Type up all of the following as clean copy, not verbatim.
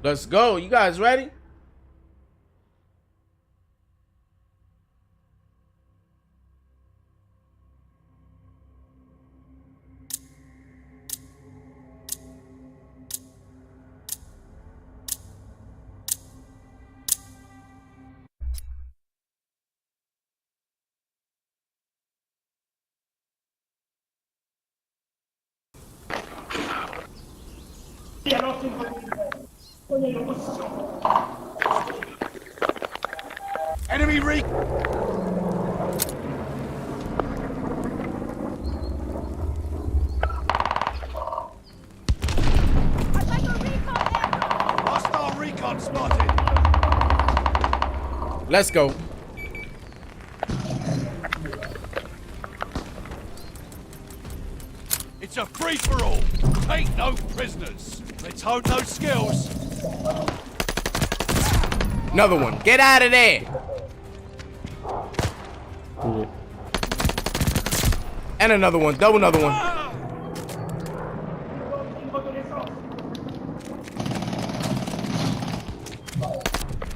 Let's go. You guys ready? Enemy re- Hostile recon spotted. Let's go. It's a free-for-all. Take no prisoners. Let's hone those skills. Another one. Get out of there. And another one. Double another one.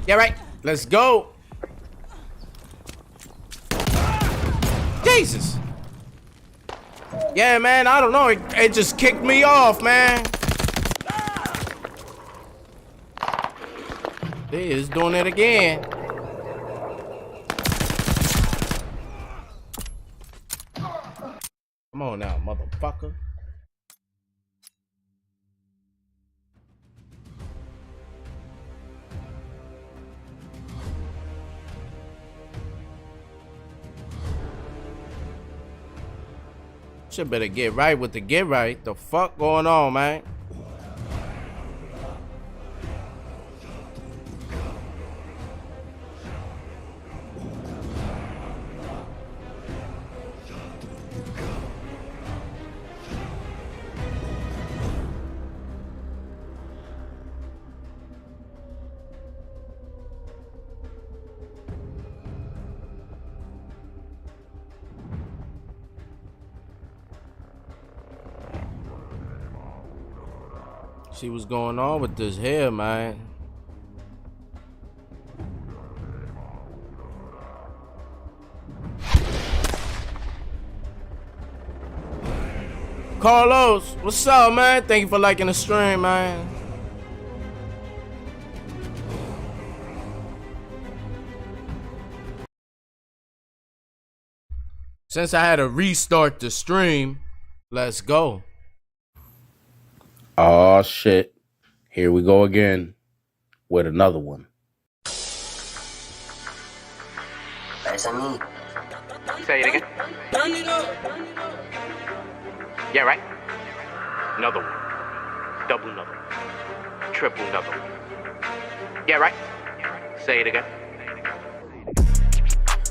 Yeah, right. Let's go. Jesus. Yeah, man. I don't know. It just kicked me off, man. It's doing it again. Come on now, motherfucker. Should better get right with the get right. The fuck going on, man? See what's going on with this here, man. Carlos, what's up, man? Thank you for liking the stream, man. Since I had to restart the stream, let's go. Oh shit. Here we go again with another one. That's me. Say it again. Yeah, right. Another one. Double another one. Triple another one. Yeah, right. Say it again.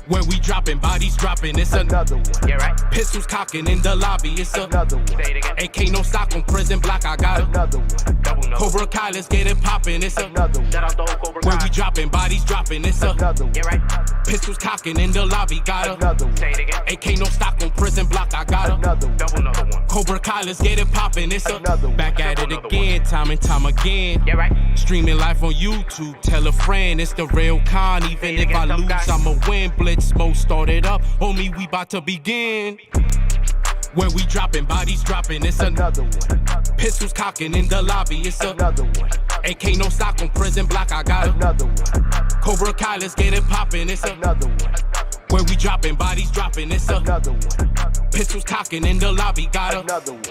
Where we dropping, bodies dropping, it's another one. Yeah, right. Pistols cocking in the lobby, it's Another one. Say it again. AK no stock on prison block, I got it. Another one. Double another. Cobra Kai, let's get it poppin', it's Another one. Shout out the whole Cobra Where Kai. we dropping, bodies dropping, it's Another one. Yeah, right. Pistols cocking in the lobby, got it. Another one. Say it again. AK no stock on prison block, I got it. Another one. Double another one. Cobra Kai, let's get it poppin', it's Another one. Back at it Another again, time and time again. Yeah, right. Streaming live on YouTube, tell a friend, it's the real con. Even Say it if I again, lose, guys. I'ma win. Blitz mode started up, homie, we bout to begin. Where we dropping, bodies dropping, it's Another one. Pistols cocking in the lobby, it's Another one. AK no stock on prison block, I got it. Another one. Cobra Kai, let's get it poppin', it's Another one. Where we dropping, bodies dropping, it's Another one. Pistols cocking in the lobby, got it. Another one.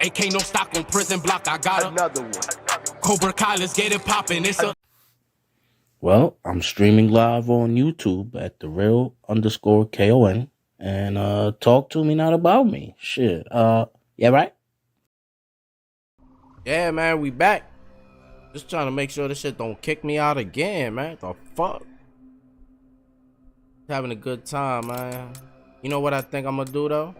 AK no stock on prison block, I got it. Another one. Cobra Kai, let's get it poppin', it's Well, I'm streaming live on YouTube at theirr_KON. And talk to me, not about me. Shit. Yeah, right? Yeah, man, we back. Just trying to make sure this shit don't kick me out again, man. The fuck? Having a good time, man. You know what I think I'm gonna do, though?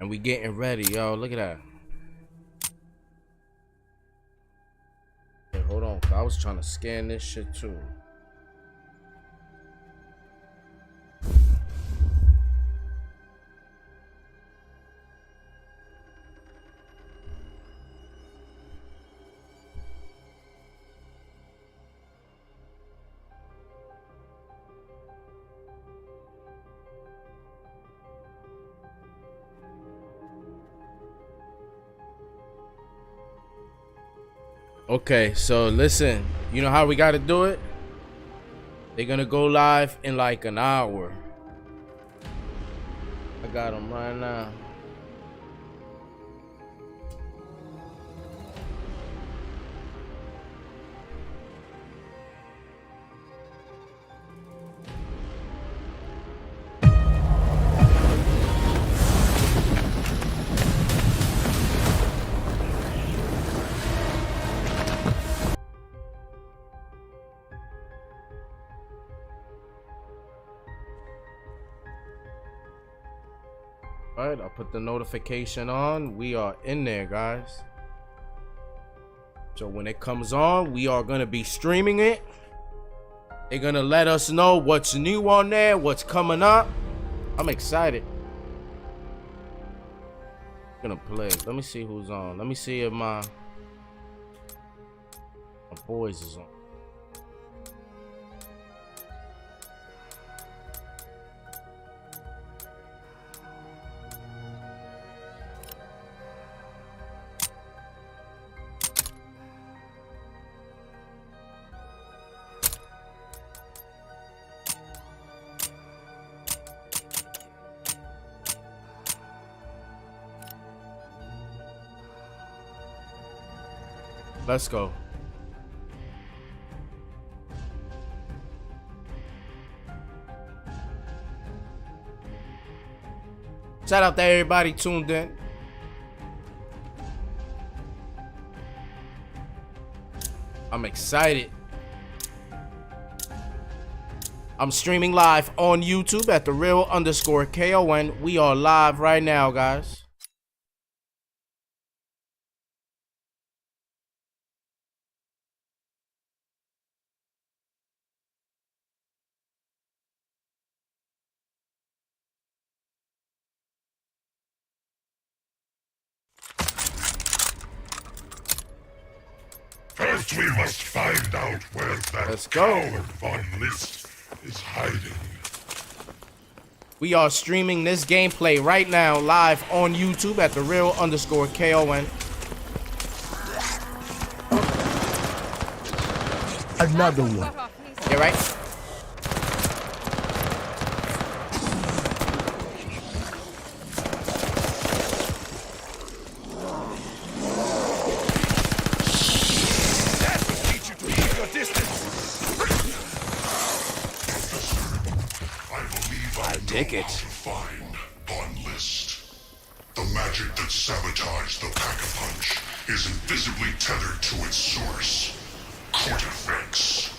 And we getting ready, yo. Look at that. Hey, hold on. I was trying to scan this shit, too. Okay, so listen, you know how we gotta do it? They're gonna go live in like an hour. I got them right now. All right, I'll put the notification on. We are in there, guys. So when it comes on, we are gonna be streaming it. They're gonna let us know what's new on there, what's coming up. I'm excited. I'm gonna play. Let me see who's on. Let me see if my boys is on. Let's go. Shout out to everybody tuned in. I'm excited. I'm streaming live on YouTube at theirr_KON. We are live right now, guys. First we must find out where that coward Von List is hiding. We are streaming this gameplay right now live on YouTube at theirr_KON. Another one. Yeah, right? Take it. Find Von List. The magic that sabotaged the Pack-a-Punch is invisibly tethered to its source, Court effects.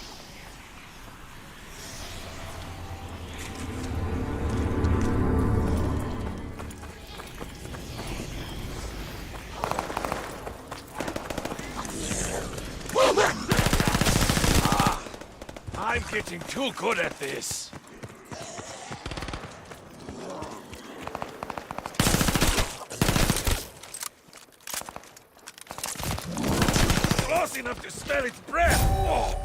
I'm getting too good at this. Close enough to smell its breath. Oh.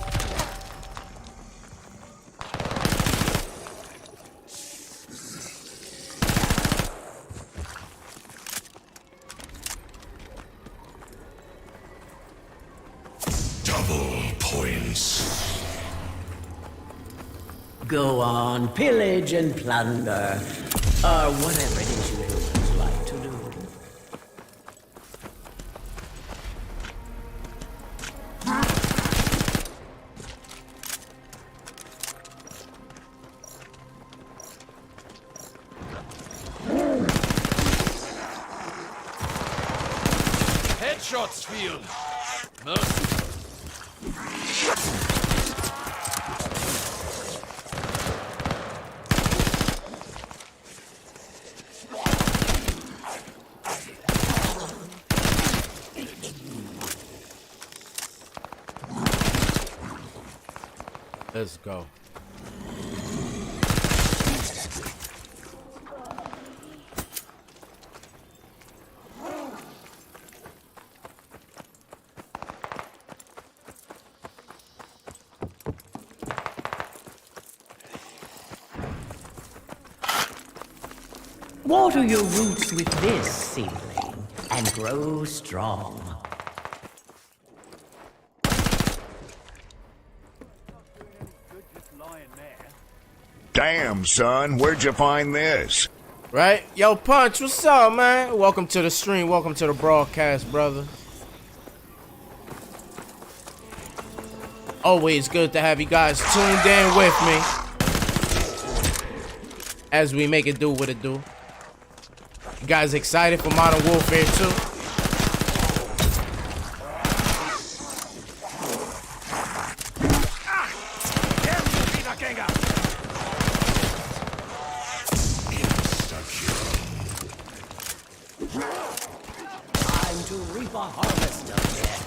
Double points. Go on, pillage and plunder, or whatever it is you humans like to do. Headshots, field. Most. Let's go. Water your roots with this, seedling, and grow strong. Damn, son, where'd you find this? Right? Yo, Punch, what's up, man? Welcome to the stream. Welcome to the broadcast, brother. Always good to have you guys tuned in with me as we make it do what it do. You guys excited for Modern Warfare 2? Time to reap a harvest of death.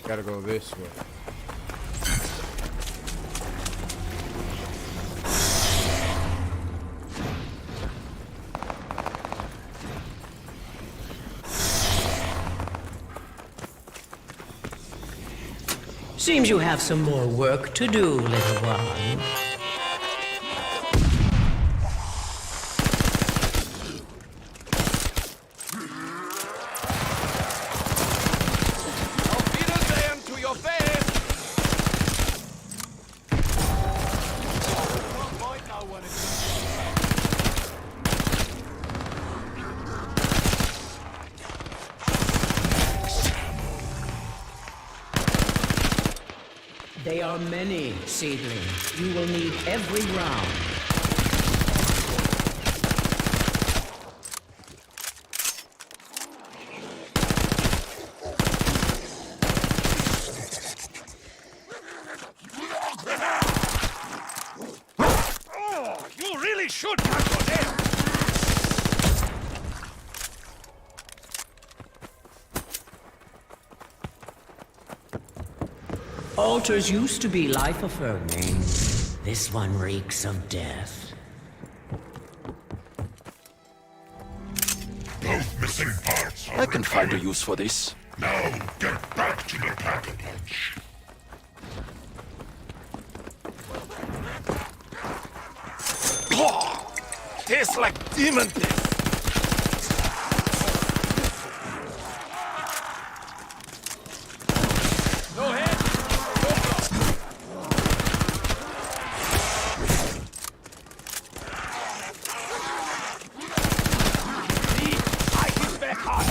Gotta go this way. Seems you have some more work to do, little one. They are many, seedling. You will need every round. Oh, you really should cut your hair. Altars used to be life-affirming. This one reeks of death. Both missing parts are I can find a use for this. Now get back to the pack-a-punch. Tastes like demon piss. Go ahead. See, I hit back hard.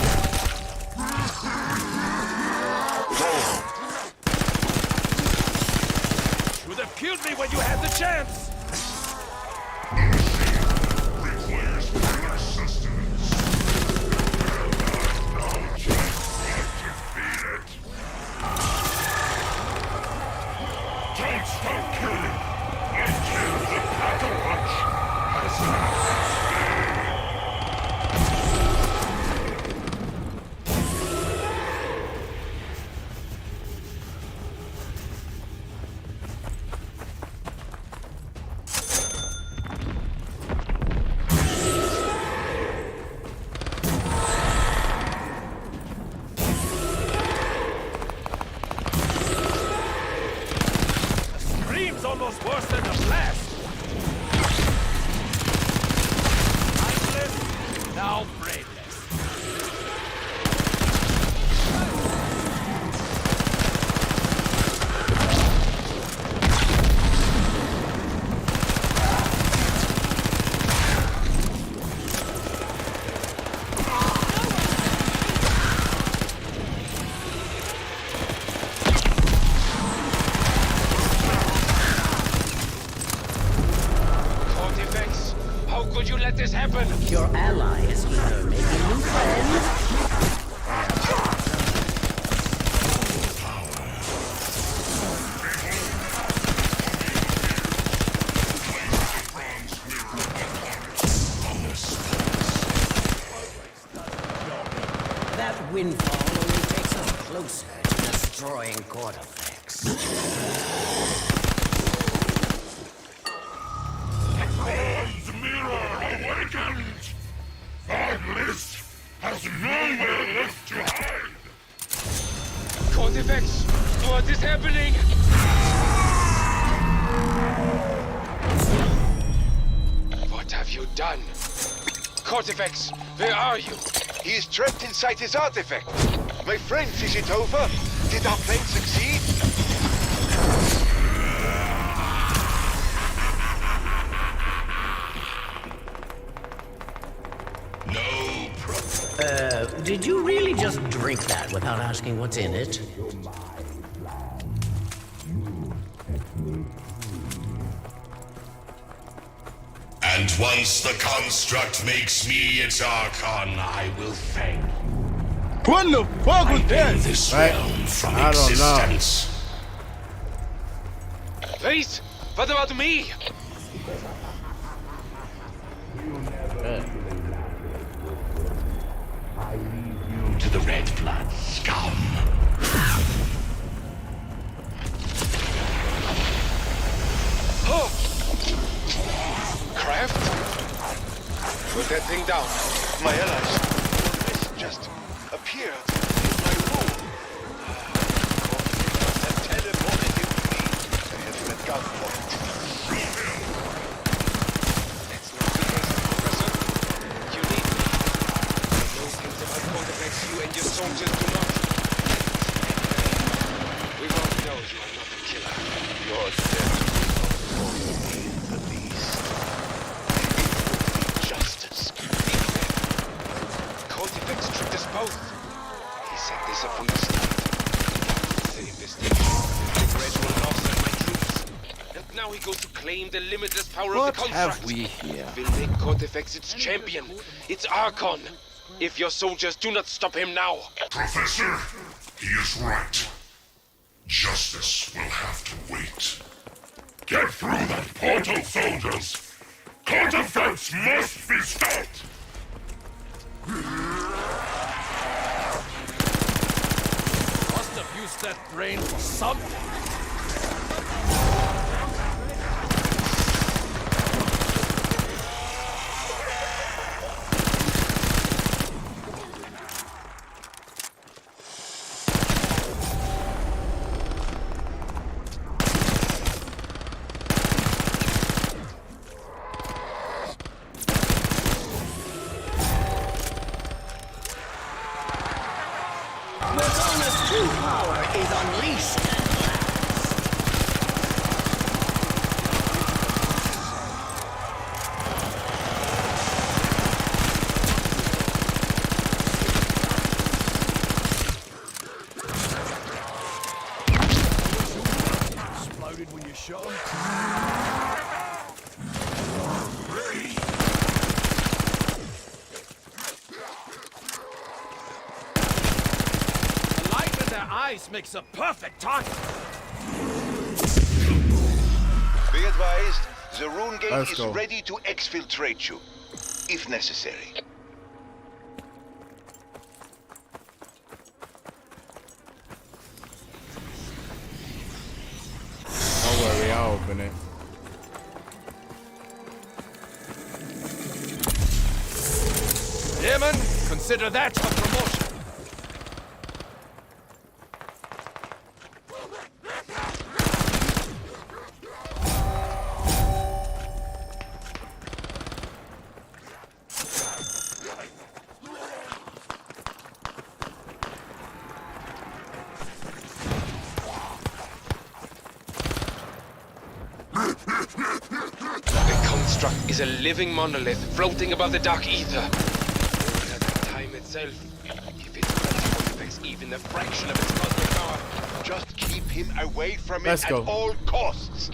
Should have killed me when you had the chance. Requires further sustenance. No chance left to feed it. Don't stop killing until the pack-a-punch has Scream's almost worse than the blast. Mindless, now brainless. How could you let this happen? Your ally is either making new friends. That windfall only takes us closer to destroying court effects. Bronze mirror awakened! Our list has nowhere left to hide! Court effects? Do I What is happening? What have you done? Cortifex, where are you? He is trapped inside his artifact. My friends, is it over? Did our plan succeed? No problem. Did you really just drink that without asking what's in it? And once the construct makes me its Archon, I will thank you. What the fuck was that? This Right. realm from I don't know. existence. Wait, what about me? I leave you to the red blood scum. Oh! Craft? Put that thing down. My allies, this just appeared in my room. Must have teleported him to me. I have that gunpoint. That's not the case, Professor. You need me. I know things about Cortifex you and your soldiers do not. We won't know you are not a killer. Your death will be the least. Justice. Cortifex tricked us both. He set this up from the start. The investigation. Gradual loss of my troops. And now he goes to claim the limitless power of the construct. have we here? We'll make Cortifex its champion, its Archon. If your soldiers do not stop him now. Professor, he is right. Justice will have to wait. Get through that portal, soldiers! Cortifex must be stopped! Must have used that brain for something. Madonna's true power is unleashed at last. Exploded when you shot him. The light in their eyes makes a perfect target. Be advised, the rune gate Let's is go. ready to exfiltrate you, if necessary. Don't worry, I'll open it. Demon, consider that a promotion. The construct is a living monolith floating above the dark ether. At the time itself, if it's Cortifex even a fraction of its cosmic power, Just keep him away from it Let's at go. all costs.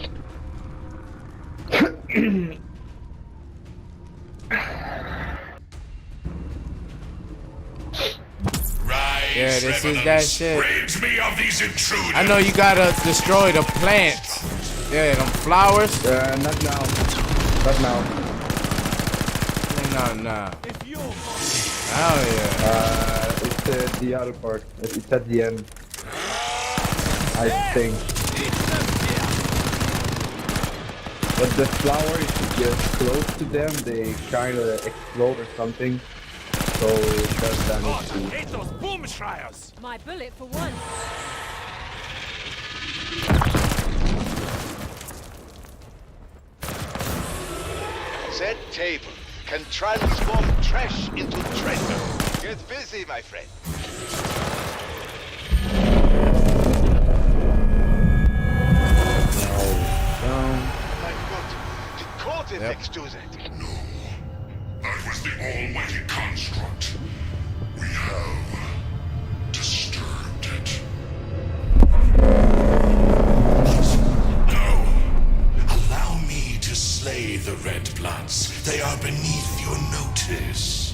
Rise, Yeah, this is revenants. that shit. Rid me of these intruders! I know you gotta destroy the plants. Yeah, them flowers. Not now. Not now. Nah. If you Oh yeah. It's the other part. It's at the end. I think. But the flower, if you get close to them, they kind of explode or something. So it does damage too. hate those boom schreiers. My bullet for one. said table can transform trash into treasure. Get busy, my friend. My God, did court effects do that? No. That was the almighty construct. We have disturbed it. No. Allow me to slay the Red Bloods. They are beneath your notice.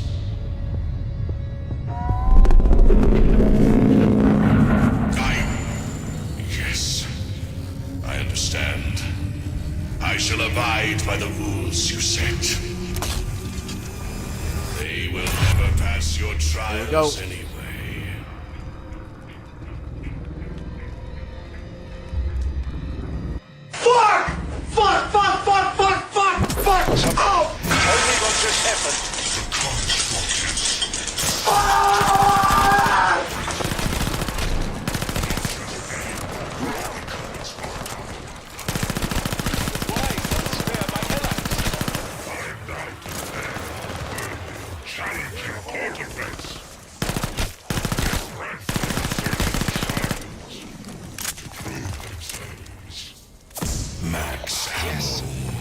Yes. I understand. I shall abide by the rules you set. They will never pass your trials anyway. Fuck! Fuck! Fuck! Fuck! Fuck! Fuck! Fuck! Oh! Tell me what just happened. The construct is...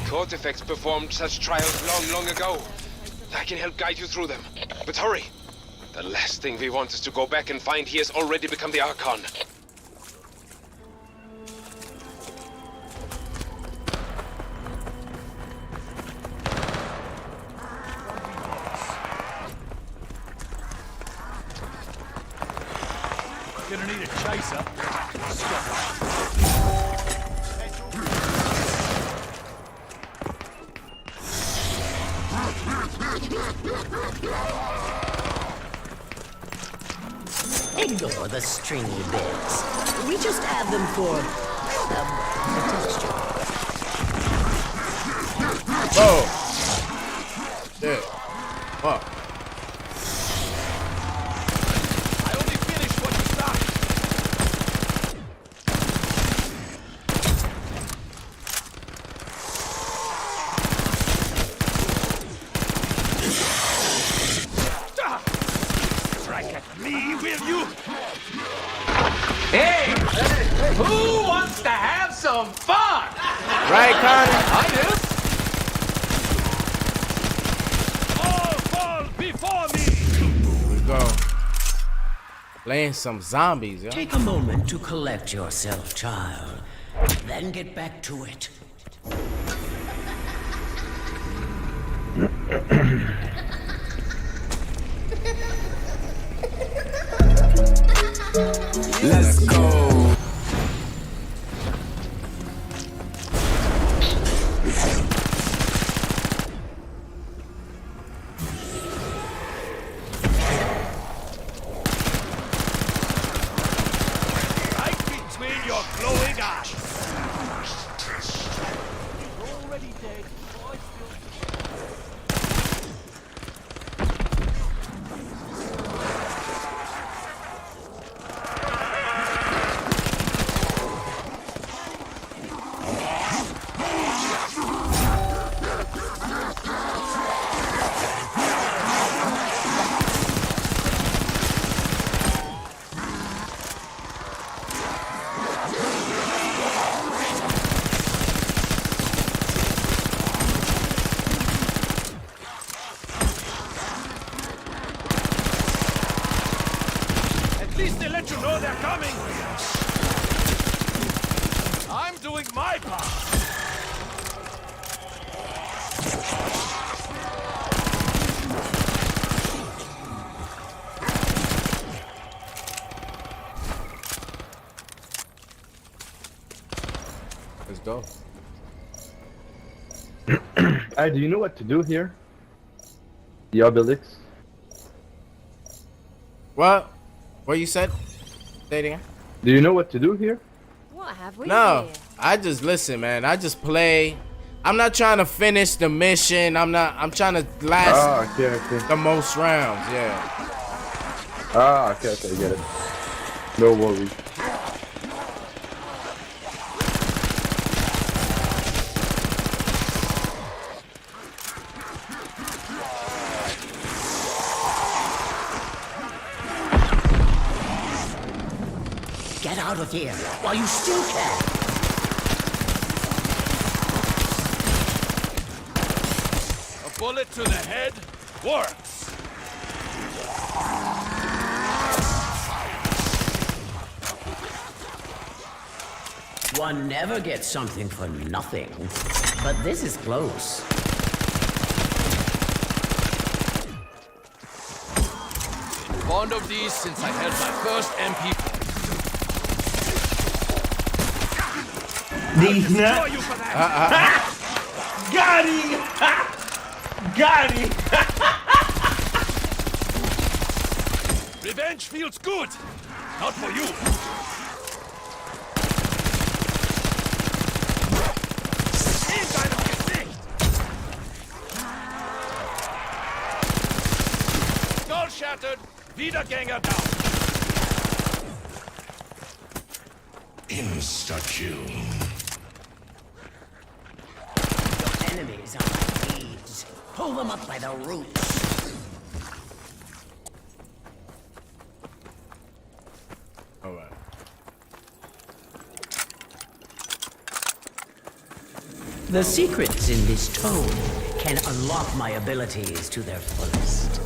Court effects performed such trials long ago. I can help guide you through them. But hurry! The last thing we want is to go back and find he has already become the Archon. Gonna need a chaser. Ignore the stringy bits. We just add them for the texture. Whoa. Shit. Fuck. I only finished what you started. Strike at me, will you? Hey! Who wants to have some fun? Right, Connor? I do. All fall before me! Here we go. Playing some zombies, yo. Take a moment to collect yourself, child. Then get back to it. Let's go. Right between your glowing eyes. You're already dead. At least they let you know they're coming. I'm doing my part. Let's go. Hey, do you know what to do here? The obelix. What? What you said? Say it again. Do you know what to do here? What have we No, here? I just listen, man. I just play. I'm not trying to finish the mission. I'm trying to last okay. the most rounds. Yeah. Okay, get it. No worries. Get out of here while you still can. A bullet to the head works. One never gets something for nothing. But this is close. Fond of these since I held my first MP. These nuts. Got him! Got him! Revenge feels good. Not for you. Skull shattered. Wiedergänger down. Insta-kill. Your enemies are like weeds. Pull them up by the roots. All right. The secrets in this tome can unlock my abilities to their fullest.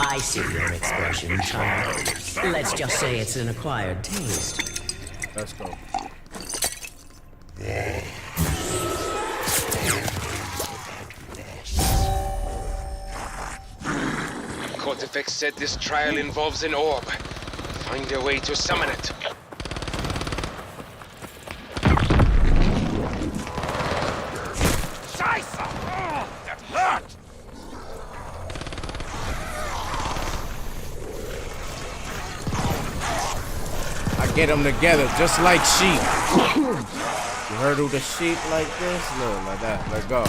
I see your expression, child. Let's just say it's an acquired taste. Let's go. Cortifex said this trial involves an orb. Find a way to summon it. Scheiße! Oh, that hurt! I get them together just like sheep. You hurdle the sheep like this? Look, like that. Let go.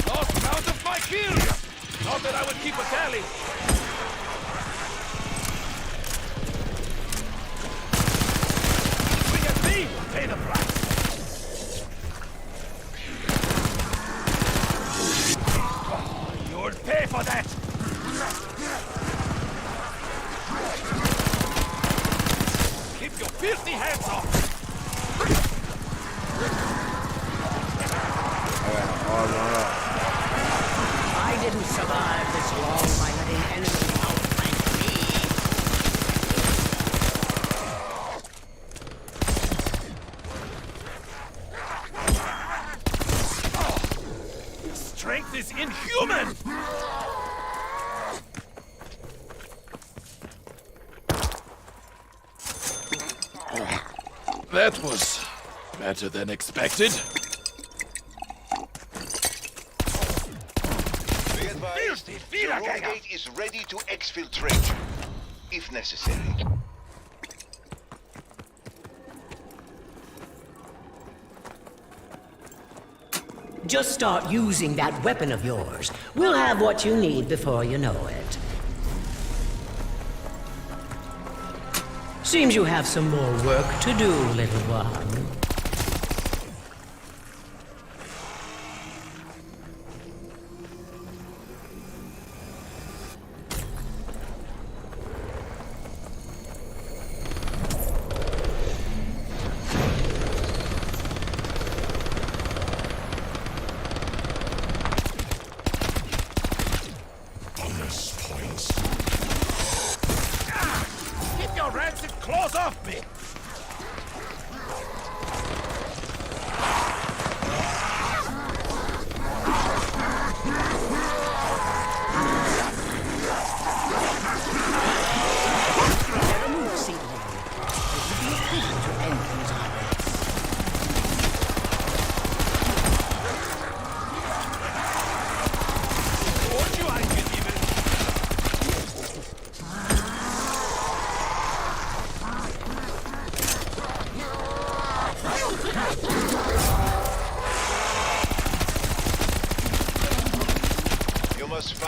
Lost count of my kills! Not that I would keep a tally. Bring a thief, pay the price. You'll pay for that! Keep your filthy hands off! I didn't survive this long by letting enemies outflank me! Strength is inhuman! That was better than expected. Be advised, the road gate is ready to exfiltrate, if necessary. Just start using that weapon of yours. We'll have what you need before you know it. Seems you have some more work to do, little one. Keep your rancid claws off me!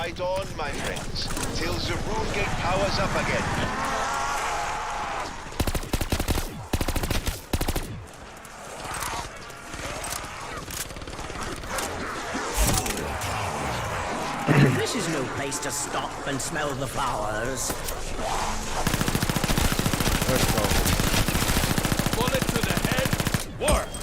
Fight on, my friends, till the rune gate powers up again. This is no place to stop and smell the flowers. Let's go. Bullet to the head works.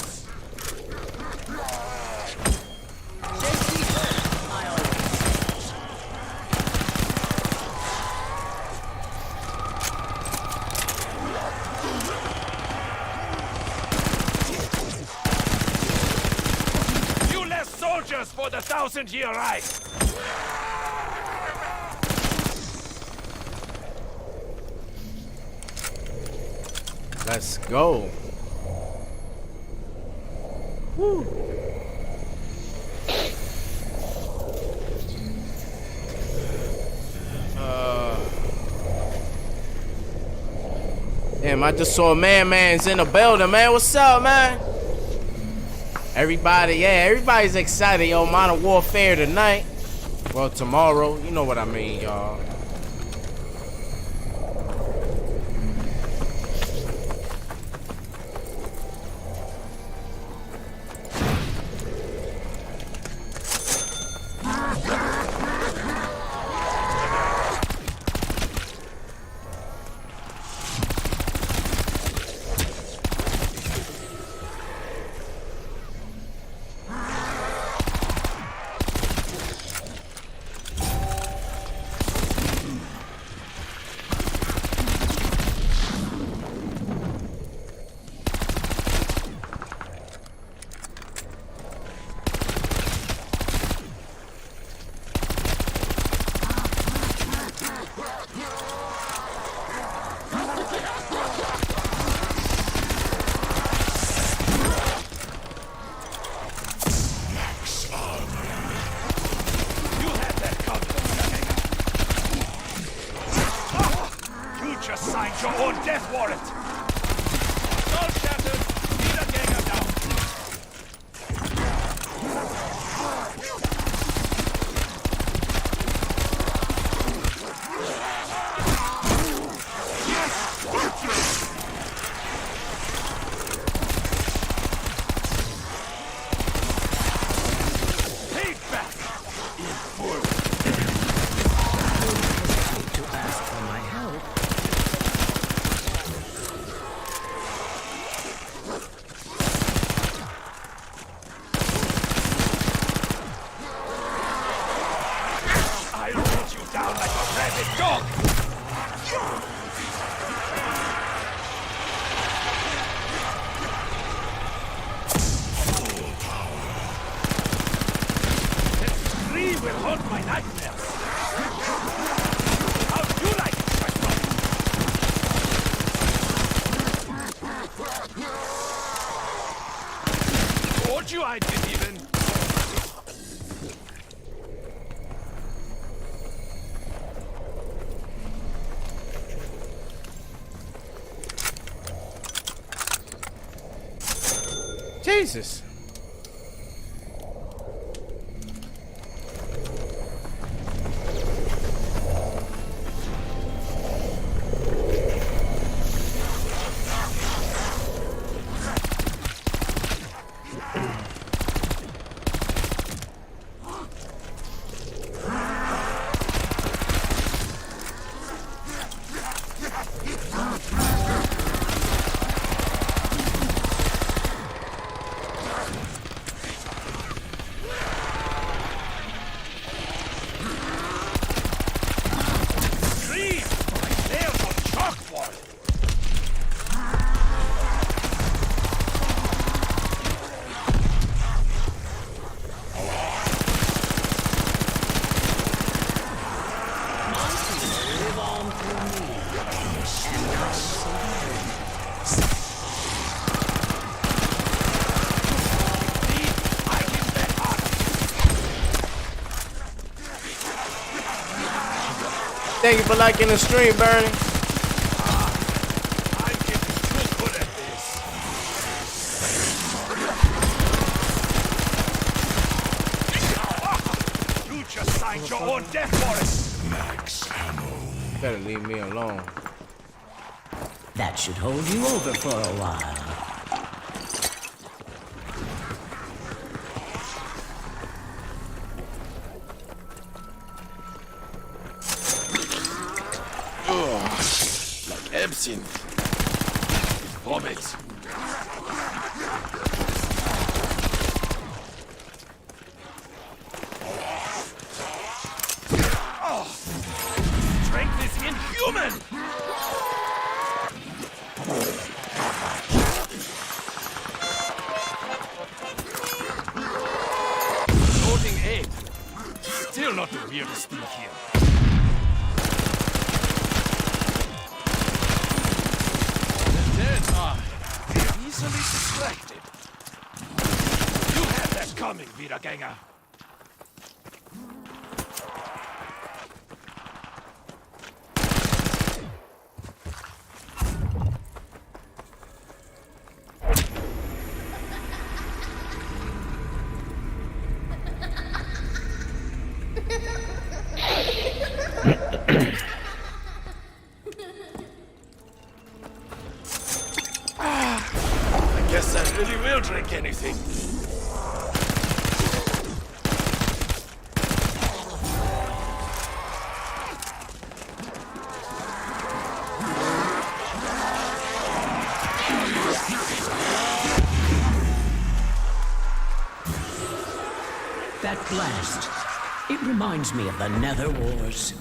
Few less soldiers for the 1,000-year right. Let's go. Woo. Damn, I just saw man's in the building, man. What's up, man? Everybody, yeah, everybody's excited, yo. Modern Warfare tonight. Well, tomorrow. You know what I mean, y'all. Your own death warrant! All shattered, Sayitagain down! Take back! In full! To ask for my help. I didn't even... Jesus. Thank you for liking the stream, Bernie. I'm getting too good at this. You just Find your own death forest. Max ammo. Better leave me alone. That should hold you over for a while. Like absinthe. Vomit. Strength is inhuman! Floating egg. Still not the weirdest thing here. The dead are easily distracted. You had that coming, Wiedergänger. I guess I really will drink anything. That blast, it reminds me of the Nether Wars.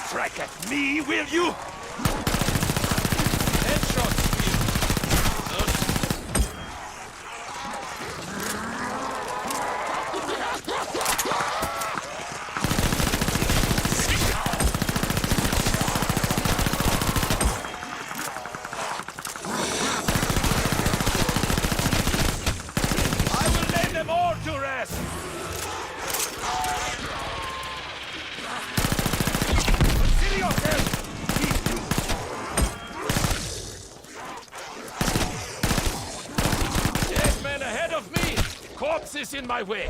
Strike at me, will you? Headshot I will lay them all to rest. Dead man ahead of me! Corpse is in my way!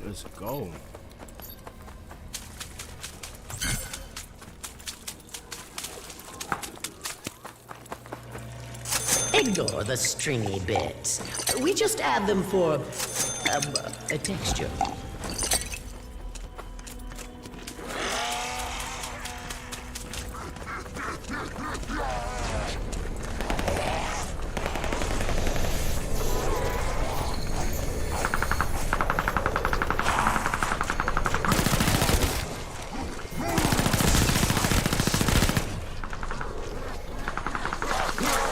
Let's go. Ignore the stringy bits. We just add them for a texture.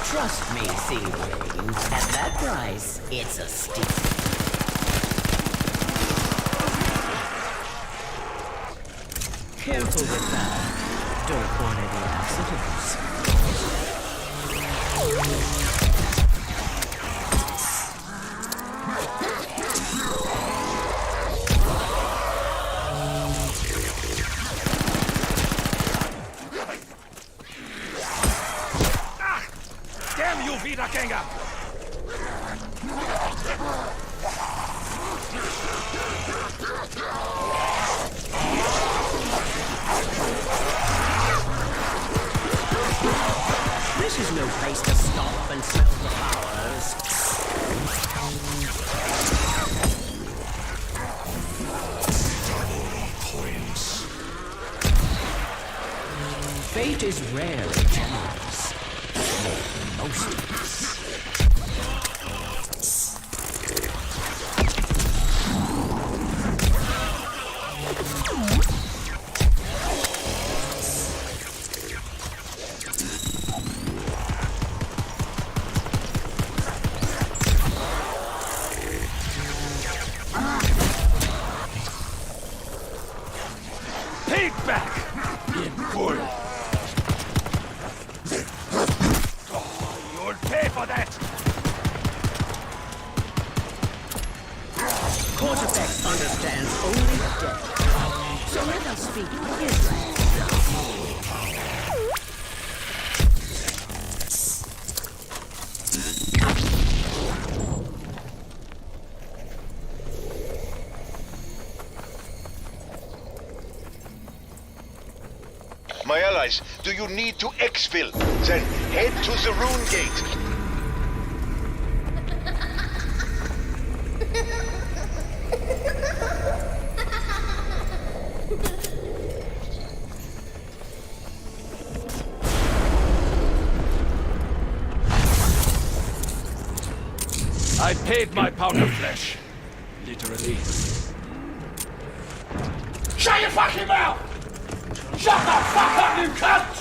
Trust me, seedling. At that price, it's a steal. Careful with that. Don't want any accidents. Damn you, Wiedergänger! This is no place to stop and smell the flowers. is rarely generous. More than most of us. My allies, do you need to exfil? Then head to the rune gate. I paid my pound of flesh. Literally. Shut your fucking mouth! Shut the fuck up, you cunt!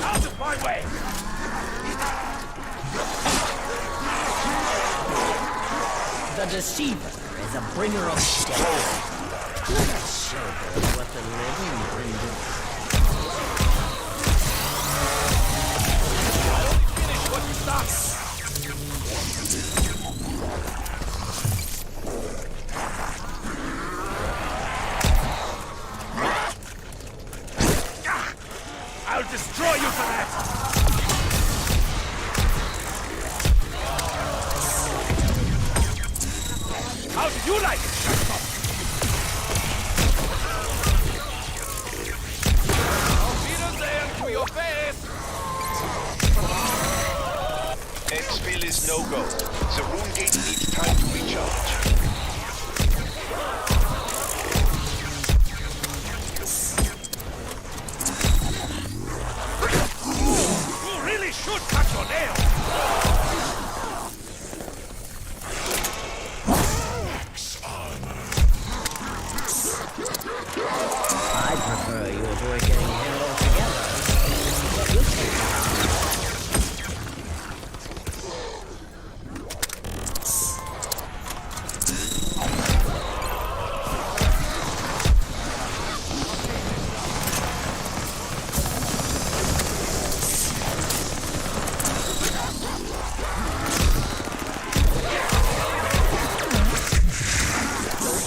Out of my way! The deceiver is a bringer of death. Let us show them what the living bring. Finish what you started. I'll destroy you for that. How do you like it, Shotgun? To your face! Exfil is no-go. The rune gate needs time to recharge. You really should cut your nails! I prefer you avoid getting hit altogether. But we'll take it.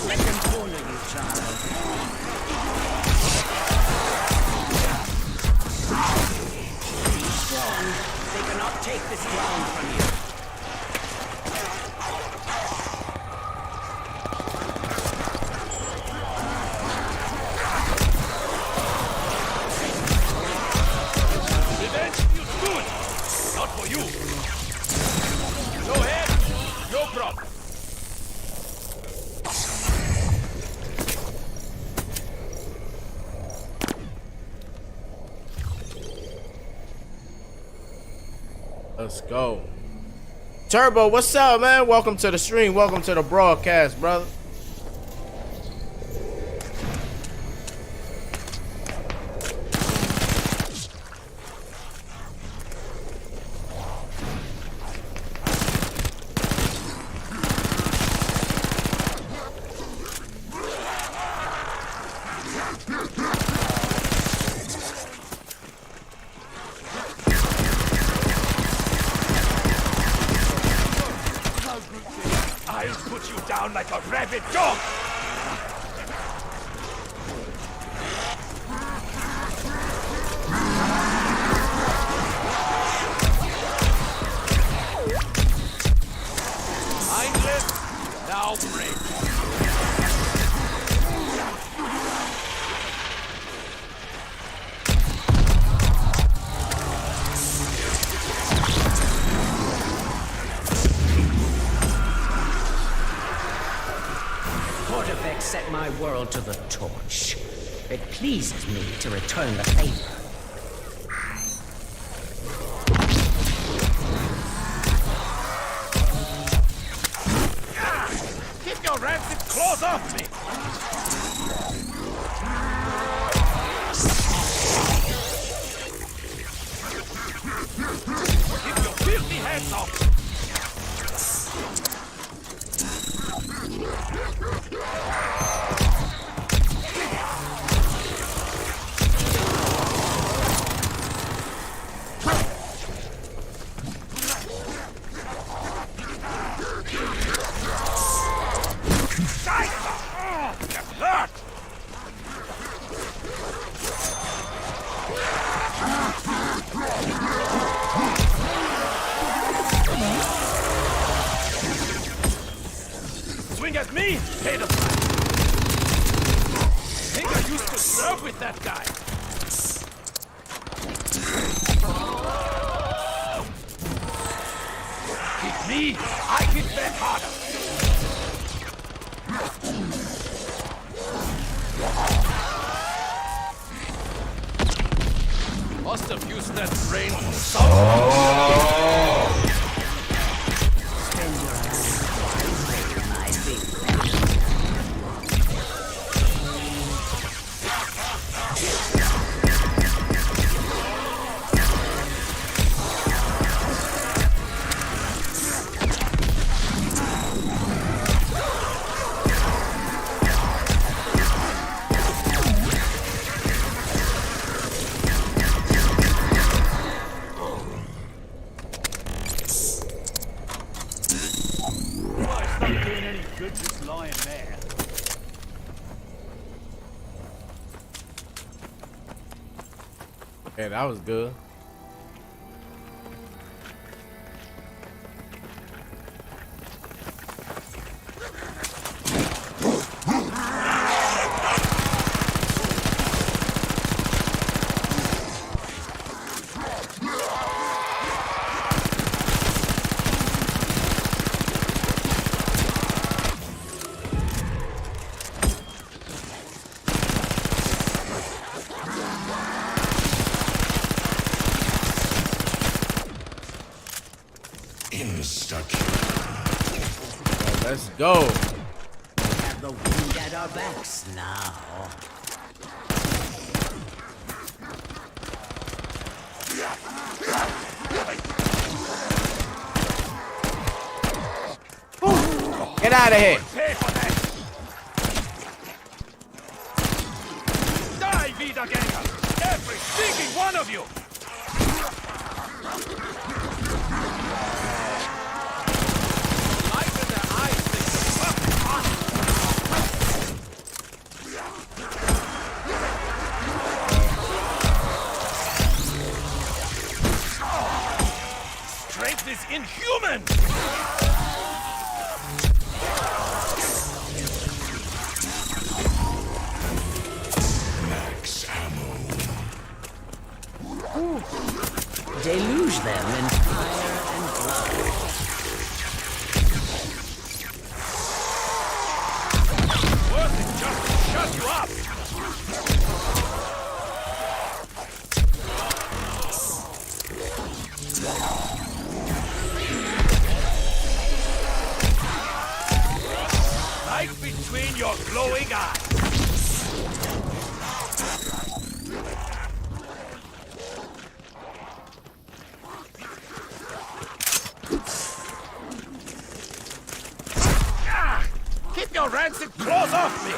Let them corner you, child. They cannot take this ground from you. Revenge feels good. Not for you. Go ahead. No problem. Let's go. Turbo, what's up, man? Welcome to the stream. Welcome to the broadcast, brother. I'll put you down like a rabid dog! Mindless, now break. court effects set my world to the torch. It pleases me to return the favor. Keep your rancid claws off me! Keep your filthy hands off! Swing at me, pay the price. Think I used to serve with that guy. Hit me, I hit back harder. Must have used that brain for something. Yeah, that was good. Let's go. We have the wind at our backs now. Get out of here. Pay for that. Die, Wiedergänger! Every stinking one of you! Light in their eyes, they fucking hot. Strength is inhuman! Deluge them in fire and blood. Worth it just to shut you up! Right between your glowing eyes! Keep your rancid claws off me!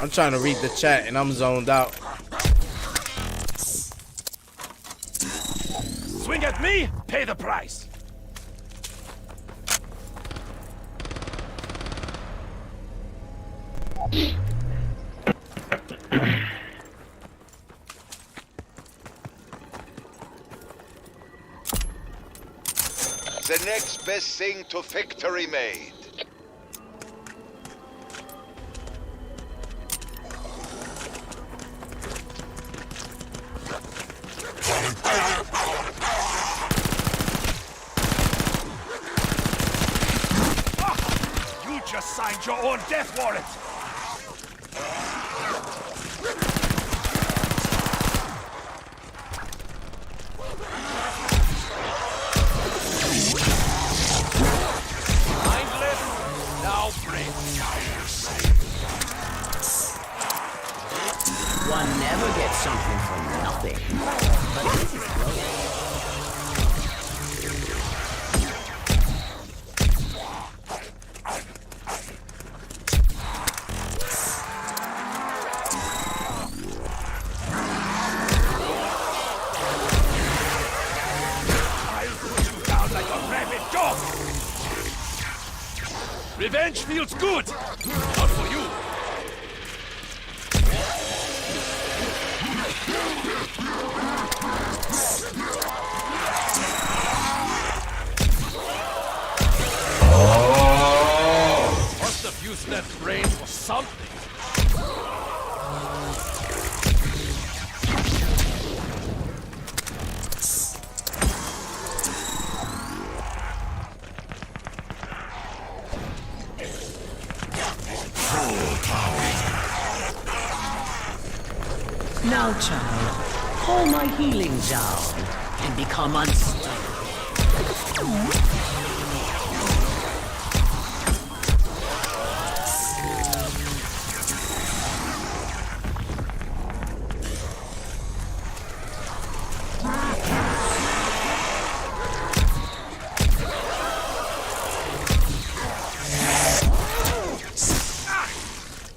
I'm trying to read the chat and I'm zoned out. Swing at me, pay the price! The next best thing to victory made. on death warrant! Mindless, now break. One never gets something for nothing. But this is close. Revenge feels good! Not for you! Must have used that brain for something! Now, child, call my healing down and become unstoppable.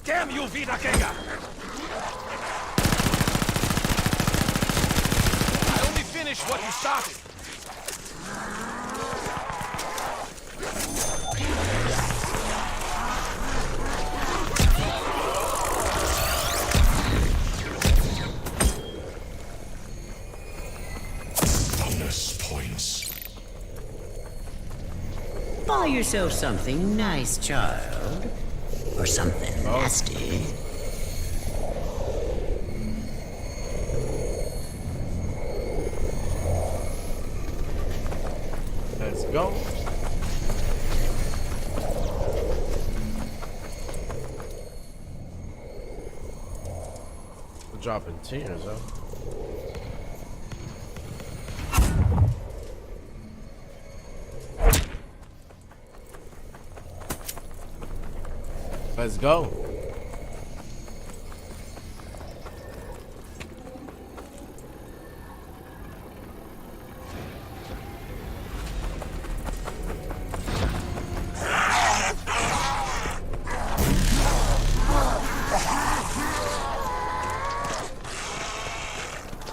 Damn you, Wiedergänger! Finish what you started. Bonus points. Buy yourself something nice, child. Or something nasty. Let's go. We're dropping tears, huh? Let's go.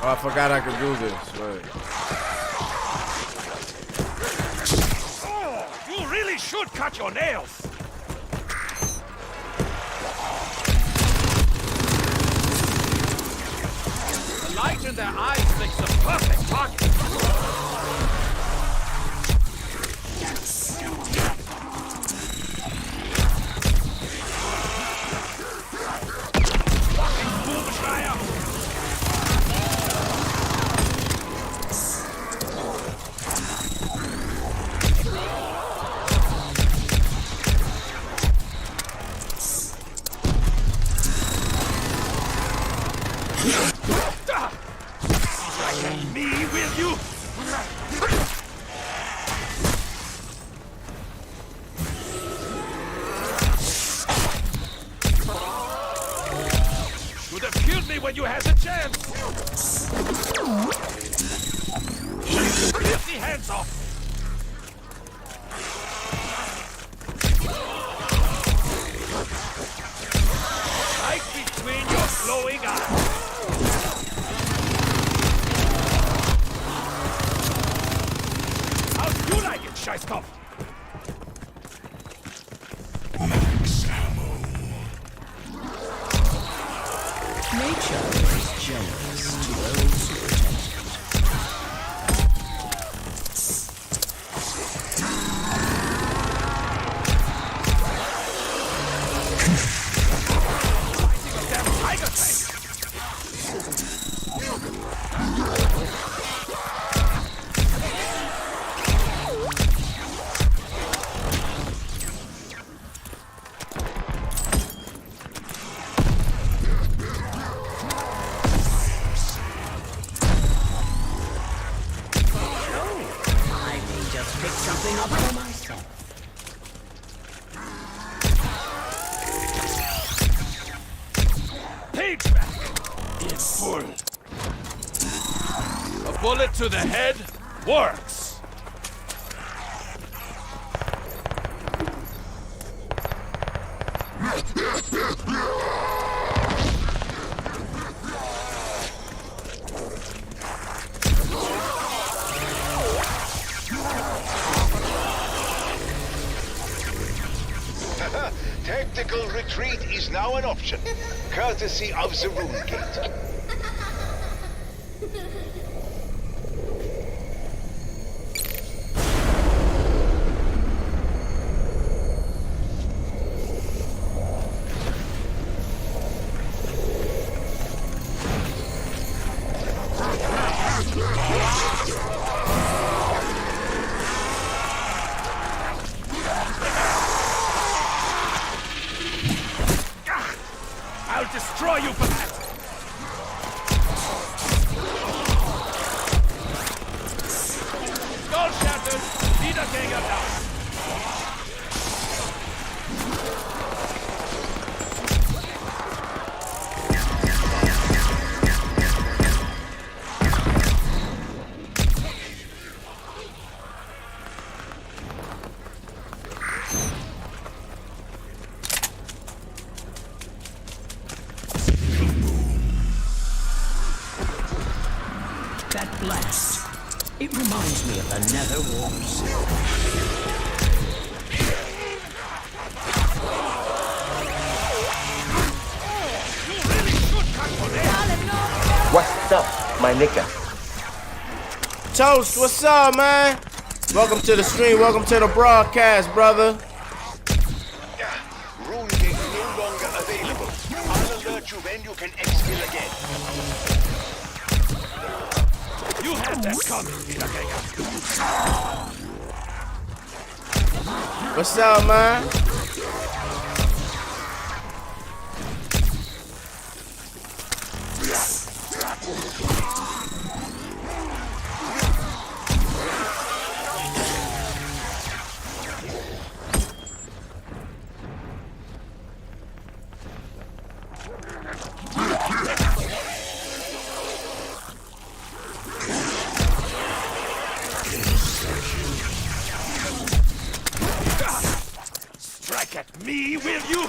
Oh, I forgot I could do this. Wait. Oh, you really should cut your nails. The light in their eyes makes a perfect target. When you had the chance! Lift the hands off! Right between your glowing eyes! How do you like it, Scheißkopf? Nature is generous to those who protect it. careful. A bullet to the head works. Tactical retreat is now an option, courtesy of the rune gate. I'll destroy you for that! Skull shattered! Sayitagain down! That blast. It reminds me of the Nether Wars. What's up, my nigga? Toast, what's up, man? Welcome to the stream. Welcome to the broadcast, brother. Rune gate no longer available. I'll alert you when you can exfil again. You had that coming, Sayitagain. What's up, man? Strike at me, will you?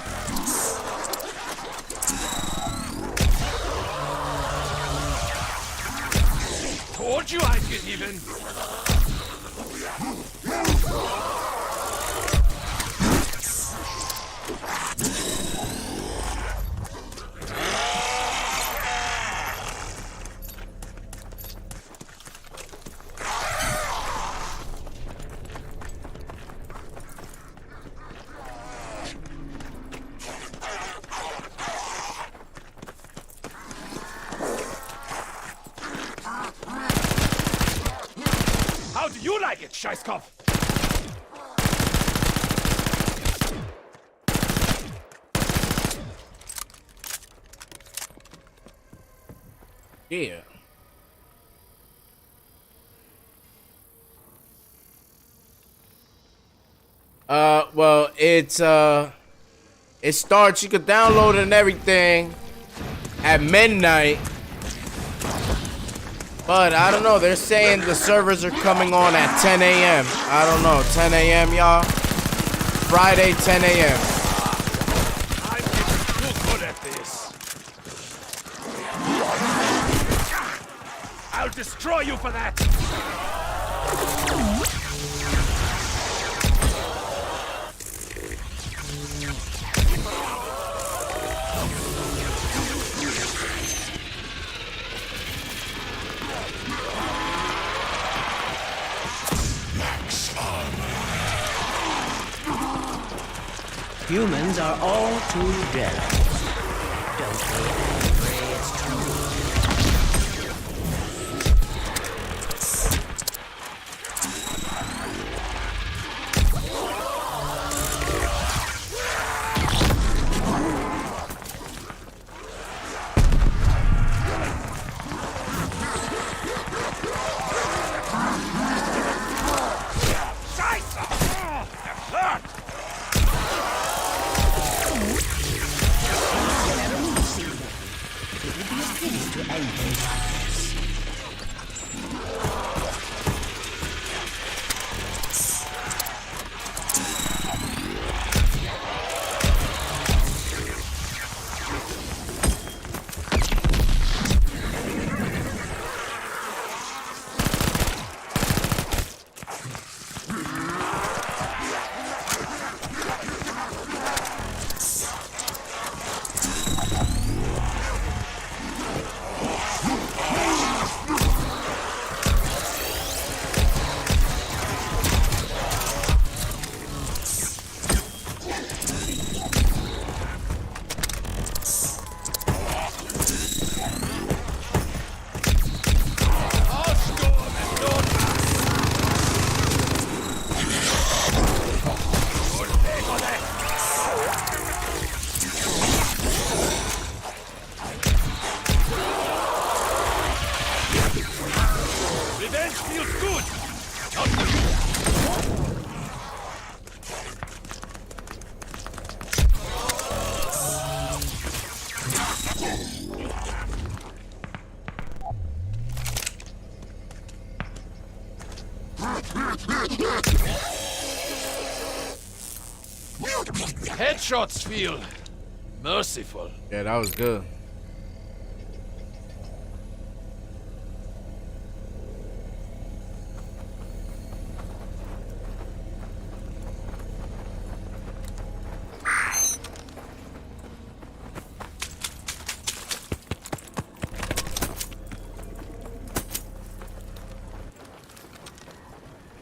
Told you I'd get even. How do you like it, Scheißkopf? Yeah. Well, it starts, you can download it and everything at midnight. But I don't know, they're saying the servers are coming on at 10 a.m. I don't know, 10 a.m. y'all. Friday, 10 a.m. I'm getting too good at this. I'll destroy you for that. Humans are all too jealous. Don't be angry, it's true. Scheiße! That hurt! beginning to envy others. Headshots feel merciful. Yeah, that was good.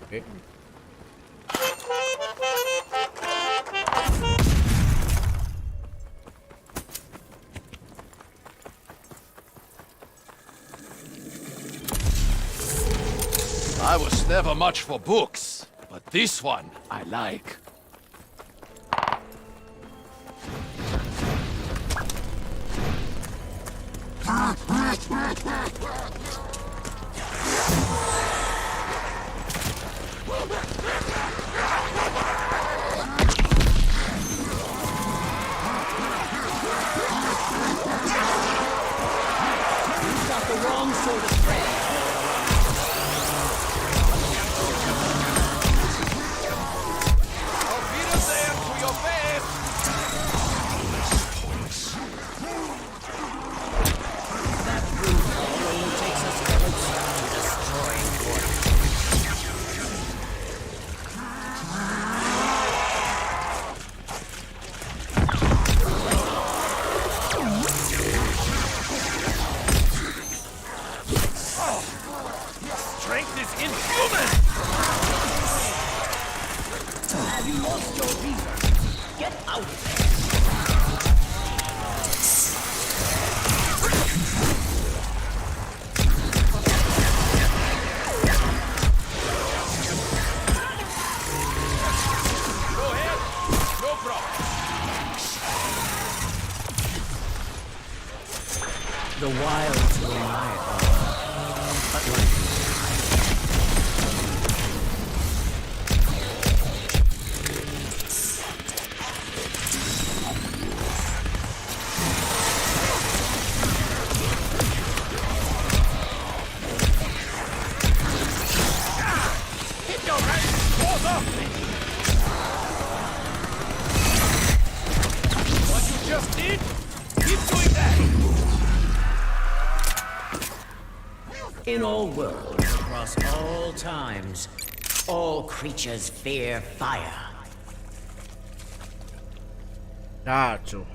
Okay. I was never much for books, but this one I like. You've got the wrong sort of friend. Strength is inhuman! Have you lost your reason? Get out of there! Go ahead, no problem. The wilds will lie but like Just did? Keep doing that! in all worlds, across all times, all creatures fear fire. Got you.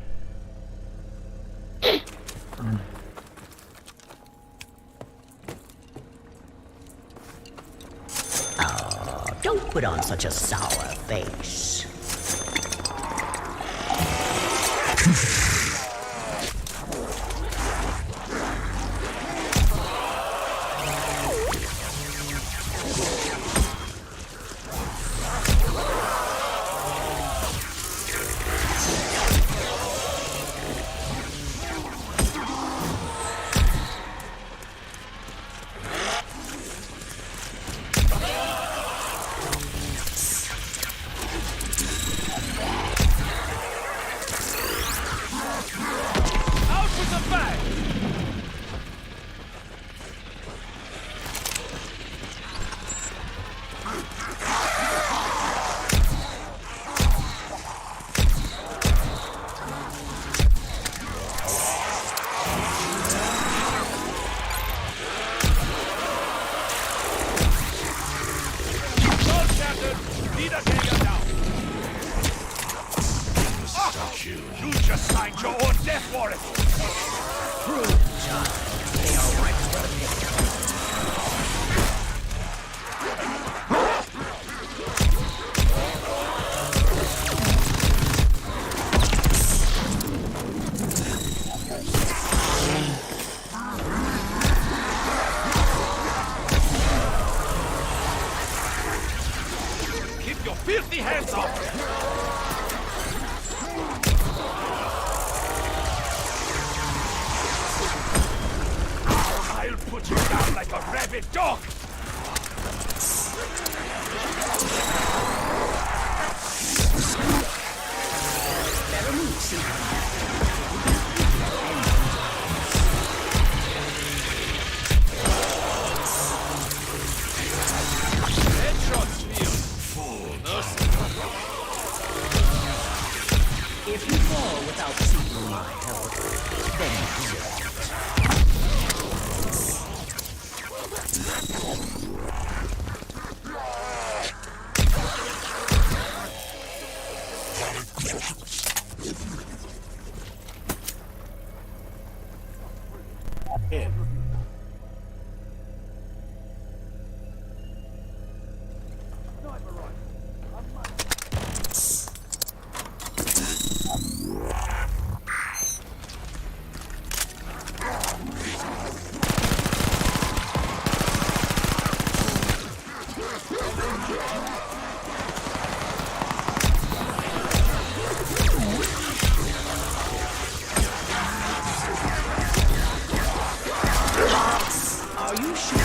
Oh, don't put on such a sour face. hands up! I'll put you down like a rabid dog! Better move, seethat. If you fall without seeking my help, then you Yeah. Are you sure?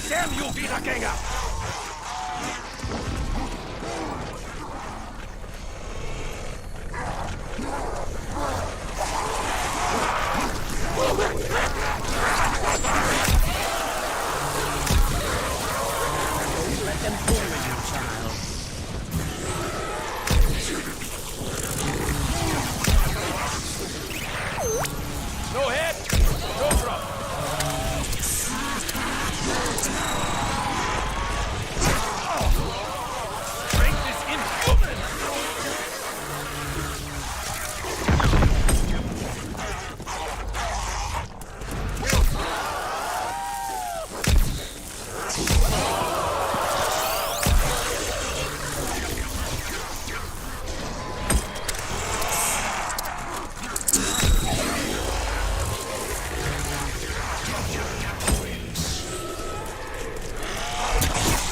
Damn you, Wiedergänger! Let them bully you, child. No head, no drop. Strength is inhuman!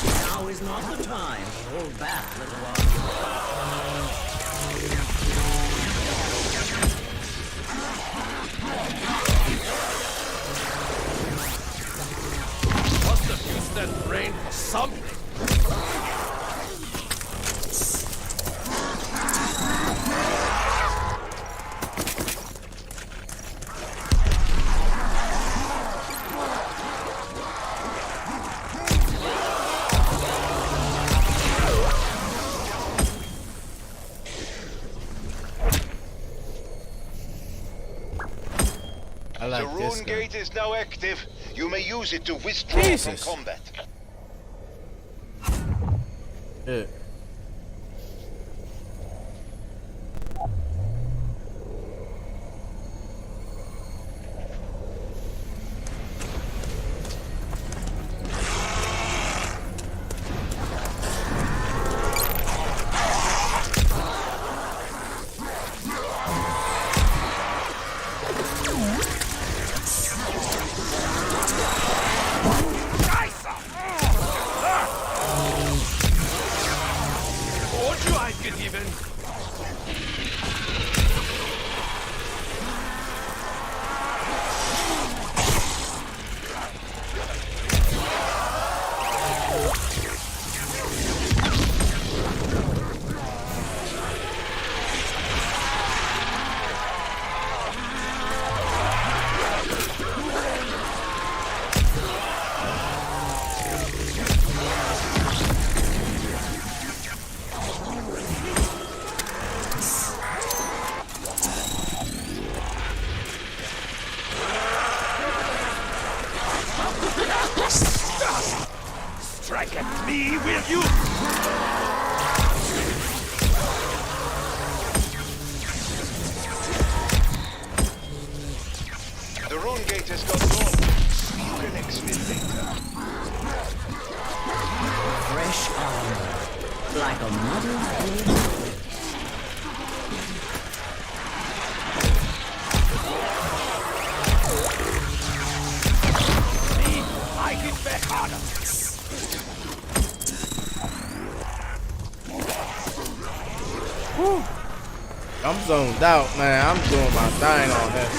Now is not the time to hold back, little one. Must have used that brain for something. I like The this rune guy. gate is now active. You may use it to withdraw Jesus. from combat. Yeah. Told you I'd get even. Strike at me, will you? The rune gate has got gone. You can exfil later. Fresh armor, like a mother's Attack harder! Whew. I'm zoned out, man. I'm doing my thing on this.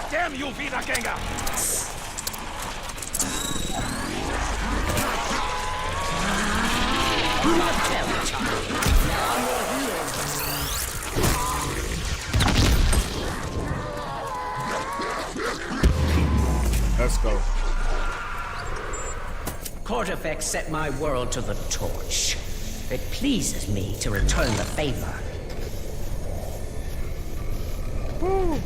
Damn you, Wiedergänger! Let's go. Court effects set my world to the torch. It pleases me to return the favor. Woo.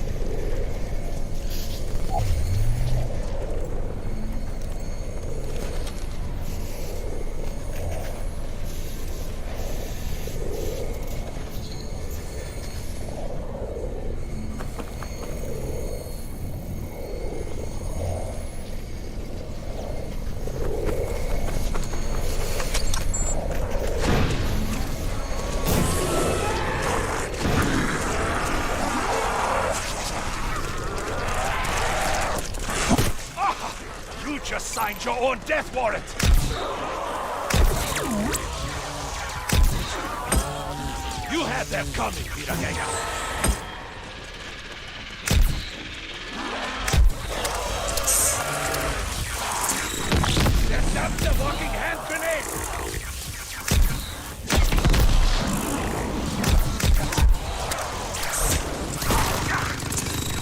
Signed your own death warrant! You had them coming, Wiedergänger! That's the walking hand grenade!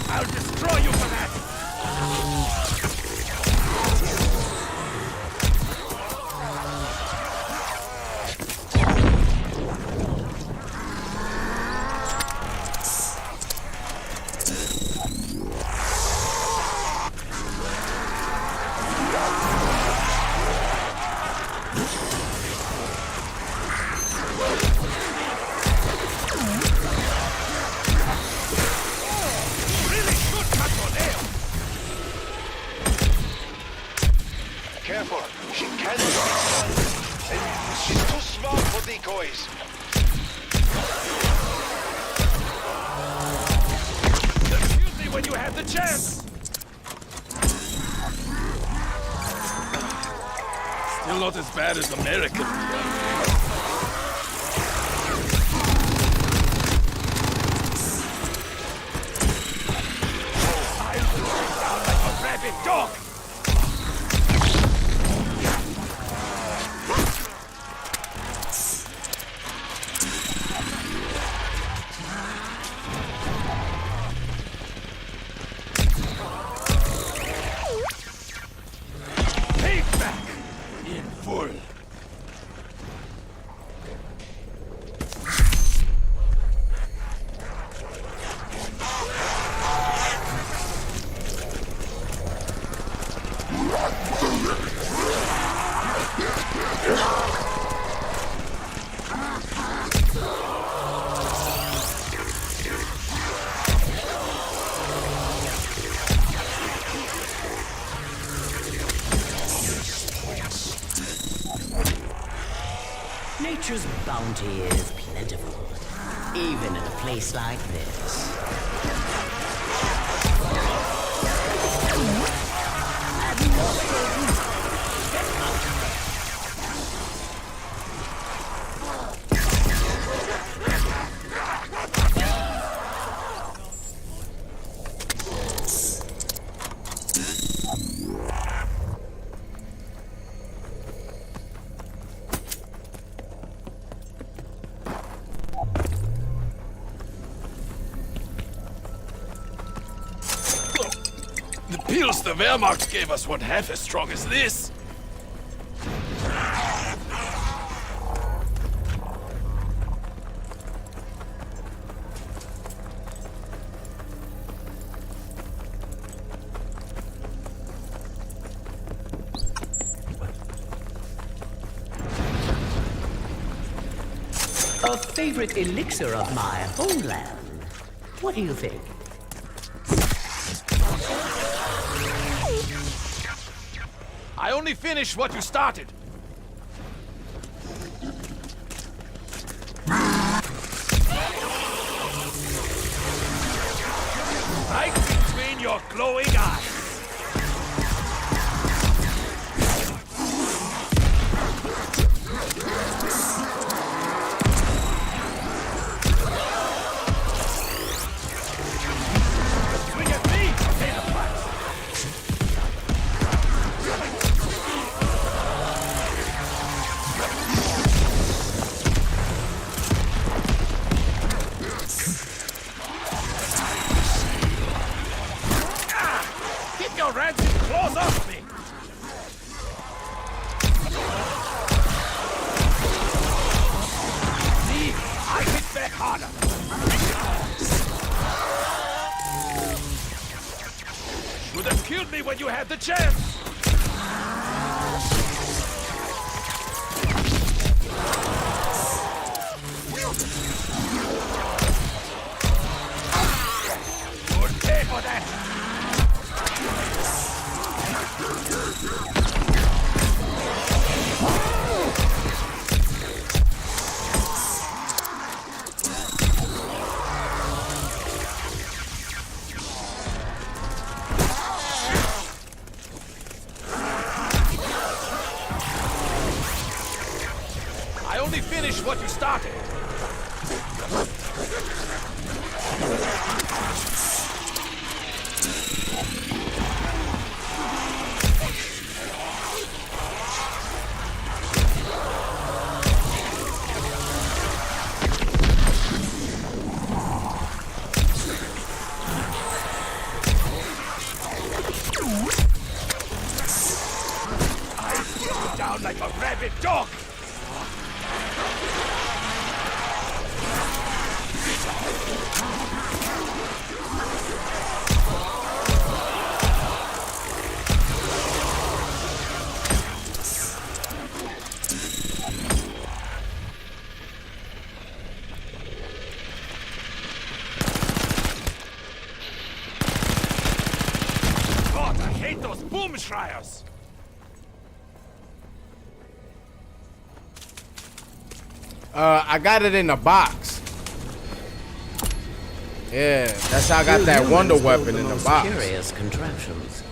I'll destroy you for that! Careful, she can be stunned. She's too small for decoys. Excuse me when you had the chance! Still not as bad as American. I'll put you down like a rabid dog! Nature's bounty is plentiful, even in a place like this. The pills the Wehrmacht gave us weren't half as strong as this. A favorite elixir of my homeland. What do you think? I only finished what you started. Right between your glowing eyes. Swing at me, I'll pay the price. Keep your rancid claws off me! See? I hit back harder! Should have killed me when you had the chance! You'll pay for that! I only finished what you started. I put you down like a rabid dog. God, I hate those boom schreiers. I got it in a box. Yeah, that's how I got that wonder weapon in the box. Curious contraptions.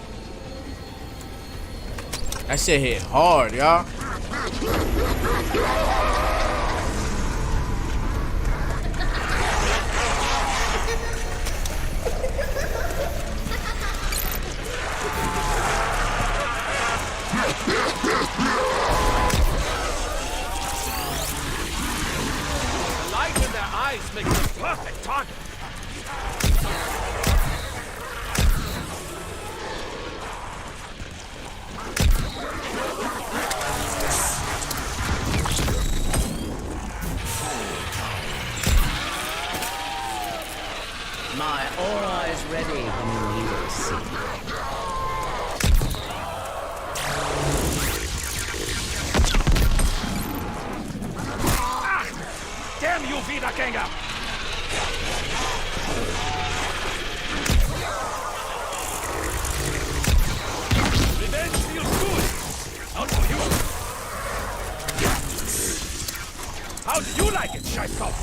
That shit hit hard, y'all. The light in their eyes makes them perfect target. My aura is ready when you need it, see. Damn you, Wiedergänger! Revenge feels good! Not for you! How do you like it, Scheißkopf?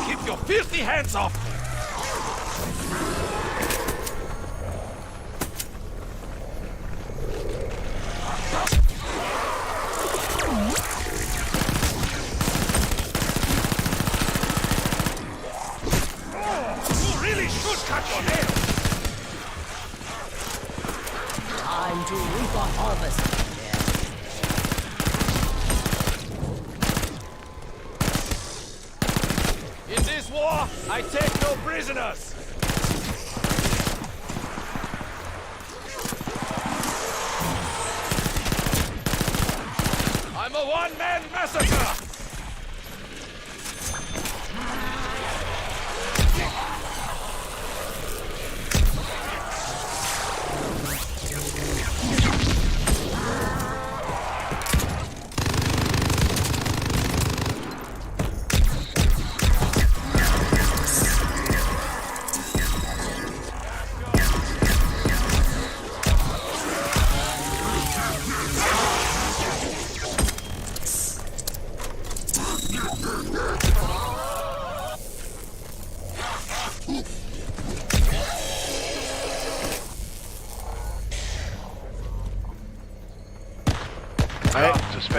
Keep your filthy hands off me! You really should cut your nails! Time to reap a harvest. In this war, I take no prisoners! I'm a one-man massacre!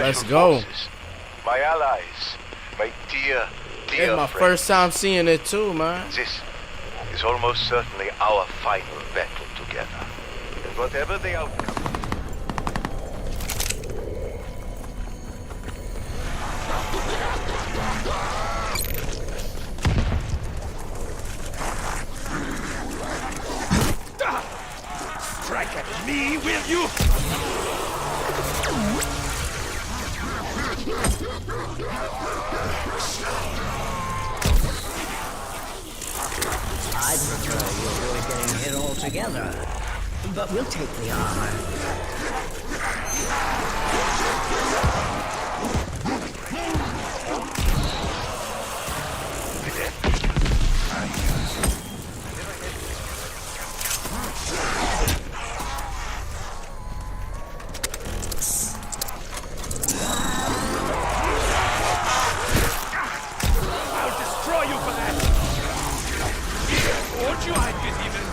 Let's go. Forces, my allies, my dear It's my friends. first time seeing it too, man. This is almost certainly our final battle together. And whatever the outcome. Strike at me, will you? I'd prefer you avoid getting hit altogether. But we'll take the armor. I'll destroy you for that! Won't you, I get even?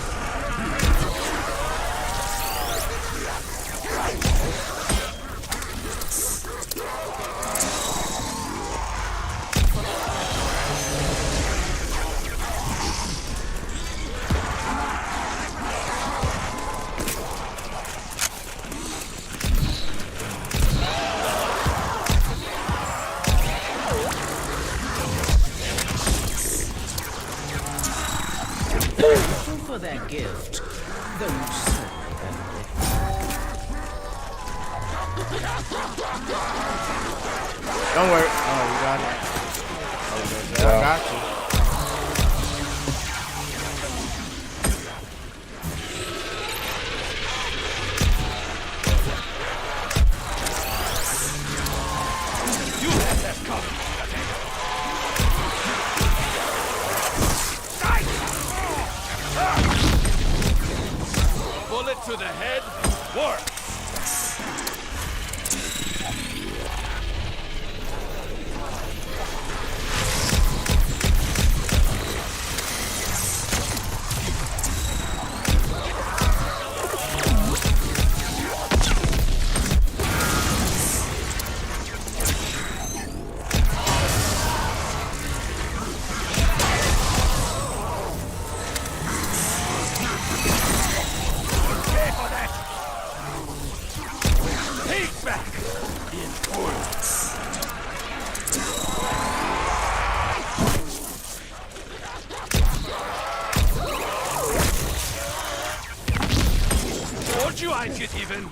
For that gift, though you certainly earned it. Don't worry. Oh, you got it. Oh, I got you. You had that coming. Bullet to the head. Work. Won't you, I get even?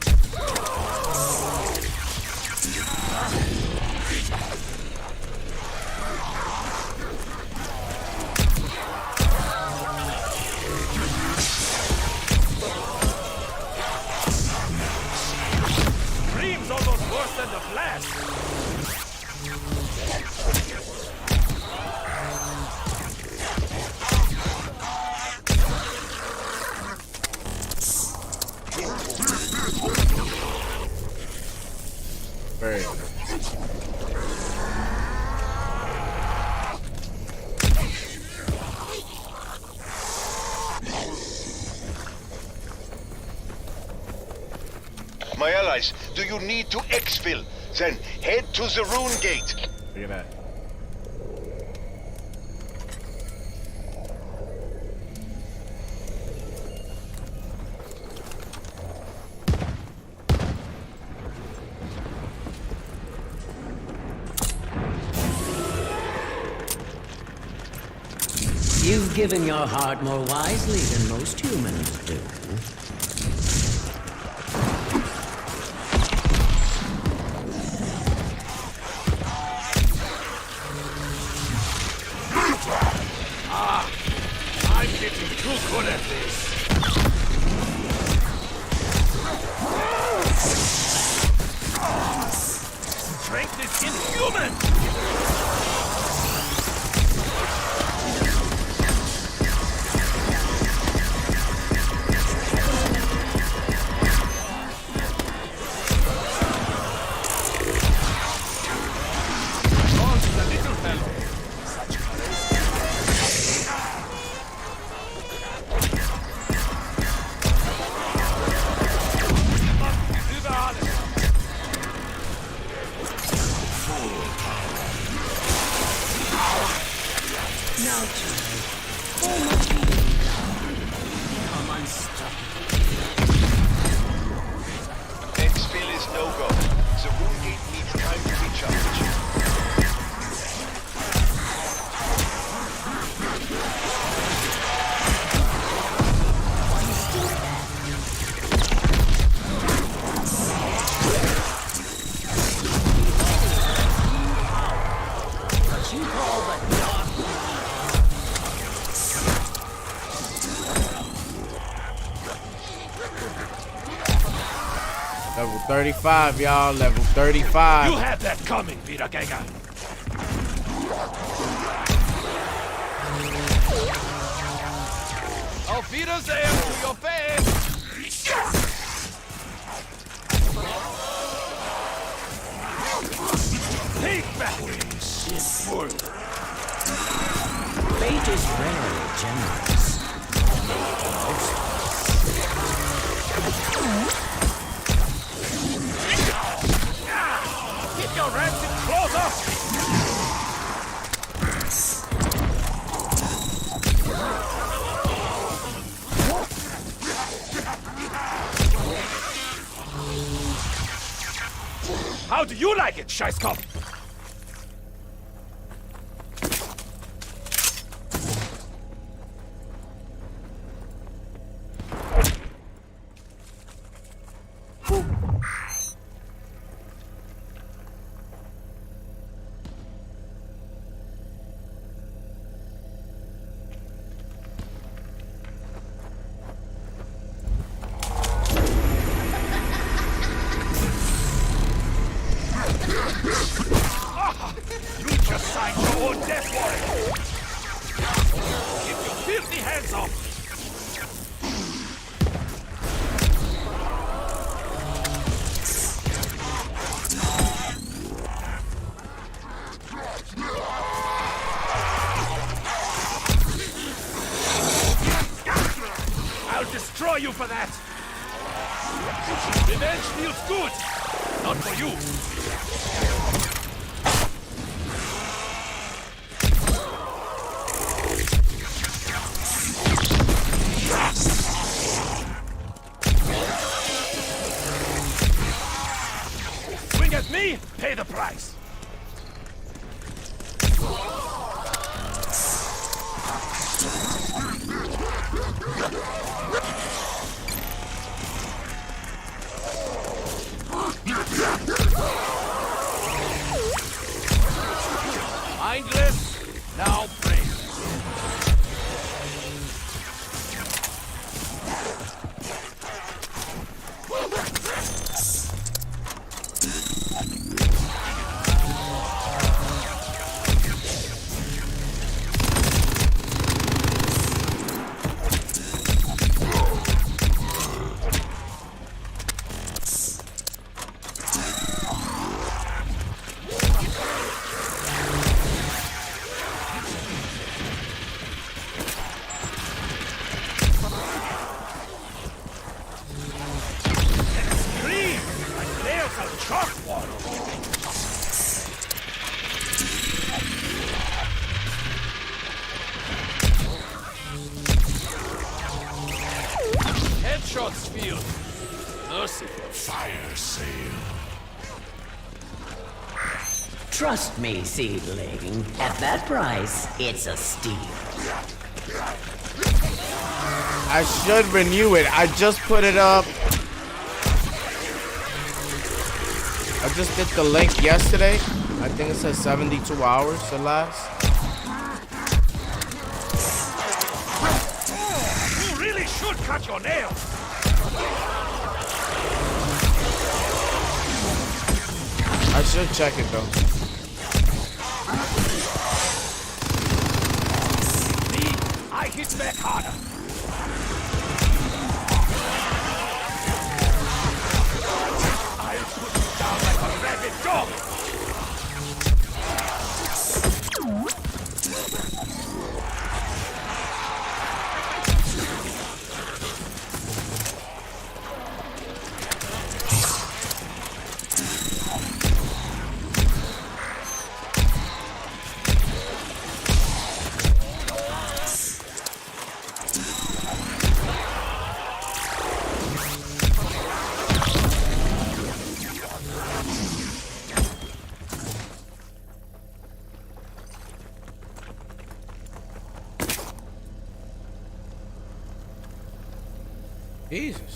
Scream's almost worse than the blast. Very good. My allies, do you need to exfil? Then head to the rune gate. Look at that. You've given your heart more wisely than most humans do. I'm getting too good at this. Strength is inhuman! Level 35, y'all. Level 35. You had that coming, Wiedergänger. Auf Wiedersehen to your face. Take back. Full. Fate is rarely generous. Keep your rancid claws up. How do you like it, Scheißkopf? Destroy you for that! Revenge feels good! Not for you! Swing at me, pay the price! Mindless, now pray. Headshots field. Merciful. Fire sale. Trust me, seedling. At that price, it's a steal. I should renew it. I just put it up. I just did the link yesterday. I think it says 72 hours to last. You really should cut your nails. I should check it though. See, I hit back harder. I'll put you down like a rabid dog. Jesus.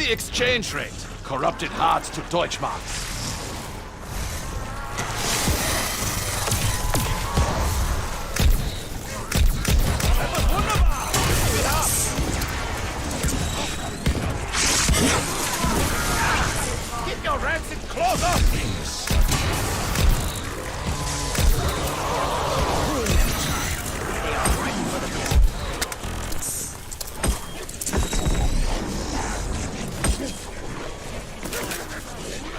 the exchange rate. Corrupted Hart to Deutschmarks. Keep your rancid claws up!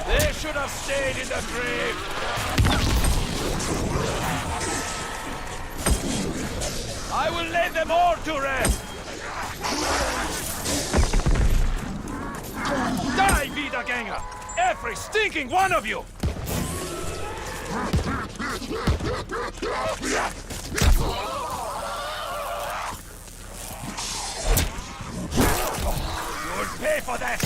They should have stayed in the grave! I will lay them all to rest! Die, Wiedergänger! Every stinking one of you! You'll pay for that!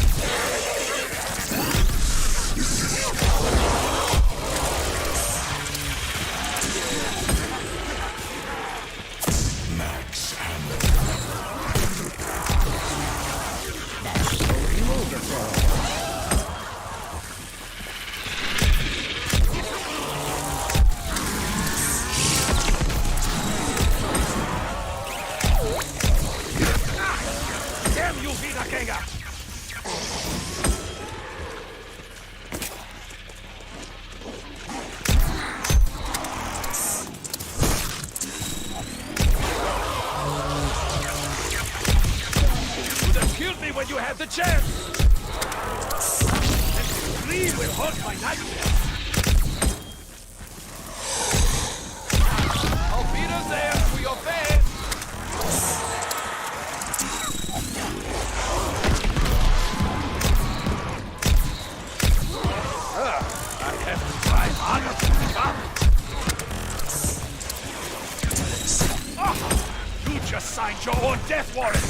Max ammo. Damn you, Wiedergänger! You'd have killed me when you had the chance! And scream will haunt my nightmares! I'll beat us there to your face! I have to try harder to keep up! Oh, you just signed your own death warrant!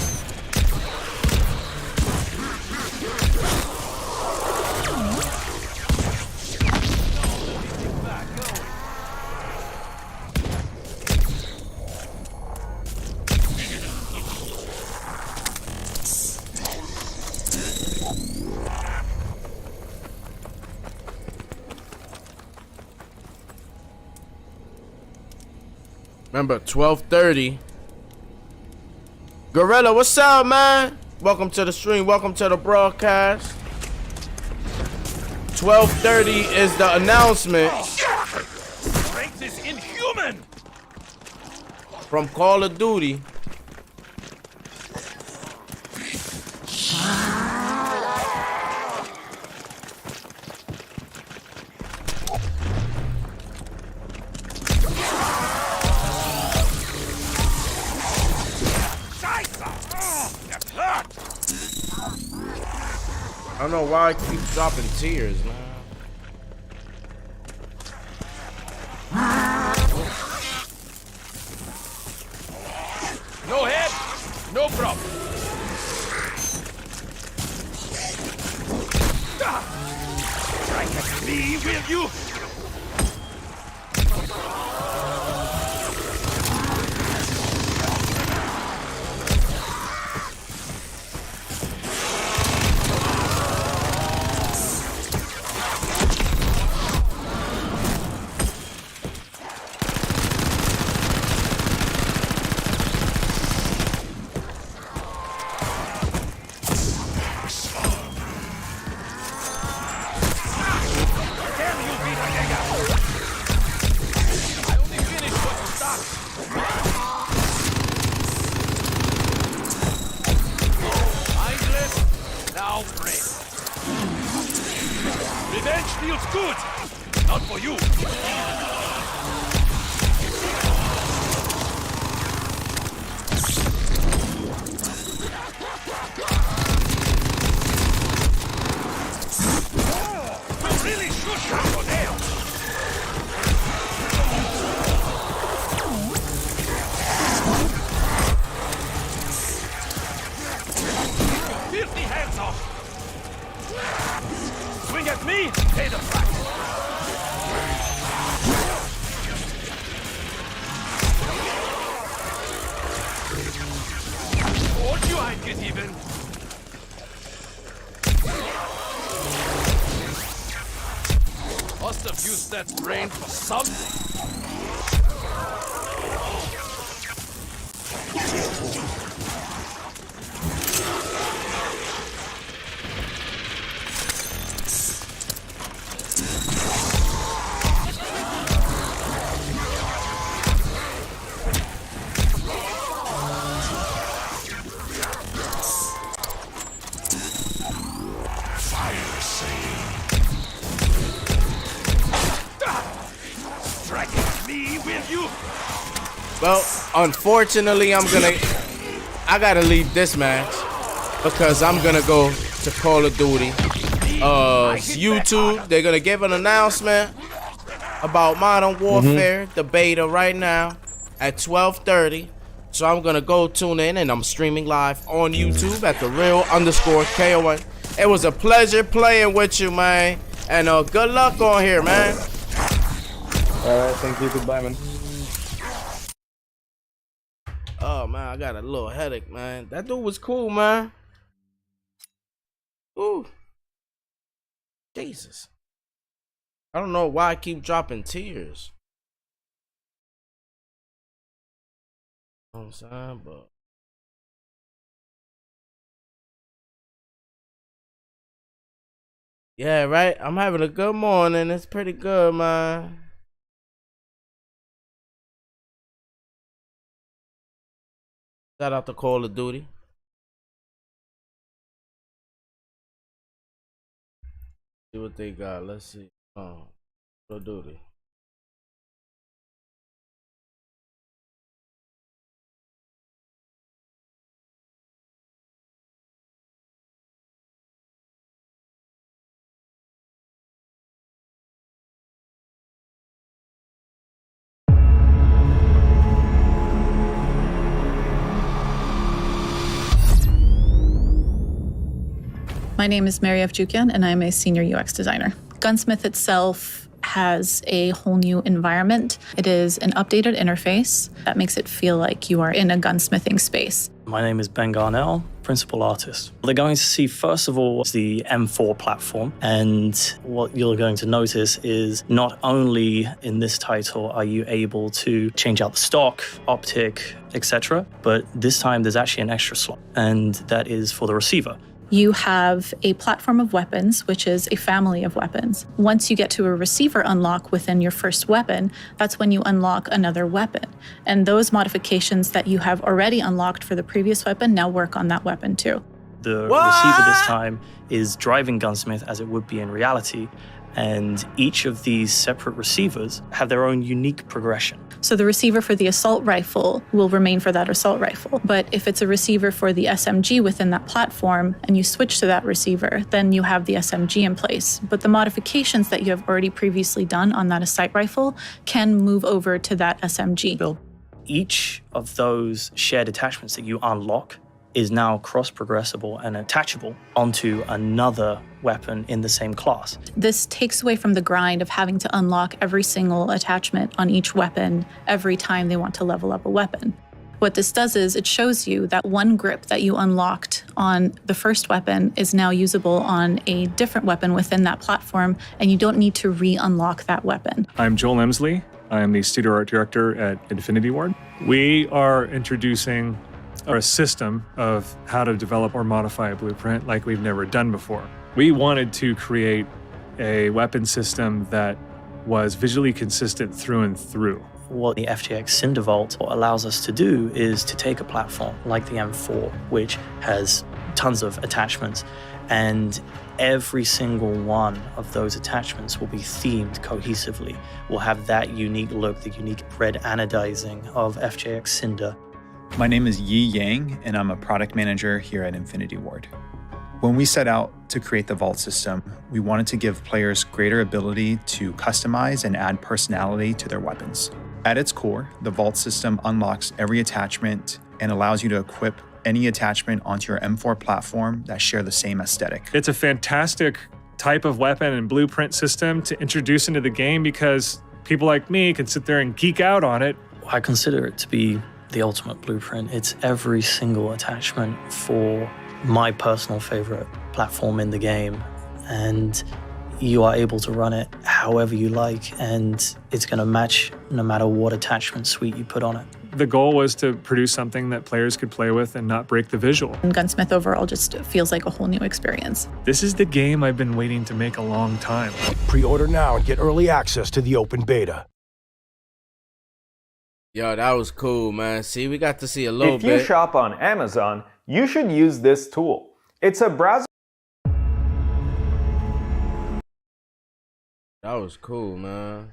Remember, 12:30. Gorilla, what's up, man? Welcome to the stream. Welcome to the broadcast. 12:30 is the announcement Strength is inhuman! from Call of Duty. I don't know why I keep dropping tears, man. No head, no problem. Strike at me, will you? Revenge feels good! Not for you! We really should cut your nails! Filthy hands off! Swing at me, pay the price! Told you I'd get even! must have used that brain for something. Well, unfortunately, I gotta leave this match because I'm gonna go to Call of Duty. YouTube, they're gonna give an announcement about Modern Warfare, the beta right now at 12:30. So I'm gonna go tune in, and I'm streaming live on YouTube at theirr_KON. It was a pleasure playing with you, man, and good luck on here, man. Alright, thank you. Goodbye, man. Oh man, I got a little headache, man. That dude was cool, man. Ooh. Jesus. I don't know why I keep dropping tears. You know what I'm saying? But yeah, right? I'm having a good morning. It's pretty good, man. Shout out to Call of Duty. See what they got. Let's see. Call of Duty. My name is Muther Fuker, and I'm a senior UX designer. Gunsmith itself has a whole new environment. It is an updated interface that makes it feel like you are in a gunsmithing space. My name is Ben Garnell, principal artist. They're going to see, first of all, the M4 platform. And what you're going to notice is not only in this title are you able to change out the stock, optic, etc., but this time there's actually an extra slot, and that is for the receiver. You have a platform of weapons, which is a family of weapons. Once you get to a receiver unlock within your first weapon, that's when you unlock another weapon. And those modifications that you have already unlocked for the previous weapon now work on that weapon too. The receiver this time is driving Gunsmith as it would be in reality, and each of these separate receivers have their own unique progression. So the receiver for the assault rifle will remain for that assault rifle. But if it's a receiver for the SMG within that platform and you switch to that receiver, then you have the SMG in place. But the modifications that you have already previously done on that assault rifle can move over to that SMG. Each of those shared attachments that you unlock is now cross-progressible and attachable onto another weapon in the same class. This takes away from the grind of having to unlock every single attachment on each weapon every time they want to level up a weapon. What this does is it shows you that one grip that you unlocked on the first weapon is now usable on a different weapon within that platform, and you don't need to re-unlock that weapon. I'm Joel Emsley. I am the studio art director at Infinity Ward. We are introducing a system of how to develop or modify a blueprint like we've never done before. We wanted to create a weapon system that was visually consistent through and through. What the FTX Cinder Vault allows us to do is to take a platform like the M4, which has tons of attachments, and every single one of those attachments will be themed cohesively. We'll have that unique look, the unique red anodizing of FJX Cinder. My name is Yi Yang, and I'm a product manager here at Infinity Ward. When we set out to create the Vault system, we wanted to give players greater ability to customize and add personality to their weapons. At its core, the Vault system unlocks every attachment and allows you to equip any attachment onto your M4 platform that share the same aesthetic. It's a fantastic type of weapon and blueprint system to introduce into the game because people like me can sit there and geek out on it. I consider it to be the ultimate blueprint. It's every single attachment for my personal favorite platform in the game, and you are able to run it however you like, and it's going to match no matter what attachment suite you put on it. The goal was to produce something that players could play with and not break the visual. And Gunsmith overall just feels like a whole new experience. This is the game I've been waiting to make a long time. Pre-order now and get early access to the open beta. Yo, that was cool, man. See, we got to see a little bit. If you shop on Amazon, you should use this tool. It's a browser. That was cool, man.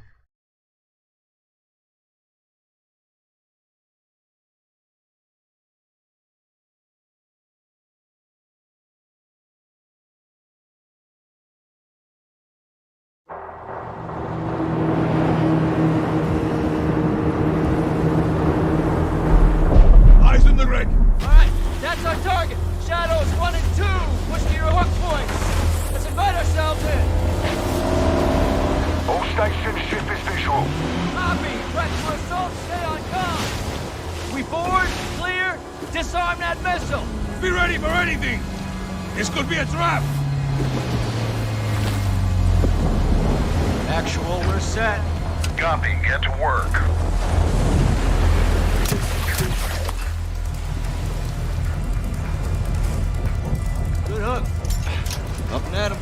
Eyes in the rig. Alright, that's our target. Shadows 1 and 2. Push to your hook points. Let's invite ourselves in. All stations, ship is visual. Copy. Prep for assault. Stay on comm. We board, clear, disarm that missile. Be ready for anything. This could be a trap. Actual, we're set. Copy, get to work. Good hook. Up and at him.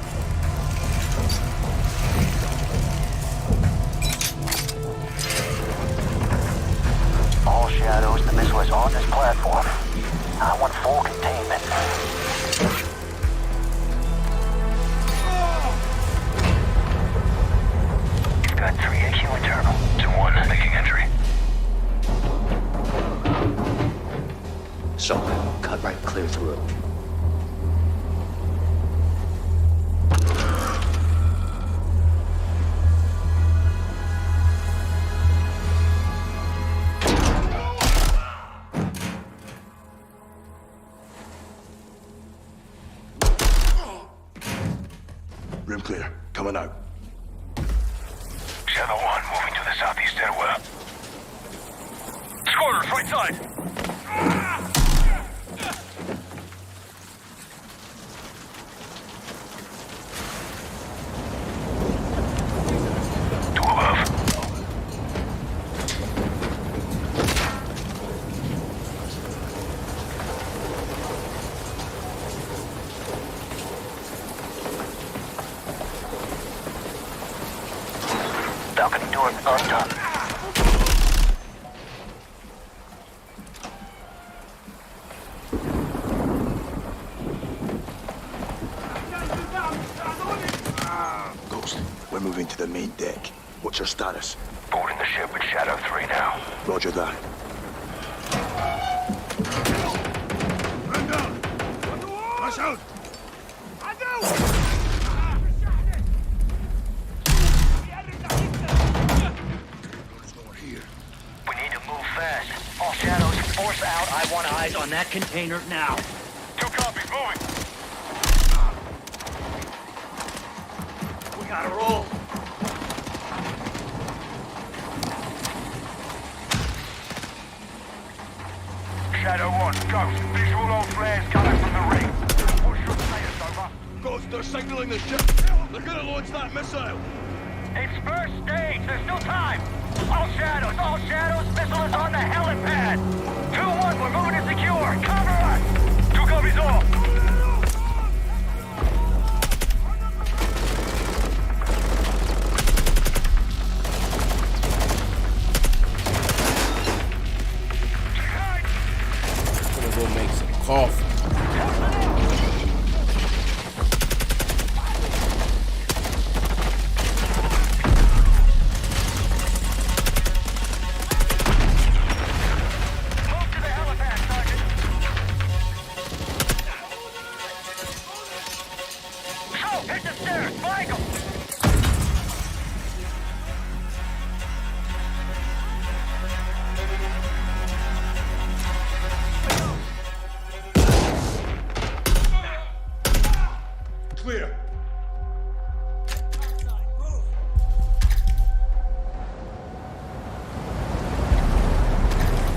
All Shadows, the missile is on this platform. I want full containment. Got 3 AQ internal. 2-1, making entry. So, cut right clear through. Room clear. Coming out. Shadow 1, moving to the southeast stairwell. Squatters, right side. Two above. Balcony door undone. Ghost, we're moving to the main deck. What's your status? Boarding the ship with Shadow 3 now. Roger that. Man down! Rush out! We need to move fast. All Shadows, force out. I want eyes on that container now. 2 copies, moving. We gotta roll. Shadow 1, Ghost. Visual on flares coming from the ring. What's your status, over? Ghost, they're signaling the ship. They're gonna launch that missile. It's first stage. There's still time. All Shadows. Missile is on the helipad. 2-1, we're moving to secure. Cover us. 2 copies all. Gonna go make some coffee. Clear.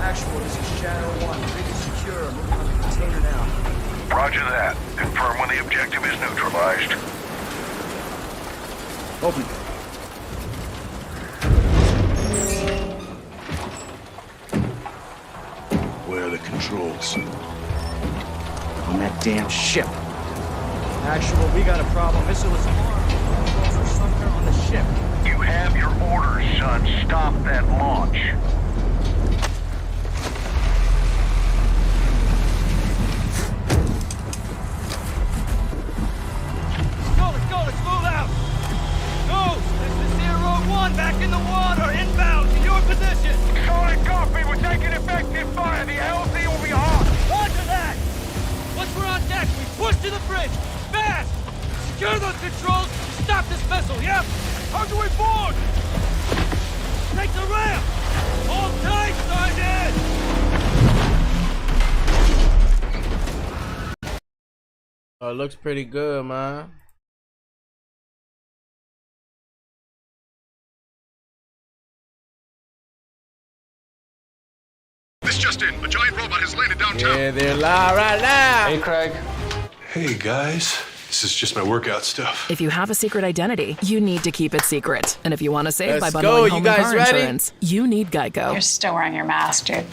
Actual, this is Shadow 1. Rig is secure. Moving on the container now. Roger that. Confirm when the objective is neutralized. Open. controls. On that damn ship. Actual, we got a problem. Missile is armed. Controls are somewhere on the ship. You have your orders, son. Stop that launch. Let's move out! Go! This is Zero 1 back in the water, inbound to your position! Solid copy, we're taking effective fire. The LZ will be hot. Roger that! Once we're on deck, we push to the bridge! Fast! Secure those controls to stop this vessel, yep? How do we board? Take the ramp! Hold tight, Sergeant! Oh, it looks pretty good, man. This just in. A giant robot has landed downtown. Yeah, they're live right now. Hey, Craig. Hey, guys. This is just my workout stuff. If you have a secret identity, you need to keep it secret. And if you want to save Let's by bundling go. home You and guys car ready? insurance, you need Geico. You're still wearing your mask, dude.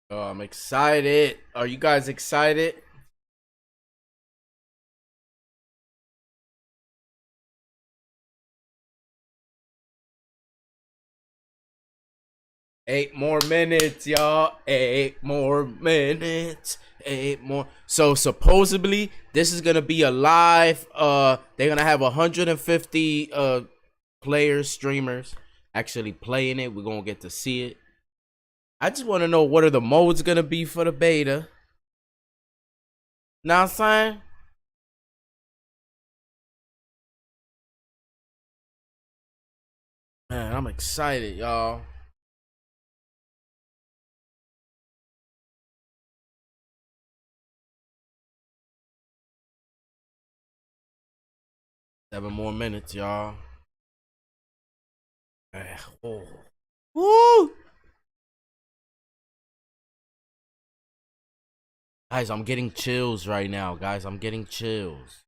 Oh, I'm excited. Are you guys excited? Eight more minutes, y'all. 8 more minutes. 8 more. So supposedly this is gonna be a live. They're gonna have 150 players, streamers actually playing it. We're gonna get to see it. I just want to know what are the modes gonna be for the beta. Know what I'm saying? Man, I'm excited, y'all. Seven more minutes, y'all. Oh. Woo! Guys, I'm getting chills right now, guys. I'm getting chills.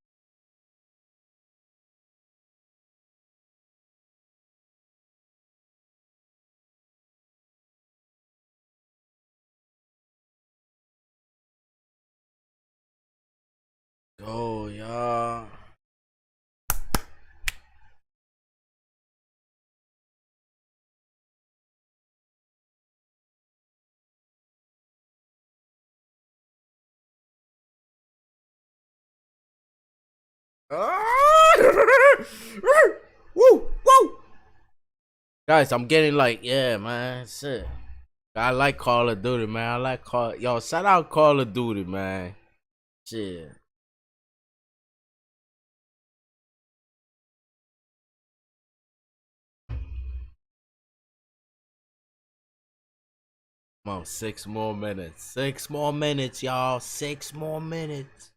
Go, y'all. Woo, woo. Guys, I'm getting like, yeah, man, shit. I like Call of Duty, man. I like yo, shout out Call of Duty, man. Shit. Come on, 6 more minutes. 6 more minutes, y'all. 6 more minutes.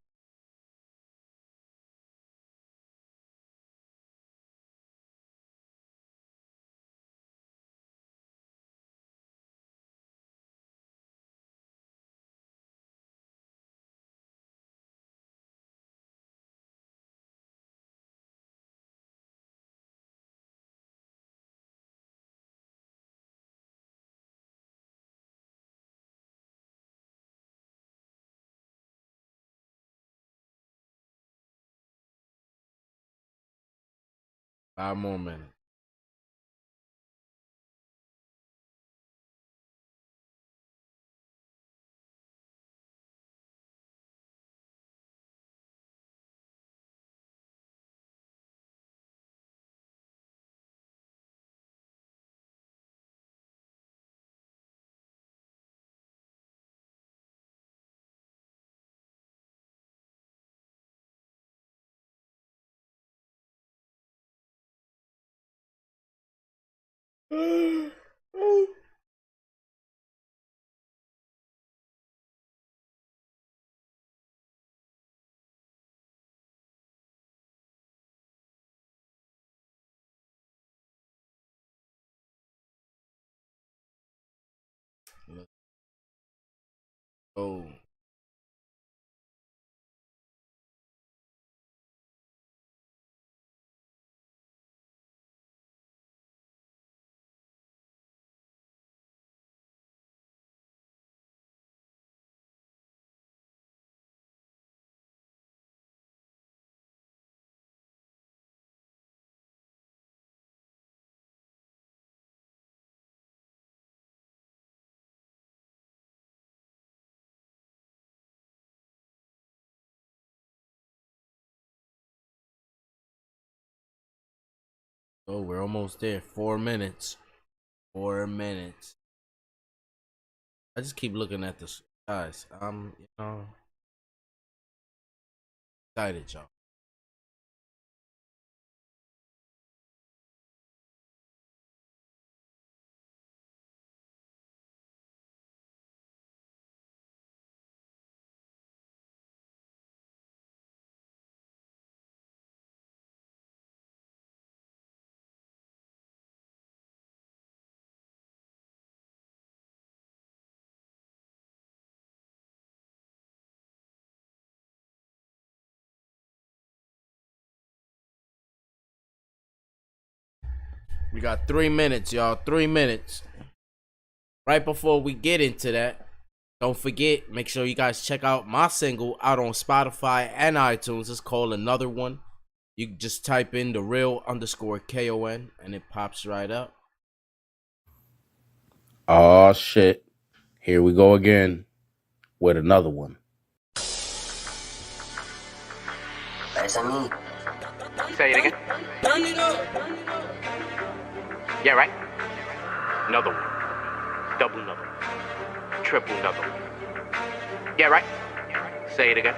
5 more minutes. Oh. Oh, we're almost there. 4 minutes. 4 minutes. I just keep looking at this, guys. I'm, excited, y'all. We got 3 minutes, y'all. 3 minutes. Right before we get into that, don't forget, make sure you guys check out my single out on Spotify and iTunes. It's called Another One. You can just type in theirr_KON and it pops right up. Oh shit. Here we go again with another one. Say it again. Yeah, right? Another one. Double another. Triple another. Yeah, right? Say it again.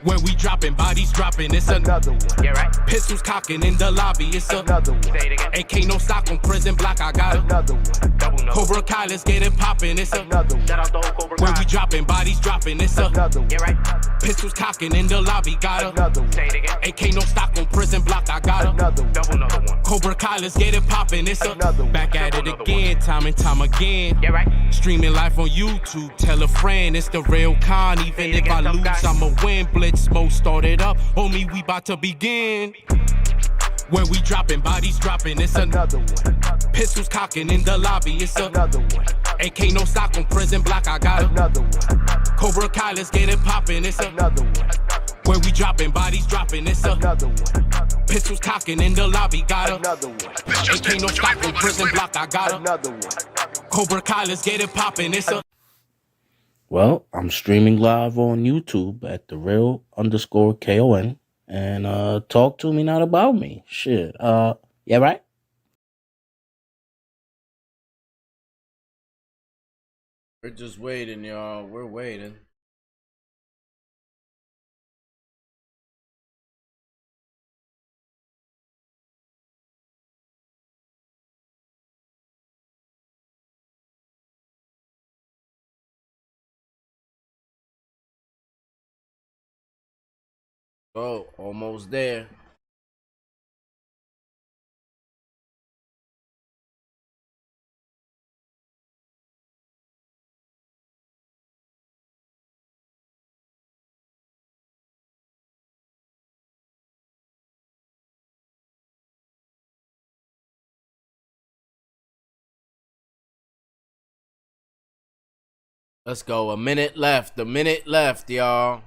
When we dropping, bodies dropping, it's another one. Yeah, right? Pistols cocking in the lobby, it's another one. Say it again. AK no stock on prison block, I got another one. Double another. Cobra Kai, let's get it popping, it's another one. Shout out the whole Cobra When Kai. we dropping, bodies dropping, it's another one. Yeah, right? Pistols cocking in the lobby, got another one. Say it again. AK no stock on prison block, I got another one. Double another one. Cobra Kai, let's get it popping, it's another one. Back at it again, time and time again. Yeah, right? Streaming live on YouTube, tell a friend, it's the real con. Even if I lose, I'ma win. Blitz mode started up, homie, we about to begin. When we dropping, bodies dropping, it's another one. Pistols cocking in the lobby, it's another one. AK no stock on prison block, I got another one. Cobra Kai, let's get it popping, it's another one. When we dropping, bodies dropping, it's another one. Pistols cocking in the lobby, got another one. AK no stock on prison block, I got another one. Cobra Kai, let's get it popping, it's a. Well, I'm streaming live on YouTube at theirr_KON. And talk to me, not about me. Shit. Yeah, right? We're just waiting, y'all. We're waiting. Oh, almost there. Let's go. A minute left. A minute left, y'all.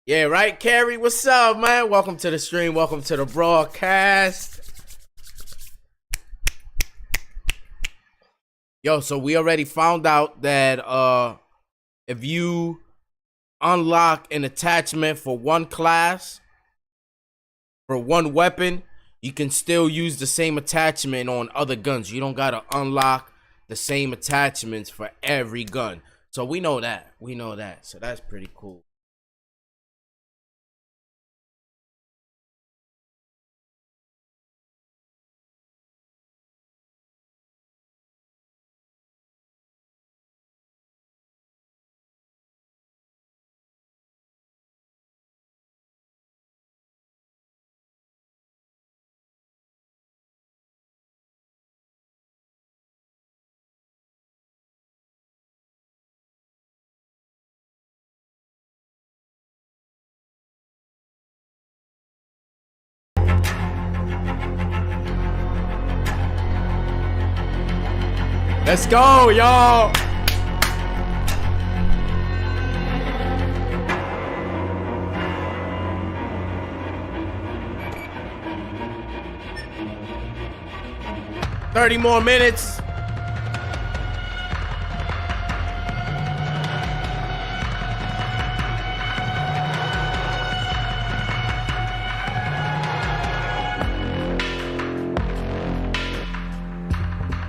Yeah, right, Carrie? What's up, man? Welcome to the stream. Welcome to the broadcast. Yo, so we already found out that if you unlock an attachment for one class, for one weapon, you can still use the same attachment on other guns. You don't gotta unlock the same attachments for every gun. So we know that. We know that. So that's pretty cool. Let's go, y'all. $30 more minutes.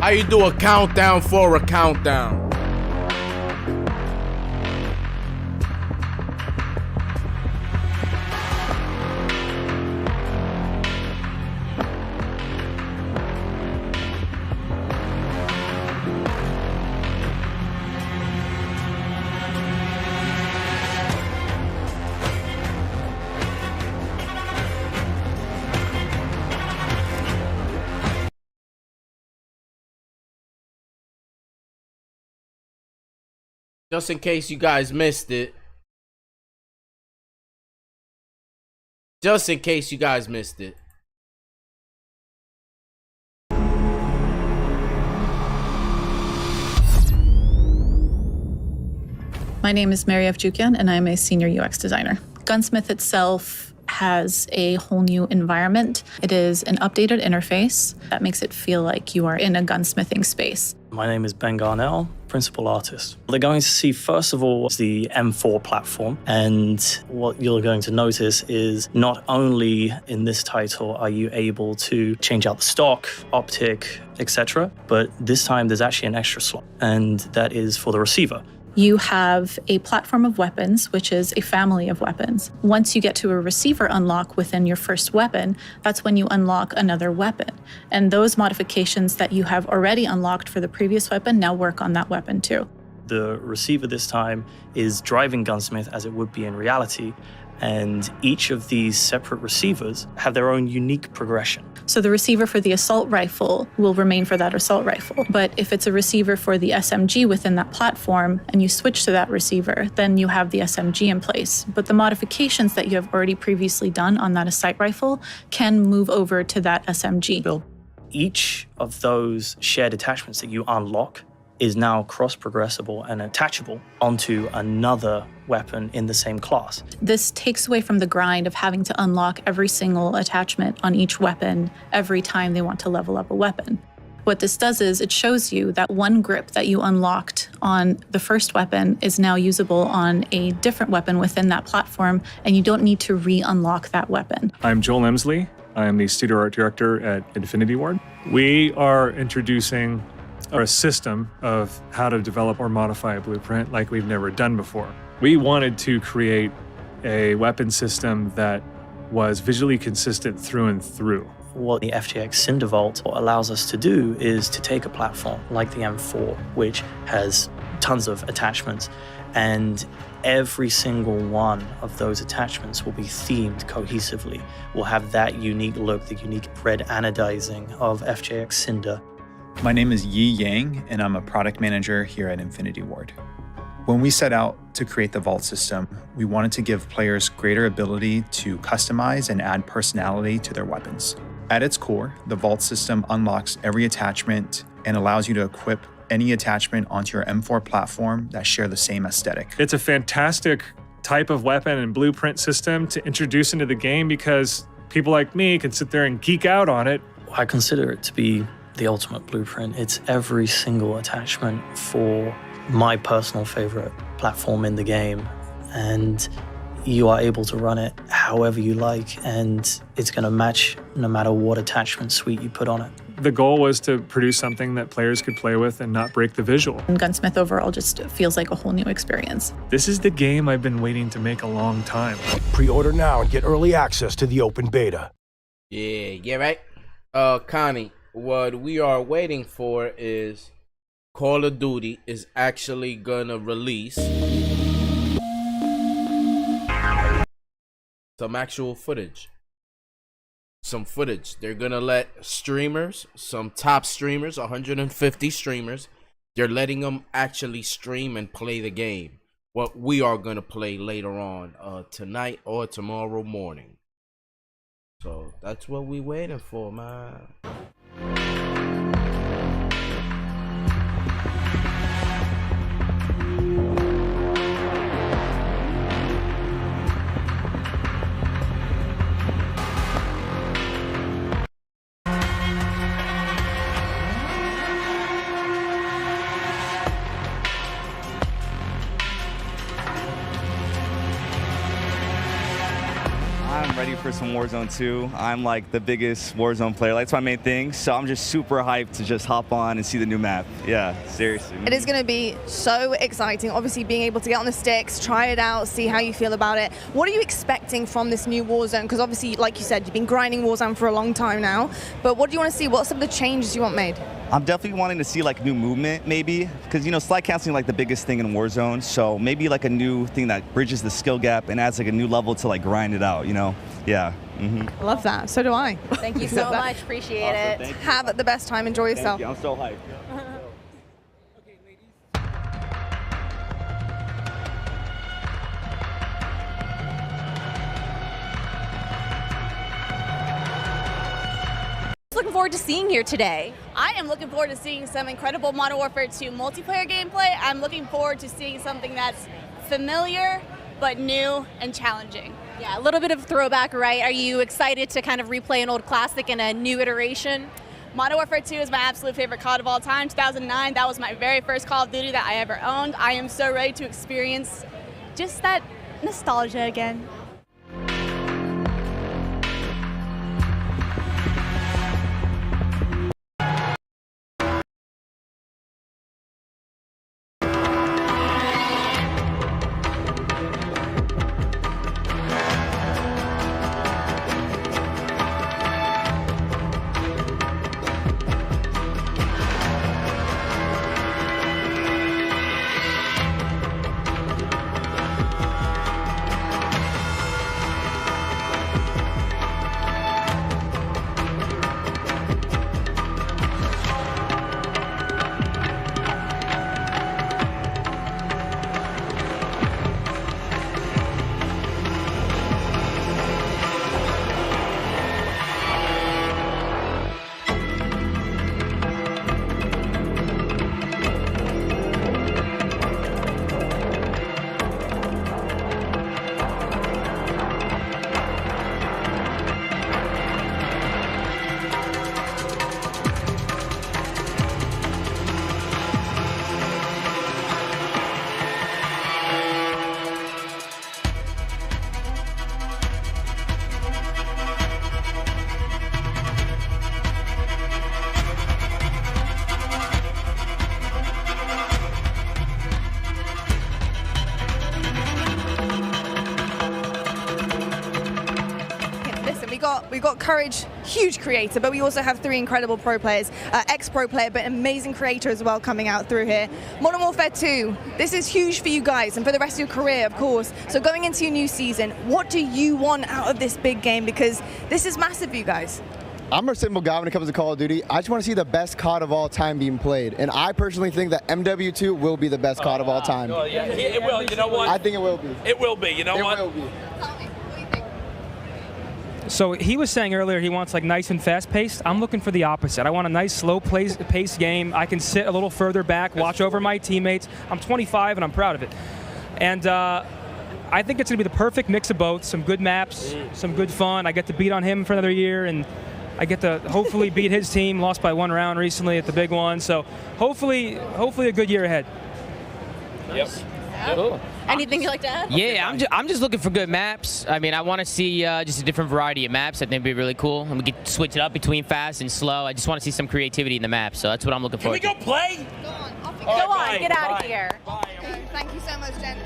How you do a countdown for a countdown? Just in case you guys missed it. Just in case you guys missed it. My name is Mary F. Jukian, and I'm a senior UX designer. Gunsmith itself has a whole new environment. It is an updated interface that makes it feel like you are in a gunsmithing space. My name is Ben Garnell, principal artist. They're going to see, first of all, the M4 platform. And what you're going to notice is not only in this title are you able to change out the stock, optic, etc., but this time there's actually an extra slot, and that is for the receiver. You have a platform of weapons, which is a family of weapons. Once you get to a receiver unlock within your first weapon, that's when you unlock another weapon. And those modifications that you have already unlocked for the previous weapon now work on that weapon too. The receiver this time is driving Gunsmith as it would be in reality, and each of these separate receivers have their own unique progression. So the receiver for the assault rifle will remain for that assault rifle. But if it's a receiver for the SMG within that platform and you switch to that receiver, then you have the SMG in place. But the modifications that you have already previously done on that assault rifle can move over to that SMG. Each of those shared attachments that you unlock is now cross-progressible and attachable onto another weapon in the same class. This takes away from the grind of having to unlock every single attachment on each weapon every time they want to level up a weapon. What this does is it shows you that one grip that you unlocked on the first weapon is now usable on a different weapon within that platform, and you don't need to re-unlock that weapon. I'm Joel Emsley. I'm the studio art director at Infinity Ward. We are introducing a system of how to develop or modify a blueprint like we've never done before. We wanted to create a weapon system that was visually consistent through and through. What the FTX Cinder Vault allows us to do is to take a platform like the M4, which has tons of attachments, and every single one of those attachments will be themed cohesively. Will have that unique look, the unique red anodizing of FJX Cinder. My name is Yi Yang, and I'm a product manager here at Infinity Ward. When we set out to create the Vault system, we wanted to give players greater ability to customize and add personality to their weapons. At its core, the Vault system unlocks every attachment and allows you to equip any attachment onto your M4 platform that share the same aesthetic. It's a fantastic type of weapon and blueprint system to introduce into the game because people like me can sit there and geek out on it. I consider it to be the ultimate blueprint. It's every single attachment for my personal favorite platform in the game, and you are able to run it however you like, and it's going to match no matter what attachment suite you put on it. The goal was to produce something that players could play with and not break the visual. And Gunsmith overall just feels like a whole new experience. This is the game I've been waiting to make a long time. Pre-order now and get early access to the open beta. Yeah, right? Connie, what we are waiting for is Call of Duty is actually gonna release some actual footage. They're gonna let streamers, some top streamers, 150 streamers, they're letting them actually stream and play the game. What we are gonna play later on tonight or tomorrow morning. So that's what we waiting for, man. I'm ready for some Warzone 2. I'm like the biggest Warzone player. That's my main thing. So I'm just super hyped to just hop on and see the new map. Yeah, seriously. It is going to be so exciting. Obviously, being able to get on the sticks, try it out, see how you feel about it. What are you expecting from this new Warzone? Because obviously, like you said, you've been grinding Warzone for a long time now. But what do you want to see? What are some of the changes you want made? I'm definitely wanting to see like new movement maybe, because you know slide canceling like the biggest thing in Warzone, so maybe like a new thing that bridges the skill gap and adds like a new level to like grind it out, you know? Yeah. I love that. So do I. Thank you so much. Appreciate it. Have the best time. Enjoy yourself. Thank you. I'm so hyped. Looking forward to seeing here today. I am looking forward to seeing some incredible Modern Warfare 2 multiplayer gameplay. I'm looking forward to seeing something that's familiar but new and challenging. Yeah, a little bit of throwback, right? Are you excited to kind of replay an old classic in a new iteration? Modern Warfare 2 is my absolute favorite COD of all time. 2009, that was my very first Call of Duty that I ever owned. I am so ready to experience just that nostalgia again. We've got Courage, huge creator, but we also have 3 incredible pro players, ex-pro player, but amazing creator as well coming out through here. Modern Warfare 2, this is huge for you guys and for the rest of your career, of course. So going into your new season, what do you want out of this big game? Because this is massive for you guys. I'm a simple guy when it comes to Call of Duty. I just want to see the best COD of all time being played. And I personally think that MW2 will be the best COD of all time. Oh, yeah, it will. You know what? I think it will be. It will be. You know what? It will be. So he was saying earlier he wants like nice and fast-paced. I'm looking for the opposite. I want a nice slow-paced game. I can sit a little further back, watch over my teammates. I'm 25 and I'm proud of it. And I think it's going to be the perfect mix of both. Some good maps, some good fun. I get to beat on him for another year, and I get to hopefully beat his team. Lost by 1 round recently at the big one. So hopefully a good year ahead. Yep. Cool. Anything you'd like to add? Yeah, I'm just looking for good maps. I mean, I want to see just a different variety of maps. I think it'd be really cool. And we could switch it up between fast and slow. I just want to see some creativity in the map. So that's what I'm looking for. Can we go play? Go on, get out of here. Thank you so much, gents.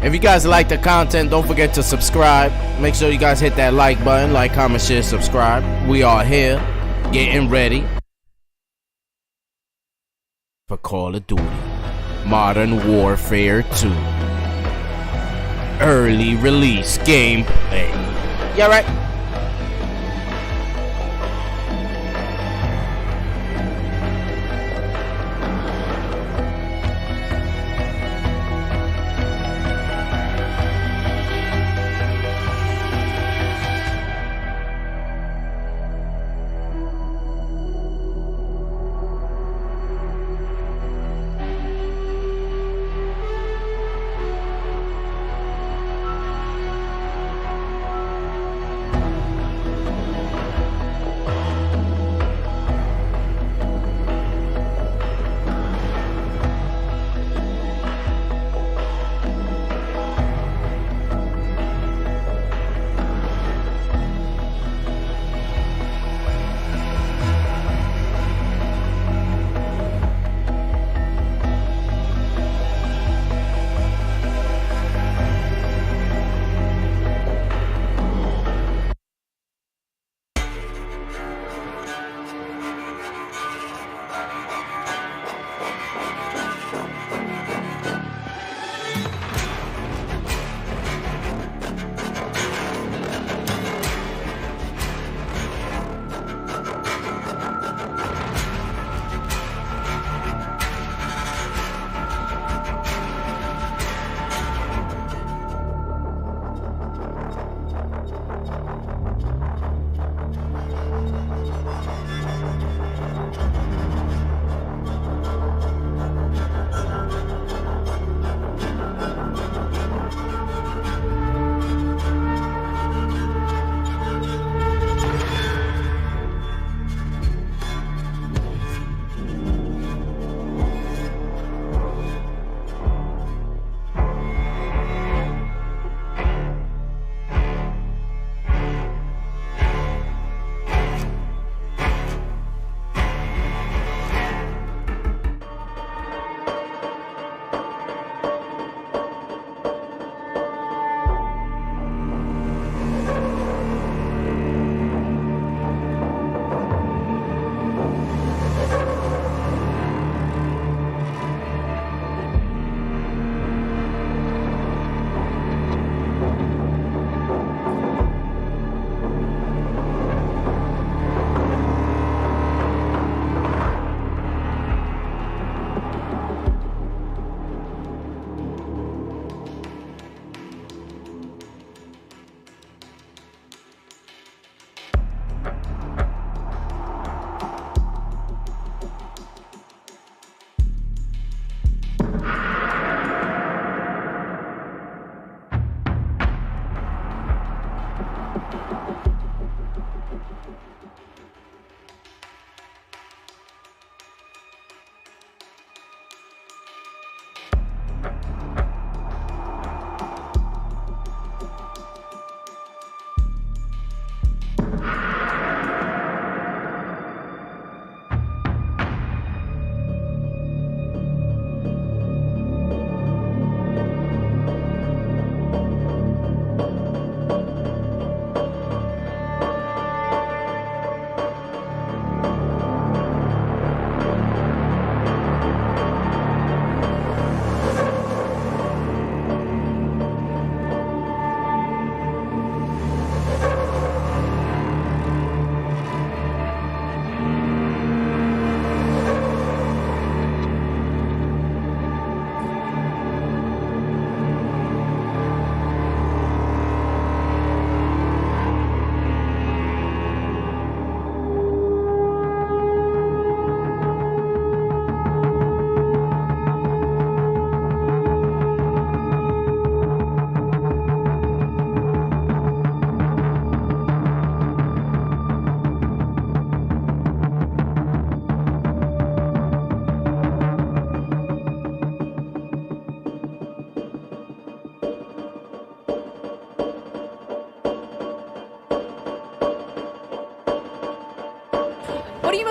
If you guys like the content, don't forget to subscribe. Make sure you guys hit that like button, like, comment, share, subscribe. We are here, getting ready for Call of Duty Modern Warfare 2 early release gameplay. Yeah, right?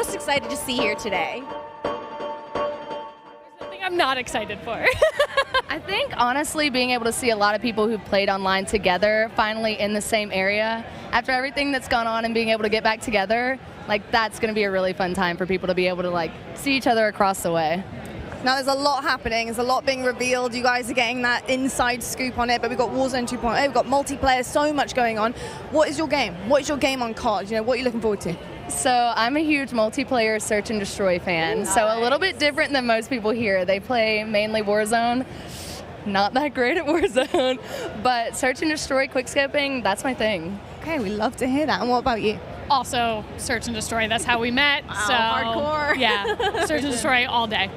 most excited to see here today? I'm not excited for. I think, honestly, being able to see a lot of people who played online together finally in the same area, after everything that's gone on and being able to get back together, like, that's going to be a really fun time for people to be able to, like, see each other across the way. Now there's a lot happening, there's a lot being revealed, you guys are getting that inside scoop on it, but we've got Warzone 2.0, we've got multiplayer, so much going on. What is your game? What is your game on COD? You know, what are you looking forward to? So I'm a huge multiplayer search and destroy fan, so a little bit different than most people here. They play mainly Warzone. Not that great at Warzone, but search and destroy, quickscoping, that's my thing. Okay, we love to hear that. And what about you? Also, search and destroy. That's how we met. Wow, so hardcore. Yeah, search and destroy all day.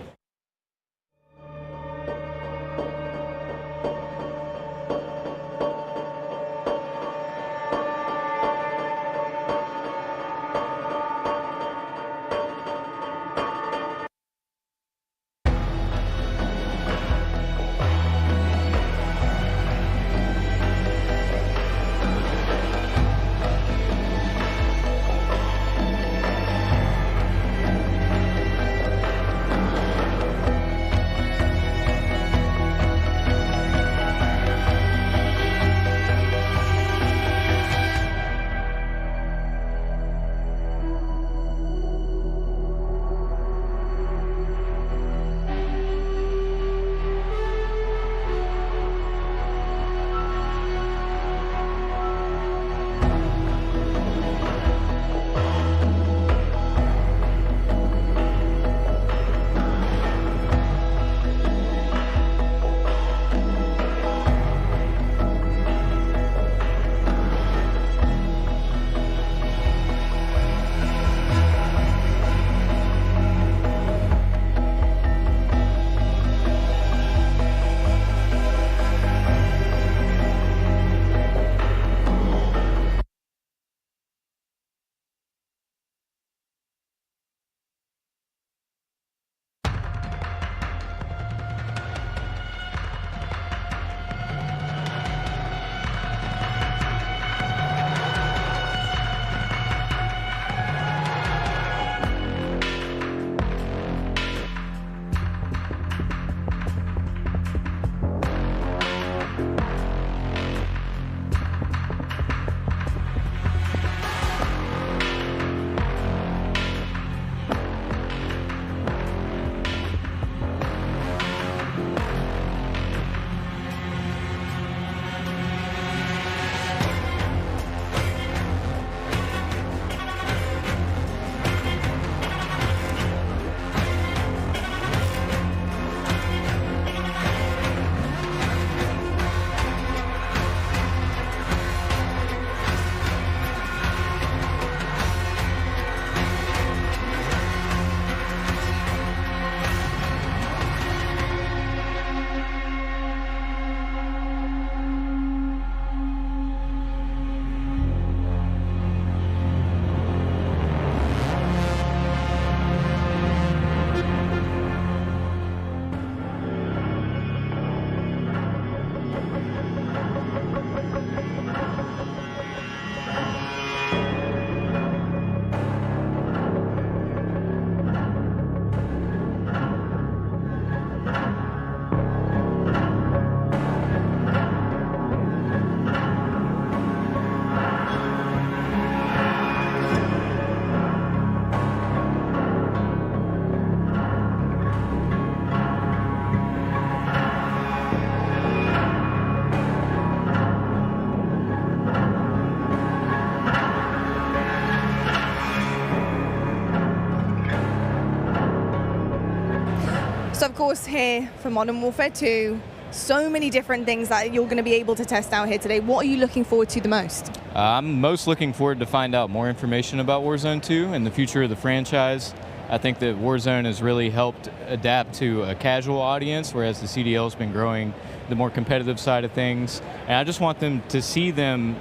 So of course here for Modern Warfare 2, so many different things that you're going to be able to test out here today. What are you looking forward to the most? I'm most looking forward to find out more information about Warzone 2 and the future of the franchise. I think that Warzone has really helped adapt to a casual audience, whereas the CDL has been growing the more competitive side of things. And I just want them to see them,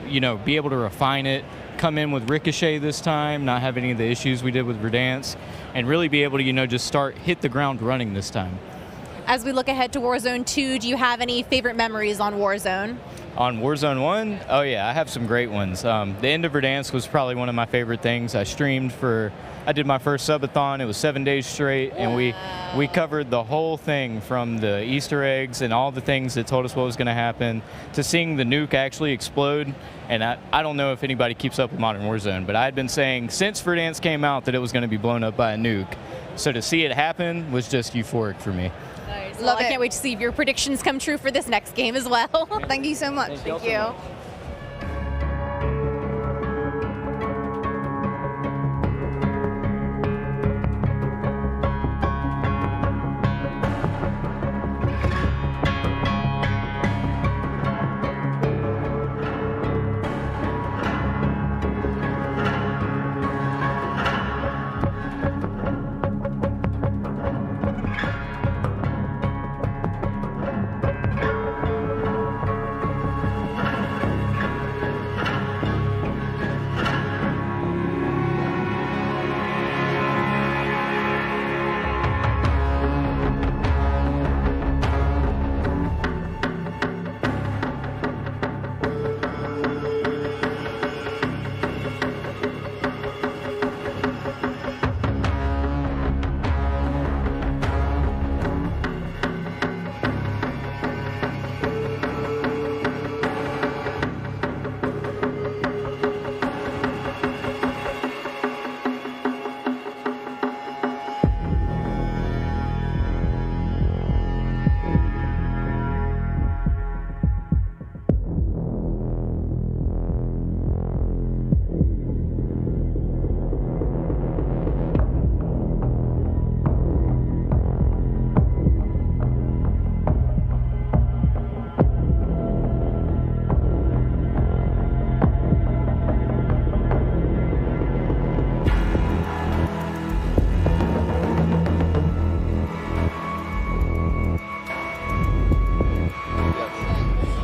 you know, be able to refine it, come in with Ricochet this time, not have any of the issues we did with Verdansk, and really be able to, you know, just hit the ground running this time. As we look ahead to Warzone 2, do you have any favorite memories on Warzone? On Warzone 1, oh yeah, I have some great ones. The end of Verdansk was probably one of my favorite things. I did my first subathon. It was 7 days straight, and we covered the whole thing from the Easter eggs and all the things that told us what was going to happen to seeing the nuke actually explode. And I don't know if anybody keeps up with Modern Warzone, but I had been saying since Verdansk came out that it was going to be blown up by a nuke. So to see it happen was just euphoric for me. Nice. Well, I can't wait to see if your predictions come true for this next game as well. Thank you so much. Thank you.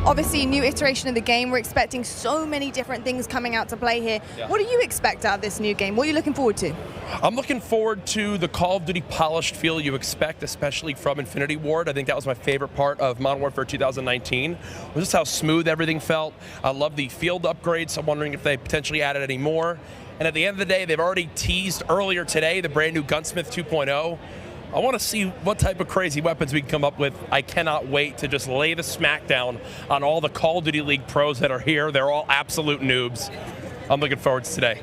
Obviously, new iteration of the game. We're expecting so many different things coming out to play here. Yeah. What do you expect out of this new game? What are you looking forward to? I'm looking forward to the Call of Duty polished feel you expect, especially from Infinity Ward. I think that was my favorite part of Modern Warfare 2019, was just how smooth everything felt. I love the field upgrades. I'm wondering if they potentially added any more. And at the end of the day, they've already teased earlier today the brand new Gunsmith 2.0. I want to see what type of crazy weapons we can come up with. I cannot wait to just lay the smackdown on all the Call of Duty League pros that are here. They're all absolute noobs. I'm looking forward to today.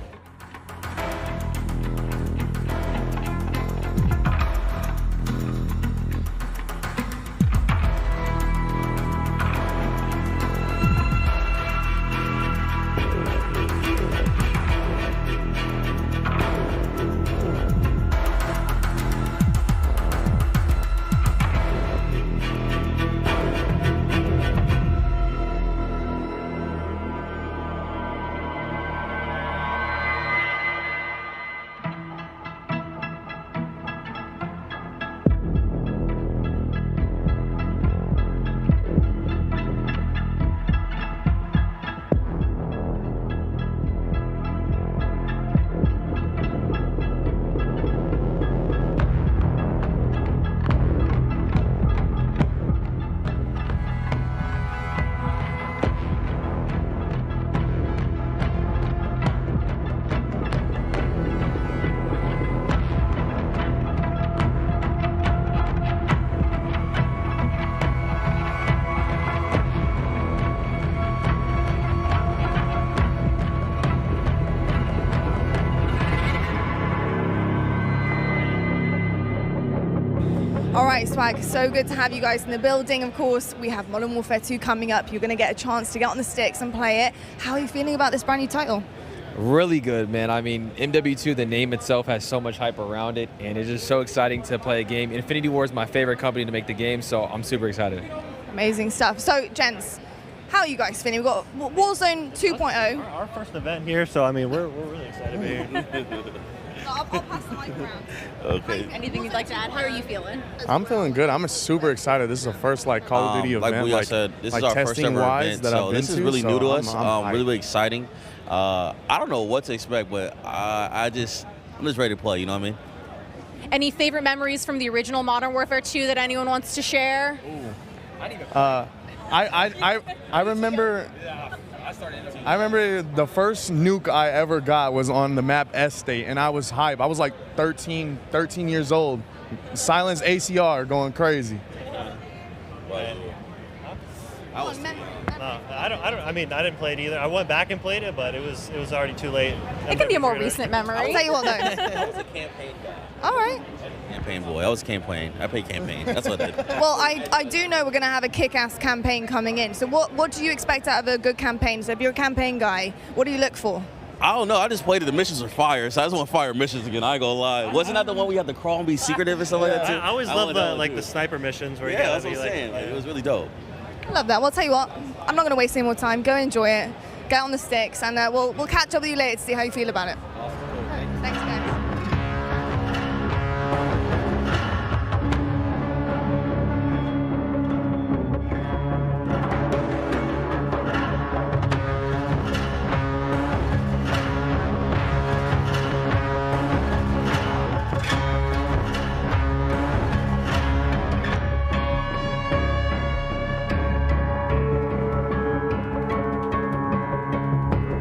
All right, Swag, so good to have you guys in the building. Of course, we have Modern Warfare 2 coming up. You're going to get a chance to get on the sticks and play it. How are you feeling about this brand new title? Really good, man. I mean, MW2, the name itself has so much hype around it, and it's just so exciting to play a game. Infinity Ward is my favorite company to make the game, so I'm super excited. Amazing stuff. So, gents, how are you guys feeling? We've got Warzone 2.0. Our first event here, so I mean, we're really excited to be here. I'll pass the mic around. Okay. Anything you'd like to add? How are you feeling? I'm feeling good. I'm super excited. This is the first Call of Duty event. Like we all said, this is our first ever event, so this is really new to us. Really exciting. I don't know what to expect, but I'm just ready to play. You know what I mean? Any favorite memories from the original Modern Warfare 2 that anyone wants to share? I remember. I remember the first nuke I ever got was on the map Estate, and I was hype. I was like 13 years old. Silence ACR going crazy. I mean, I didn't play it either. I went back and played it, but it was already too late. It could be a more recent memory. I'll tell you what, though. I was a campaign guy. All right. Campaign boy. I was campaign. I played campaign. That's what I did. Well, I do know we're going to have a kick-ass campaign coming in. So what do you expect out of a good campaign? So if you're a campaign guy, what do you look for? I don't know. I just played it. The missions were fire, so I just want fire missions again. I ain't gonna lie. Wasn't that the one we had to crawl and be secretive or something like that too? I always love the sniper missions where you that's gotta what be I'm saying. like, It was really dope. I love that. Well, I'll tell you what. I'm not going to waste any more time. Go enjoy it. Get on the sticks, and we'll catch up with you later to see how you feel about it. Thanks, guys.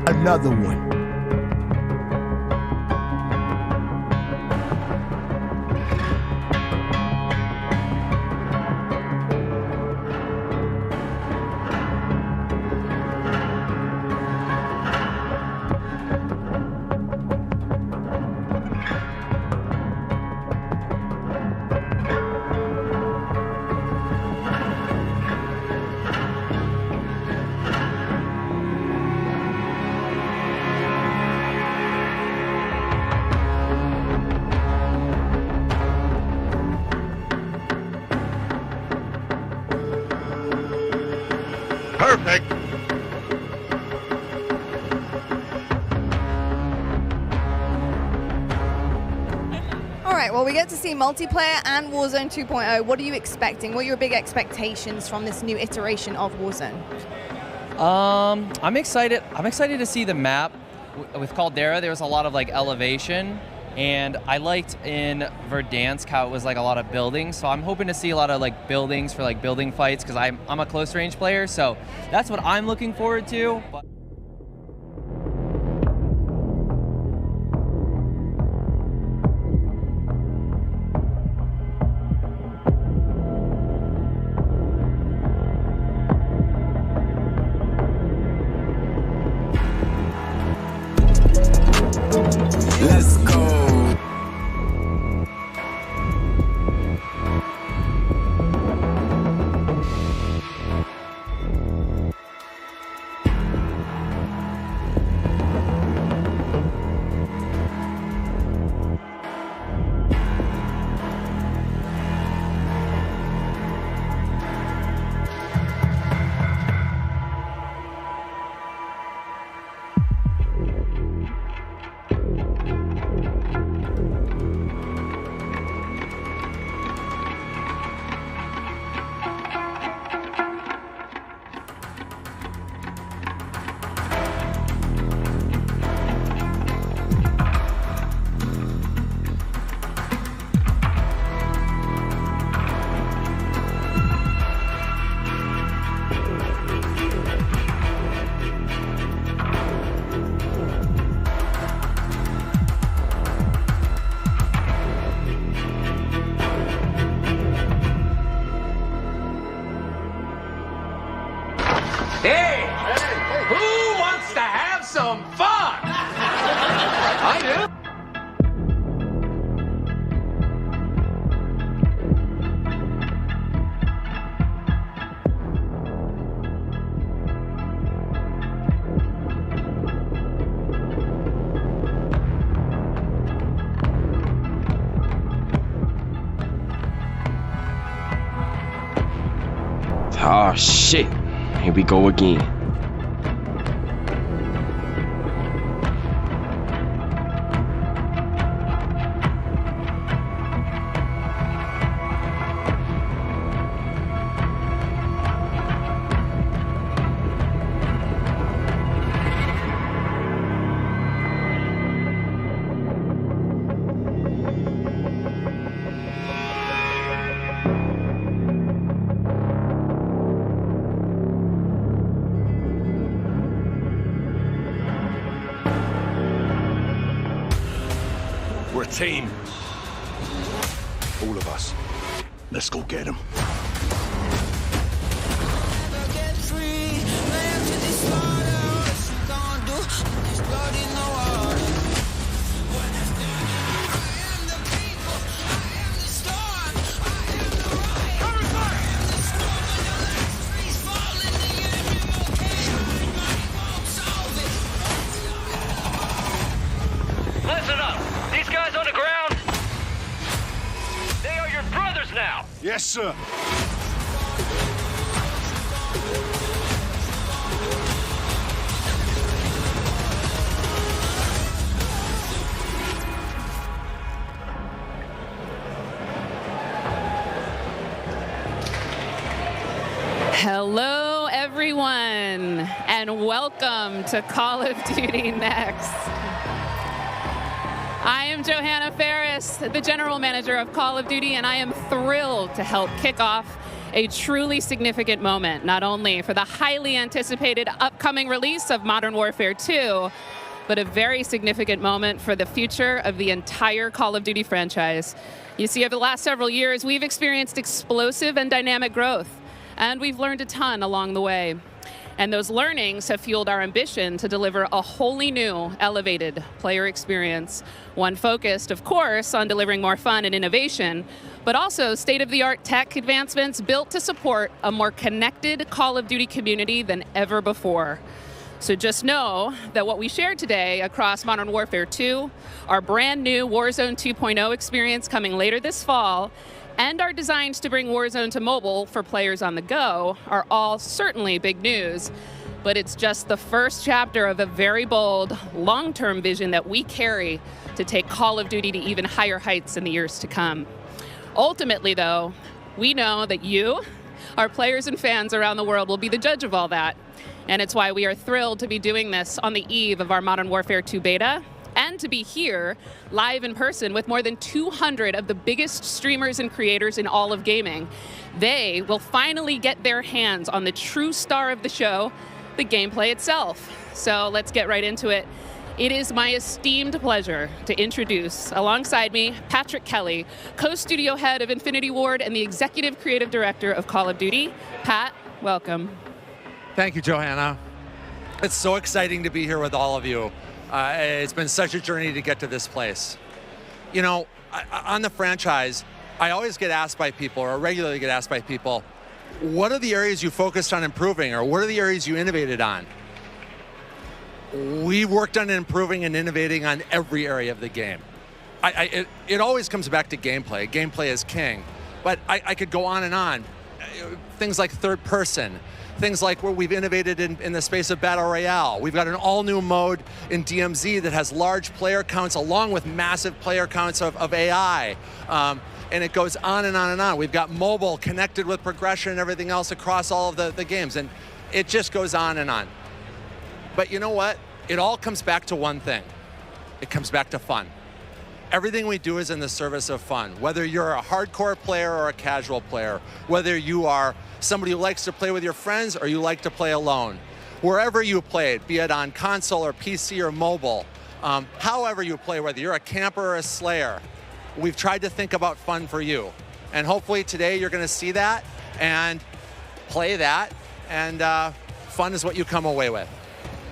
Another one. Perfect. All right, well, we get to see multiplayer and Warzone 2.0. What are you expecting? What are your big expectations from this new iteration of Warzone? I'm excited. I'm excited to see the map. With Caldera, there was a lot of like elevation, and I liked in Verdansk how it was like a lot of buildings. So I'm hoping to see a lot of like buildings for like building fights because I'm a close range player. So that's what I'm looking forward to. But Let's go. Hey, who wants to have some fun? I do. Oh shit. Here we go again. team. All of us. Let's go get him. Listen up. These guys on the ground, they are your brothers now. Yes, sir. Hello, everyone, and welcome to Call of Duty Next. I am Johanna Ferris, the General Manager of Call of Duty, and I am thrilled to help kick off a truly significant moment, not only for the highly anticipated upcoming release of Modern Warfare 2, but a very significant moment for the future of the entire Call of Duty franchise. You see, over the last several years, we've experienced explosive and dynamic growth, and we've learned a ton along the way. And those learnings have fueled our ambition to deliver a wholly new, elevated player experience. One focused, of course, on delivering more fun and innovation, but also state-of-the-art tech advancements built to support a more connected Call of Duty community than ever before. So just know that what we shared today across Modern Warfare 2, our brand new Warzone 2.0 experience coming later this fall, and our designs to bring Warzone to mobile for players on the go are all certainly big news, but it's just the first chapter of a very bold, long-term vision that we carry to take Call of Duty to even higher heights in the years to come. Ultimately, though, we know that you, our players and fans around the world, will be the judge of all that, and it's why we are thrilled to be doing this on the eve of our Modern Warfare 2 beta, and to be here live in person with more than 200 of the biggest streamers and creators in all of gaming. They will finally get their hands on the true star of the show, the gameplay itself. So let's get right into it. It is my esteemed pleasure to introduce, alongside me, Patrick Kelly, co-studio head of Infinity Ward and the executive creative director of Call of Duty. Pat, welcome. Thank you, Johanna. It's so exciting to be here with all of you. It's been such a journey to get to this place. You know, on the franchise, I always get asked by people, or regularly get asked by people, what are the areas you focused on improving, or what are the areas you innovated on? We worked on improving and innovating on every area of the game. It always comes back to gameplay. Gameplay is king. But I could go on and on. Things like third person. Things like where we've innovated in the space of Battle Royale. We've got an all-new mode in DMZ that has large player counts along with massive player counts of AI. And it goes on and on and on. We've got mobile connected with progression and everything else across all of the games. And it just goes on and on. But you know what? It all comes back to one thing. It comes back to fun. Everything we do is in the service of fun. Whether you're a hardcore player or a casual player, whether you are somebody who likes to play with your friends or you like to play alone. Wherever you play, be it on console or PC or mobile, however you play, whether you're a camper or a slayer, we've tried to think about fun for you. And hopefully today you're gonna see that and play that, and fun is what you come away with.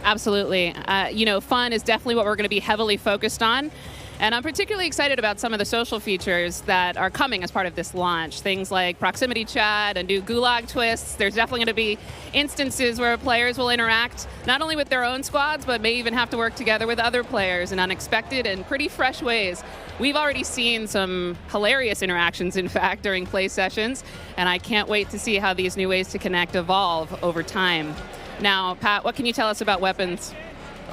Absolutely. You know, fun is definitely what we're going to be heavily focused on. And I'm particularly excited about some of the social features that are coming as part of this launch. Things like proximity chat and new gulag twists. There's definitely going to be instances where players will interact not only with their own squads, but may even have to work together with other players in unexpected and pretty fresh ways. We've already seen some hilarious interactions, in fact, during play sessions, and I can't wait to see how these new ways to connect evolve over time. Now, Pat, what can you tell us about weapons?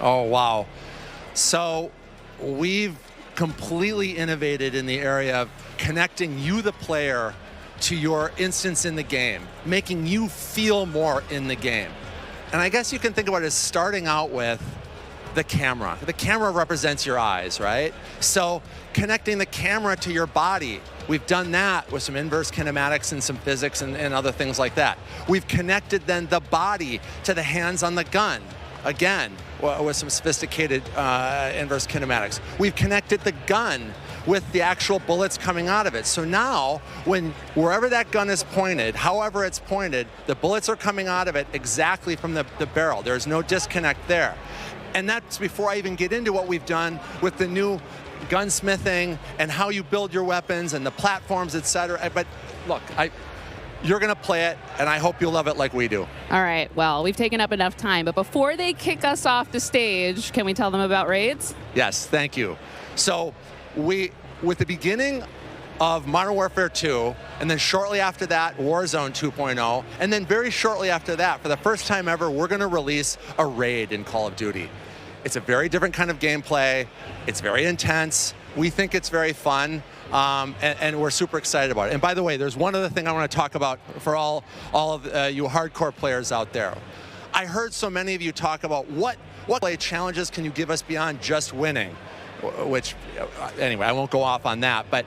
Oh, wow. So we've completely innovated in the area of connecting you, the player, to your instance in the game, making you feel more in the game. And I guess you can think about it as starting out with the camera. The camera represents your eyes, right? So connecting the camera to your body, we've done that with some inverse kinematics and some physics and other things like that. We've connected then the body to the hands on the gun. Again, with some sophisticated inverse kinematics. We've connected the gun with the actual bullets coming out of it. So now, wherever that gun is pointed, however it's pointed, the bullets are coming out of it exactly from the barrel. There's no disconnect there. And that's before I even get into what we've done with the new gunsmithing and how you build your weapons and the platforms, etc. But look, you're going to play it, and I hope you'll love it like we do. All right, well, we've taken up enough time, but before they kick us off the stage, can we tell them about raids? Yes, thank you. So with the beginning of Modern Warfare 2, and then shortly after that, Warzone 2.0, and then very shortly after that, for the first time ever, we're going to release a raid in Call of Duty. It's a very different kind of gameplay. It's very intense. We think it's very fun, and we're super excited about it. And by the way, there's one other thing I want to talk about for all of you hardcore players out there. I heard so many of you talk about what play challenges can you give us beyond just winning, which, anyway, I won't go off on that, but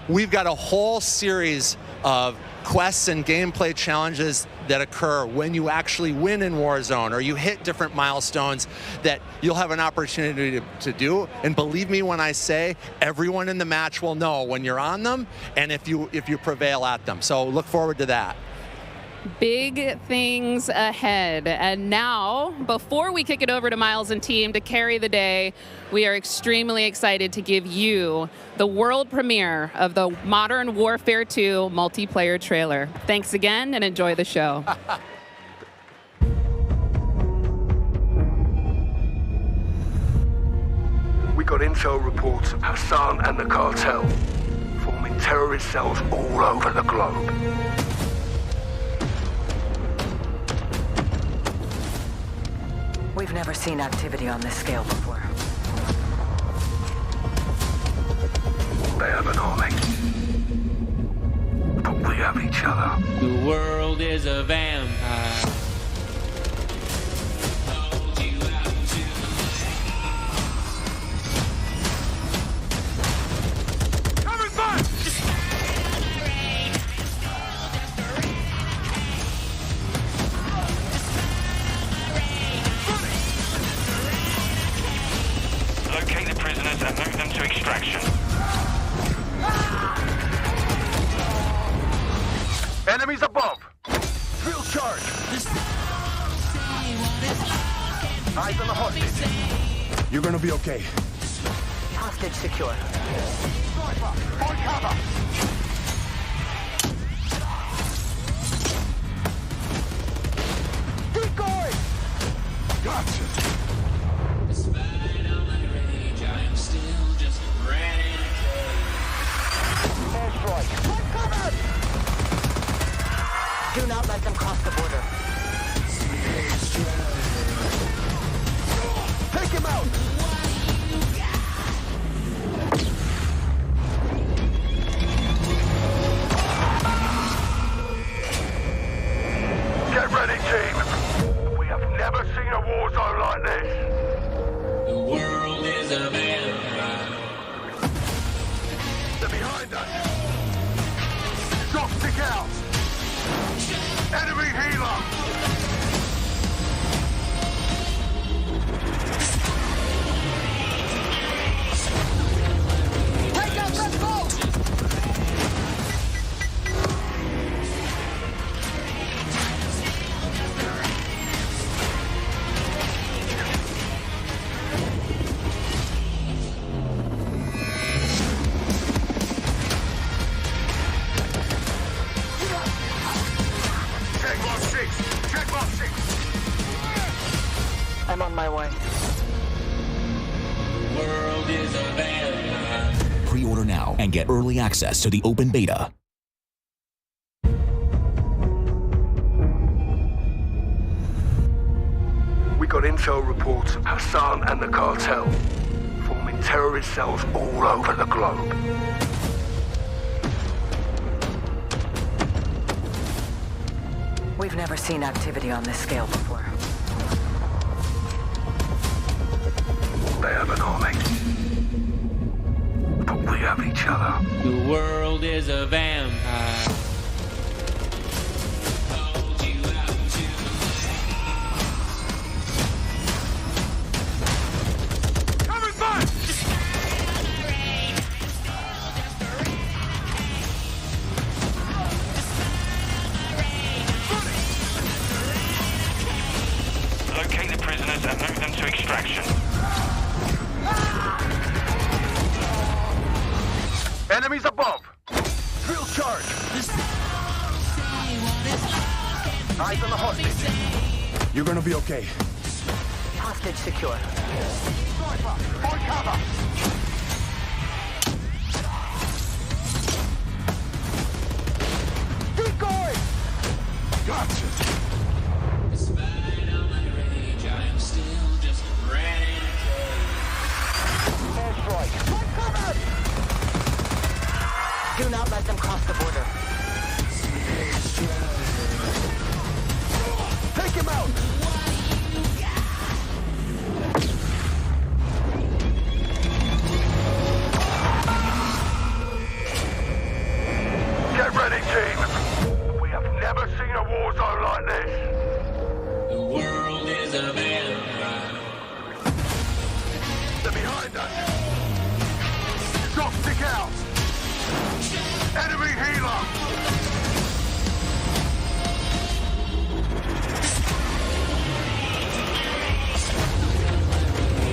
we've got a whole series of quests and gameplay challenges that occur when you actually win in Warzone or you hit different milestones that you'll have an opportunity to do. And believe me when I say everyone in the match will know when you're on them and if you prevail at them. So look forward to that. Big things ahead. And now, before we kick it over to Miles and team to carry the day, we are extremely excited to give you the world premiere of the Modern Warfare 2 multiplayer trailer. Thanks again and enjoy the show. We got intel reports of Hassan and the cartel forming terrorist cells all over the globe. We've never seen activity on this scale before. They have an army. But we have each other. The world is a vampire. Locate the prisoners and move them to extraction. Enemies above! Field charge! Eyes on the hostage. You're gonna be okay. Hostage secure. Sniper, on cover! Keep going! Gotcha! Despite all my rage, I am still just ready to kill. Airstrike! Take cover! Do not let them cross the border. Take him out! Get ready, team! We have never seen a war zone like this! The world is a vampire. They're behind us! Shot stick out! Enemy healer! Take out that boat! I'm on my way. The world is a vampire. Pre-order now and get early access to the open beta. We got intel reports of Hassan and the cartel forming terrorist cells all over the globe. We've never seen activity on this scale before. They have an army. But we have each other. The world is a vampire. Field charge! Eyes on the hostage. You're gonna be okay. Hostage secure. On cover! Keep going! Gotcha! Despite all my rage, I am still just a rat in a cage. Airstrike! Cover! Do not let them cross the border. Take him out! Get ready, team! We have never seen a war zone like this! The world is a vampire. They're behind us! Drop stick out! Enemy healer!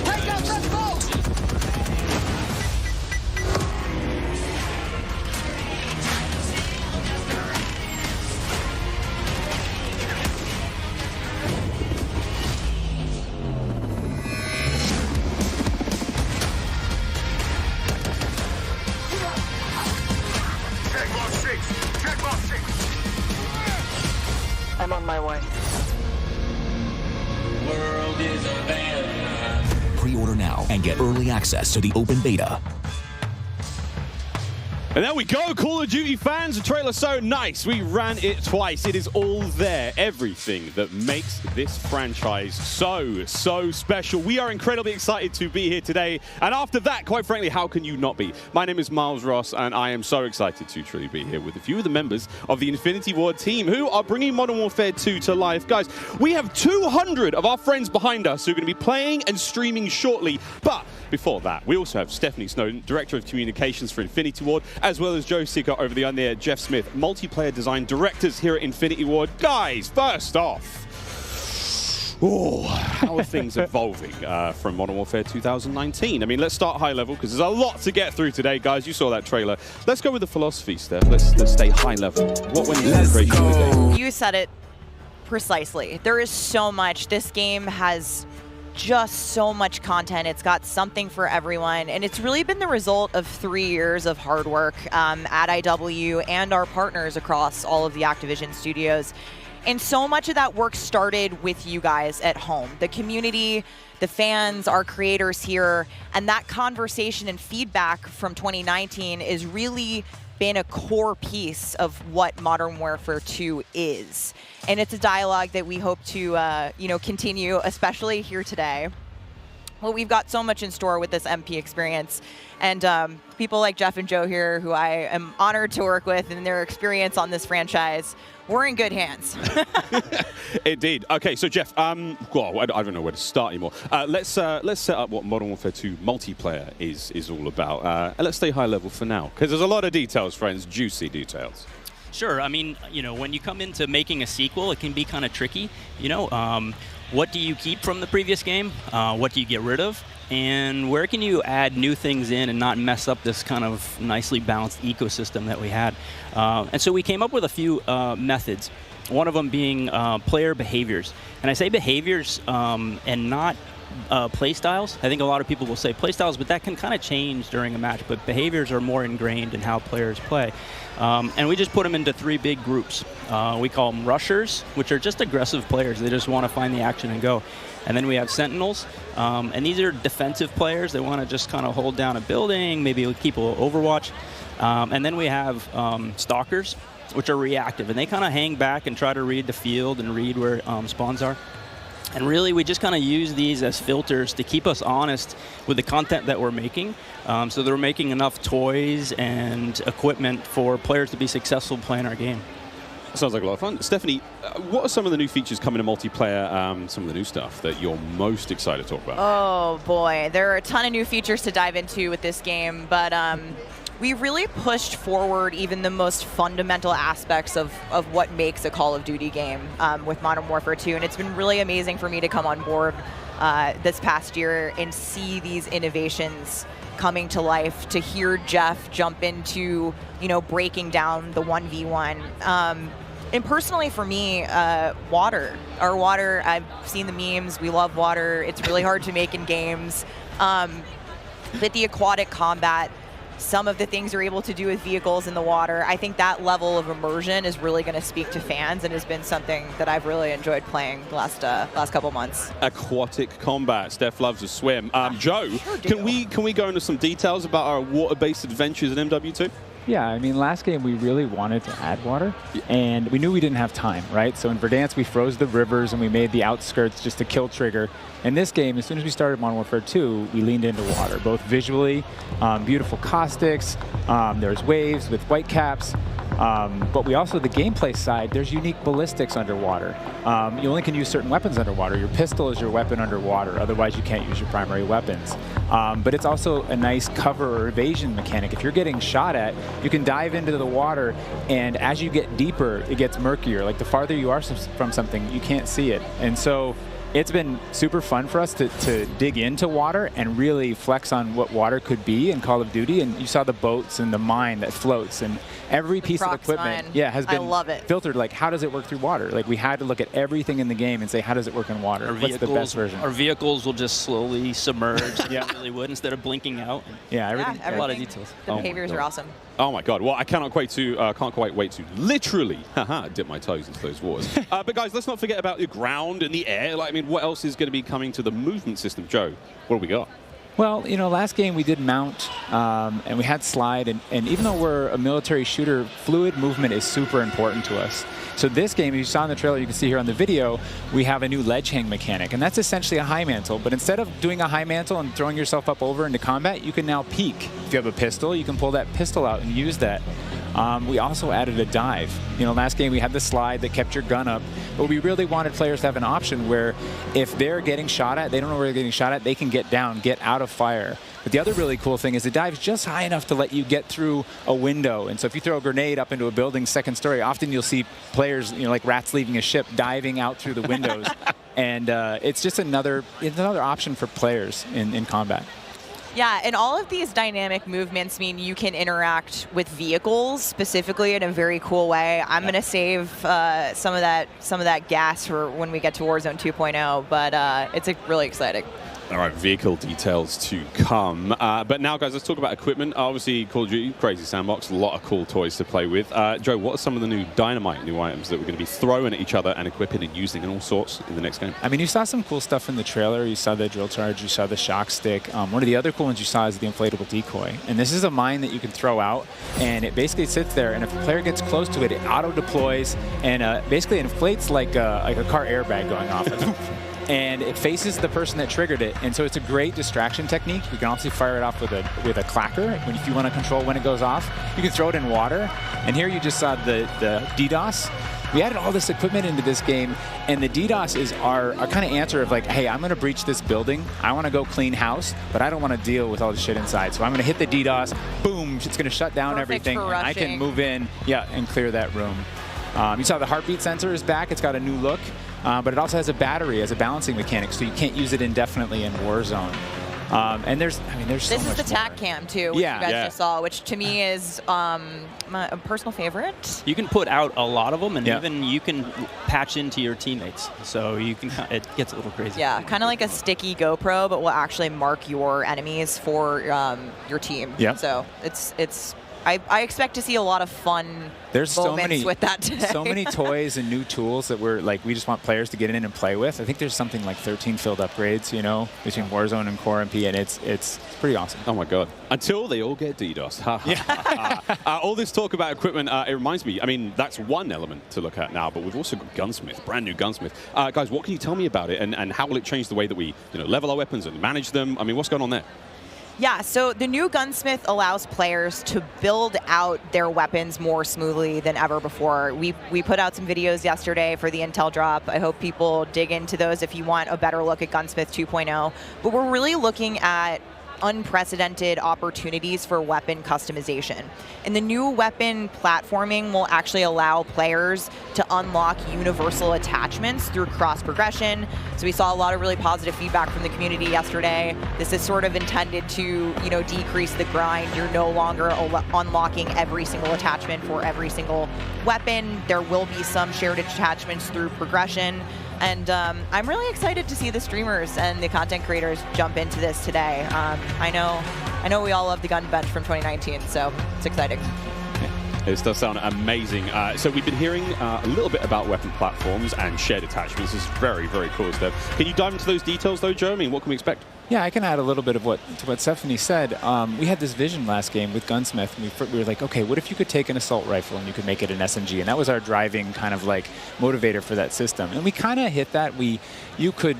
Take out that boat! I'm on my way. World is a vampire. Pre-order now and get early access to the open beta. And there we go, Call of Duty fans. The trailer's so nice. We ran it twice. It is all there. Everything that makes this franchise so special. We are incredibly excited to be here today. And after that, quite frankly, how can you not be? My name is Miles Ross, and I am so excited to truly be here with a few of the members of the Infinity Ward team who are bringing Modern Warfare 2 to life. Guys, we have 200 of our friends behind us who are going to be playing and streaming shortly. But before that, we also have Stephanie Snowden, Director of Communications for Infinity Ward, as well as Joe Sicker over the on-there, Jeff Smith, Multiplayer Design Directors here at Infinity Ward. Guys, first off, how are things evolving from Modern Warfare 2019? I mean, let's start high level, because there's a lot to get through today, guys. You saw that trailer. Let's go with the philosophy, Steph. Let's stay high level. What went into the creation of the game? You said it precisely. There is so much. This game has just so much content. It's got something for everyone, and it's really been the result of 3 years of hard work at IW and our partners across all of the Activision studios. And so much of that work started with you guys at home, the community, the fans, our creators here, and that conversation and feedback from 2019 is really been a core piece of what Modern Warfare 2 is. And it's a dialogue that we hope to continue, especially here today. Well, we've got so much in store with this MP experience. And people like Jeff and Joe here, who I am honored to work with, and their experience on this franchise, we're in good hands. Indeed. Okay, so Jeff, I don't know where to start anymore. Let's set up what Modern Warfare 2 multiplayer is all about. And let's stay high level for now, because there's a lot of details, friends, juicy details. Sure. I mean, when you come into making a sequel, it can be kind of tricky. What do you keep from the previous game? What do you get rid of? And where can you add new things in and not mess up this kind of nicely balanced ecosystem that we had? And so we came up with a few methods, one of them being player behaviors. And I say behaviors and not play styles. I think a lot of people will say play styles, but that can kind of change during a match. But behaviors are more ingrained in how players play. And we just put them into 3 big groups. We call them rushers, which are just aggressive players. They just want to find the action and go. And then we have sentinels, and these are defensive players. They want to just kind of hold down a building, maybe keep a little overwatch. And then we have stalkers, which are reactive, and they kind of hang back and try to read the field and read where spawns are. And really, we just kind of use these as filters to keep us honest with the content that we're making. So that we're making enough toys and equipment for players to be successful playing our game. Sounds like a lot of fun. Stephanie, what are some of the new features coming to multiplayer, some of the new stuff that you're most excited to talk about? Oh boy, there are a ton of new features to dive into with this game, but we really pushed forward even the most fundamental aspects of what makes a Call of Duty game with Modern Warfare 2, and it's been really amazing for me to come on board this past year and see these innovations coming to life, to hear Jeff jump into, you know, breaking down the 1v1. And personally for me, water. Our water, I've seen the memes, we love water. It's really hard to make in games. But the aquatic combat, some of the things you're able to do with vehicles in the water, I think that level of immersion is really going to speak to fans and has been something that I've really enjoyed playing the last couple months. Aquatic combat. Steph loves to swim. Joe, sure can we go into some details about our water-based adventures in MW2? Yeah, I mean, last game we really wanted to add water, and we knew we didn't have time, right? So in Verdansk, we froze the rivers and we made the outskirts just a kill trigger. In this game, as soon as we started Modern Warfare 2, we leaned into water, both visually, beautiful caustics, there's waves with white caps, but we also, the gameplay side, there's unique ballistics underwater. You only can use certain weapons underwater. Your pistol is your weapon underwater, otherwise you can't use your primary weapons. But it's also a nice cover or evasion mechanic. If you're getting shot at, you can dive into the water, and as you get deeper, it gets murkier. Like the farther you are from something, you can't see it. And so it's been super fun for us to dig into water and really flex on what water could be in Call of Duty. And you saw the boats and the mine that floats, and every piece of equipment has been filtered. Like, how does it work through water? Like, we had to look at everything in the game and say, how does it work in water? What's the best version? Our vehicles will just slowly submerge like they really would, instead of blinking out. Yeah, everything. Yeah, a lot of details. The behaviors are awesome. Oh my God! Well, I can't quite wait to literally dip my toes into those waters. But guys, let's not forget about the ground and the air. Like, I mean, what else is going to be coming to the movement system? Joe, what do we got? Well, you know, last game we did mount, and we had slide, and even though we're a military shooter, fluid movement is super important to us. So this game, as you saw in the trailer, you can see here on the video, we have a new ledge hang mechanic, and that's essentially a high mantle. But instead of doing a high mantle and throwing yourself up over into combat, you can now peek. If you have a pistol, you can pull that pistol out and use that. We also added a dive. You know, last game we had the slide that kept your gun up, but we really wanted players to have an option where if they're getting shot at, they don't know where they're getting shot at, they can get down, get out of fire. But the other really cool thing is the dive's just high enough to let you get through a window. And so if you throw a grenade up into a building's second story, often you'll see players, you know, like rats leaving a ship, diving out through the windows. And it's just another option for players in combat. Yeah, and all of these dynamic movements mean you can interact with vehicles specifically in a very cool way. I'm going to save some of that gas for when we get to Warzone 2.0, but it's really exciting. All right, vehicle details to come. But now, guys, let's talk about equipment. Obviously, Call of Duty, crazy sandbox, a lot of cool toys to play with. Joe, what are some of the new dynamite new items that we're going to be throwing at each other and equipping and using and all sorts in the next game? I mean, you saw some cool stuff in the trailer. You saw the drill charge, you saw the shock stick. One of the other cool ones you saw is the inflatable decoy. And this is a mine that you can throw out, and it basically sits there, and if a player gets close to it, it auto-deploys and basically inflates like a car airbag going off. And it faces the person that triggered it, and so it's a great distraction technique. You can also fire it off with a clacker if you want to control when it goes off. You can throw it in water, and here you just saw the DDoS. We added all this equipment into this game, and the DDoS is our kind of answer of like, hey, I'm going to breach this building. I want to go clean house, but I don't want to deal with all the shit inside. So I'm going to hit the DDoS. Boom! It's going to shut down everything. And I can move in, and clear that room. You saw the heartbeat sensor is back. It's got a new look. But it also has a battery as a balancing mechanic, so you can't use it indefinitely in Warzone. And there's so much This is the more. TAC cam too, which you guys just saw, which to me is my personal favorite. You can put out a lot of them, and even you can patch into your teammates, so you can. It gets a little crazy. Yeah, kind of like a sticky GoPro, but will actually mark your enemies for your team. Yeah. So it's. I expect to see a lot of fun moments with that today. So many toys and new tools that we just want players to get in and play with. I think there's something like 13 field upgrades, you know, between Warzone and Core MP, and it's pretty awesome. Oh my God! Until they all get DDoS. All this talk about equipment, it reminds me. I mean, that's one element to look at now, but we've also got Gunsmith, brand new Gunsmith. Guys, what can you tell me about it, and how will it change the way that we level our weapons and manage them? I mean, what's going on there? Yeah, so the new Gunsmith allows players to build out their weapons more smoothly than ever before. We put out some videos yesterday for the Intel drop. I hope people dig into those if you want a better look at Gunsmith 2.0. But we're really looking at unprecedented opportunities for weapon customization. And the new weapon platforming will actually allow players to unlock universal attachments through cross progression. So we saw a lot of really positive feedback from the community yesterday. This is sort of intended to, decrease the grind. You're no longer unlocking every single attachment for every single weapon. There will be some shared attachments through progression. And I'm really excited to see the streamers and the content creators jump into this today. I know we all love the gun bench from 2019, so it's exciting. This does sound amazing. So we've been hearing a little bit about weapon platforms and shared attachments. This is very, very cool stuff. Can you dive into those details, though, Joe? I mean, what can we expect? Yeah, I can add a little bit of what Stephanie said. We had this vision last game with Gunsmith, and we were like, okay, what if you could take an assault rifle and you could make it an SMG? And that was our driving kind of like motivator for that system. And we kind of hit that. You could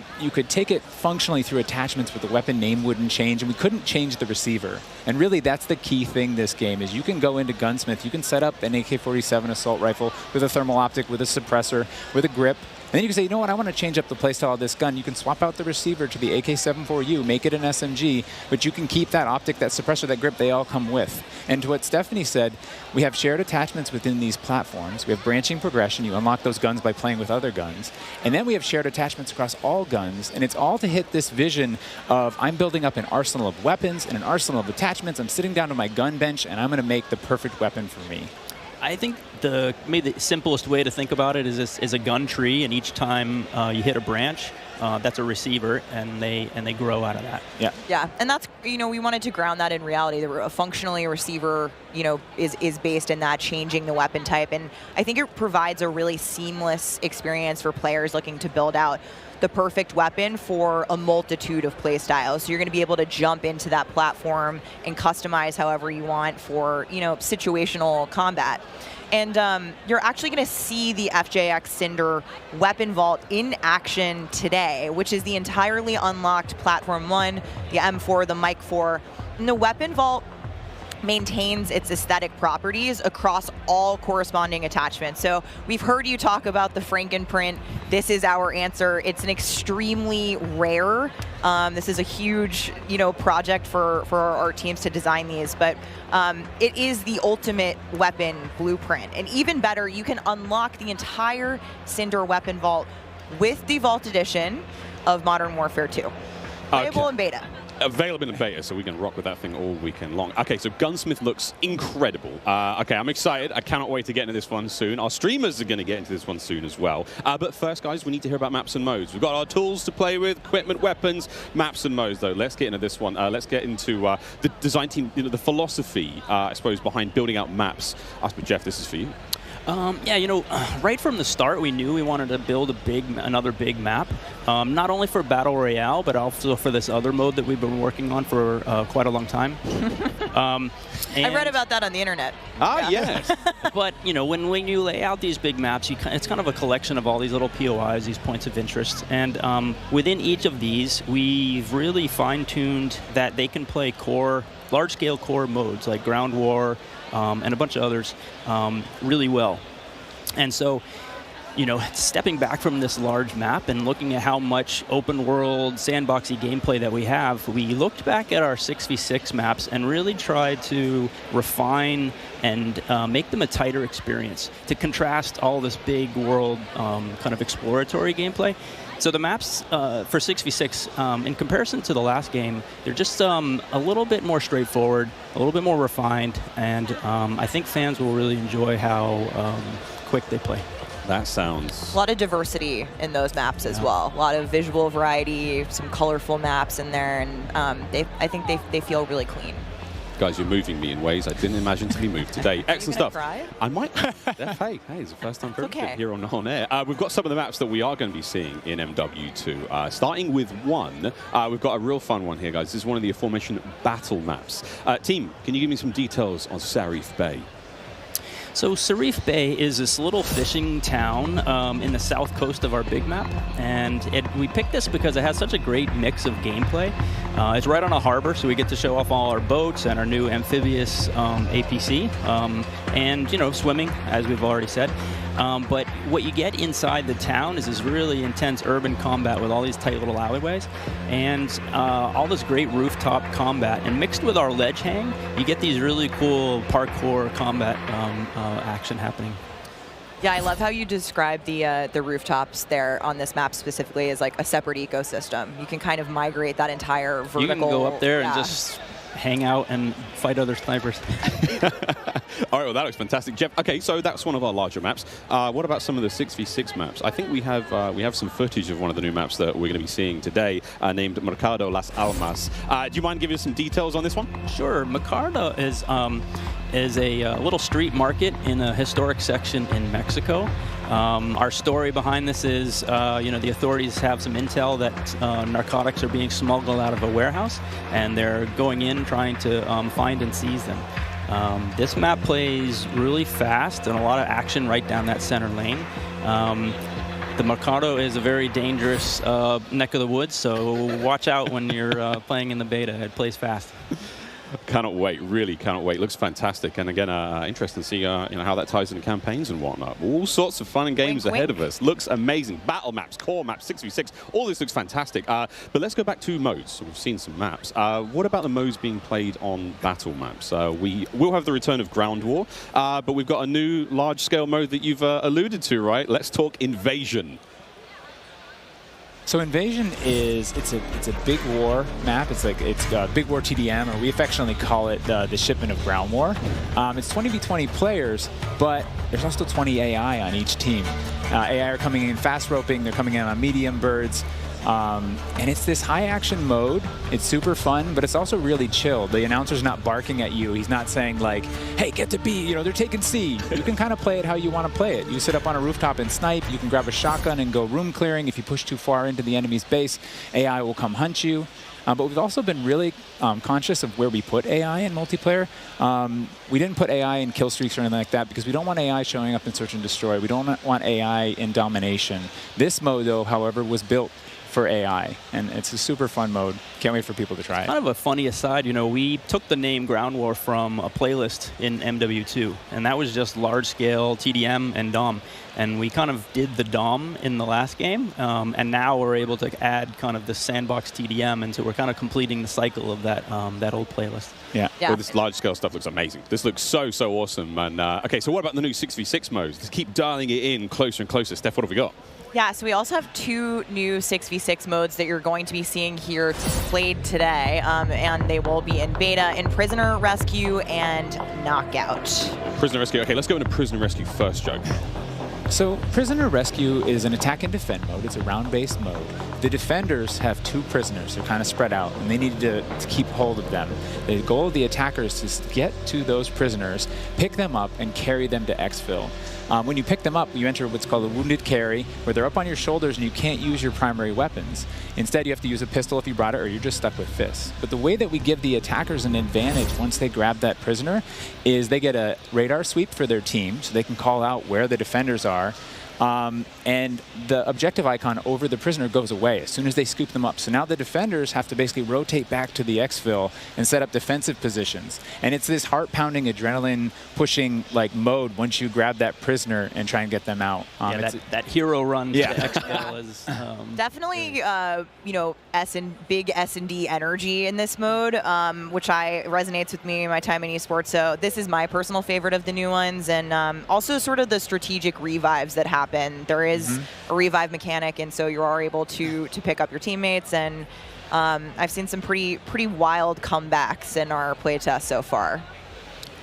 take it functionally through attachments, but the weapon name wouldn't change, and we couldn't change the receiver. And really, that's the key thing this game is you can go into Gunsmith, you can set up an AK-47 assault rifle with a thermal optic, with a suppressor, with a grip. And then you can say, you know what, I want to change up the playstyle of this gun. You can swap out the receiver to the AK-74U, make it an SMG, but you can keep that optic, that suppressor, that grip, they all come with. And to what Stephanie said, we have shared attachments within these platforms. We have branching progression. You unlock those guns by playing with other guns. And then we have shared attachments across all guns, and it's all to hit this vision of I'm building up an arsenal of weapons and an arsenal of attachments. I'm sitting down to my gun bench, and I'm going to make the perfect weapon for me. I think maybe the simplest way to think about it is a gun tree, and each time you hit a branch, that's a receiver, and they grow out of that. Yeah. Yeah, and that's we wanted to ground that in reality. Functionally, a receiver is based in that changing the weapon type, and I think it provides a really seamless experience for players looking to build out the perfect weapon for a multitude of play styles. So you're going to be able to jump into that platform and customize however you want for situational combat. And you're actually going to see the FJX Cinder weapon vault in action today, which is the entirely unlocked Platform 1, the M4, the Mic 4. And the weapon vault maintains its aesthetic properties across all corresponding attachments. So we've heard you talk about the Frankenprint. This is our answer. It's an extremely rare. This is a huge, project for our teams to design these, but it is the ultimate weapon blueprint. And even better, you can unlock the entire Cinder weapon vault with the Vault Edition of Modern Warfare 2. Playable in beta. Available in beta, so we can rock with that thing all weekend long. Okay, so Gunsmith looks incredible. Okay, I'm excited. I cannot wait to get into this one soon. Our streamers are going to get into this one soon as well. But first, guys, we need to hear about maps and modes. We've got our tools to play with, equipment, weapons, maps and modes, though. Let's get into this one. Let's get into the design team, the philosophy, I suppose, behind building out maps. Jeff, this is for you. Right from the start, we knew we wanted to build another big map, not only for Battle Royale, but also for this other mode that we've been working on for quite a long time. I read about that on the internet. Yes. But, when you lay out these big maps, it's kind of a collection of all these little POIs, these points of interest. And within each of these, we've really fine-tuned that they can play large-scale core modes like Ground War, and a bunch of others really well. And so, stepping back from this large map and looking at how much open world, sandboxy gameplay that we have, we looked back at our 6v6 maps and really tried to refine and make them a tighter experience to contrast all this big world kind of exploratory gameplay. So the maps for 6v6, in comparison to the last game, they're just a little bit more straightforward, a little bit more refined, and I think fans will really enjoy how quick they play. That sounds... A lot of diversity in those maps as well. A lot of visual variety, some colorful maps in there, and I think they feel really clean. Guys, you're moving me in ways I didn't imagine to be moved today. Excellent stuff. Cry? I might. Hey, it's the first time for okay. Here on air. We've got some of the maps that we are going to be seeing in MW2. Starting with one, we've got a real fun one here, guys. This is one of the aforementioned battle maps. Team, can you give me some details on Sarif Bay? So Sarif Bay is this little fishing town in the south coast of our big map, and we picked this because it has such a great mix of gameplay. It's right on a harbor, so we get to show off all our boats and our new amphibious APC, and swimming, as we've already said. But what you get inside the town is this really intense urban combat with all these tight little alleyways and all this great rooftop combat. And mixed with our ledge hang, you get these really cool parkour combat action happening. Yeah, I love how you describe the rooftops there on this map specifically as like a separate ecosystem. You can kind of migrate that entire vertical. You can go up there and just hang out and fight other snipers. All right, well, that looks fantastic. Jeff, okay, so that's one of our larger maps. What about some of the 6v6 maps? I think we have some footage of one of the new maps that we're going to be seeing today, named Mercado Las Almas. Do you mind giving us some details on this one? Sure. Mercado is a little street market in a historic section in Mexico. Our story behind this is, the authorities have some intel that narcotics are being smuggled out of a warehouse, and they're going in trying to find and seize them. This map plays really fast and a lot of action right down that center lane. The Mercado is a very dangerous neck of the woods, so watch out when you're playing in the beta. It plays fast. Cannot wait, really cannot wait. Looks fantastic, and again, interesting to see how that ties into campaigns and whatnot. All sorts of fun and games ahead of us. Looks amazing. Battle maps, core maps, 6v6, all this looks fantastic. But let's go back to modes. We've seen some maps. What about the modes being played on battle maps? We will have the return of Ground War, but we've got a new large-scale mode that you've alluded to, right? Let's talk Invasion. So Invasion is it's a big war map. It's Big War TDM, or we affectionately call it the shipment of Ground War. It's 20v20 players, but there's also 20 AI on each team. AI are coming in fast roping. They're coming in on medium birds. And it's this high action mode. It's super fun, but it's also really chill. The announcer's not barking at you. He's not saying like, hey, get to B, they're taking C. You can kind of play it how you want to play it. You sit up on a rooftop and snipe. You can grab a shotgun and go room clearing. If you push too far into the enemy's base, AI will come hunt you. But we've also been really conscious of where we put AI in multiplayer. We didn't put AI in kill streaks or anything like that because we don't want AI showing up in search and destroy. We don't want AI in domination. This mode, though, however, was built for AI, and it's a super fun mode. Can't wait for people to try it. Kind of a funny aside, we took the name Ground War from a playlist in MW2, and that was just large-scale TDM and DOM, and we kind of did the DOM in the last game, and now we're able to add kind of the sandbox TDM, and so we're kind of completing the cycle of that old playlist. Yeah. Well, this large-scale stuff looks amazing. This looks so awesome. And okay, so what about the new 6v6 modes? Let's keep dialing it in closer and closer. Steph, what have we got? Yeah, so we also have 2 new 6v6 modes that you're going to be seeing here played today, and they will be in beta in Prisoner Rescue and Knockout. Prisoner Rescue. Okay, let's go into Prisoner Rescue first, Joe. So Prisoner Rescue is an attack and defend mode. It's a round-based mode. The defenders have 2 prisoners. They're kind of spread out, and they need to keep hold of them. The goal of the attackers is to get to those prisoners, pick them up, and carry them to exfil. When you pick them up, you enter what's called a wounded carry, where they're up on your shoulders and you can't use your primary weapons. Instead, you have to use a pistol if you brought it, or you're just stuck with fists. But the way that we give the attackers an advantage once they grab that prisoner is they get a radar sweep for their team, so they can call out where the defenders are. And the objective icon over the prisoner goes away as soon as they scoop them up. So now the defenders have to basically rotate back to the exfil and set up defensive positions. And it's this heart-pounding, adrenaline-pushing like mode once you grab that prisoner and try and get them out. That hero run to the exfil is definitely big S&D energy in this mode, which resonates with me in my time in esports. So this is my personal favorite of the new ones, and also sort of the strategic revives that happen. There is a revive mechanic, and so you are able to pick up your teammates, and I've seen some pretty wild comebacks in our playtest so far.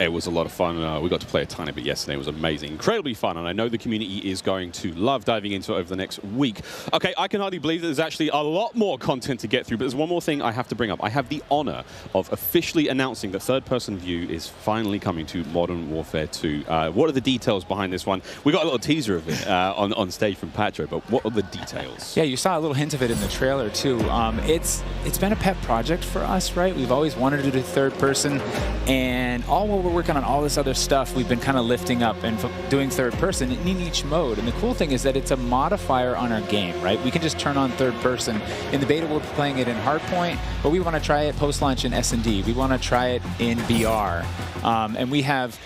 It was a lot of fun. We got to play a tiny bit yesterday. It was amazing. Incredibly fun, and I know the community is going to love diving into it over the next week. Okay, I can hardly believe that there's actually a lot more content to get through, but there's one more thing I have to bring up. I have the honor of officially announcing that third-person view is finally coming to Modern Warfare 2. What are the details behind this one? We got a little teaser of it on stage from Patro, but what are the details? Yeah, you saw a little hint of it in the trailer, too. It's been a pet project for us, right? We've always wanted to do third-person, and we're working on all this other stuff, we've been kind of lifting up and doing third person in each mode. And the cool thing is that it's a modifier on our game, right? We can just turn on third person. In the beta, we're playing it in Hardpoint, but we want to try it post-launch in S&D. We want to try it in VR. And we have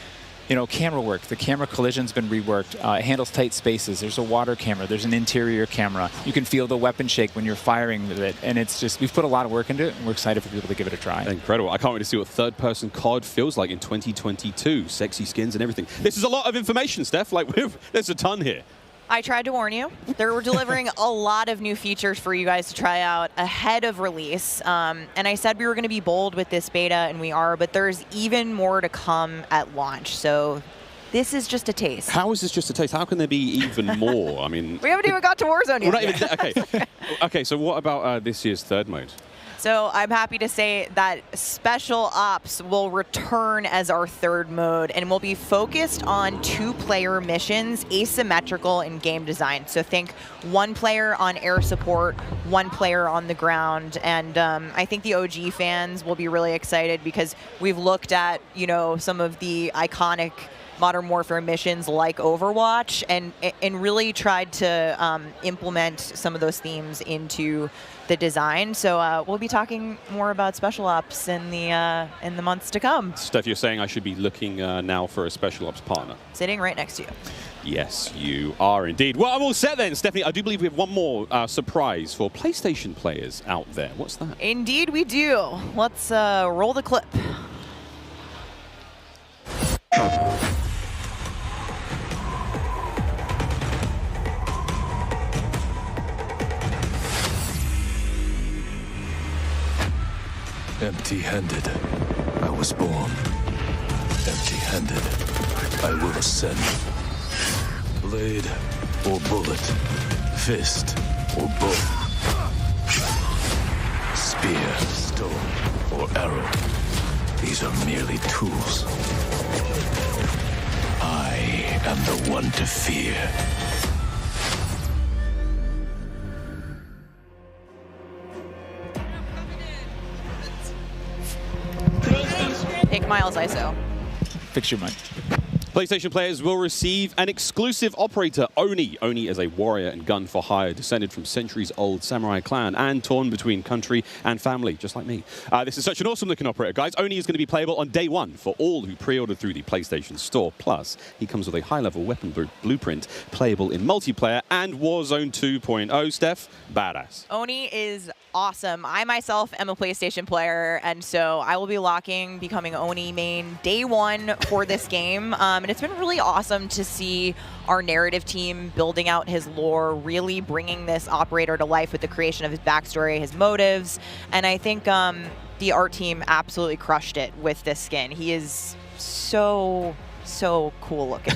You know, camera work. The camera collision's been reworked. It handles tight spaces. There's a water camera. There's an interior camera. You can feel the weapon shake when you're firing with it. And it's just, we've put a lot of work into it, and we're excited for people to give it a try. Incredible. I can't wait to see what third-person COD feels like in 2022. Sexy skins and everything. This is a lot of information, Steph. Like, there's a ton here. I tried to warn you. They're delivering a lot of new features for you guys to try out ahead of release. And I said we were going to be bold with this beta, and we are, but there's even more to come at launch. So this is just a taste. How is this just a taste? How can there be even more? I mean, we haven't even got to Warzone yet. Not even, okay. Okay, so what about this year's third mode? So I'm happy to say that Special Ops will return as our third mode, and will be focused on 2-player missions, asymmetrical in game design. So think 1 player on air support, 1 player on the ground. And I think the OG fans will be really excited, because we've looked at, you know, some of the iconic Modern Warfare missions like Overwatch, and really tried to implement some of those themes into the design. So we'll be talking more about Special Ops in the months to come. Steph, you're saying I should be looking now for a Special Ops partner? Sitting right next to you. Yes, you are indeed. Well, I'm all set then, Stephanie. I do believe we have one more surprise for PlayStation players out there. What's that? Indeed we do. Let's roll the clip. Empty-handed, I was born. Empty-handed, I will ascend. Blade or bullet, fist or bow. Spear, stone, or arrow. These are merely tools. I am the one to fear. Pick Miles ISO. Fix your mic. PlayStation players will receive an exclusive operator, Oni. Oni is a warrior and gun for hire, descended from centuries-old samurai clan and torn between country and family, just like me. This is such an awesome-looking operator, guys. Oni is going to be playable on day 1 for all who pre-ordered through the PlayStation Store. Plus, he comes with a high-level weapon blueprint, playable in multiplayer and Warzone 2.0. Steph, badass. Oni is awesome. I myself am a PlayStation player, and so I will be becoming Oni main day 1 for this game. And it's been really awesome to see our narrative team building out his lore, really bringing this operator to life with the creation of his backstory, his motives. And I think the art team absolutely crushed it with this skin. He is so cool looking.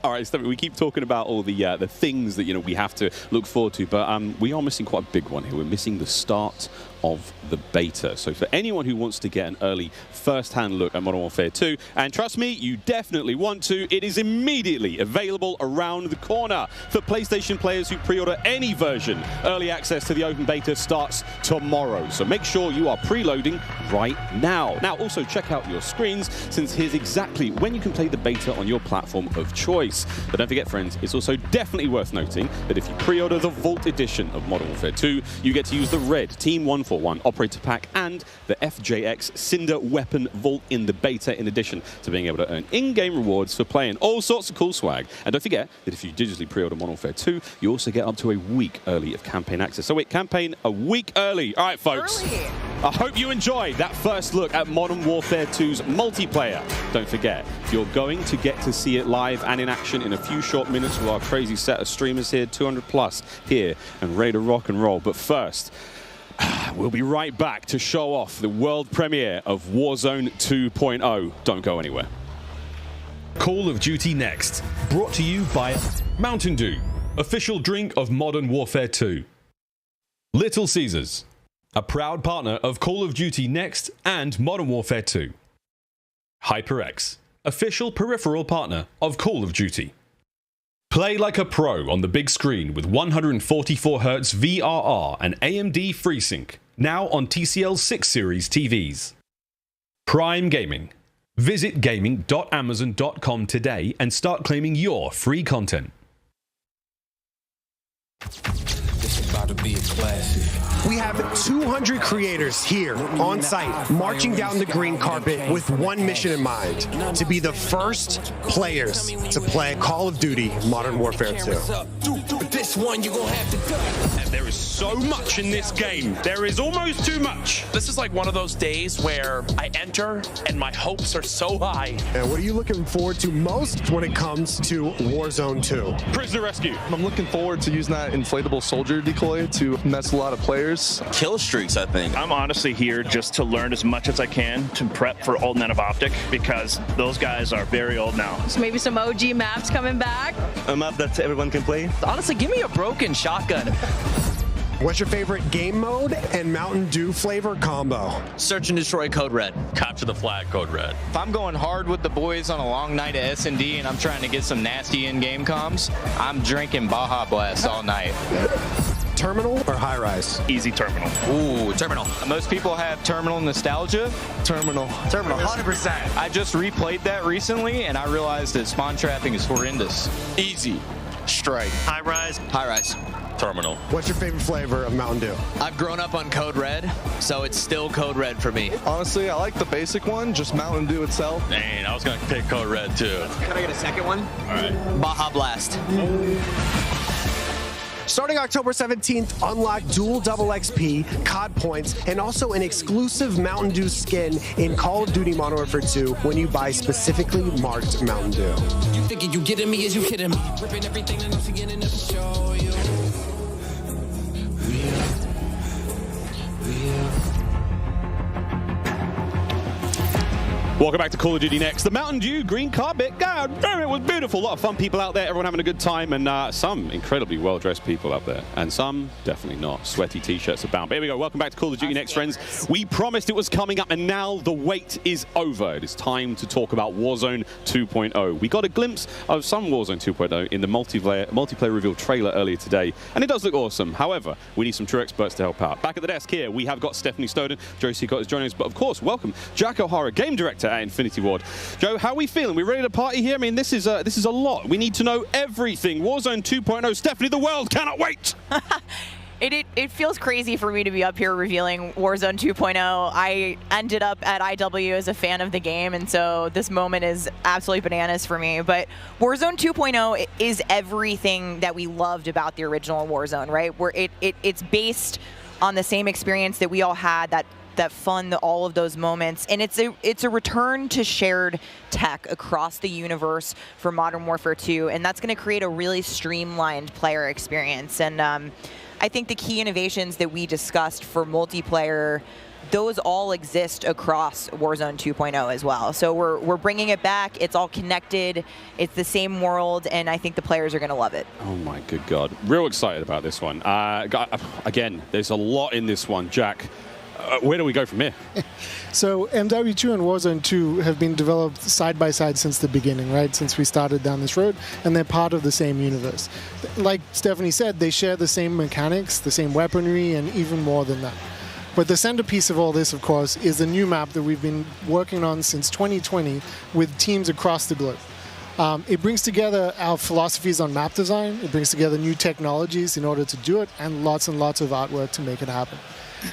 All right, Stephanie, we keep talking about all the things that we have to look forward to, but we are missing quite a big one here. We're missing the start of the beta. So for anyone who wants to get an early first-hand look at Modern Warfare 2, and trust me, you definitely want to, it is immediately available around the corner. For PlayStation players who pre-order any version, early access to the open beta starts tomorrow. So make sure you are preloading right now. Now, also check out your screens, since here's exactly when you can play the beta on your platform of choice. But don't forget, friends, it's also definitely worth noting that if you pre-order the Vault edition of Modern Warfare 2, you get to use the red Team 141 Operator Pack and the FJX Cinder Weapon Vault in the beta, in addition to being able to earn in-game rewards for playing all sorts of cool swag. And don't forget that if you digitally pre-order Modern Warfare 2, you also get up to a week early of campaign access. So wait, campaign a week early. All right, folks. Early. I hope you enjoyed that first look at Modern Warfare 2's multiplayer. Don't forget, you're going to get to see it live and in action in a few short minutes with our crazy set of streamers here, 200 plus here, and ready to rock and roll. But first, we'll be right back to show off the world premiere of Warzone 2.0. Don't go anywhere. Call of Duty Next, brought to you by Mountain Dew, official drink of Modern Warfare 2. Little Caesars, a proud partner of Call of Duty Next and Modern Warfare 2. HyperX, official peripheral partner of Call of Duty. Play like a pro on the big screen with 144Hz VRR and AMD FreeSync, now on TCL's 6 Series TVs. Prime Gaming. Visit gaming.amazon.com today and start claiming your free content. about to be a classic. We have 200 creators here on site, marching down the green carpet with one mission in mind, to be the first players to play Call of Duty Modern Warfare 2. This one you gonna have to do. And there is so much in this game. There is almost too much. This is like one of those days where I enter and my hopes are so high. And what are you looking forward to most when it comes to Warzone 2? Prisoner rescue. I'm looking forward to using that inflatable soldier decoy to mess a lot of players. Kill streaks, I think. I'm honestly here just to learn as much as I can to prep for Old Men of Optic, because those guys are very old now. So maybe some OG maps coming back. A map that everyone can play. Honestly, give me a broken shotgun. What's your favorite game mode and Mountain Dew flavor combo? Search and destroy Code Red. Capture the flag, Code Red. If I'm going hard with the boys on a long night at S&D and I'm trying to get some nasty in-game comms, I'm drinking Baja Blast all night. Terminal or high rise? Easy terminal. Ooh, terminal. Most people have terminal nostalgia. Terminal. Terminal, 100%. I just replayed that recently and I realized that spawn trapping is horrendous. Easy. Strike. High rise. High rise. Terminal. What's your favorite flavor of Mountain Dew? I've grown up on Code Red, so it's still Code Red for me. Honestly, I like the basic one, just Mountain Dew itself. Dang, I was gonna pick Code Red too. Can I get a second one? All right. Baja Blast. Starting October 17th, unlock dual double XP, COD points, and also an exclusive Mountain Dew skin in Call of Duty Modern Warfare 2 when you buy specifically marked Mountain Dew. You thinking you getting me? Is you kidding me? Ripping everything and nothing in enough to show you. Welcome back to Call of Duty Next. The Mountain Dew green carpet. God, it was beautiful. A lot of fun people out there. Everyone having a good time. And some incredibly well-dressed people out there. And some definitely not. Sweaty T-shirts abound. But here we go. Welcome back to Call of Duty Next, friends. We promised it was coming up, and now the wait is over. It is time to talk about Warzone 2.0. We got a glimpse of some Warzone 2.0 in the multiplayer reveal trailer earlier today. And it does look awesome. However, we need some true experts to help out. Back at the desk here, we have got Stephanie Snowden. Joe Seacott is joining us. But of course, welcome Jack O'Hara, Game Director at Infinity Ward. Joe, how are we feeling? We ready to party here? I mean, this is a lot. We need to know everything. Warzone 2.0. Stephanie, the world cannot wait. It feels crazy for me to be up here revealing Warzone 2.0. I ended up at IW as a fan of the game, and so this moment is absolutely bananas for me. But Warzone 2.0 is everything that we loved about the original Warzone, right? Where it's based on the same experience that we all had, that fun, all of those moments, and it's a return to shared tech across the universe for Modern Warfare 2, and that's going to create a really streamlined player experience. And I think the key innovations that we discussed for multiplayer, those all exist across Warzone 2.0 as well. So we're bringing it back. It's all connected. It's the same world, and I think the players are going to love it. Oh my good God. Real excited about this one. Again, there's a lot in this one. Jack, where do we go from here? So MW2 and Warzone 2 have been developed side by side since the beginning, right? Since we started down this road, and they're part of the same universe. Like Stephanie said, they share the same mechanics, the same weaponry, and even more than that. But the centerpiece of all this, of course, is the new map that we've been working on since 2020 with teams across the globe. It brings together our philosophies on map design, it brings together new technologies in order to do it, and lots of artwork to make it happen.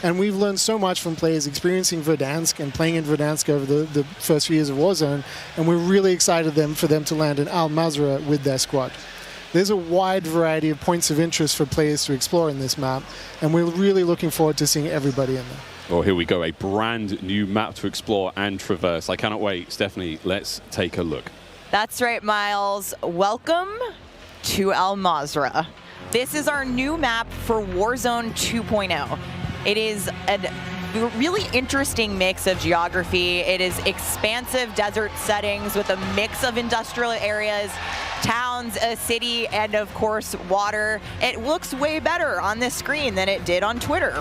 And we've learned so much from players experiencing Verdansk and playing in Verdansk over the first few years of Warzone, and we're really excited for them to land in Al Mazrah with their squad. There's a wide variety of points of interest for players to explore in this map, and we're really looking forward to seeing everybody in there. Well, here we go, a brand new map to explore and traverse. I cannot wait. Stephanie, let's take a look. That's right, Miles. Welcome to Al Mazrah. This is our new map for Warzone 2.0. It is a really interesting mix of geography. It is expansive desert settings with a mix of industrial areas, towns, a city, and of course, water. It looks way better on this screen than it did on Twitter.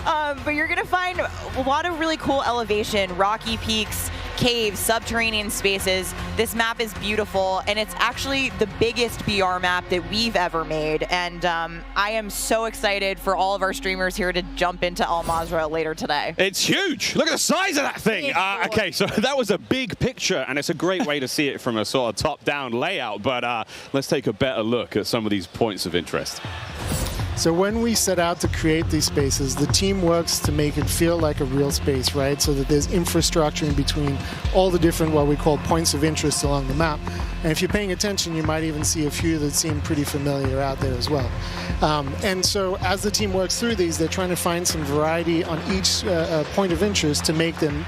But you're going to find a lot of really cool elevation, rocky peaks, caves, subterranean spaces. This map is beautiful, and it's actually the biggest BR map that we've ever made. And I am so excited for all of our streamers here to jump into Al Mazrah later today. It's huge. Look at the size of that thing. Okay, so that was a big picture, and it's a great way to see it from a sort of top-down layout. But let's take a better look at some of these points of interest. So when we set out to create these spaces, the team works to make it feel like a real space, right? So that there's infrastructure in between all the different, what we call points of interest along the map. And if you're paying attention, you might even see a few that seem pretty familiar out there as well. And so as the team works through these, they're trying to find some variety on each point of interest to make them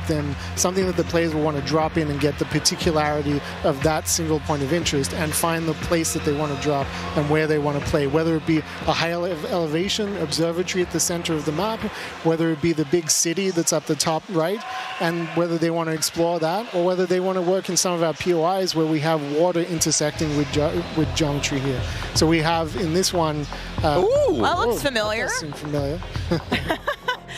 something that the players will want to drop in and get the particularity of that single point of interest and find the place that they want to drop and where they want to play, whether it be a high elevation observatory at the center of the map, whether it be the big city that's up the top right, and whether they want to explore that, or whether they want to work in some of our POIs where we have water intersecting with geometry here. So we have in this one... Ooh, that looks familiar. That does seem familiar.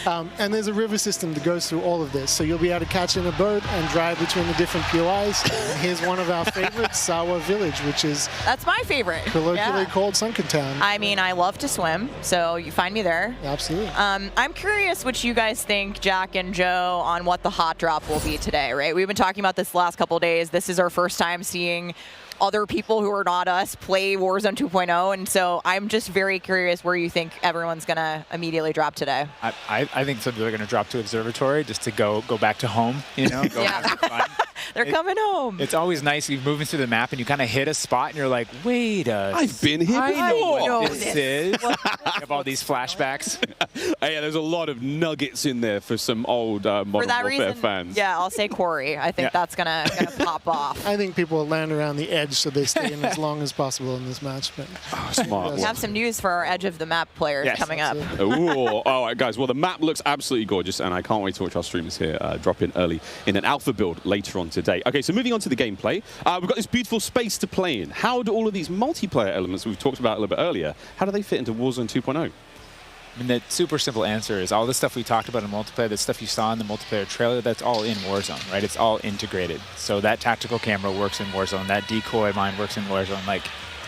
And there's a river system that goes through all of this. So you'll be able to catch in a boat and drive between the different POIs. And here's one of our favorites, Sawa Village, which is... That's my favorite. Colloquially called Sunken Town. I mean, I love to swim, so you find me there. Absolutely. I'm curious what you guys think, Jack and Joe, on what the hot drop will be today, right? We've been talking about this the last couple of days. This is our first time seeing other people who are not us play Warzone 2.0, and so I'm just very curious where you think everyone's going to immediately drop today. I think some people are going to drop to Observatory just to go back to home, you know, go have some fun. They're coming home. It's always nice. You're moving through the map and you kind of hit a spot and you're like, wait I've been here before. I know what this is. You have all these flashbacks. Yeah, there's a lot of nuggets in there for some old Modern Warfare fans. Yeah, I'll say Corey. I think that's gonna pop off. I think people will land around the edge so they stay in as long as possible in this match. But smart. We have some news for our edge of the map players coming up. Ooh, all right, guys. Well, the map looks absolutely gorgeous, and I can't wait to watch our streamers here drop in early in an alpha build later on today. Okay, so moving on to the gameplay, we've got this beautiful space to play in. How do all of these multiplayer elements we've talked about a little bit earlier, how do they fit into Warzone 2.0? I mean, the super simple answer is all the stuff we talked about in multiplayer, the stuff you saw in the multiplayer trailer, that's all in Warzone, right? It's all integrated. So that tactical camera works in Warzone, that decoy mine works in Warzone. Like,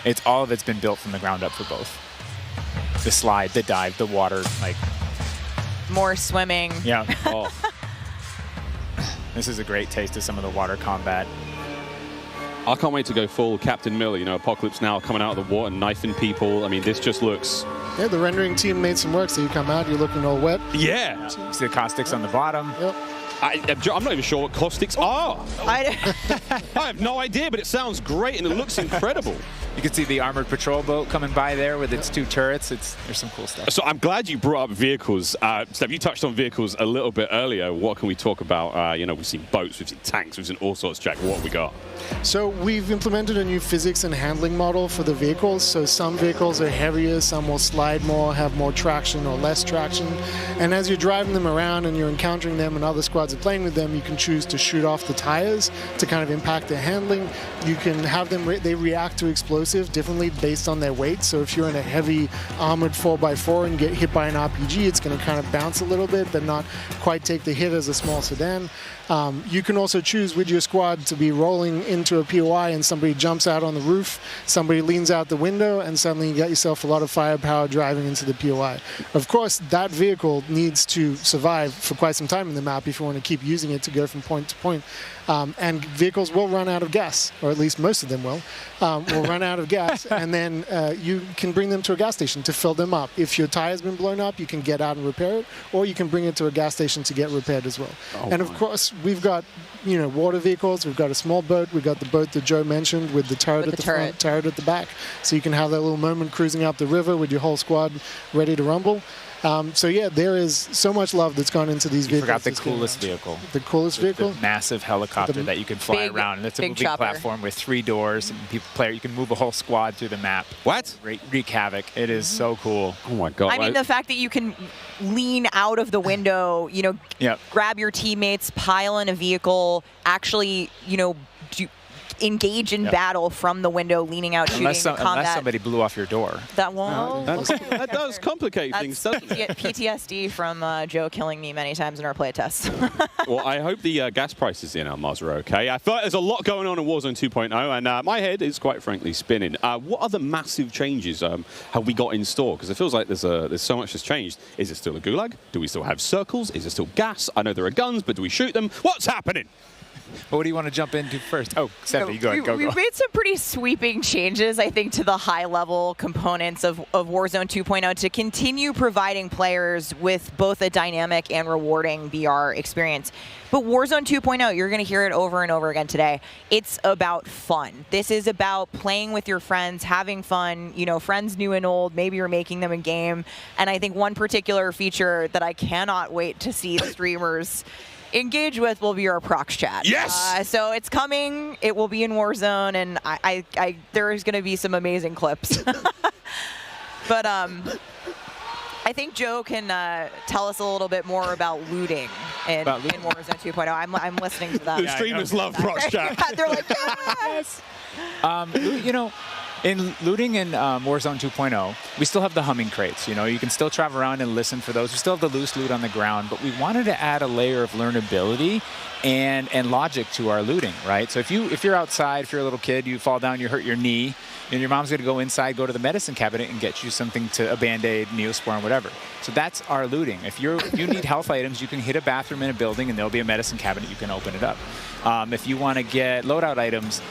it's all of it's been built from the ground up for both. The slide, the dive, the water, like... More swimming. Yeah. Oh. This is a great taste of some of the water combat. I can't wait to go full Captain Miller, you know, Apocalypse Now coming out of the water, knifing people. I mean, this just looks... Yeah, the rendering team made some work, so you come out, you're looking all wet. Yeah. See the caustics on the bottom. Yep. I'm not even sure what caustics are. I have no idea, but it sounds great and it looks incredible. You can see the armored patrol boat coming by there with its 2 turrets. There's some cool stuff. So I'm glad you brought up vehicles. Steph, you touched on vehicles a little bit earlier. What can we talk about? You know, we've seen boats, we've seen tanks, we've seen all sorts. Jack, what have we got? So we've implemented a new physics and handling model for the vehicles. So some vehicles are heavier, some will slide more, have more traction or less traction. And as you're driving them around and you're encountering them and other squads are playing with them, you can choose to shoot off the tires to kind of impact their handling. You can have them, they react to explosives differently based on their weight. So if you're in a heavy armored 4x4 and get hit by an RPG, it's going to kind of bounce a little bit, but not quite take the hit as a small sedan. You can also choose with your squad to be rolling into a POI and somebody jumps out on the roof, somebody leans out the window, and suddenly you got yourself a lot of firepower driving into the POI. Of course, that vehicle needs to survive for quite some time in the map if you want to keep using it to go from point to point. And vehicles will run out of gas, or at least most of them will run out of gas, and then you can bring them to a gas station to fill them up. If your tire's been blown up, you can get out and repair it, or you can bring it to a gas station to get repaired as well. And of course, we've got, you know, water vehicles, we've got a small boat, we've got the boat that Joe mentioned with the turret at the front, turret at the back, so you can have that little moment cruising up the river with your whole squad ready to rumble. So yeah, there is so much love that's gone into these vehicles. I forgot the coolest vehicle. The coolest vehicle? The massive helicopter that you can fly around. And it's a moving platform with 3 doors. And you can move a whole squad through the map. What? Wreak havoc. It is so cool. Oh my God. I mean, the fact that you can lean out of the window, you know, grab your teammates, pile in a vehicle, actually, you know, engage in battle from the window, leaning out, shooting, combat. Unless somebody blew off your door. That won't. That does complicate things, doesn't it? PTSD from Joe killing me many times in our play tests. Well, I hope the gas prices in Almaz are okay. I feel like there's a lot going on in Warzone 2.0, and my head is quite frankly spinning. What other massive changes have we got in store? Because it feels like there's so much that's changed. Is it still a gulag? Do we still have circles? Is it still gas? I know there are guns, but do we shoot them? What's happening? Well, what do you want to jump into first? Oh, Stephanie, go ahead. Go. We've made some pretty sweeping changes, I think, to the high-level components of Warzone 2.0 to continue providing players with both a dynamic and rewarding BR experience. But Warzone 2.0, you're going to hear it over and over again today. It's about fun. This is about playing with your friends, having fun, you know, friends new and old. Maybe you're making them in game. And I think one particular feature that I cannot wait to see the streamers engage with will be our prox chat. Yes! So it's coming. It will be in Warzone, and there's going to be some amazing clips. But I think Joe can tell us a little bit more about looting in Warzone 2.0. I'm listening to that. The streamers love prox chat. They're like, yes! You know, in looting in Warzone 2.0, we still have the humming crates. You know, you can still travel around and listen for those. We still have the loose loot on the ground, but we wanted to add a layer of learnability and logic to our looting, right? So if you're outside, if you're a little kid, you fall down, you hurt your knee, and your mom's going to go inside, go to the medicine cabinet and get you something a Band-Aid, Neosporin, whatever. So that's our looting. If you need health items, you can hit a bathroom in a building and there'll be a medicine cabinet. You can open it up. If you want to get loadout items,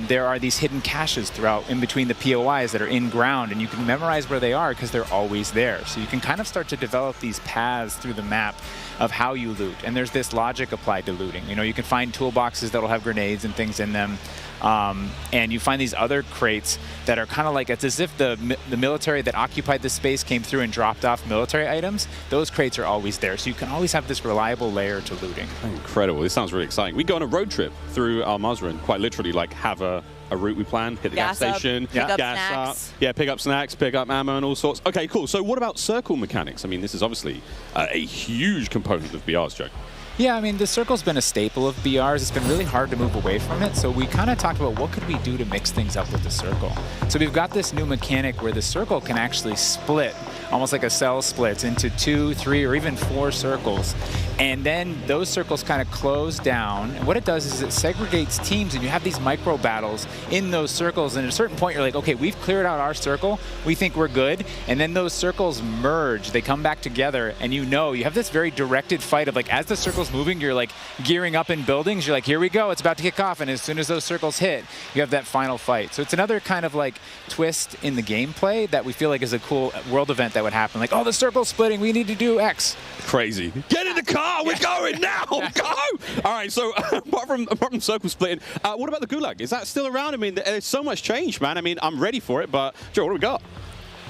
there are these hidden caches throughout in between the POIs that are in ground, and you can memorize where they are because they're always there. So you can kind of start to develop these paths through the map of how you loot. And there's this logic applied to looting. You know, you can find toolboxes that'll have grenades and things in them. And you find these other crates that are kind of like, it's as if the military that occupied this space came through and dropped off military items. Those crates are always there. So you can always have this reliable layer to looting. Incredible. This sounds really exciting. We go on a road trip through Al Mazrah, quite literally like have a route we plan, hit the gas station, pick up gas snacks. up, pick up snacks, pick up ammo and all sorts. Okay, cool. So what about circle mechanics? I mean, this is obviously a huge component of BR's, Joe. Yeah, I mean, the circle's been a staple of BRs. It's been really hard to move away from it. So we kind of talked about what could we do to mix things up with the circle. So we've got this new mechanic where the circle can actually split, almost like a cell splits, into 2, 3, or even 4 circles. And then those circles kind of close down. And what it does is it segregates teams, and you have these micro battles in those circles. And at a certain point, you're like, okay, we've cleared out our circle. We think we're good. And then those circles merge. They come back together. And you have this very directed fight of like, as the circles moving, you're like gearing up in buildings. You're like, here we go. It's about to kick off. And as soon as those circles hit, you have that final fight. So it's another kind of like twist in the gamelay that we feel like is a cool world event that would happen. Like, oh, the circle's splitting. We need to do X. Crazy. Get in the car. We're going now. Go. All right. So apart from circle splitting, what about the Gulag? Is that still around? I mean, there's so much change, man. I mean, I'm ready for it. But Joe, what do we got?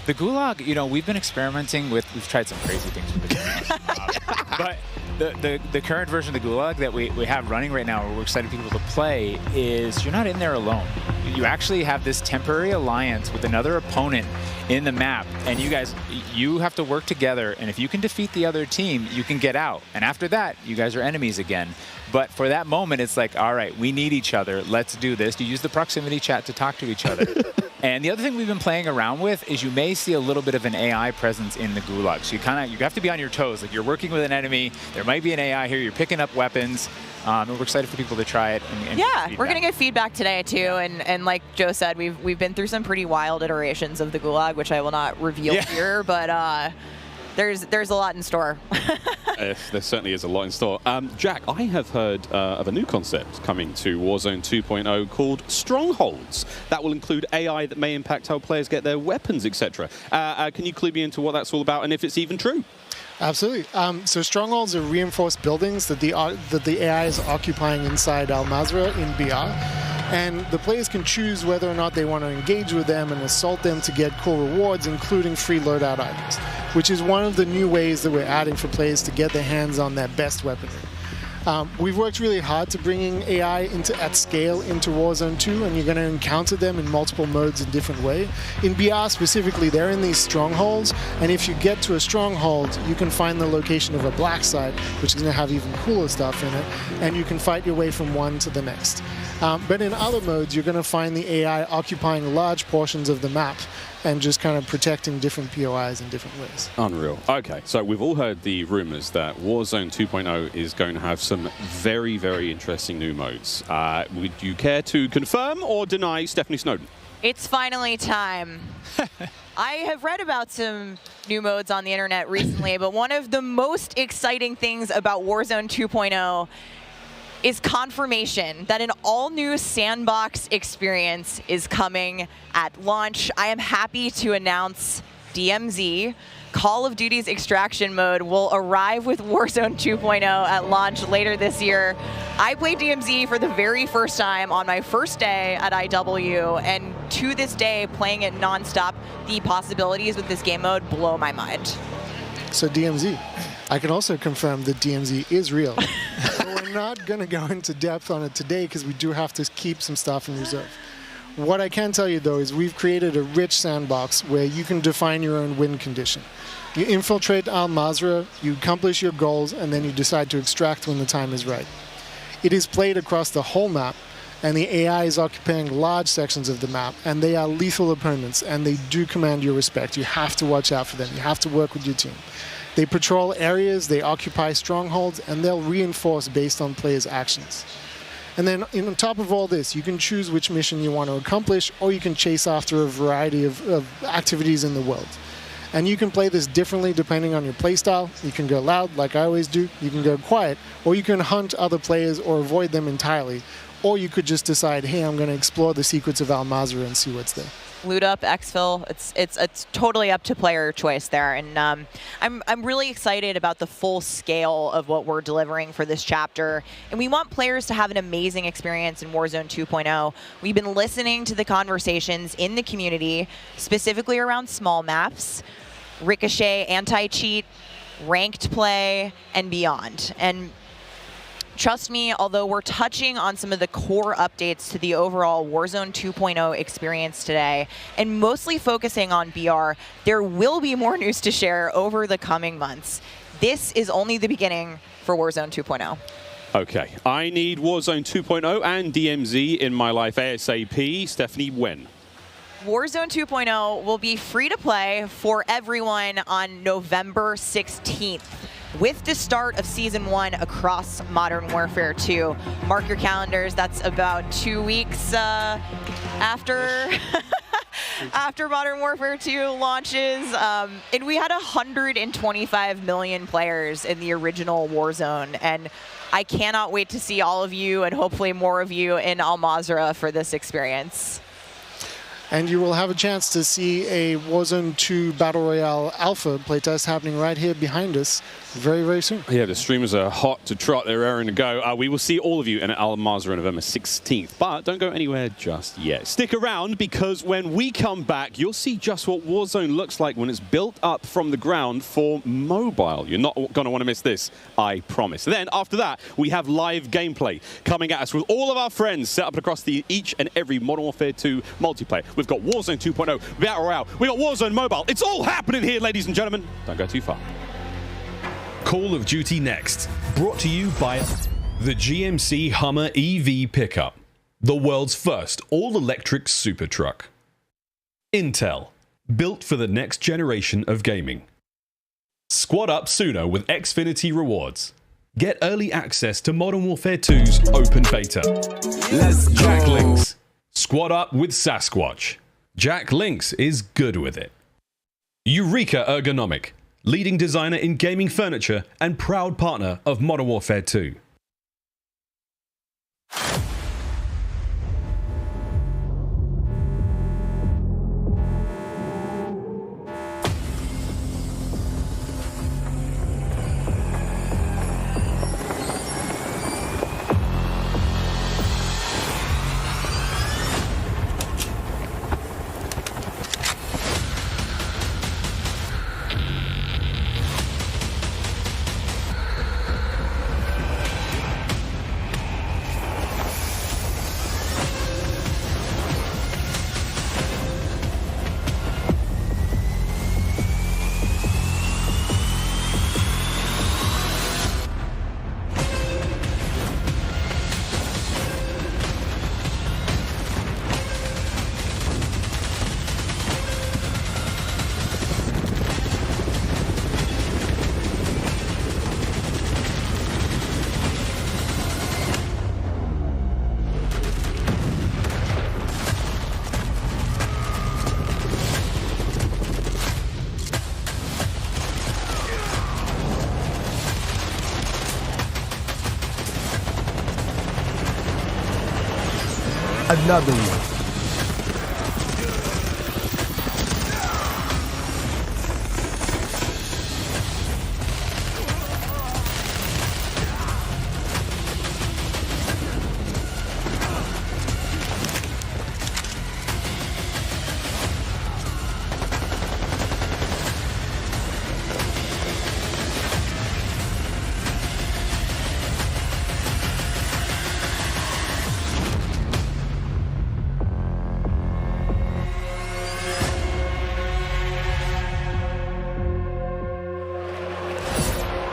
The Gulag, you know, we've been experimenting with. We've tried some crazy things with the Gulag. But the current version of the Gulag that we have running right now, where we're excited for people to play, is you're not in there alone. You actually have this temporary alliance with another opponent in the map, and you have to work together, and if you can defeat the other team, you can get out. And after that, you guys are enemies again. But for that moment, it's like, all right, we need each other. Let's do this. You use the proximity chat to talk to each other. And the other thing we've been playing around with is you may see a little bit of an AI presence in the Gulag. So you have to be on your toes. Like, you're working with an enemy. There might be an AI here. You're picking up weapons. And we're excited for people to try it. And yeah, we're going to get feedback today, too. And like Joe said, we've been through some pretty wild iterations of the Gulag, which I will not reveal here. But there's a lot in store. There certainly is a lot in store. Jack, I have heard of a new concept coming to Warzone 2.0 called Strongholds. That will include AI that may impact how players get their weapons, etc. Can you clue me into what that's all about and if it's even true? Absolutely. So strongholds are reinforced buildings that the AI is occupying inside Al Mazrah in BR. And the players can choose whether or not they want to engage with them and assault them to get cool rewards, including free loadout items, which is one of the new ways that we're adding for players to get their hands on their best weaponry. We've worked really hard to bringing AI at scale into Warzone 2, and you're going to encounter them in multiple modes in different ways. In BR specifically, they're in these strongholds, and if you get to a stronghold, you can find the location of a black site, which is going to have even cooler stuff in it, and you can fight your way from one to the next. But in other modes, you're going to find the AI occupying large portions of the map and just kind of protecting different POIs in different ways. Unreal. Okay, so we've all heard the rumors that Warzone 2.0 is going to have some very, very interesting new modes. Would you care to confirm or deny Stephanie Snowden? It's finally time. I have read about some new modes on the internet recently, but one of the most exciting things about Warzone 2.0 is confirmation that an all-new sandbox experience is coming at launch. I am happy to announce DMZ. Call of Duty's extraction mode will arrive with Warzone 2.0 at launch later this year. I played DMZ for the very first time on my first day at IW, and to this day, playing it nonstop, the possibilities with this game mode blow my mind. So DMZ, I can also confirm that DMZ is real. We're not going to go into depth on it today because we do have to keep some stuff in reserve. What I can tell you, though, is we've created a rich sandbox where you can define your own win condition. You infiltrate Al Mazrah, you accomplish your goals, and then you decide to extract when the time is right. It is played across the whole map, and the AI is occupying large sections of the map, and they are lethal opponents, and they do command your respect. You have to watch out for them. You have to work with your team. They patrol areas, they occupy strongholds, and they'll reinforce based on players' actions. And then on top of all this, you can choose which mission you want to accomplish, or you can chase after a variety of activities in the world. And you can play this differently depending on your playstyle. You can go loud, like I always do. You can go quiet, or you can hunt other players or avoid them entirely. Or you could just decide, hey, I'm going to explore the secrets of Al Mazrah and see what's there. Loot up, exfil, it's totally up to player choice there. And I'm really excited about the full scale of what we're delivering for this chapter. And we want players to have an amazing experience in Warzone 2.0. We've been listening to the conversations in the community, specifically around small maps, Ricochet, anti-cheat, ranked play, and beyond. And trust me, although we're touching on some of the core updates to the overall Warzone 2.0 experience today, and mostly focusing on BR, there will be more news to share over the coming months. This is only the beginning for Warzone 2.0. Okay, I need Warzone 2.0 and DMZ in my life ASAP. Stephanie, when? Warzone 2.0 will be free to play for everyone on November 16th. With the start of Season 1 across Modern Warfare 2. Mark your calendars, that's about 2 weeks after after Modern Warfare 2 launches. And we had 125 million players in the original Warzone, and I cannot wait to see all of you and hopefully more of you in Al Mazrah for this experience. And you will have a chance to see a Warzone 2 Battle Royale Alpha playtest happening right here behind us very, very soon. Yeah, the streamers are hot to trot. They're raring to go. We will see all of you in Al Mazrah on November 16th. But don't go anywhere just yet. Stick around, because when we come back, you'll see just what Warzone looks like when it's built up from the ground for mobile. You're not going to want to miss this, I promise. Then, after that, we have live gameplay coming at us with all of our friends set up across each and every Modern Warfare 2 multiplayer. We've got Warzone 2.0, Battle Royale, we got Warzone Mobile. It's all happening here, ladies and gentlemen. Don't go too far. Call of Duty next, brought to you by the GMC Hummer EV pickup, the world's first all-electric super truck. Intel, built for the next generation of gaming. Squad up sooner with Xfinity rewards. Get early access to Modern Warfare 2's open beta. Jack Links, squad up with Sasquatch. Jack Links is good with it. Eureka Ergonomic, leading designer in gaming furniture and proud partner of Modern Warfare 2. another one.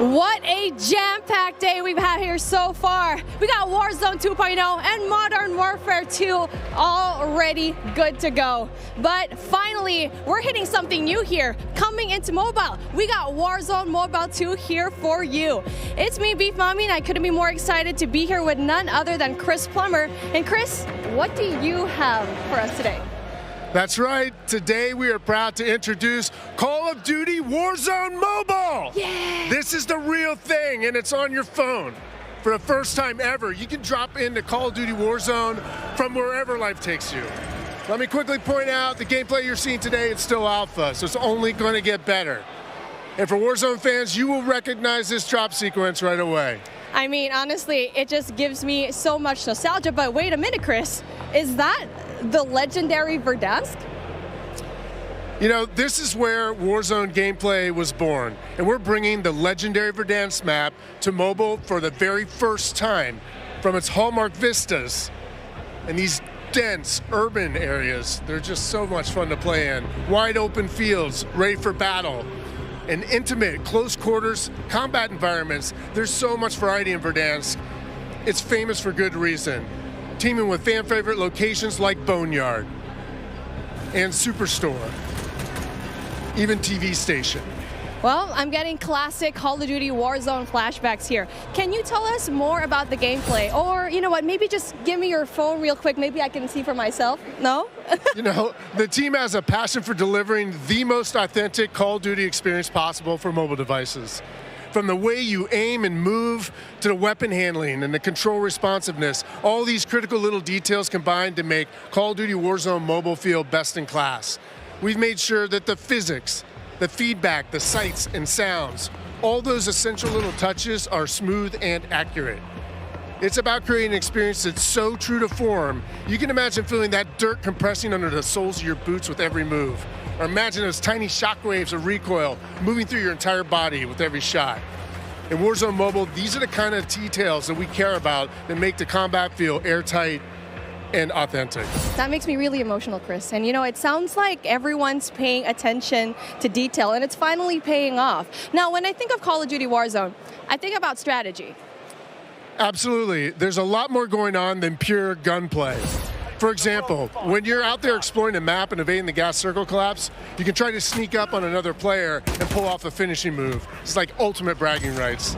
What a jam-packed day we've had here so far. We got Warzone 2.0 and Modern Warfare 2 already good to go. But finally, we're hitting something new here. Coming into mobile, we got Warzone Mobile 2 here for you. It's me, Beef Mommy, and I couldn't be more excited to be here with none other than Chris Plummer. And Chris, what do you have for us today? That's right. Today we are proud to introduce Call of Duty Warzone Mobile. Yeah. This is the real thing, and it's on your phone. For the first time ever, you can drop into Call of Duty Warzone from wherever life takes you. Let me quickly point out the gameplay you're seeing today is still alpha, so it's only going to get better. And for Warzone fans, you will recognize this drop sequence right away. I mean, honestly, it just gives me so much nostalgia. But wait a minute, Chris. Is that the legendary Verdansk? You know, this is where Warzone gameplay was born, and we're bringing the legendary Verdansk map to mobile for the very first time. From its hallmark vistas and these dense urban areas, they're just so much fun to play in. Wide open fields, ready for battle, and intimate, close quarters combat environments. There's so much variety in Verdansk. It's famous for good reason. Teaming with fan favorite locations like Boneyard and Superstore, even TV station. Well, I'm getting classic Call of Duty Warzone flashbacks here. Can you tell us more about the gameplay? Or, you know what, maybe just give me your phone real quick. Maybe I can see for myself. No? You know, the team has a passion for delivering the most authentic Call of Duty experience possible for mobile devices. From the way you aim and move to the weapon handling and the control responsiveness, all these critical little details combine to make Call of Duty Warzone Mobile feel best in class. We've made sure that the physics, the feedback, the sights and sounds, all those essential little touches are smooth and accurate. It's about creating an experience that's so true to form, you can imagine feeling that dirt compressing under the soles of your boots with every move. Or imagine those tiny shockwaves of recoil moving through your entire body with every shot. In Warzone Mobile, these are the kind of details that we care about that make the combat feel airtight and authentic. That makes me really emotional, Chris. And you know, it sounds like everyone's paying attention to detail, and it's finally paying off. Now, when I think of Call of Duty Warzone, I think about strategy. Absolutely. There's a lot more going on than pure gunplay. For example, when you're out there exploring the map and evading the gas circle collapse, you can try to sneak up on another player and pull off a finishing move. It's like ultimate bragging rights.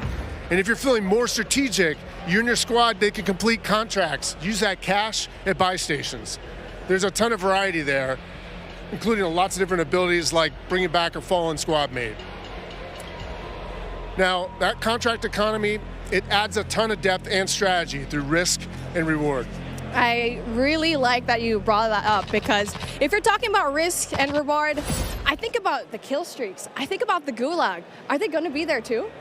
And if you're feeling more strategic, you and your squad, they can complete contracts, use that cash at buy stations. There's a ton of variety there, including lots of different abilities like bringing back a fallen squad mate. Now, that contract economy, it adds a ton of depth and strategy through risk and reward. I really like that you brought that up, because if you're talking about risk and reward, I think about the kill streaks. I think about the gulag. Are they going to be there too?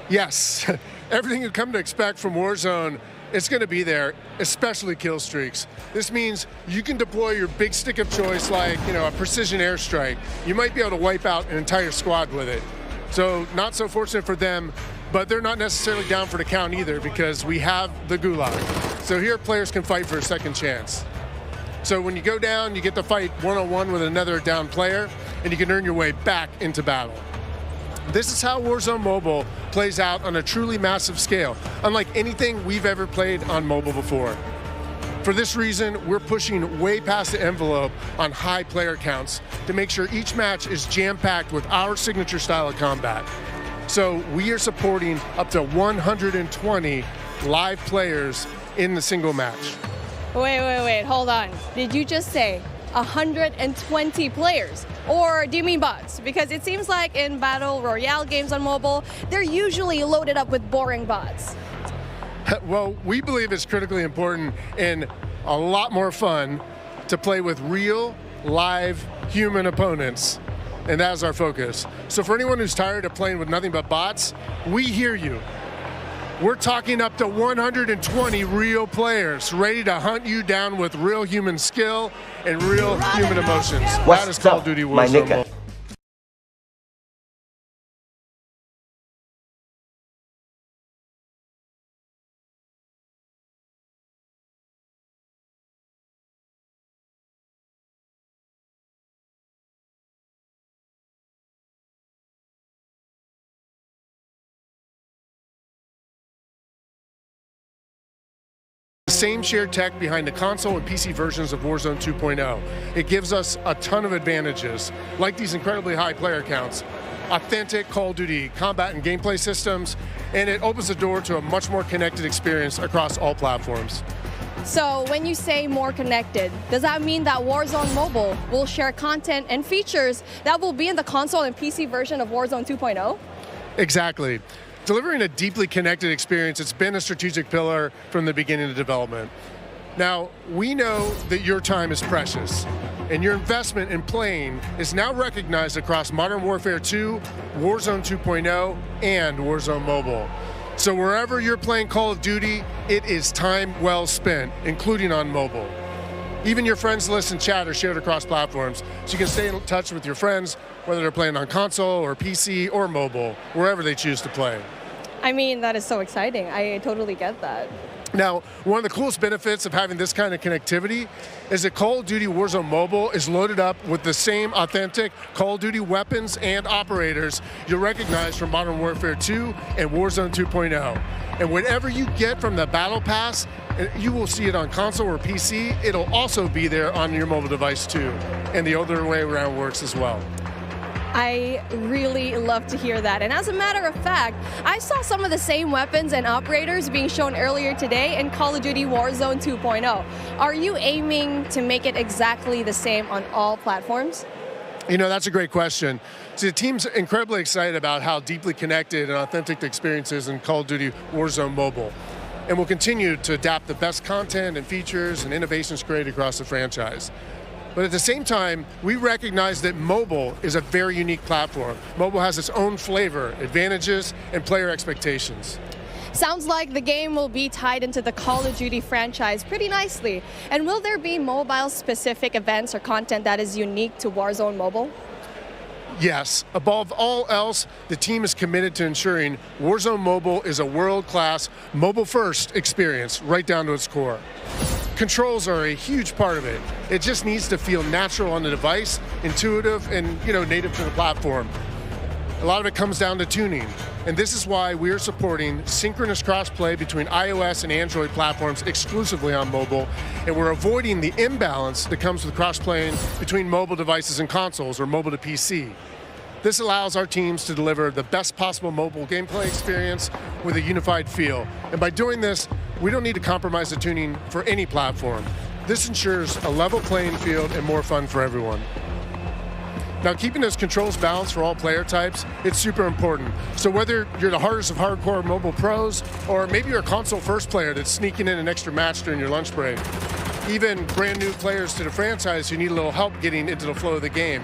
Yes. Everything you come to expect from Warzone, it's going to be there, especially kill streaks. This means you can deploy your big stick of choice like, you know, a precision airstrike. You might be able to wipe out an entire squad with it. So not so fortunate for them, but they're not necessarily down for the count either, because we have the gulag. So here players can fight for a second chance. So when you go down, you get to fight one-on-one with another down player, and you can earn your way back into battle. This is how Warzone Mobile plays out on a truly massive scale, unlike anything we've ever played on mobile before. For this reason, we're pushing way past the envelope on high player counts to make sure each match is jam-packed with our signature style of combat. So we are supporting up to 120 live players in the single match. Wait, hold on. Did you just say 120 players? Or do you mean bots? Because it seems like in Battle Royale games on mobile, they're usually loaded up with boring bots. Well, we believe it's critically important in a lot more fun to play with real, live, human opponents. And that is our focus. So for anyone who's tired of playing with nothing but bots, we hear you. We're talking up to 120 real players ready to hunt you down with real human skill and real human emotions. That is Call of Duty Warzone Mobile. Same shared tech behind the console and PC versions of Warzone 2.0. It gives us a ton of advantages, like these incredibly high player counts, authentic Call of Duty combat and gameplay systems, and it opens the door to a much more connected experience across all platforms. So when you say more connected, does that mean that Warzone Mobile will share content and features that will be in the console and PC version of Warzone 2.0? Exactly. Delivering a deeply connected experience, it's been a strategic pillar from the beginning of development. Now, we know that your time is precious, and your investment in playing is now recognized across Modern Warfare 2, Warzone 2.0, and Warzone Mobile. So wherever you're playing Call of Duty, it is time well spent, including on mobile. Even your friends list and chat are shared across platforms, so you can stay in touch with your friends, whether they're playing on console or PC or mobile, wherever they choose to play. I mean, that is so exciting. I totally get that. Now, one of the coolest benefits of having this kind of connectivity is that Call of Duty Warzone Mobile is loaded up with the same authentic Call of Duty weapons and operators you'll recognize from Modern Warfare 2 and Warzone 2.0. And whatever you get from the Battle Pass, you will see it on console or PC. It'll also be there on your mobile device too. And the other way around works as well. I really love to hear that. And as a matter of fact, I saw some of the same weapons and operators being shown earlier today in Call of Duty Warzone 2.0. Are you aiming to make it exactly the same on all platforms? You know, that's a great question. See, the team's incredibly excited about how deeply connected and authentic the experience is in Call of Duty Warzone Mobile. And we'll continue to adapt the best content and features and innovations created across the franchise. But at the same time, we recognize that mobile is a very unique platform. Mobile has its own flavor, advantages, and player expectations. Sounds like the game will be tied into the Call of Duty franchise pretty nicely. And will there be mobile-specific events or content that is unique to Warzone Mobile? Yes. Above all else, the team is committed to ensuring Warzone Mobile is a world-class, mobile-first experience right down to its core. Controls are a huge part of it. It just needs to feel natural on the device, intuitive, and native to the platform. A lot of it comes down to tuning, and this is why we're supporting synchronous crossplay between iOS and Android platforms exclusively on mobile, and we're avoiding the imbalance that comes with crossplaying between mobile devices and consoles or mobile to PC. This allows our teams to deliver the best possible mobile gameplay experience with a unified feel. And by doing this, we don't need to compromise the tuning for any platform. This ensures a level playing field and more fun for everyone. Now, keeping those controls balanced for all player types, it's super important. So whether you're the hardest of hardcore mobile pros, or maybe you're a console first player that's sneaking in an extra match during your lunch break, even brand new players to the franchise who need a little help getting into the flow of the game,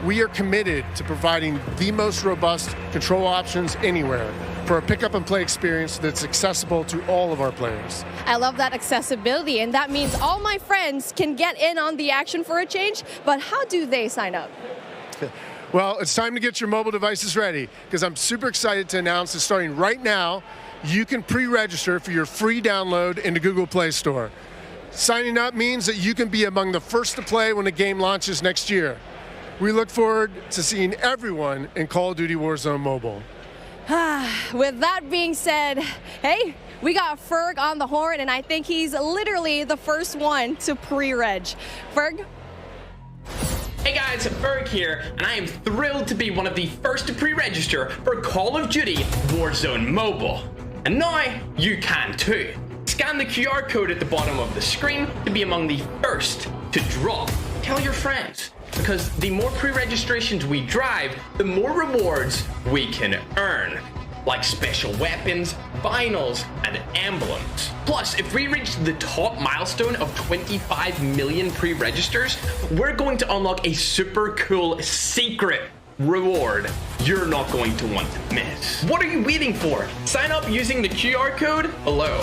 we are committed to providing the most robust control options anywhere for a pick-up and play experience that's accessible to all of our players. I love that accessibility, and that means all my friends can get in on the action for a change, but how do they sign up? Well, it's time to get your mobile devices ready, because I'm super excited to announce that starting right now, you can pre-register for your free download in the Google Play Store. Signing up means that you can be among the first to play when the game launches next year. We look forward to seeing everyone in Call of Duty Warzone Mobile. With that being said, hey, we got Ferg on the horn, and I think he's literally the first one to pre-reg. Ferg? Hey guys, Ferg here, and I am thrilled to be one of the first to pre-register for Call of Duty Warzone Mobile. And now you can too. Scan the QR code at the bottom of the screen to be among the first to drop. Tell your friends, because the more pre-registrations we drive, the more rewards we can earn. like special weapons, vinyls, and emblems. Plus, if we reach the top milestone of 25 million pre-registers, we're going to unlock a super cool secret reward you're not going to want to miss. What are you waiting for? Sign up using the QR code below.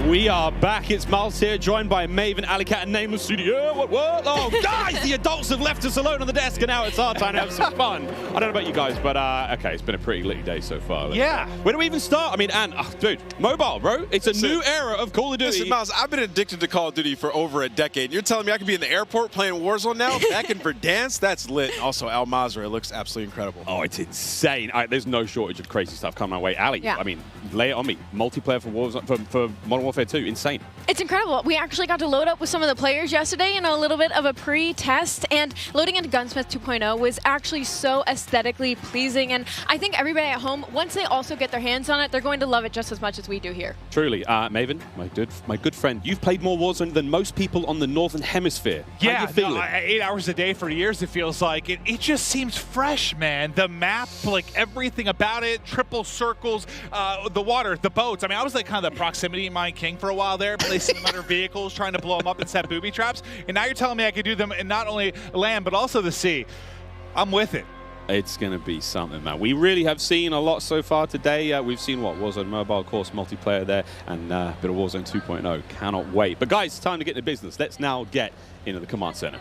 We are back. It's Miles here, joined by Maven, Alicat, and Nameless Studio. What? Oh, guys, the adults have left us alone on the desk, and now it's our time to have some fun. I don't know about you guys, but okay, it's been a pretty litty day so far. Yeah. Where do we even start? I mean, dude, mobile, bro. It's a new era of Call of Duty. Listen, Miles, I've been addicted to Call of Duty for over a decade. You're telling me I could be in the airport playing Warzone now? Back in Verdansk? That's lit. Also, Al Mazrah, it looks absolutely incredible. Oh, it's insane. There's no shortage of crazy stuff coming my way. Ali, Yeah. I mean, lay it on me. Multiplayer for Warzone, for Modern Warfare 2, insane. It's incredible. We actually got to load up with some of the players yesterday in a little bit of a pre-test, and loading into Gunsmith 2.0 was actually so aesthetically pleasing, and I think everybody at home, once they also get their hands on it, they're going to love it just as much as we do here. Truly. Maven, my good friend, you've played more Warzone than most people on the Northern Hemisphere. Yeah, How you feeling? 8 hours a day for years, it feels like. It just seems fresh, man. The map, like everything about it, triple circles, the water, the boats. I mean, I was like kind of the proximity mine king for a while there, placing them under vehicles, trying to blow them up and set booby traps. And now you're telling me I could do them in not only land, but also the sea. I'm with it. It's going to be something, man. We really have seen a lot so far today. We've seen, Warzone Mobile, of course, multiplayer there, and a bit of Warzone 2.0. Cannot wait. But, guys, it's time to get into business. Let's now get into the command center.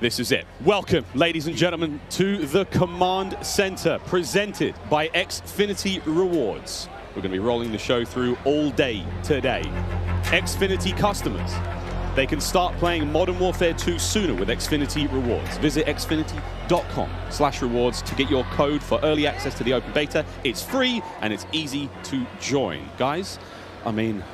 This is it. Welcome, ladies and gentlemen, to the command center, presented by Xfinity Rewards. We're going to be rolling the show through all day today. Xfinity customers, they can start playing Modern Warfare 2 sooner with Xfinity Rewards. Visit xfinity.com/rewards to get your code for early access to the open beta. It's free and it's easy to join. Guys, I mean,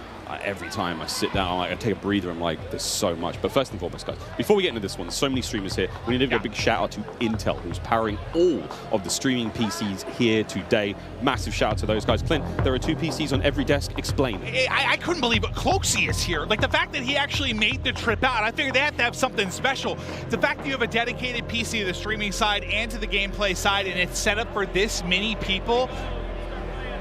every time I sit down, I take a breather, I'm like, there's so much. But first and foremost, guys, before we get into this one, there's so many streamers here. We need to give a big shout out to Intel, who's powering all of the streaming PCs here today. Massive shout out to those guys. Clint, there are 2 PCs on every desk. Explain. I couldn't believe it. Cloaksy is here. Like the fact that he actually made the trip out, I figured they have to have something special. The fact that you have a dedicated PC to the streaming side and to the gameplay side, and it's set up for this many people.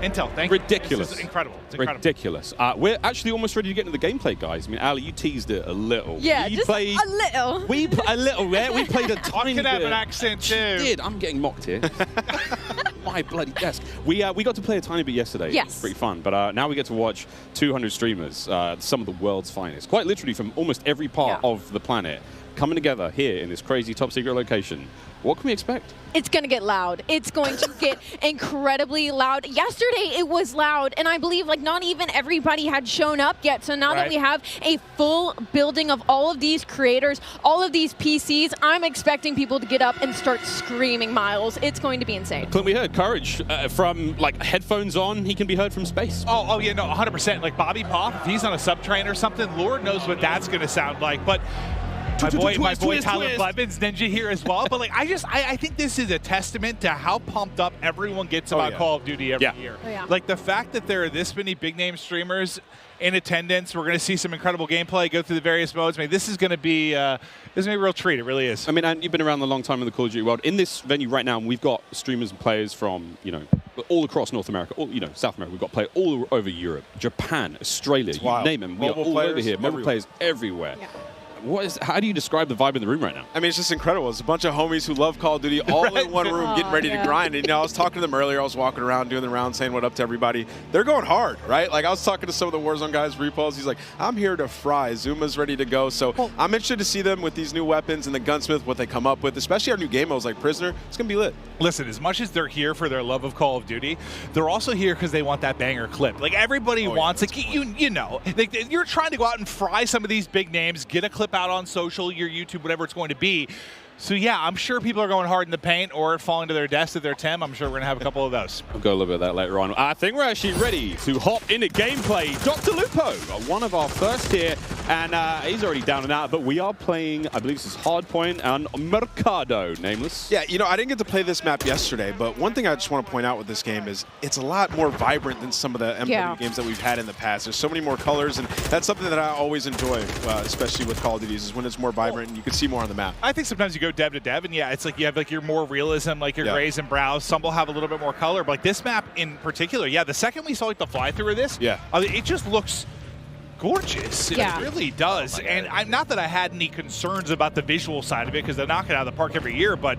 Intel, thank you. Ridiculous. This is incredible. It's incredible. Ridiculous. We're actually almost ready to get into the gameplay, guys. I mean, Ali, you teased it a little. Yeah, you just played, a little. a little, yeah? We played a tiny bit. I can have an accent, too. You did. I'm getting mocked here. My bloody desk. We got to play a tiny bit yesterday. Yes. It was pretty fun. But now we get to watch 200 streamers, some of the world's finest, quite literally from almost every part of the planet, coming together here in this crazy top secret location. What can we expect? It's going to get loud. It's going to get incredibly loud. Yesterday it was loud, and I believe like not even everybody had shown up yet. So now that we have a full building of all of these creators, all of these PCs, I'm expecting people to get up and start screaming, Miles. It's going to be insane. Clint, we heard Courage from like headphones on. He can be heard from space. Oh yeah, no, 100%. Like Bobby Pop, if he's on a subtrain or something, Lord knows what that's going to sound like. But my boy Tyler Blevins Ninja here as well. But like, I think this is a testament to how pumped up everyone gets about Call of Duty every year. Oh, yeah. Like the fact that there are this many big name streamers in attendance, we're going to see some incredible gameplay, go through the various modes. I mean, this is going to be a real treat. It really is. I mean, and you've been around a long time in the Call of Duty world. In this venue right now, we've got streamers and players from, all across North America, South America. We've got players all over Europe, Japan, Australia, you name them. We are all over here. Mobile players everywhere. Yeah. How do you describe the vibe in the room right now? I mean, it's just incredible. It's a bunch of homies who love Call of Duty all in one room getting ready to grind. And, I was talking to them earlier. I was walking around doing the round saying what up to everybody. They're going hard, right? Like, I was talking to some of the Warzone guys, Repos. He's like, I'm here to fry. Zuma's ready to go. So I'm interested to see them with these new weapons and the Gunsmith, what they come up with, especially our new game modes like Prisoner. It's going to be lit. Listen, as much as they're here for their love of Call of Duty, they're also here because they want that banger clip. Like, everybody wants, like, you're trying to go out and fry some of these big names, get a clip out on social, your YouTube, whatever it's going to be. So yeah, I'm sure people are going hard in the paint or falling to their deaths at their TEM. I'm sure we're going to have a couple of those. We'll go a little bit of that later on. I think we're actually ready to hop into gameplay. Dr. Lupo, one of our first here, and he's already down and out, but we are playing, I believe this is Hardpoint and Mercado, nameless. Yeah, you know, I didn't get to play this map yesterday, but one thing I just want to point out with this game is it's a lot more vibrant than some of the MW games that we've had in the past. There's so many more colors, and that's something that I always enjoy, especially with Call of Duty, is when it's more vibrant and you can see more on the map. I think sometimes you go dev to dev, and yeah, it's like you have like your more realism, like your grays and browns. Some will have a little bit more color, but like this map in particular, yeah, the second we saw like the fly through of this, it just looks gorgeous. It really does. And I'm not that I had any concerns about the visual side of it because they knock it out of the park every year, but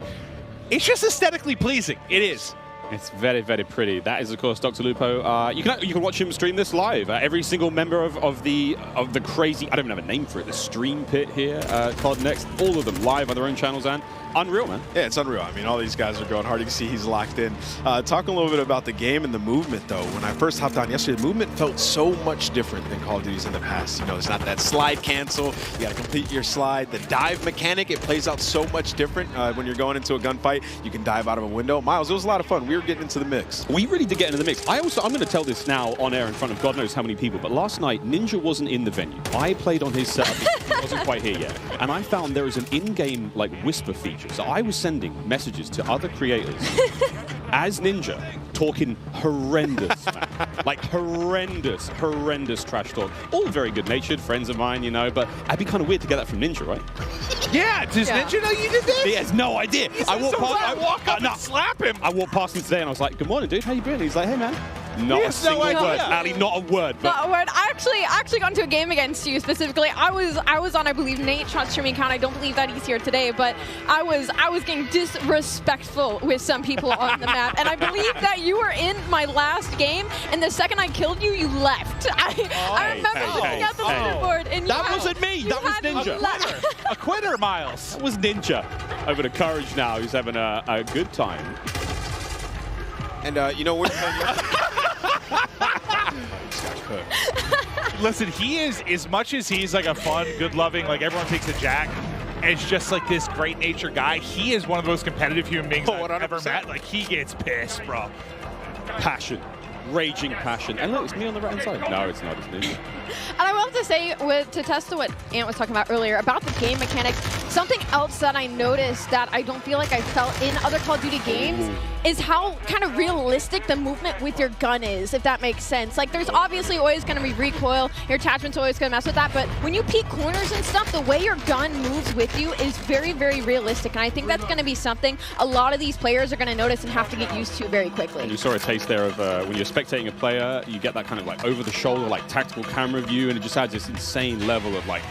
it's just aesthetically pleasing. It is. It's very, very pretty. That is, of course, Dr. Lupo. You can watch him stream this live. Every single member of the crazy, I don't even have a name for it, the stream pit here, COD Next, all of them live on their own channels, and unreal, man. Yeah, it's unreal. I mean, all these guys are going hard. You can see he's locked in. Talking a little bit about the game and the movement, though. When I first hopped on yesterday, the movement felt so much different than Call of Duty's in the past. You know, it's not that slide cancel. You got to complete your slide. The dive mechanic, it plays out so much different when you're going into a gunfight. You can dive out of a window. Miles, it was a lot of fun. We were getting into the mix. We really did get into the mix. I'm going to tell this now on air in front of God knows how many people, but last night, Ninja wasn't in the venue. I played on his setup. He wasn't quite here yet. And I found there is an in-game like whisper feature. So I was sending messages to other creators as Ninja, talking horrendous, man. Like horrendous trash talk. All very good-natured friends of mine, you know, but I'd be kind of weird to get that from Ninja, right? Yeah, does Ninja know you did this? He has no idea. I walk up and slap him. I walked past him today and I was like, "Good morning, dude. How you been?" He's like, "Hey, man." Not a single word, Ali. Not a word. But not a word. I actually got into a game against you specifically. I was on, I believe, Nate shot streaming Cant. I don't believe that he's here today, but I was getting disrespectful with some people on the map, and I believe that you were in my last game, and the second I killed you, you left. I remember looking at the leaderboard, and that wasn't me. That was Ninja. A quitter, Miles. That was Ninja. Over to Courage now. He's having a good time. And you know what? Listen, he is, as much as he's like a fun, good-loving, like everyone takes a Jack, and it's just like this great-natured guy, he is one of the most competitive human beings I've ever met. Like, he gets pissed, bro. Passion. Raging passion. And look, it's me on the right-hand side. No, it's not. It's Ninja. And I will have to say, to test what Ant was talking about earlier, about the game mechanic, something else that I noticed that I don't feel like I felt in other Call of Duty games is how kind of realistic the movement with your gun is, if that makes sense. Like, there's obviously always going to be recoil, your attachment's always going to mess with that, but when you peek corners and stuff, the way your gun moves with you is very, very realistic, and I think that's going to be something a lot of these players are going to notice and have to get used to very quickly. And you saw a taste there of when you're spectating a player, you get that kind of like over-the-shoulder, like tactical camera view, and it just adds this insane level of like,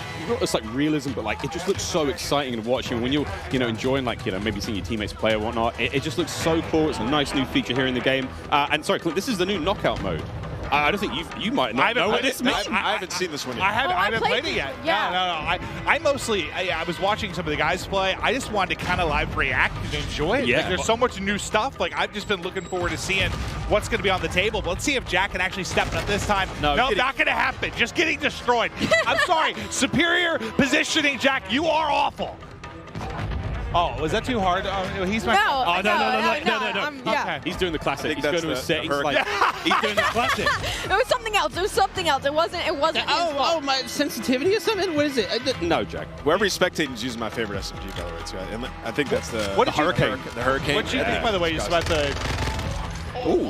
it's like realism, but like it just looks so exciting to watch. And when you're, enjoying like, maybe seeing your teammates play or whatnot, it just looks so cool. It's a nice new feature here in the game. And sorry, Clint, this is the new knockout mode. I don't think you might not know what this means. I haven't seen this one yet. I haven't played it yet. Yeah. No. I mostly, I was watching some of the guys play. I just wanted to kind of live react and enjoy it. Yeah. Like, there's so much new stuff. Like, I've just been looking forward to seeing what's going to be on the table. But let's see if Jack can actually step up this time. No, not going to happen. Just getting destroyed. I'm sorry. Superior positioning, Jack. You are awful. Oh, was that too hard? He's my. No. Okay. He's doing the classic. He's going to his set. He's doing the classic. It was something else. It was something else. It wasn't. My sensitivity or something. What is it? No, Jack. Wherever he's spectating, he's using my favorite SMG, by the way, too. And I think that's the Hurricane. The Hurricane. What do you think, by the way, just about the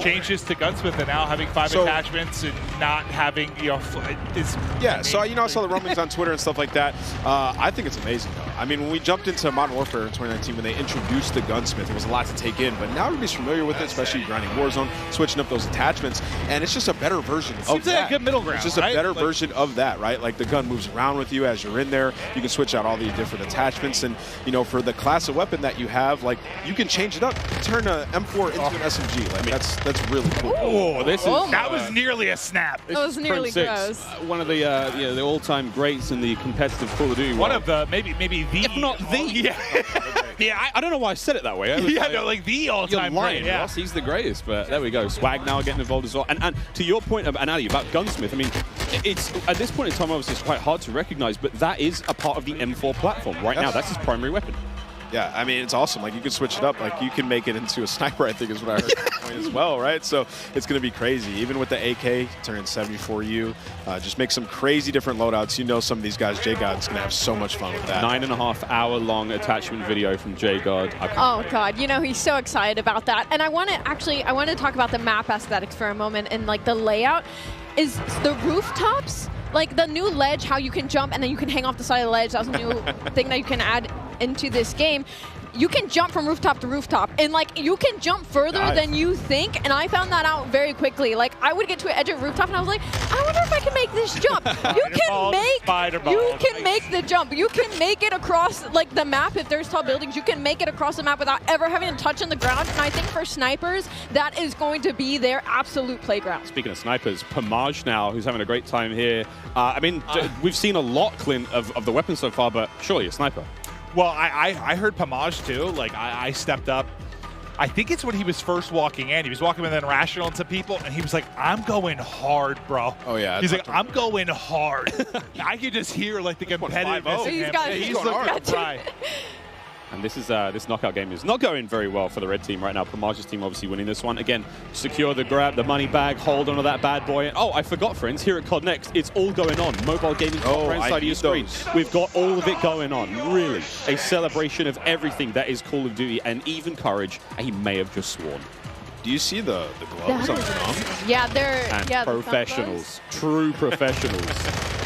changes to Gunsmith and now having 5 attachments and not having, so, I saw the rumblings on Twitter and stuff like that. I think it's amazing, though. I mean, when we jumped into Modern Warfare in 2019, when they introduced the Gunsmith, it was a lot to take in, but now everybody's familiar with it, especially grinding Warzone, switching up those attachments, and it's just a better version of that. Like a good middle ground, It's just a better version of that, right? Like, the gun moves around with you as you're in there. You can switch out all the different attachments, and, for the class of weapon that you have, like, you can change it up. Turn an M4 into an SMG. Like, that's really cool. Oh, that was nearly a snap. That was nearly gross. One of the all-time greats in the competitive Call of Duty. One of the maybe the, if not the. I don't know why I said it that way. Like the all-time great. Yeah, Ross, he's the greatest. But there we go. Swag now getting involved as well. And to your point, Ali, about Gunsmith, I mean, it's at this point in time, obviously, it's quite hard to recognize, but that is a part of the M4 platform right now. That's his primary weapon. Yeah, I mean, it's awesome. Like, you can switch it up. Like, you can make it into a sniper, I think is what I heard at point as well, right? So it's going to be crazy. Even with the AK, turning 74U, just make some crazy different loadouts. You know some of these guys, J-God's going to have so much fun with that. 9.5 hour long attachment video from J-God. Oh, God. You know, he's so excited about that. And I want to talk about the map aesthetics for a moment and, like, the layout. Is the rooftops, like the new ledge, how you can jump and then you can hang off the side of the ledge. That was a new thing that you can add into this game. You can jump from rooftop to rooftop, and like you can jump further than you think. And I found that out very quickly. Like I would get to an edge of a rooftop, and I was like, I wonder if I can make this jump. You can make the jump. You can make it across like the map. If there's tall buildings, you can make it across the map without ever having to touch on the ground. And I think for snipers, that is going to be their absolute playground. Speaking of snipers, Pomage now, who's having a great time here. I mean, we've seen a lot, Clint, of the weapons so far, but surely a sniper. Well, I heard Pomage too. Like I stepped up. I think it's when he was first walking in. He was walking with an irrational into people, and he was like, "I'm going hard, bro." Oh yeah. He's like, "I'm going hard." I could just hear like the competitiveness in him. He's looking hard. Right. And this is this knockout game is not going very well for the red team right now. Pomage's team obviously winning this one. Again, secure the grab, the money bag, hold on to that bad boy. And, oh, I forgot, friends, here at COD Next, it's all going on. Mobile gaming right side of your screen. We've got all of it going on. Really, a celebration of everything that is Call of Duty, and even Courage, he may have just sworn. Do you see the gloves on the thumb? Yeah, they're professionals, true professionals.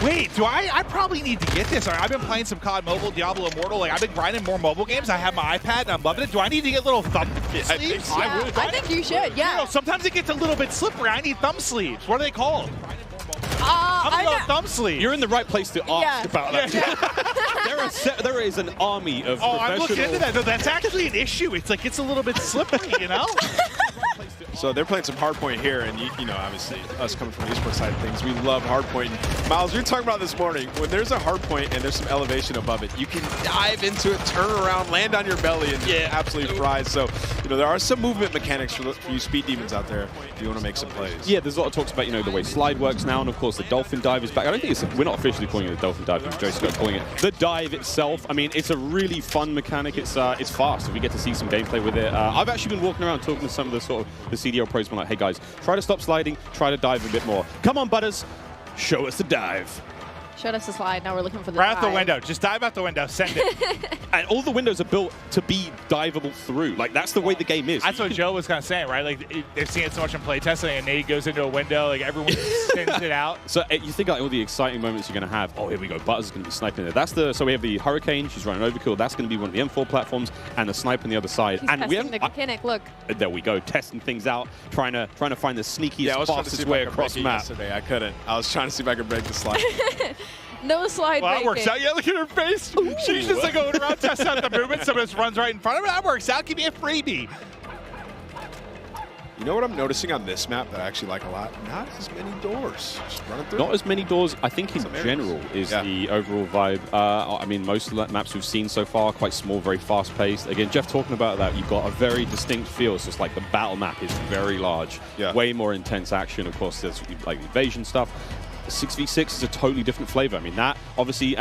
Wait, I probably need to get this. I've been playing some COD Mobile, Diablo Immortal. Like, I've been grinding more mobile games. I have my iPad, and I'm loving it. Do I need to get little thumb sleeves? I think you should, yeah. You know, sometimes it gets a little bit slippery. I need thumb sleeves. What are they called? I'm about thumb sleeves. You're in the right place to ask about that. There is an army of professionals. I'm looking into that. No, that's actually an issue. It's like it's a little bit slippery, you know? So they're playing some hardpoint here, and you know, obviously, us coming from the esports side of things, we love hardpoint. Miles, we were talking about this morning, when there's a hardpoint and there's some elevation above it, you can dive into it, turn around, land on your belly, and get absolutely fried. So, you know, there are some movement mechanics for you speed demons out there if you want to make some plays. Yeah, there's a lot of talks about, you know, the way slide works now, and of course the dolphin dive is back. I don't think we're not officially calling it a dolphin dive, but Joe's calling it the dive itself. I mean, it's a really fun mechanic. It's fast, so we get to see some gameplay with it. I've actually been walking around talking to some of the sort of the CDL pros, been like, hey guys, try to stop sliding, try to dive a bit more. Come on, Butters, show us the dive. Showed us the slide, now we're looking for the dive. Right out the window, just dive out the window, send it. And all the windows are built to be diveable through. Like, that's the way the game is. That's what Joe was kind of saying, right? Like, they've seen it so much in playtesting, and Nate goes into a window, like, everyone spins it out. So you think like all the exciting moments you're going to have. Oh, here we go, Butters is going to be sniping there. So we have the Hurricane, she's running overkill. That's going to be one of the M4 platforms, and the sniper on the other side. He's and testing the mechanic, look. There we go, testing things out, trying to find the sneakiest, fastest way across the map. Yesterday, I couldn't. I was trying to see if I could break the slide. No slide Well, that works out. Yeah, look at her face. Ooh. She's just like going around, testing out the movement. Someone just runs right in front of her. That works out. Give me a freebie. You know what I'm noticing on this map that I actually like a lot? Not as many doors. Just running through. Not as many doors, I think, in general, is the overall vibe. I mean, most of the maps we've seen so far, quite small, very fast-paced. Again, Jeff talking about that, you've got a very distinct feel. It's just like the battle map is very large. Yeah. Way more intense action. Of course, there's like evasion stuff. 6v6 is a totally different flavor. I mean, that obviously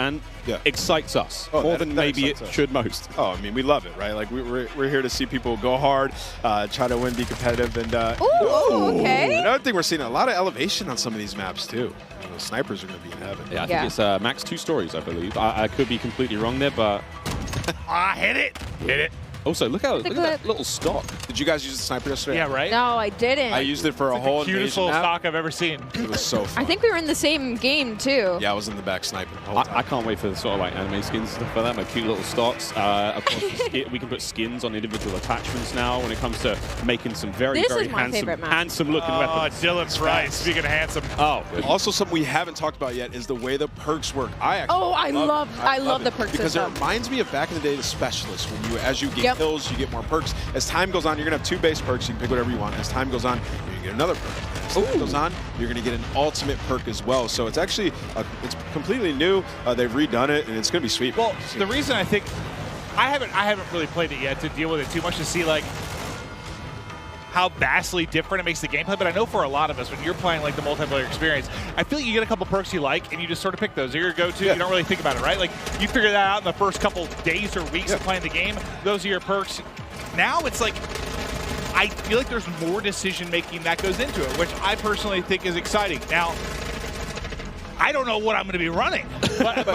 excites us more than maybe it should most. Oh, I mean, we love it, right? Like, we're here to see people go hard, try to win, be competitive, and okay. Another thing, we're seeing a lot of elevation on some of these maps too. You know, snipers are going to be in heaven. Yeah, I think it's max 2 stories, I believe. I could be completely wrong there, but hit it. Hit it. Also, look at that little stock. Did you guys use the sniper yesterday? Yeah, right? No, I didn't. I used it for a whole cutest little stock I've ever seen. It was so fun. I think we were in the same game, too. Yeah, I was in the back sniping the whole time. I can't wait for the sort of like anime skins and stuff like that, my cute little stocks. Of course, we can put skins on individual attachments now when it comes to making some very handsome looking weapons. Dylan's right. Speaking of handsome. Oh, also something we haven't talked about yet is the way the perks work. I love the perks because system. It reminds me of back in the day the specialists. When as you get kills, you get more perks. As time goes on, you're going to have 2 base perks. You can pick whatever you want. As time goes on, you're going to get another perk. As time goes on, you're going to get an ultimate perk as well. So it's actually it's completely new. They've redone it, and it's going to be sweet. Well, the reason I think I haven't really played it yet to deal with it too much to see like how vastly different it makes the gameplay, but I know for a lot of us, when you're playing like the multiplayer experience, I feel like you get a couple perks you like, and you just sort of pick those. They're your go-to. You don't really think about it, right? Like, you figure that out in the first couple days or weeks of playing the game. Those are your perks. Now it's like, I feel like there's more decision-making that goes into it, which I personally think is exciting. Now, I don't know what I'm going to be running, but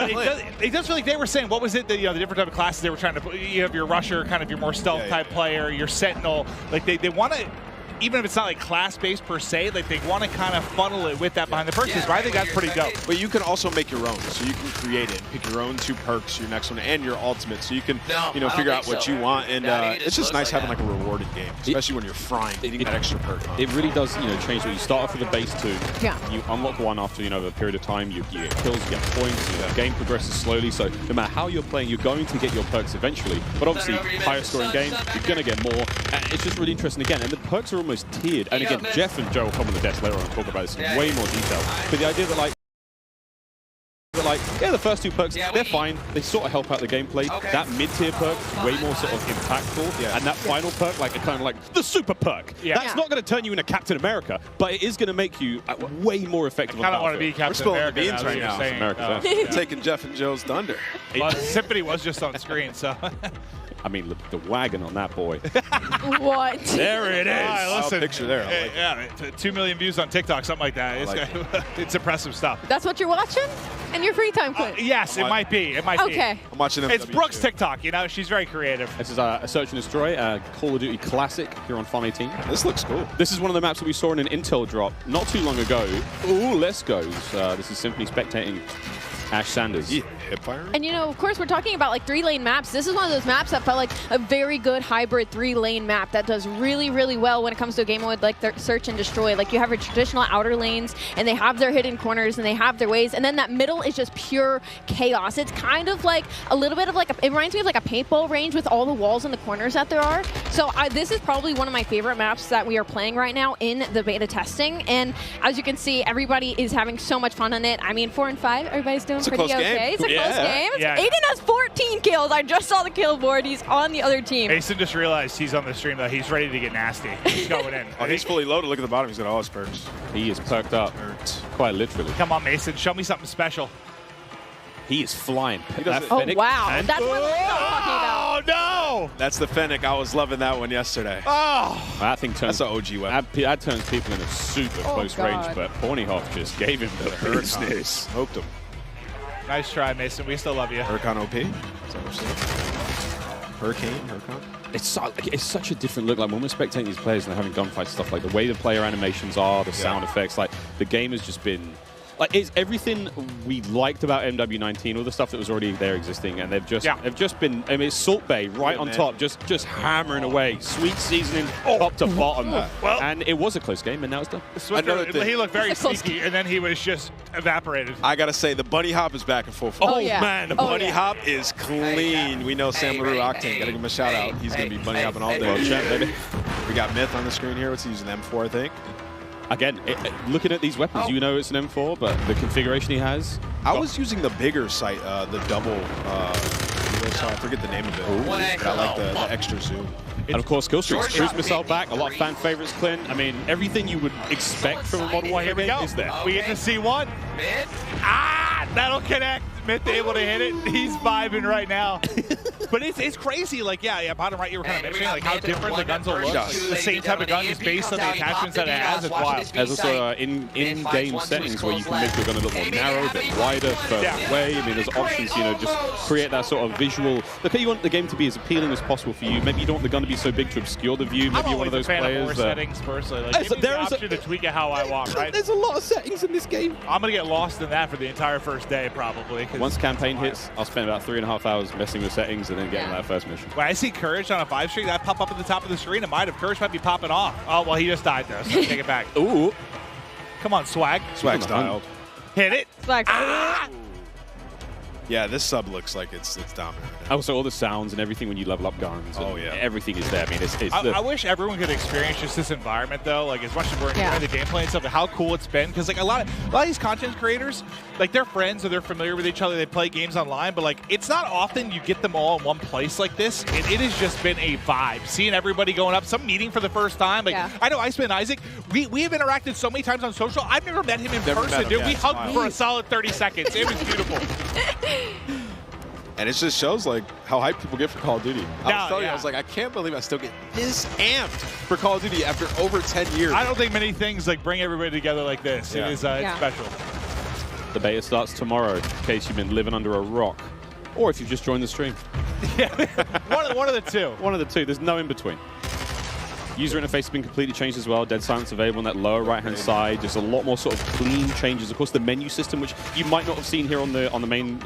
it does feel like they were saying, what was it, the different type of classes they were trying to put? You have your rusher, kind of your more stealth type player, your sentinel. Like they want to, even if it's not like class-based per se, like they want to kind of funnel it with that behind the perks, but I think that's pretty dope. But you can also make your own, so you can create it, pick your own 2 perks, your next one, and your ultimate, so you can figure out what you want, and it's just nice having like a rewarded game, especially when you're frying, getting that extra perk. It really does, change what you start off with the base 2. Yeah. You unlock one after a period of time. You get kills, you get points. The game progresses slowly, so no matter how you're playing, you're going to get your perks eventually. But obviously, higher scoring game, you're going to get more. And it's just really interesting again, and the perks are almost tiered. And again, Jeff and Joe will come on the desk later on and talk about this in way more detail. But the idea that the first 2 perks, they're fine. They sort of help out the gameplay. That mid-tier perk, way more sort of impactful. And that final perk, like kind of like the super perk. That's not going to turn you into Captain America, but it is going to make you way more effective. I kind of want to be Captain America. We're spilling the beans right now. Taking Jeff and Joe's thunder. Well, Symphony was just on screen, so. I mean, the wagon on that boy. What? There it is. Right, listen, picture there. Yeah, 2 million views on TikTok, something like that. It's impressive stuff. That's what you're watching? And your free time, Quinn? Yes, it might be. It might be. Okay. I'm watching them. It's Brooke's TikTok, she's very creative. This is a Search and Destroy, Call of Duty Classic here on Farm 18. This looks cool. This is one of the maps that we saw in an intel drop not too long ago. Ooh, let's go. This is simply spectating Ash Sanders. Yeah, hip firing. And of course, we're talking about like 3-lane maps. This is one of those maps that felt like a very good hybrid 3-lane map that does really, really well when it comes to a game mode like Search and Destroy. Like you have your traditional outer lanes, and they have their hidden corners, and they have their ways, and then that middle is just pure chaos. It's kind of like a little bit of like it reminds me of like a paintball range with all the walls and the corners that there are. So this is probably one of my favorite maps that we are playing right now in the beta testing. And as you can see, everybody is having so much fun on it. I mean, 4 and 5, everybody's doing pretty okay. It's a close game. Aiden has 14 kills. I just saw the kill board. He's on the other team. Mason just realized he's on the stream, though. He's ready to get nasty. He's going in. He's fully loaded. Look at the bottom. He's got all his perks. He is perked up, quite literally. Come on, Mason. Show me something special. He is flying. Oh, wow. That's what I'm talking about. Oh, no! That's the Fennec. I was loving that one yesterday. Oh! That thing turns... That's an OG weapon. That turns people in a super close range, but Ponyhawk just gave him the business. Smoked him. Nice try, Mason. We still love you. Hurricane OP. Is that what you're saying? Hurricane? It's such a different look. Like when we're spectating these players and they're having gunfights, stuff like the way the player animations are, the sound effects, like the game has just been... Like it's everything we liked about MW19, all the stuff that was already there existing, and they've just been. I mean, it's Salt Bay right on top, just hammering away, sweet seasoning top to bottom. Well, and it was a close game, and now it's done. He looked very sneaky, and then he was just evaporated. I gotta say, the bunny hop is back in full force. Oh yeah. Man, the bunny hop is clean. We know Sam LaRue Octane. Gotta give him a shout out. He's gonna be bunny hopping all day. Champ, baby. We got Myth on the screen here. What's he using? M4, I think. Again, looking at these weapons, you know it's an M4, but the configuration he has. I was using the bigger sight, the double. I forget the name of it. But I like the extra zoom. And of course, kill streaks, cruise missile back, a lot of fan favorites, Clint. I mean, everything you would expect from a Modern Warfare game is there. We get to see one. Ah, that'll connect. Myth able to hit it. He's vibing right now. But it's crazy. Like, yeah, bottom right, you were kind of mentioning like how different the guns will look. Like, the same type of gun is based on the attachments that it has. It's wild. There's also in-game settings where you can make your gun a little more narrow, a bit wider, further away. I mean, there's options, just create that sort of visual. Look, you want the game to be as appealing as possible for you. Maybe you don't want the gun to be so big to obscure the view. Maybe you're one of those players. Of settings personally. Like, give me the option to tweak it how I want, right? There's a lot of settings in this game. I'm gonna get lost in that for the entire first day, probably. Once campaign hits, I'll spend about 3.5 hours messing with settings and then getting that first mission. When I see Courage on a 5 streak, that pop up at the top of the screen, it might have. Courage might be popping off. Oh, well, he just died there, so take it back. Ooh. Come on, Swag. Swag's dialed. Hit it. Swag. Ah! Yeah, this sub looks like it's dominant right now. Also, all the sounds and everything when you level up guns. Oh, yeah. Everything is there. I mean, I wish everyone could experience just this environment, though. Like, as much as we're enjoying the gameplay and stuff, how cool it's been. Because, like, a lot of these content creators, like, they're friends or they're familiar with each other. They play games online. But, like, it's not often you get them all in one place like this. It has just been a vibe. Seeing everybody going up, some meeting for the first time. Like, I know Iceman and Isaac, we have interacted so many times on social. I've never met him in person, dude. We hugged for a solid 30 seconds. It was beautiful. And it just shows like how hyped people get for Call of Duty. I was telling you, I was like, I can't believe I still get this amped for Call of Duty after over 10 years. I don't think many things like bring everybody together like this. It is it's special. The beta starts tomorrow, in case you've been living under a rock, or if you've just joined the stream. One of the two. One of the two. There's no in between. User interface has been completely changed as well. Dead silence available on that lower right-hand side. Just a lot more sort of clean changes. Of course, the menu system, which you might not have seen here on the main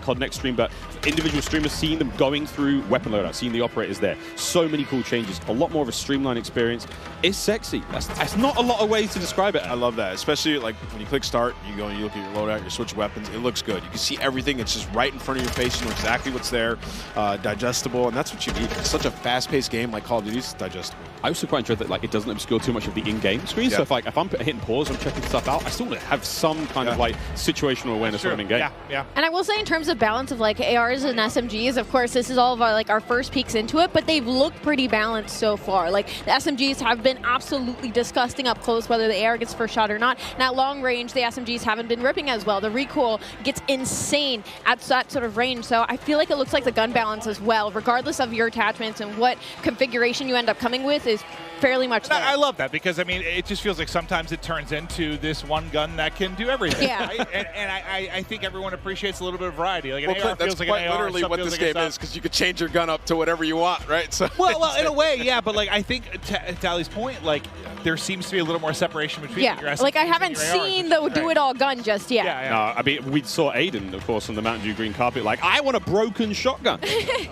COD Next stream, but individual streamers seeing them going through weapon loadout, seeing the operators there. So many cool changes. A lot more of a streamlined experience. It's sexy. That's not a lot of ways to describe it. I love that, especially like when you click start, you go and you look at your loadout, you switch weapons. It looks good. You can see everything. It's just right in front of your face. You know exactly what's there, digestible, and that's what you need. It's such a fast-paced game like Call of Duty. It's digestible. I also quite enjoy that like it doesn't obscure too much of the in-game screen. So if I'm hitting pause, I'm checking stuff out, I still have some kind of like situational awareness when I'm in-game. Yeah. And I will say in terms of balance of like ARs and SMGs, of course, this is all of our, like our first peeks into it, but they've looked pretty balanced so far. Like the SMGs have been absolutely disgusting up close, whether the AR gets first shot or not. And at long range, the SMGs haven't been ripping as well. The recoil gets insane at that sort of range. So I feel like it looks like the gun balance as well, regardless of your attachments and what configuration you end up coming with, is fairly much there. I love that because, I mean, it just feels like sometimes it turns into this one gun that can do everything. Yeah. Right? And I think everyone appreciates a little bit of variety. Like an AR that's feels like quite an AR, literally what this game is, because you could change your gun up to whatever you want, right? So well, in a way, yeah. But like, I think to Tally's point, like there seems to be a little more separation between your SMGs like I haven't and your seen the do-it-all gun just yet. No, I mean, we saw Aiden, of course, on the Mountain Dew green carpet, like, I want a broken shotgun.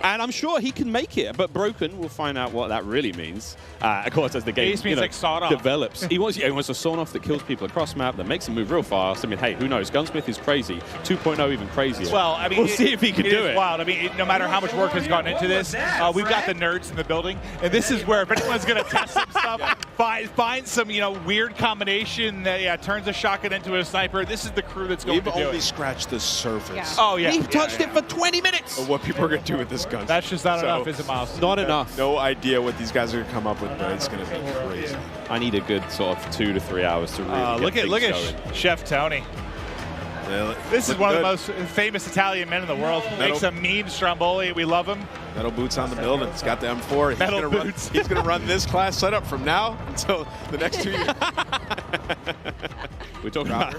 And I'm sure he can make it, but broken, we'll find out what that really means. Of course, as the game like sawed off. develops. He wants a sawn off that kills people across map, that makes them move real fast. I mean, hey, who knows? Gunsmith is crazy. 2.0 even crazier. Well, I mean, we'll see if he can do it. Wild. I mean, no matter how much work has gone into this, we've got the nerds in the building, and this is where if anyone's going to test some stuff, find some weird combination that turns a shotgun into a sniper. This is the crew that's going to do it. We've only scratched the surface. Yeah. Oh yeah, we've touched it for 20 minutes. Of what people are going to do with this gun. That's just not enough, is it, Miles? Not enough. No idea what these guys are going to come up with, but it's going to be crazy. I need a good sort of 2 to 3 hours to really look get at Chef Tony. This is one of the most famous Italian men in the world. Makes a mean stromboli. We love him. Metal boots on the building. He's got the M4. He's going to run this class setup from now until the next 2 years. We're talking about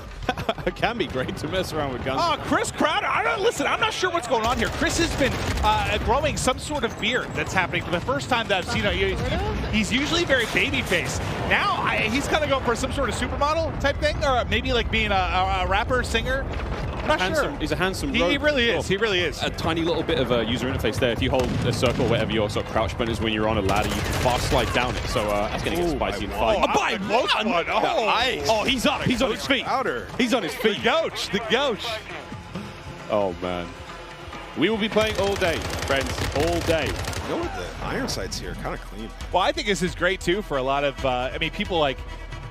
it can be great to mess around with guns. Oh, Chris Crowder. Listen, I'm not sure what's going on here. Chris has been growing some sort of beard that's happening for the first time that I've seen him. He's usually very baby-faced. Now he's kind of going for some sort of supermodel type thing, or maybe like being a rapper, singer. I'm not sure. He's a handsome He really is. He really is. A tiny little bit of a user interface there. If you hold a circle, whatever your sort of crouch button is when you're on a ladder, you can fast slide down it. So that's going to get spicy and fun. Oh, he's up. He's on his feet. He's on his feet. The Gouch. Oh, man. We will be playing all day, friends, all day. You know what? The iron sights here kind of clean. Well, I think this is great, too, for a lot of, people like,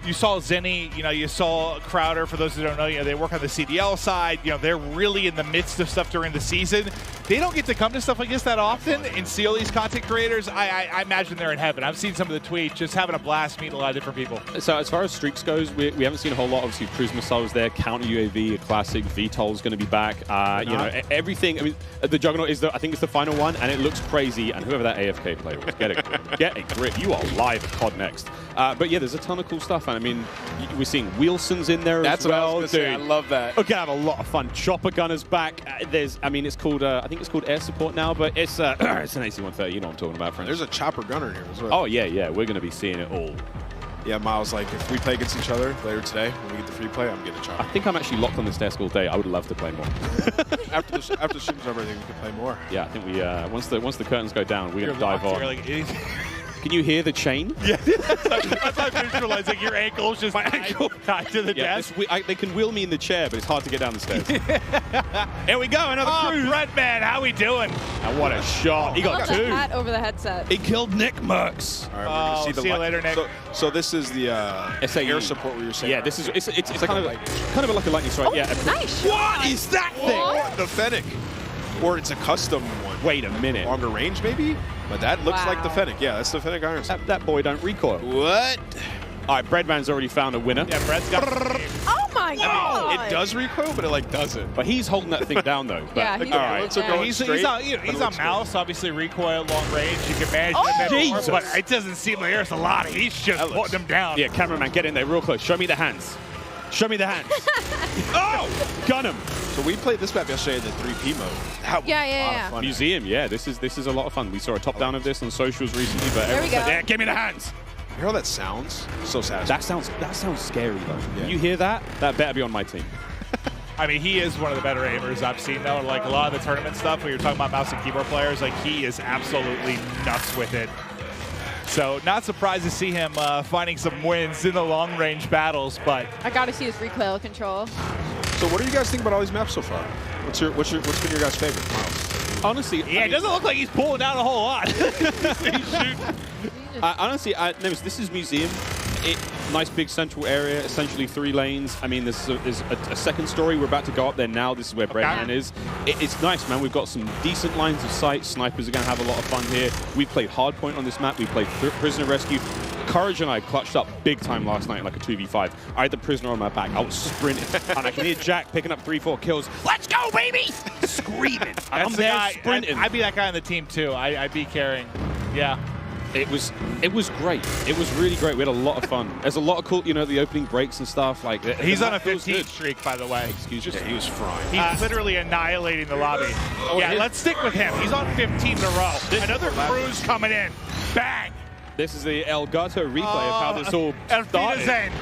you saw Zenny, you saw Crowder. For those who don't know, they work on the CDL side. They're really in the midst of stuff during the season. They don't get to come to stuff like this that often and see all these content creators. I imagine they're in heaven. I've seen some of the tweets, just having a blast, meeting a lot of different people. So as far as streaks goes, we haven't seen a whole lot. Obviously, cruise missiles there, counter UAV, a classic. VTOL's going to be back. Everything. I mean, the Juggernaut is I think it's the final one, and it looks crazy. And whoever that AFK player was, get a grip. Get a grip. You are live at COD Next. But yeah, there's a ton of cool stuff. And I mean, we're seeing Wilson's in there as well. That's what I was going to say. I love that. We're gonna have a lot of fun. Chopper Gunner's back. It's called. I think it's called air support now, but it's it's an AC-130. You know what I'm talking about, friends. There's a chopper gunner in here as well. Oh yeah. We're gonna be seeing it all. Yeah, Miles, like if we play against each other later today, when we get the free play, I'm getting a chopper. I think I'm actually locked on this desk all day. I would love to play more. after the stream's over, I think we can play more. Yeah, I think we once the curtains go down, we're gonna dive on. Can you hear the chain? Yeah, that's how I'm visualizing your ankles just tied to the desk. They can wheel me in the chair, but it's hard to get down the stairs. Here we go, another cruise. Breadman, how we doing? And what a shot. He got the two. hat over the headset. He killed Nick Merckx. All right, we're gonna see the you later, Nick. So this is the air support where you're saying. Yeah, this is it's kind of like a lightning strike. Yeah. Nice. What is that thing? The Fennec. Or it's a custom one. Wait a minute. Longer range, maybe? But that looks like the Fennec. Yeah, that's the Fennec Iron. That boy don't recoil. What? All right, Breadman's already found a winner. Yeah, Bread's got Oh my god! It does recoil, but it doesn't. But he's holding that thing down though. But, Yeah, all right. He's on mouse, obviously recoil, long range. You can manage it a bit more, but it doesn't seem like there's a lot. He's just putting them down. Yeah, cameraman, get in there real close. Show me the hands. Show me the hands. Oh, gun him. So we played this map yesterday in the 3P mode. That was a lot of fun. Museum, yeah, this is a lot of fun. We saw a top down of this on socials recently, but There we everyone's go. like, yeah, give me the hands. You hear how that sounds? So satisfying. That sounds scary though. Yeah. You hear that? That better be on my team. I mean, he is one of the better aimers I've seen, though. Like, a lot of the tournament stuff, when you're talking about mouse and keyboard players, like, he is absolutely nuts with it. So, not surprised to see him finding some wins in the long-range battles, but... I gotta see his recoil control. So what do you guys think about all these maps so far? What's been your guys' favorite, Miles? Honestly, yeah, it doesn't look like he's pulling down a whole lot. Honestly, this is Museum. Nice big central area, essentially 3 lanes. I mean, there's a second story. We're about to go up there now. This is where Breadman is. It's nice, man. We've got some decent lines of sight. Snipers are going to have a lot of fun here. We played hardpoint on this map. We played prisoner rescue. Courage and I clutched up big time last night in like a 2v5. I had the prisoner on my back. I was sprinting. And I can hear Jack picking up 3-4 kills. Let's go, baby! Screaming. I'm there sprinting. I'd be that guy on the team, too. I'd be carrying. Yeah. It was great. It was really great. We had a lot of fun. There's a lot of cool, the opening breaks and stuff. Like he's on a 15 streak, by the way. Excuse me. Yeah, he was frying. He's literally annihilating the lobby. Yeah, let's stick with him. He's on 15 in a row. Another cruise coming in. Bang! This is the Elgato replay of how this all started.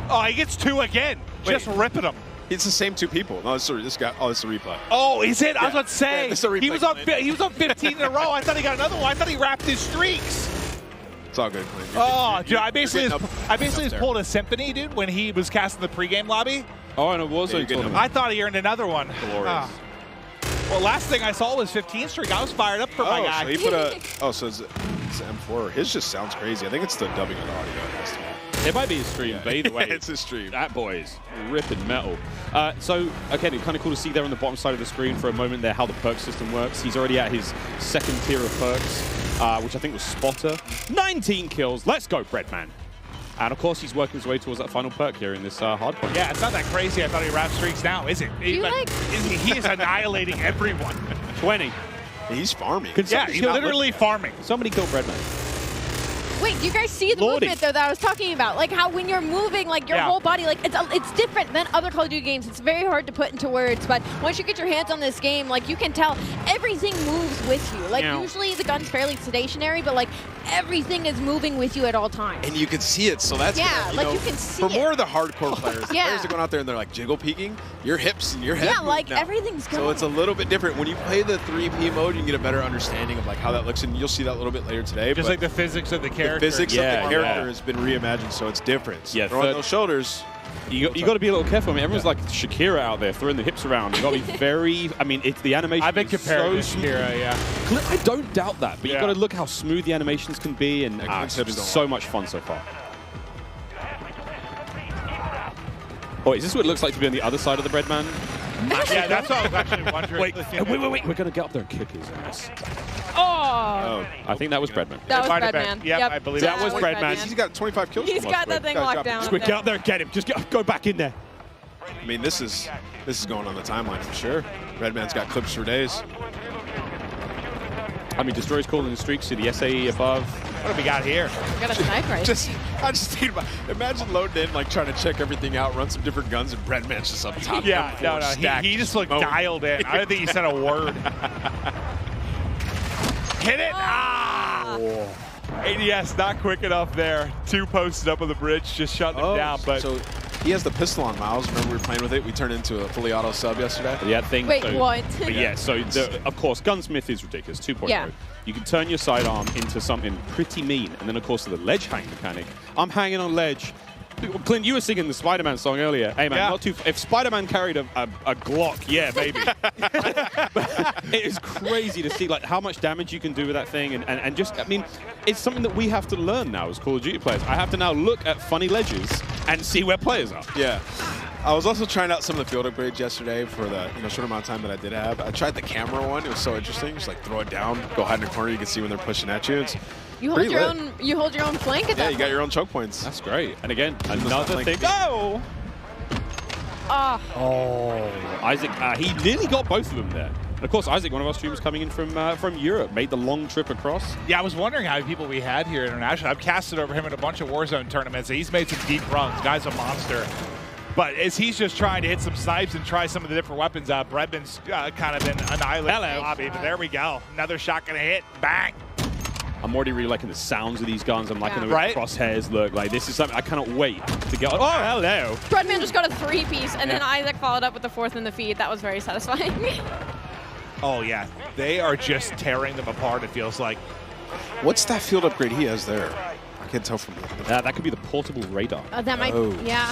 Oh, he gets 2 again. Just ripping them. It's the same 2 people. No, sorry, this guy. Oh, it's a replay. Oh, is it? I was about to say. Yeah, he was on 15 in a row. I thought he got another one. I thought he wrapped his streaks. It's all good, Clint. Oh, dude, I basically was pulled a symphony, dude, when he was casting the pregame lobby. Oh, and it was a tournament. I thought he earned another one. Glorious. Well, last thing I saw was 15 streak. I was fired up for my guy. So he put a. So it's M4. His just sounds crazy. I think it's the dubbing of the audio. It might be his stream, but either way, it's his stream. That boy is ripping metal. So, again, it's kind of cool to see there on the bottom side of the screen for a moment there how the perk system works. He's already at his second tier of perks, which I think was Spotter. 19 kills. Let's go, Breadman. And, of course, he's working his way towards that final perk here in this hardpoint. Yeah, it's not that crazy. I thought he wrapped streaks now, is it? He is annihilating everyone. 20. He's farming. Yeah, he's literally farming. Somebody kill Breadman. Wait, do you guys see the movement though that I was talking about? Like how when you're moving, like your whole body, like it's different than other Call of Duty games. It's very hard to put into words, but once you get your hands on this game, like you can tell everything moves with you. Like usually the gun's fairly stationary, but like everything is moving with you at all times. And you can see it, so that's you can see for more of the hardcore players. Yeah. Players are going out there and they're like jiggle peeking. Your hips and your head. Yeah, like now. everything's going. So it's a little bit different when you play the 3P mode. You can get a better understanding of like how that looks, and you'll see that a little bit later today. Just like the physics of the character. The physics of the character has been reimagined, so it's different. Yeah, throwing those shoulders. You got to be a little careful. I mean, everyone's like Shakira out there throwing the hips around. You got to be very. I mean, it's the animation. I've been comparing to Shakira, yeah. I don't doubt that, but you got to look how smooth the animations can be, and it's been so much fun so far. Oh, is this what it looks like to be on the other side of the Breadman? Yeah, that's what I was actually wondering. Wait. We're going to get up there and kick his ass. Oh! I think that was Breadman. That was Breadman. Yep, I believe that was Breadman. He's got 25 kills. He's got that thing locked down. Quick, get up there and get him. Just go back in there. I mean, this is going on the timeline for sure. Redman's got clips for days. I mean, Destroyer's calling the streaks to the SAE above. What have we got here? We got a sniper. I just think about imagine loading in, like trying to check everything out, run some different guns, and Breadman's just up top. Yeah, no. He just looked dialed in. I don't think he said a word. Hit it! ADS not quick enough there. 2 posted up on the bridge, just shutting him down. But so he has the pistol on Miles. Remember we were playing with it? We turned into a fully auto sub yesterday. Yeah, thing. Wait, so, what? But yeah, so of course, Gunsmith is ridiculous. 2.0. Yeah. You can turn your sidearm into something pretty mean, and then of course the ledge hang mechanic. I'm hanging on ledge. Clint, you were singing the Spider-Man song earlier. Hey man, not too. If Spider-Man carried a Glock, yeah, baby. But it is crazy to see like how much damage you can do with that thing, and just, I mean, it's something that we have to learn now as Call of Duty players. I have to now look at funny ledges and see where players are. Yeah. I was also trying out some of the field upgrades yesterday for the short amount of time that I did have. I tried the camera one. It was so interesting. Just like throw it down, go hide in a corner. You can see when they're pushing at you. It's You hold your own. You hold your own flank at that. Yeah, you got your own choke points. That's great. And again, another thing. Oh! Oh, Isaac, he nearly got both of them there. And of course, Isaac, one of our streamers coming in from Europe, made the long trip across. Yeah, I was wondering how many people we had here internationally. I've casted over him in a bunch of Warzone tournaments. He's made some deep runs. Guy's a monster. But as he's just trying to hit some snipes and try some of the different weapons, Bredman's kind of been annihilated in the lobby. But there we go. Another shot gonna hit. Bang. I'm already really liking the sounds of these guns. I'm liking the Right? crosshairs look. Like, this is something I cannot wait to get. Oh, hello. Bredman just got a 3-piece, and then Isaac followed up with the 4th in the feed. That was very satisfying. Oh, yeah. They are just tearing them apart, it feels like. What's that field upgrade he has there? I can't tell from that. That could be the portable radar. That might, yeah.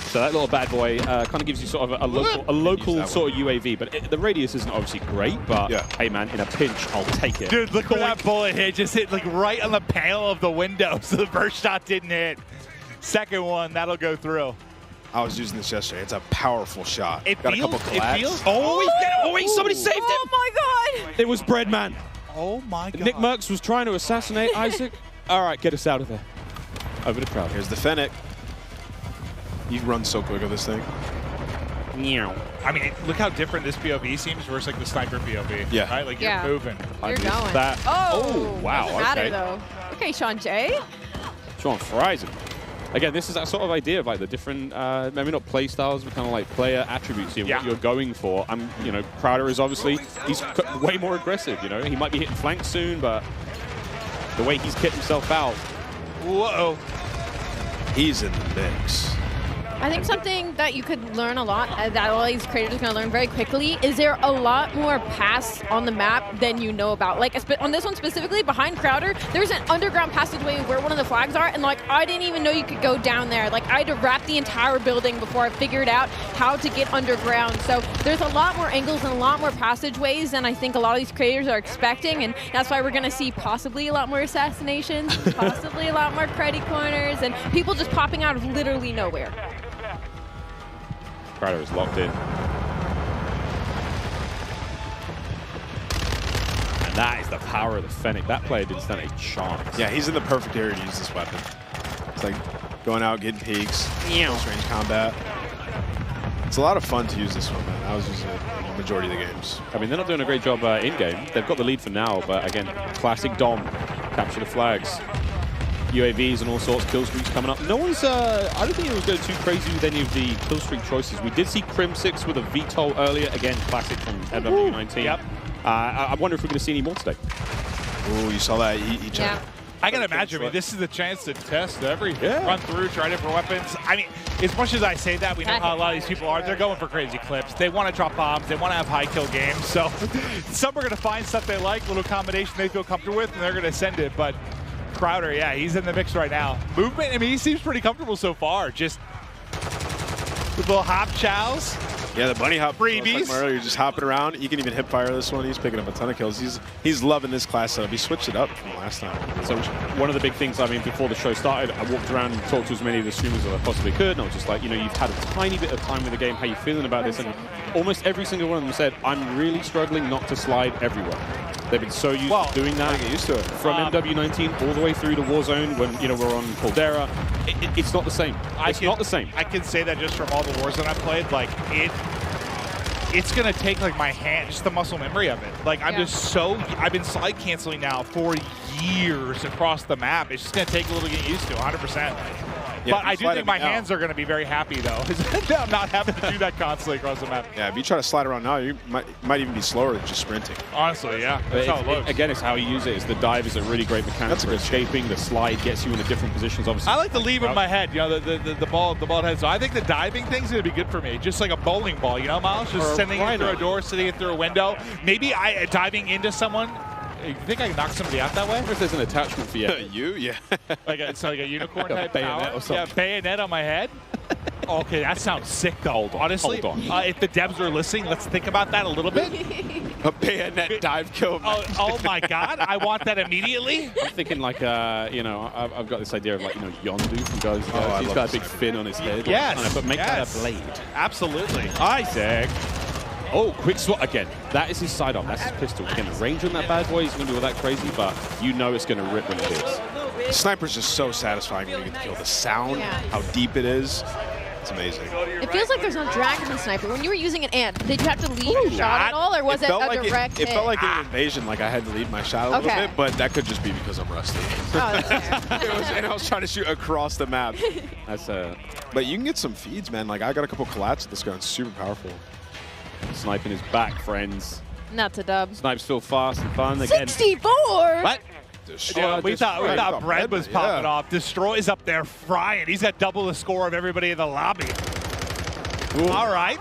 So that little bad boy kind of gives you sort of a local sort of UAV, but the radius isn't obviously great, but hey man, in a pinch, I'll take it. Dude, look where that bullet hit. Just hit like right on the panel of the window, so the first shot didn't hit. Second one, that'll go through. I was using this yesterday. It's a powerful shot. It got feels, a couple collabs. It feels. Oh, wait, somebody saved him. Oh my god. It was Breadman. Oh my god. Nick Merckx was trying to assassinate Isaac. All right, get us out of there. Over the crowd. Here's the Fennec. You run so quick with this thing. I mean, look how different this POV seems versus like the sniper POV. Yeah. Right? Like you're moving. You're going. That. Oh, wow. Doesn't matter Okay. though. Okay, Sean J. Sean fries him. Again, this is that sort of idea of like the different, maybe not play styles, but kind of like player attributes here, what you're going for. Crowder is obviously, he's way more aggressive, He might be hitting flank soon, but the way he's kicked himself out. Whoa. He's in the mix. I think something that you could learn a lot, that all these creators are going to learn very quickly, is there a lot more paths on the map than you know about. Like on this one specifically, behind Crowder, there's an underground passageway where one of the flags are, and like I didn't even know you could go down there. Like I had to wrap the entire building before I figured out how to get underground. So there's a lot more angles and a lot more passageways than I think a lot of these creators are expecting, and that's why we're going to see possibly a lot more assassinations, possibly a lot more cruddy corners, and people just popping out of literally nowhere. Crowder is locked in. And that is the power of the Fennec. That player didn't stand a chance. Yeah, he's in the perfect area to use this weapon. It's like going out, getting peeks, close range combat. It's a lot of fun to use this one, man. I was using it in the majority of the games. I mean, they're not doing a great job in-game. They've got the lead for now, but again, classic Dom. Capture the flags. UAVs and all sorts, kill streaks coming up. No one's, I don't think anyone's going too crazy with any of the kill streak choices. We did see Crim6 with a VTOL earlier. Again, classic from MW19. Yep. I wonder if we're going to see any more today. Oh, you saw that? He Yeah. I can imagine. I mean, this is the chance to test everything. Run through, try different weapons. I mean, as much as I say that, we know how a lot of these people are. They're going for crazy clips. They want to drop bombs. They want to have high kill games. So some are going to find stuff they like, little combination they feel comfortable with, and they're going to send it. But Crowder, yeah, he's in the mix right now. Movement, I mean, he seems pretty comfortable so far. Just with little hop chows. Yeah, the bunny hop. Freebies. Earlier, just hopping around. You can even hip fire this one. He's picking up a ton of kills. He's loving this class setup. He switched it up from last time. So one of the big things, I mean, before the show started, I walked around and talked to as many of the streamers as I possibly could, and I was just like, you've had a tiny bit of time with the game. How you feeling about this? And almost every single one of them said, I'm really struggling not to slide everywhere. They've been so used to doing that. Get used to it. From MW19 all the way through to Warzone when we're on Caldera. It's not the same. It's not the same. I can say that just from all the Warzone I've played. Like it's gonna take like my hand, just the muscle memory of it. Like I've been slide canceling now for years across the map. It's just gonna take a little to get used to, 100%. Yeah, but I do think my hands are going to be very happy, though. I'm not having to do that constantly across the map. Yeah, if you try to slide around now, you might even be slower than just sprinting. Honestly, yeah. That's how it looks. Again, it's how you use it. Is the dive is a really great mechanic for escaping. The slide gets you in the different positions, obviously. I like to leave with my head, you know, the ball head. So I think the diving thing's going to be good for me. Just like a bowling ball, you know, Miles? Just sending it through a door, sending it through a window. Maybe diving into someone. You think I can knock somebody out that way? I wonder if there's an attachment for you. You? Yeah. like a unicorn like type bayonet power? or something. Yeah, bayonet on my head. Okay, that sounds sick, though. Honestly, if the devs are listening, let's think about that a little bit. A bayonet dive kill. Oh my God, I want that immediately. I'm thinking like, you know, I've got this idea of like, you know, Yondu from Guys. He's got a big fin on his head. Yes. But make that a blade. Absolutely. Isaac. Oh, quick swat again. That is his sidearm. That's his pistol. Again, the range on that bad boy is going to be all that crazy, but you know it's going to rip when it hits. Sniper's just so satisfying when you get the kill. The sound, how deep it is. It's amazing. It feels like there's no drag in the sniper. When you were using an ant, did you have to lead your shot at all, or was it a direct hit? It felt like an invasion, like I had to lead my shot a little bit, but that could just be because I'm rusty. Oh, that's fair. And I was trying to shoot across the map. But you can get some feeds, man. Like I got a couple collats with this gun. It's super powerful. Sniping is back, friends. Not to dub. Snipes feel fast and fun again. 64! What? We thought Bread was popping off. Destroy's up there frying. He's got double the score of everybody in the lobby. Ooh. All right.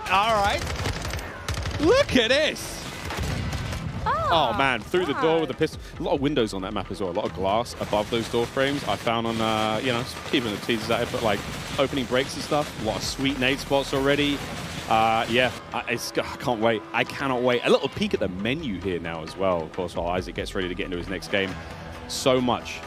Look at this. Oh man, through the door with the pistol. A lot of windows on that map as well. A lot of glass above those door frames. I found on, you know, keeping the teasers at it, but like opening breaks and stuff. A lot of sweet nade spots already. Yeah, I can't wait. I cannot wait. A little peek at the menu here now as well, of course, while Isaac gets ready to get into his next game. So much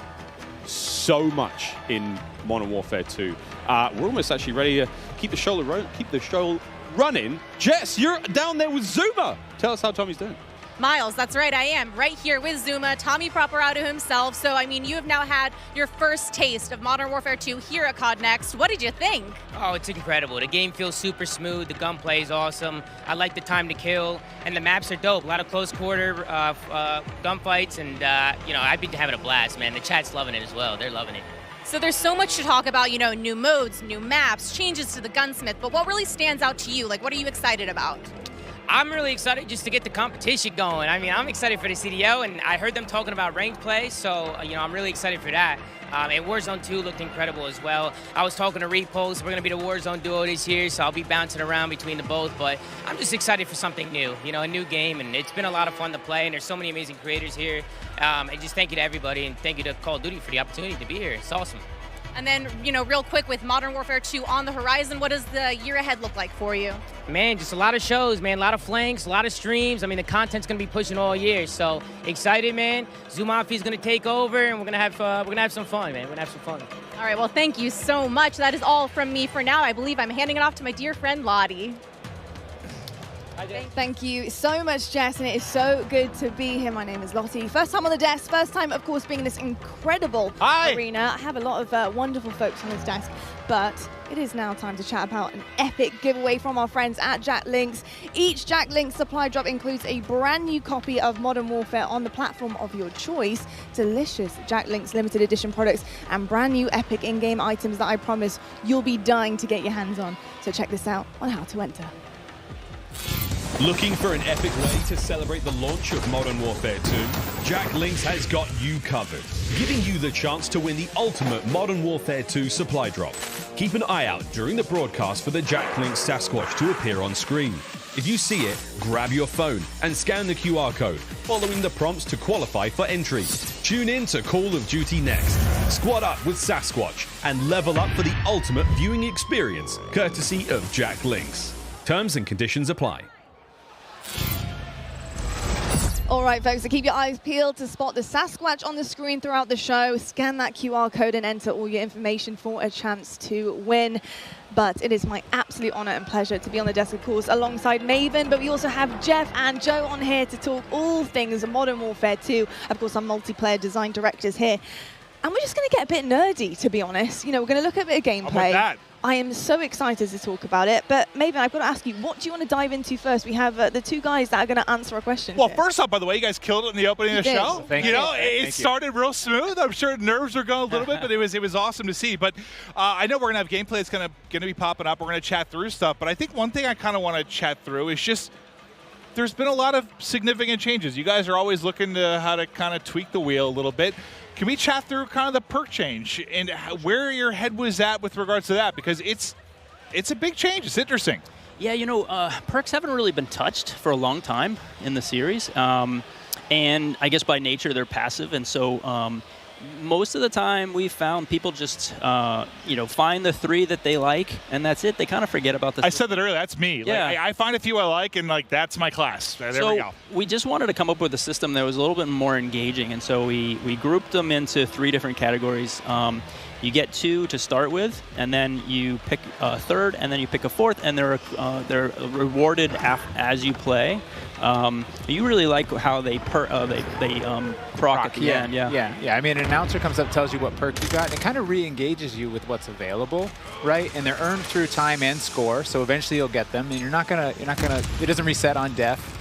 in Modern Warfare 2. We're almost actually ready to keep the show running. Jess, you're down there with Zuma. Tell us how Tommy's doing. Miles, that's right, I am right here with Zuma, Tommy Properato himself. So, I mean, you have now had your first taste of Modern Warfare 2 here at COD Next. What did you think? Oh, it's incredible. The game feels super smooth. The gunplay is awesome. I like the time to kill, and the maps are dope. A lot of close quarter gunfights, and, you know, I've been having a blast, man. The chat's loving it as well. They're loving it. So there's so much to talk about, you know, new modes, new maps, changes to the gunsmith, but what really stands out to you? Like, what are you excited about? I'm really excited just to get the competition going. I mean, I'm excited for the CDO, and I heard them talking about ranked play, so, you know, I'm really excited for that. And Warzone 2 looked incredible as well. I was talking to Repost. We're going to be the Warzone duo this year, so I'll be bouncing around between the both, but I'm just excited for something new, you know, a new game, and it's been a lot of fun to play, and there's so many amazing creators here. And just thank you to everybody, and thank you to Call of Duty for the opportunity to be here. It's awesome. And then, you know, real quick, with Modern Warfare 2 on the horizon, what does the year ahead look like for you? Man, just a lot of shows, man, a lot of flanks, a lot of streams. I mean, the content's gonna be pushing all year, so excited, man. Zumafi's gonna take over, and we're gonna have some fun, man. We're gonna have some fun. All right, well, thank you so much. That is all from me for now. I believe I'm handing it off to my dear friend Lottie. Thank you so much, Jess, and it is so good to be here. My name is Lottie. First time on the desk, first time, of course, being in this incredible arena. I have a lot of wonderful folks on this desk, but it is now time to chat about an epic giveaway from our friends at Jack Links. Each Jack Links supply drop includes a brand new copy of Modern Warfare on the platform of your choice, delicious Jack Links limited edition products, and brand new epic in-game items that I promise you'll be dying to get your hands on. So check this out on how to enter. Looking for an epic way to celebrate the launch of Modern Warfare 2? Jack Links has got you covered, giving you the chance to win the ultimate Modern Warfare 2 supply drop. Keep an eye out during the broadcast for the Jack Links Sasquatch to appear on screen. If you see it, grab your phone and scan the QR code, following the prompts to qualify for entry. Tune in to Call of Duty Next. Squad up with Sasquatch and level up for the ultimate viewing experience, courtesy of Jack Links. Terms and conditions apply. All right, folks, so keep your eyes peeled to spot the Sasquatch on the screen throughout the show. Scan that QR code and enter all your information for a chance to win. But it is my absolute honor and pleasure to be on the desk, of course, alongside Maven. But we also have Jeff and Joe on here to talk all things Modern Warfare 2. Of course, our multiplayer design directors here. And we're just going to get a bit nerdy, to be honest. You know, we're going to look at a bit of gameplay. that? I am so excited to talk about it. But Maven, I've got to ask you, what do you want to dive into first? We have the two guys that are going to answer our questions. Well, here. first off, by the way, you guys killed it in the opening of the did. show. Thank you you. know, Thank it started real smooth. I'm sure nerves are going a little bit, but it was awesome to see. But I know we're going to have gameplay that's going to be popping up. We're going to chat through stuff. But I think one thing I kind of want to chat through is just there's been a lot of significant changes. You guys are always looking to how to kind of tweak the wheel a little bit. Can we chat through kind of the perk change and where your head was at with regards to that? Because it's a big change. It's interesting. Yeah, you know, perks haven't really been touched for a long time in the series. And I guess by nature they're passive. And so most of the time we've found people just, you know, find the 3 that they like, and that's it. They kind of forget about the... I said that earlier. That's me. Yeah. Like, I find a few I like, and like that's my class. There we go. We just wanted to come up with a system that was a little bit more engaging, and so we grouped them into 3 different categories. You get 2 to start with, and then you pick a third, and then you pick a fourth, and they're rewarded as you play. You really like how they proc at the end. Yeah. I mean, an announcer comes up, tells you what perk you got, and it kind of re-engages you with what's available, right? And they're earned through time and score, so eventually you'll get them, and you're not gonna. It doesn't reset on death.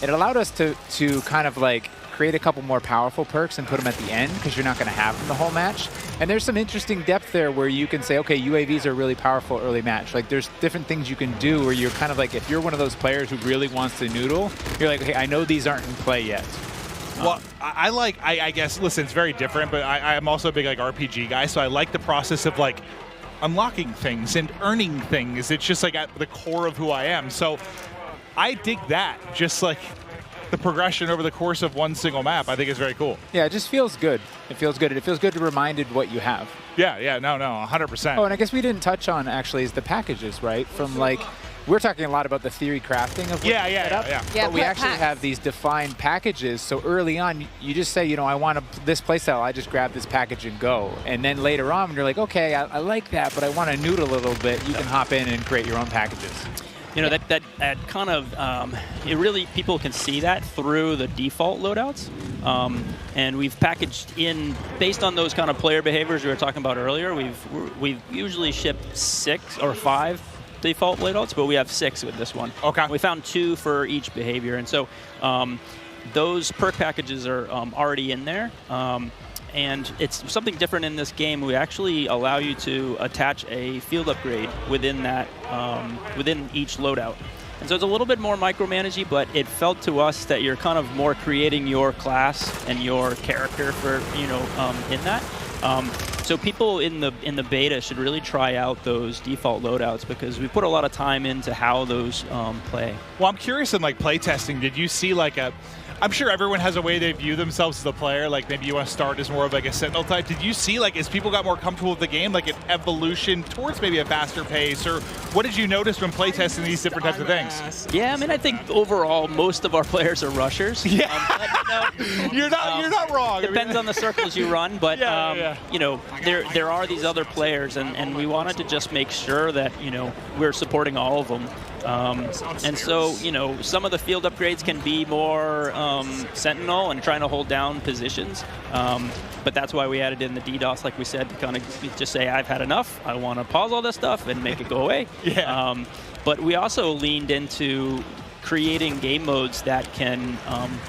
It allowed us to kind of like create a couple more powerful perks and put them at the end because you're not going to have them the whole match. And there's some interesting depth there where you can say, okay, UAVs are really powerful early match. Like there's different things you can do where you're kind of like, if you're one of those players who really wants to noodle, you're like, okay, I know these aren't in play yet. Well, I guess, listen, it's very different, but I'm also a big like RPG guy, so I like the process of like unlocking things and earning things. It's just like at the core of who I am. So I dig that, just like the progression over the course of one single map. I think is very cool. Yeah, it just feels good. It feels good. It feels good to be reminded what you have. Yeah, no, 100%. Oh, and I guess we didn't touch on actually is the packages, right? From like, we're talking a lot about the theory crafting of what you set up, but we actually have these defined packages. So early on, you just say, you know, I want this playstyle. I just grab this package and go. And then later on, you're like, okay, I like that, but I want to noodle a little bit. You can hop in and create your own packages. You know, that kind of, it really, people can see that through the default loadouts. And we've packaged in, based on those kind of player behaviors we were talking about earlier, we've usually shipped 6 or 5 default loadouts, but we have 6 with this one. Okay. We found 2 for each behavior. And so those perk packages are already in there. And it's something different in this game. We actually allow you to attach a field upgrade within that, within each loadout. And so it's a little bit more micromanagey, but it felt to us that you're kind of more creating your class and your character for, you know, in that. So people in the beta should really try out those default loadouts because we put a lot of time into how those play. Well, I'm curious in like play testing, did you see like I'm sure everyone has a way they view themselves as a player. Like maybe you want to start as more of like a sentinel type. Did you see like as people got more comfortable with the game, like an evolution towards maybe a faster pace, or what did you notice when playtesting these different types of things? Yeah, I mean, I think overall most of our players are rushers. Yeah, you're not wrong. Depends on the circles you run, but you know, there are these other players, and we wanted to just make sure that, you know, we're supporting all of them. And so, you know, some of the field upgrades can be more sentinel and trying to hold down positions. But that's why we added in the DDoS, like we said, to kind of just say, I've had enough. I want to pause all this stuff and make it go away. But we also leaned into creating game modes that can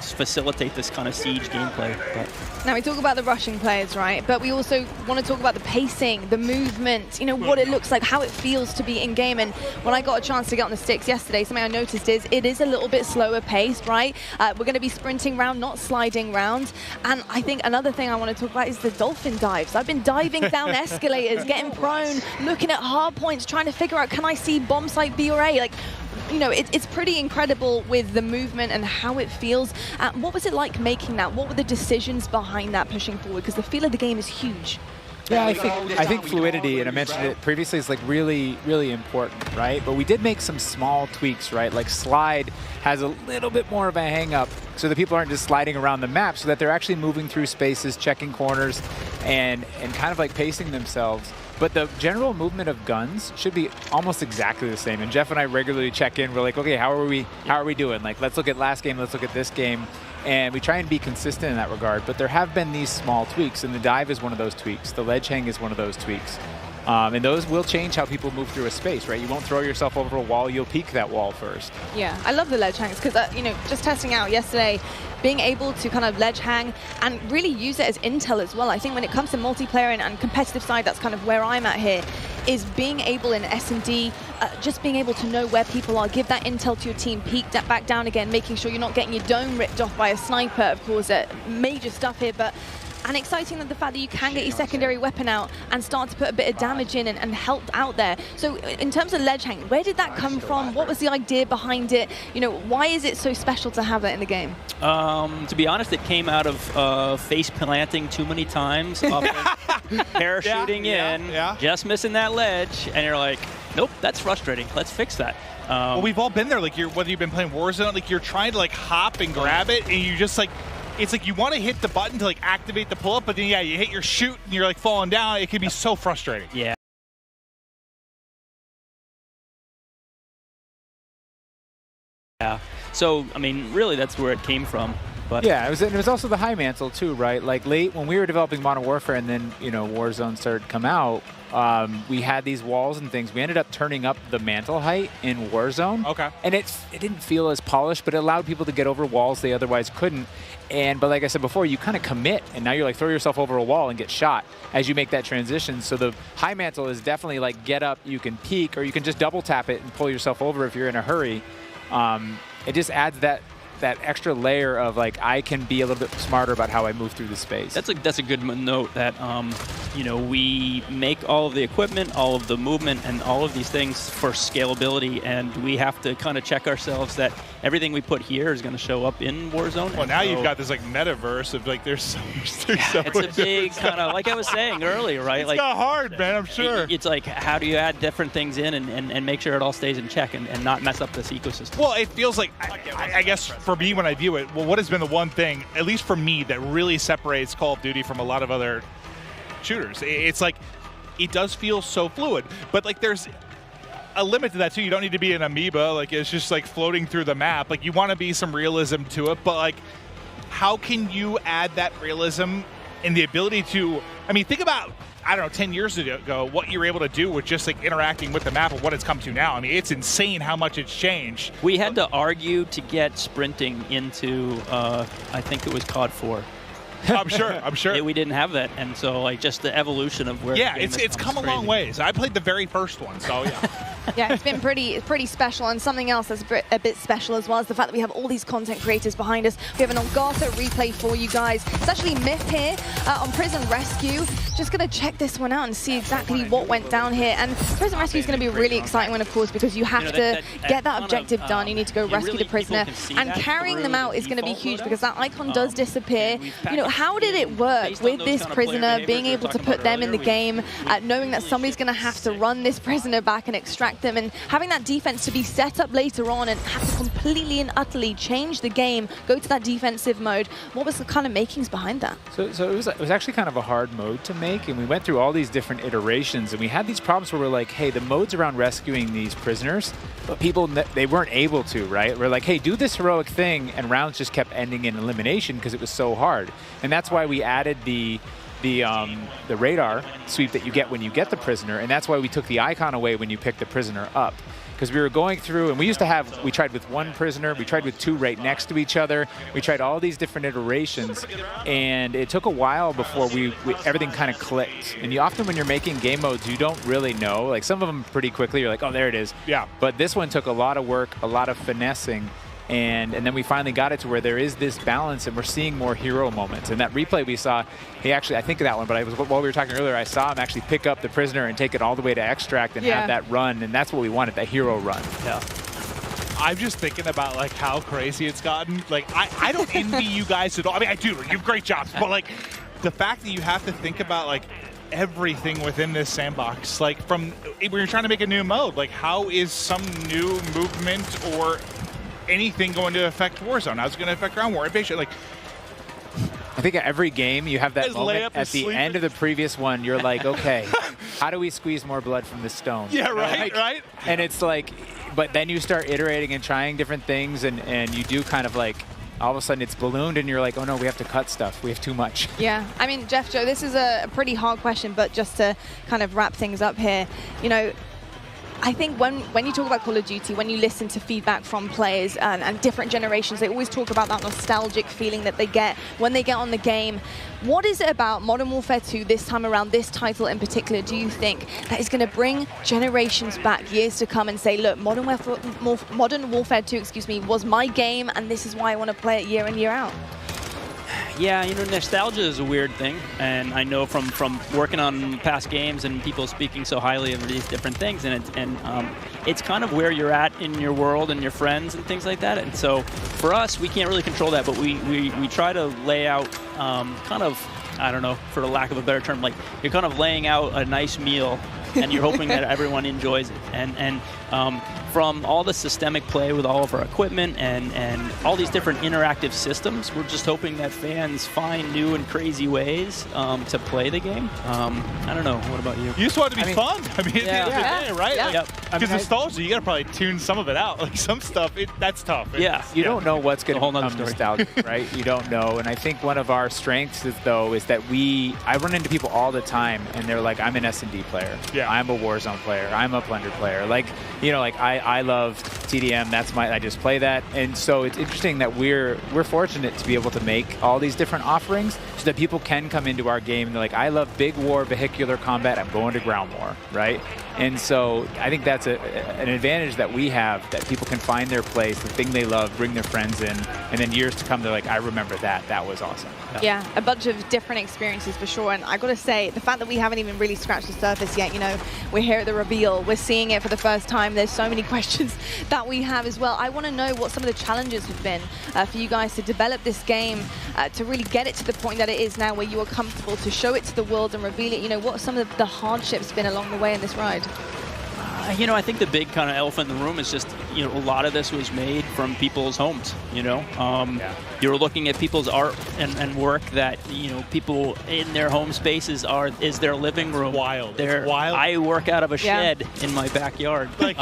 facilitate this kind of siege gameplay. Now we talk about the rushing players, right? But we also want to talk about the pacing, the movement, you know, what it looks like, how it feels to be in game. And when I got a chance to get on the sticks yesterday, something I noticed is it is a little bit slower paced, right? We're going to be sprinting round, not sliding round. And I think another thing I want to talk about is the dolphin dives. I've been diving down escalators, getting prone, looking at hard points, trying to figure out, can I see bomb site B or A? Like, you know, it's pretty incredible with the movement and how it feels. What was it like making that? What were the decisions behind that pushing forward? Because the feel of the game is huge. Yeah, I think fluidity, and I mentioned it previously, is like really, really important, right? But we did make some small tweaks, right? Like slide has a little bit more of a hang up so that people aren't just sliding around the map, so that they're actually moving through spaces, checking corners, and kind of like pacing themselves. But the general movement of guns should be almost exactly the same. And Jeff and I regularly check in. We're like, okay, how are we doing? Like, let's look at last game, let's look at this game. And we try and be consistent in that regard. But there have been these small tweaks, and the dive is one of those tweaks. The ledge hang is one of those tweaks. And those will change how people move through a space, right? You won't throw yourself over a wall, you'll peek that wall first. Yeah, I love the ledge hangs because, you know, just testing out yesterday, being able to kind of ledge hang and really use it as intel as well. I think when it comes to multiplayer and competitive side, that's kind of where I'm at here, is being able in S&D, just being able to know where people are, give that intel to your team, peek that back down again, making sure you're not getting your dome ripped off by a sniper, of course, major stuff here, but and exciting that the fact that you can get your secondary weapon out and start to put a bit of damage in and help out there. So in terms of ledge hang, where did that come from? What was the idea behind it? You know, why is it so special to have that in the game? To be honest, it came out of face planting too many times, parachuting in, just missing that ledge, and you're like, nope, that's frustrating. Let's fix that. Well, we've all been there. Like, whether you've been playing Warzone, like you're trying to like hop and grab it, and you just like, it's like you want to hit the button to like activate the pull-up, but then yeah, you hit your shoot and you're like falling down. It can be so frustrating. Yeah. Yeah. So I mean, really, that's where it came from. But yeah, it was also the high mantle too, right? Like late when we were developing Modern Warfare, and then Warzone started to come out. We had these walls and things. We ended up turning up the mantle height in Warzone. Okay. And it didn't feel as polished, but it allowed people to get over walls they otherwise couldn't. But like I said before, you kind of commit, and now you're like throw yourself over a wall and get shot as you make that transition. So the high mantle is definitely like get up, you can peek, or you can just double tap it and pull yourself over if you're in a hurry. It just adds that extra layer of like I can be a little bit smarter about how I move through the space. That's a good note that we make all of the equipment, all of the movement, and all of these things for scalability, and we have to kind of check ourselves that everything we put here is going to show up in Warzone. Well, now you've got this like metaverse of like there's so much. It's a big kind of like I was saying earlier, right? It's like not hard, man. I'm sure. It's like how do you add different things in and make sure it all stays in check and not mess up this ecosystem? Well, it feels like I guess for me when I view it, well, what has been the one thing, at least for me, that really separates Call of Duty from a lot of other shooters? It's like it does feel so fluid, but like there's a limit to that too. You don't need to be an amoeba, like it's just like floating through the map. Like you want to be some realism to it, but like how can you add that realism and the ability to, I mean, think about, I don't know, 10 years ago, what you were able to do with just like interacting with the map and what it's come to now. I mean, it's insane how much it's changed. We had to argue to get sprinting into, I think it was COD 4. I'm sure. We didn't have that, and so like just the evolution of where. Yeah, it's come a long ways. I played the very first one, so yeah. Yeah, it's been pretty special, and something else that's a bit special as well is the fact that we have all these content creators behind us. We have an Elgato replay for you guys. It's actually Myth here on Prison Rescue. Just going to check this one out and see exactly what went down here. And Prison Rescue is going to be a really exciting one, of course, because you have to get that objective done. You need to go rescue the prisoner, and carrying them out is going to be huge because that icon does disappear. How did it work with this prisoner, being able to put them in the game, knowing that somebody's going to have to run this prisoner back and extract them, and having that defense to be set up later on and have to completely and utterly change the game, go to that defensive mode? What was the kind of makings behind that? So it was actually kind of a hard mode to make, and we went through all these different iterations, and we had these problems where we're like, hey, the modes around rescuing these prisoners, but people, they weren't able to, right? We're like, hey, do this heroic thing, and rounds just kept ending in elimination because it was so hard. And that's why we added the radar sweep that you get when you get the prisoner, and that's why we took the icon away when you pick the prisoner up. Because we were going through, and we tried with one prisoner, we tried with two right next to each other, we tried all these different iterations, and it took a while before everything kind of clicked. And often when you're making game modes, you don't really know. Like some of them pretty quickly, you're like, oh, there it is. Yeah. But this one took a lot of work, a lot of finessing, and then we finally got it to where there is this balance, and we're seeing more hero moments. And that replay we saw, he actually, I think of that one, but while we were talking earlier, I saw him actually pick up the prisoner and take it all the way to extract and have that run, and that's what we wanted, that hero run. Yeah. I'm just thinking about like how crazy it's gotten. Like I don't envy you guys at all. I mean, I do. You have great jobs, but like the fact that you have to think about like everything within this sandbox, like from when you're trying to make a new mode, like how is some new movement or anything going to affect Warzone? How's it going to affect Ground War Invasion? Like, I think at every game you have that moment at the end of the previous one. You're like, okay, how do we squeeze more blood from this stone? Yeah, You know, right, like- right. And it's like, but then you start iterating and trying different things, and you do kind of like, all of a sudden it's ballooned, and you're like, oh no, we have to cut stuff. We have too much. Yeah, I mean, Jeff, Joe, this is a pretty hard question, but just to kind of wrap things up here, you know, I think when you talk about Call of Duty, when you listen to feedback from players and different generations, they always talk about that nostalgic feeling that they get when they get on the game. What is it about Modern Warfare 2 this time around, this title in particular, do you think that is going to bring generations back years to come and say, look, Modern Warfare 2, excuse me, was my game, and this is why I want to play it year in, year out? Yeah, you know, nostalgia is a weird thing, and I know from working on past games and people speaking so highly of these different things, and it's kind of where you're at in your world and your friends and things like that. And so for us, we can't really control that, but we try to lay out kind of, I don't know, for the lack of a better term, like you're kind of laying out a nice meal and you're hoping that everyone enjoys it. And from all the systemic play with all of our equipment and all these different interactive systems, we're just hoping that fans find new and crazy ways to play the game. I don't know. What about you? You just want it to be fun. I mean, at the end of the day, right? Yeah. Yep. Because nostalgia, you got to probably tune some of it out. Like some stuff, that's tough. You don't know what's going to become nostalgic, right? You don't know. And I think one of our strengths is that I run into people all the time, and they're like, I'm an S&D player. Yeah. I'm a Warzone player. I'm a Plunder player. Like, you know, like I love TDM. I just play that. And so it's interesting that we're fortunate to be able to make all these different offerings so that people can come into our game and they're like, I love big war, vehicular combat. I'm going to ground war, right? And so I think that's an advantage that we have, that people can find their place, the thing they love, bring their friends in, and then years to come, they're like, I remember that. That was awesome. Yeah, a bunch of different experiences for sure. And I got to say, the fact that we haven't even really scratched the surface yet, you know, we're here at the reveal, we're seeing it for the first time. There's so many questions that we have as well. I want to know what some of the challenges have been for you guys to develop this game, to really get it to the point that it is now where you are comfortable to show it to the world and reveal it. You know, what some of the hardships been along the way in this ride? You know, I think the big kind of elephant in the room is just, you know, a lot of this was made from people's homes, you know. You're looking at people's art and work that, you know, people in their home spaces is their living room. Wild. Wild. I work out of a shed in my backyard. Like,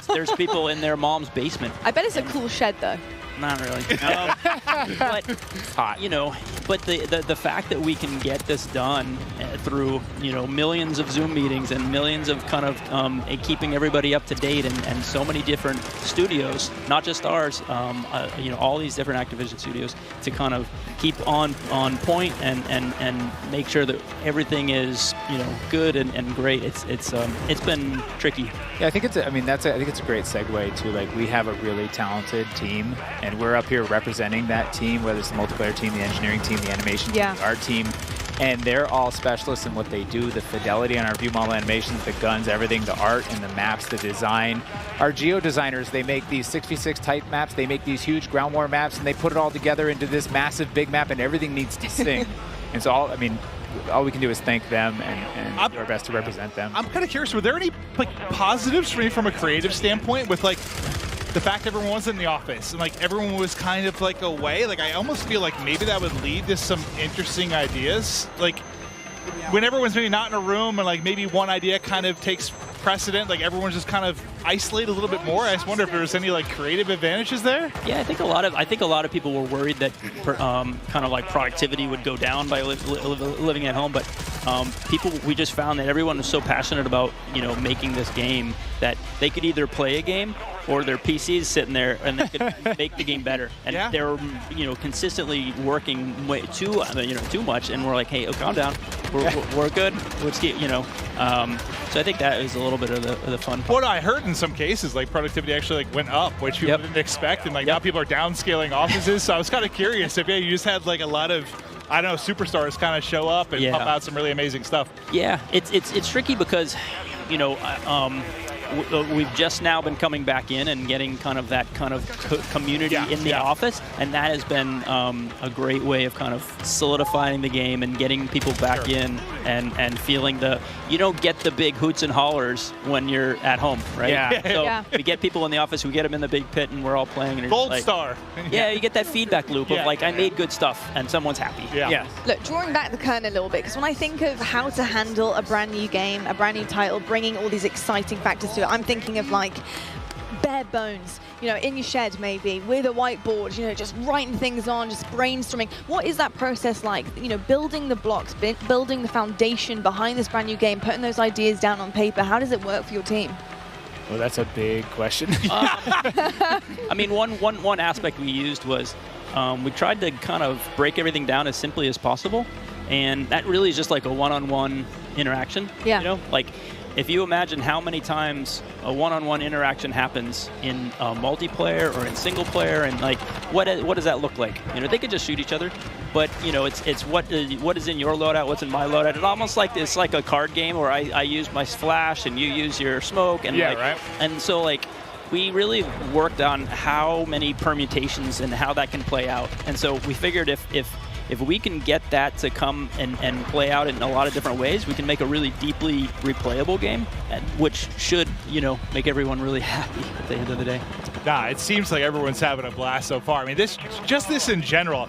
there's people in their mom's basement. I bet it's a cool shed, though. Not really. But hot. You know, but the fact that we can get this done through, you know, millions of Zoom meetings and millions of kind of keeping everybody up to date and so many different studios, not just ours, you know, all these different Activision studios, to kind of keep on point and make sure that everything is, you know, good and great. It's been tricky. Yeah, I think I think it's a great segue to, like, we have a really talented team, and we're up here representing that team, whether it's the multiplayer team, the engineering team, the animation team, the art team, and they're all specialists in what they do. The fidelity on our view model animations, the guns, everything, the art and the maps, the design. Our geo designers, they make these 6v6 type maps, they make these huge ground war maps, and they put it all together into this massive big map, and everything needs to sync. And so all we can do is thank them and do our best to represent them. I'm kind of curious, were there any positives for me from a creative standpoint with the fact everyone was in the office and everyone was kind of away? I almost feel like maybe that would lead to some interesting ideas. When everyone's maybe not in a room and maybe one idea kind of takes precedent, everyone's just kind of isolated a little bit more. I just wonder if there was any creative advantages there. Yeah, I think a lot of people were worried that kind of productivity would go down by living at home, but we just found that everyone was so passionate about, you know, making this game that they could either play a game or their PC's sitting there and they could make the game better. And they're, you know, consistently working way too much, and we're like, hey, calm down, we're good. Let's get, you know. So I think that is a little bit of the fun part. What I heard in some cases, productivity actually went up, which people didn't expect, and now people are downscaling offices. So I was kind of curious if you just had a lot of, I don't know, superstars kind of show up and pump out some really amazing stuff. Yeah, it's tricky because, you know, we've just now been coming back in and getting kind of that kind of community in the office, and that has been a great way of kind of solidifying the game and getting people back in and feeling you don't get the big hoots and hollers when you're at home, right? Yeah. So we get people in the office, we get them in the big pit, and we're all playing. And Gold star. Yeah, you get that feedback loop of like, I made good stuff, and someone's happy. Yeah. Look, drawing back the curtain a little bit, because when I think of how to handle a brand new game, a brand new title, bringing all these exciting factors to it, I'm thinking of like bare bones, you know, in your shed maybe, with a whiteboard, you know, just writing things on, just brainstorming. What is that process like? You know, building the blocks, building the foundation behind this brand new game, putting those ideas down on paper. How does it work for your team? Well, that's a big question. I mean, one aspect we used was we tried to kind of break everything down as simply as possible, and that really is just like a one-on-one interaction. Yeah. You know, like if you imagine how many times a one-on-one interaction happens in multiplayer or in single player, and like what does that look like? You know, they could just shoot each other, but you know, it's what is in your loadout, what's in my loadout. It's almost like it's like a card game where I use my flash and you use your smoke, and and so like we really worked on how many permutations and how that can play out. And so we figured if we can get that to come and play out in a lot of different ways, we can make a really deeply replayable game, which should, you know, make everyone really happy at the end of the day. Nah, it seems like everyone's having a blast so far. I mean, this in general,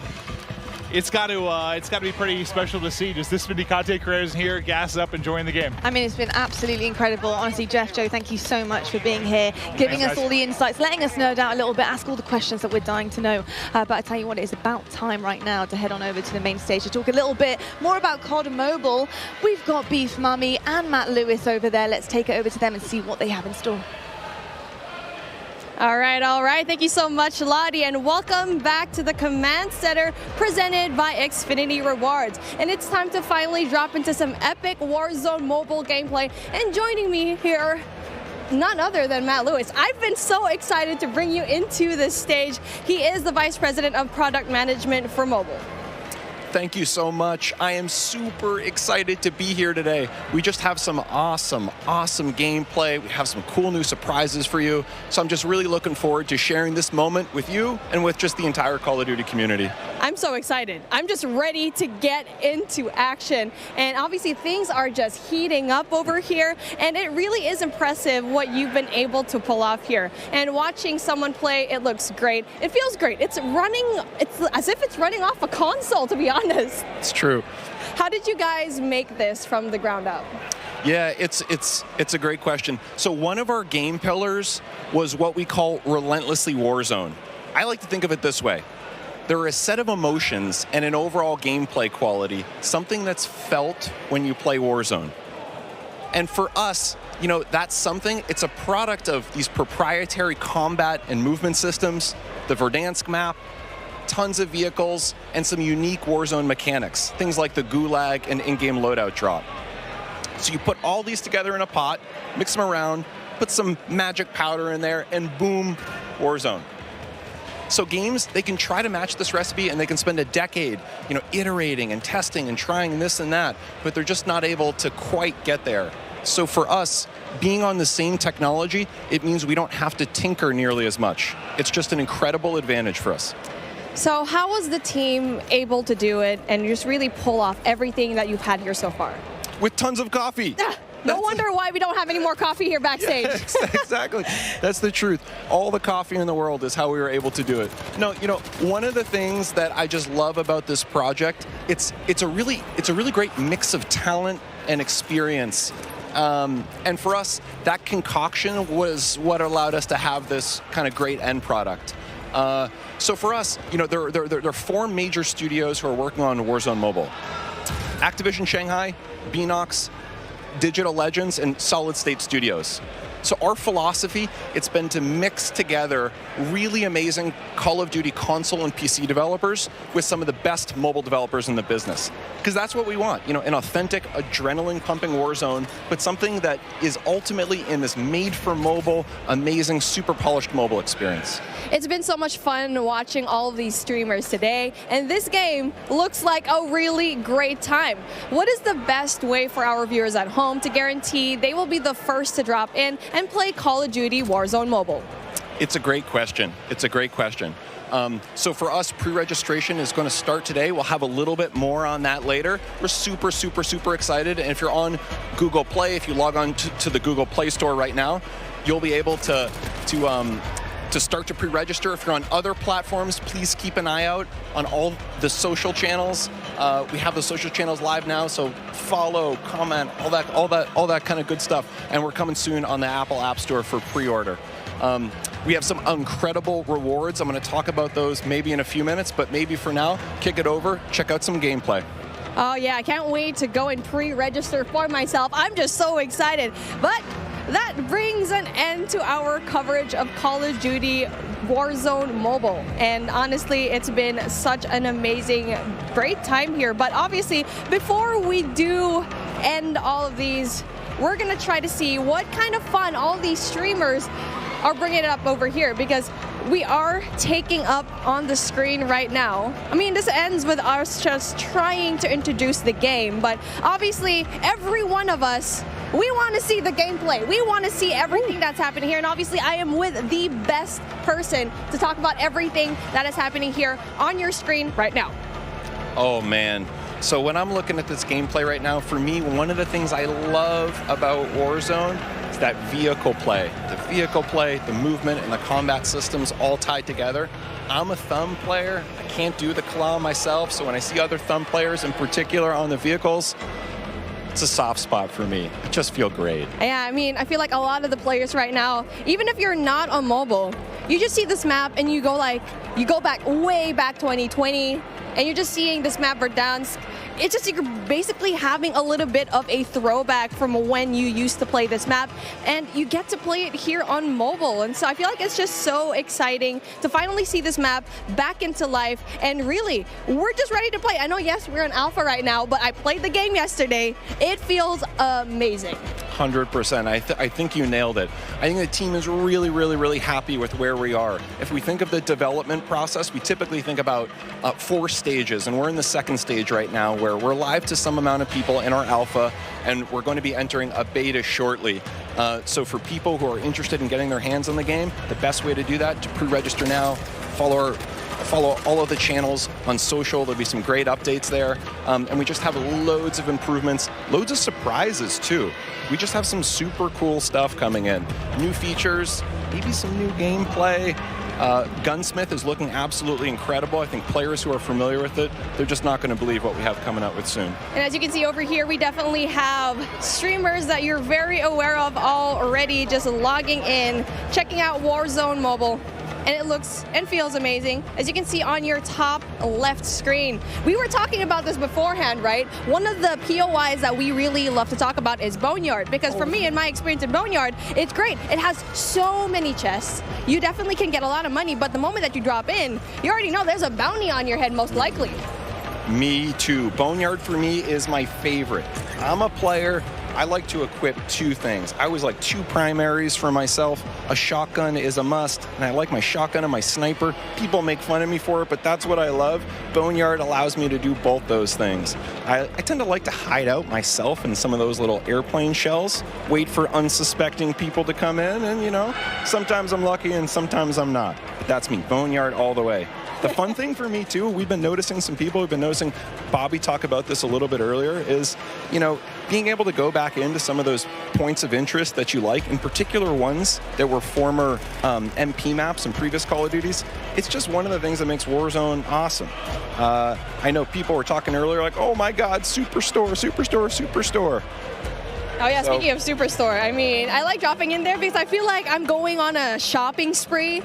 it's got to be pretty special to see just this many content creators here, gassed up, enjoying the game. I mean, it's been absolutely incredible. Honestly, Jeff, Joe, thank you so much for being here, giving us all the insights, letting us nerd out a little bit, ask all the questions that we're dying to know. But I tell you what, it is about time right now to head on over to the main stage to talk a little bit more about COD Mobile. We've got Beef Mummy and Matt Lewis over there. Let's take it over to them and see what they have in store. All right. Thank you so much, Lottie, and welcome back to the Command Center presented by Xfinity Rewards. And it's time to finally drop into some epic Warzone mobile gameplay. And joining me here, none other than Matt Lewis. I've been so excited to bring you into this stage. He is the Vice President of Product Management for mobile. Thank you so much. I am super excited to be here today. We just have some awesome gameplay. We have some cool new surprises for you. So I'm just really looking forward to sharing this moment with you and with just the entire Call of Duty community. I'm so excited. I'm just ready to get into action. And obviously things are just heating up over here. And it really is impressive what you've been able to pull off here. And watching someone play, it looks great. It feels great. It's as if it's running off a console, to be honest. It's true. How did you guys make this from the ground up? Yeah, it's a great question. So one of our game pillars was what we call relentlessly Warzone. I like to think of it this way. There are a set of emotions and an overall gameplay quality, something that's felt when you play Warzone. And for us, you know, that's something, it's a product of these proprietary combat and movement systems, the Verdansk map, tons of vehicles, and some unique Warzone mechanics, things like the gulag and in-game loadout drop. So you put all these together in a pot, mix them around, put some magic powder in there, and boom, Warzone. So games, they can try to match this recipe and they can spend a decade, you know, iterating and testing and trying this and that, but they're just not able to quite get there. So for us, being on the same technology, it means we don't have to tinker nearly as much. It's just an incredible advantage for us. So how was the team able to do it and just really pull off everything that you've had here so far? With tons of coffee. No wonder why we don't have any more coffee here backstage. Yeah, exactly. That's the truth. All the coffee in the world is how we were able to do it. No, you know, one of the things that I just love about this project, it's a really great mix of talent and experience. And for us, that concoction was what allowed us to have this kind of great end product. So for us, you know, there are 4 major studios who are working on Warzone Mobile. Activision Shanghai, Beanox, Digital Legends, and Solid State Studios. So our philosophy, it's been to mix together really amazing Call of Duty console and PC developers with some of the best mobile developers in the business. Because that's what we want, you know, an authentic, adrenaline-pumping Warzone, but something that is ultimately in this made-for-mobile, amazing, super polished mobile experience. It's been so much fun watching all of these streamers today, and this game looks like a really great time. What is the best way for our viewers at home to guarantee they will be the first to drop in and play Call of Duty Warzone Mobile? It's a great question. It's a great question. So for us, pre-registration is going to start today. We'll have a little bit more on that later. We're super, super, super excited. And if you're on Google Play, if you log on to the Google Play Store right now, you'll be able to start to pre-register. If you're on other platforms, please keep an eye out on all the social channels. We have the social channels live now, so follow, comment, all that kind of good stuff. And we're coming soon on the Apple App Store for pre-order. We have some incredible rewards. I'm going to talk about those maybe in a few minutes, but maybe for now, kick it over, check out some gameplay. Oh yeah, I can't wait to go and pre-register for myself. I'm just so excited. But that brings an end to our coverage of Call of Duty Warzone Mobile. And honestly, it's been such an amazing, great time here. But obviously, before we do end all of these, we're going to try to see what kind of fun all these streamers are bringing it up over here, because we are taking up on the screen right now. I mean, this ends with us just trying to introduce the game, but obviously every one of us, we want to see the gameplay. We want to see everything that's happening here, and obviously I am with the best person to talk about everything that is happening here on your screen right now. Oh man. So when I'm looking at this gameplay right now, for me, one of the things I love about Warzone is that vehicle play. The vehicle play, the movement, and the combat systems all tied together. I'm a thumb player. I can't do the claw myself, so when I see other thumb players in particular on the vehicles, it's a soft spot for me. I just feel great. Yeah, I mean, I feel like a lot of the players right now, even if you're not on mobile, you just see this map and you go back way back 2020, and you're just seeing this map Verdansk. It's just you're basically having a little bit of a throwback from when you used to play this map, and you get to play it here on mobile. And so I feel like it's just so exciting to finally see this map back into life, and really, we're just ready to play. I know, yes, we're in alpha right now, but I played the game yesterday. It feels amazing. 100%. I think you nailed it. I think the team is really, really, really happy with where we are. If we think of the development process, we typically think about 4 stages, and we're in the 2nd stage right now, where we're live to some amount of people in our alpha, and we're going to be entering a beta shortly. So for people who are interested in getting their hands on the game, the best way to do that, to pre-register now, follow all of the channels on social. There'll be some great updates there. And we just have loads of improvements, loads of surprises too. We just have some super cool stuff coming in. New features, maybe some new gameplay. Gunsmith is looking absolutely incredible. I think players who are familiar with it, they're just not going to believe what we have coming out with soon. And as you can see over here, we definitely have streamers that you're very aware of already just logging in, checking out Warzone Mobile. And it looks and feels amazing, as you can see on your top left screen. We were talking about this beforehand, right? One of the POIs that we really love to talk about is Boneyard, because for me, in my experience in Boneyard, it's great. It has so many chests. You definitely can get a lot of money, but the moment that you drop in, you already know there's a bounty on your head, most likely. Me too. Boneyard for me is my favorite. I'm a player. I like to equip 2 things. I always like 2 primaries for myself. A shotgun is a must, and I like my shotgun and my sniper. People make fun of me for it, but that's what I love. Boneyard allows me to do both those things. I tend to like to hide out myself in some of those little airplane shells, wait for unsuspecting people to come in, and you know, sometimes I'm lucky and sometimes I'm not. But that's me, Boneyard all the way. The fun thing for me too, we've been noticing some people, we've been noticing Bobby talk about this a little bit earlier, is, you know, being able to go back into some of those points of interest that you like, in particular ones that were former MP maps and previous Call of Duties. It's just one of the things that makes Warzone awesome. I know people were talking earlier like, oh my God, Superstore, Superstore, Superstore. Oh yeah, speaking of Superstore, I mean, I like dropping in there because I feel like I'm going on a shopping spree,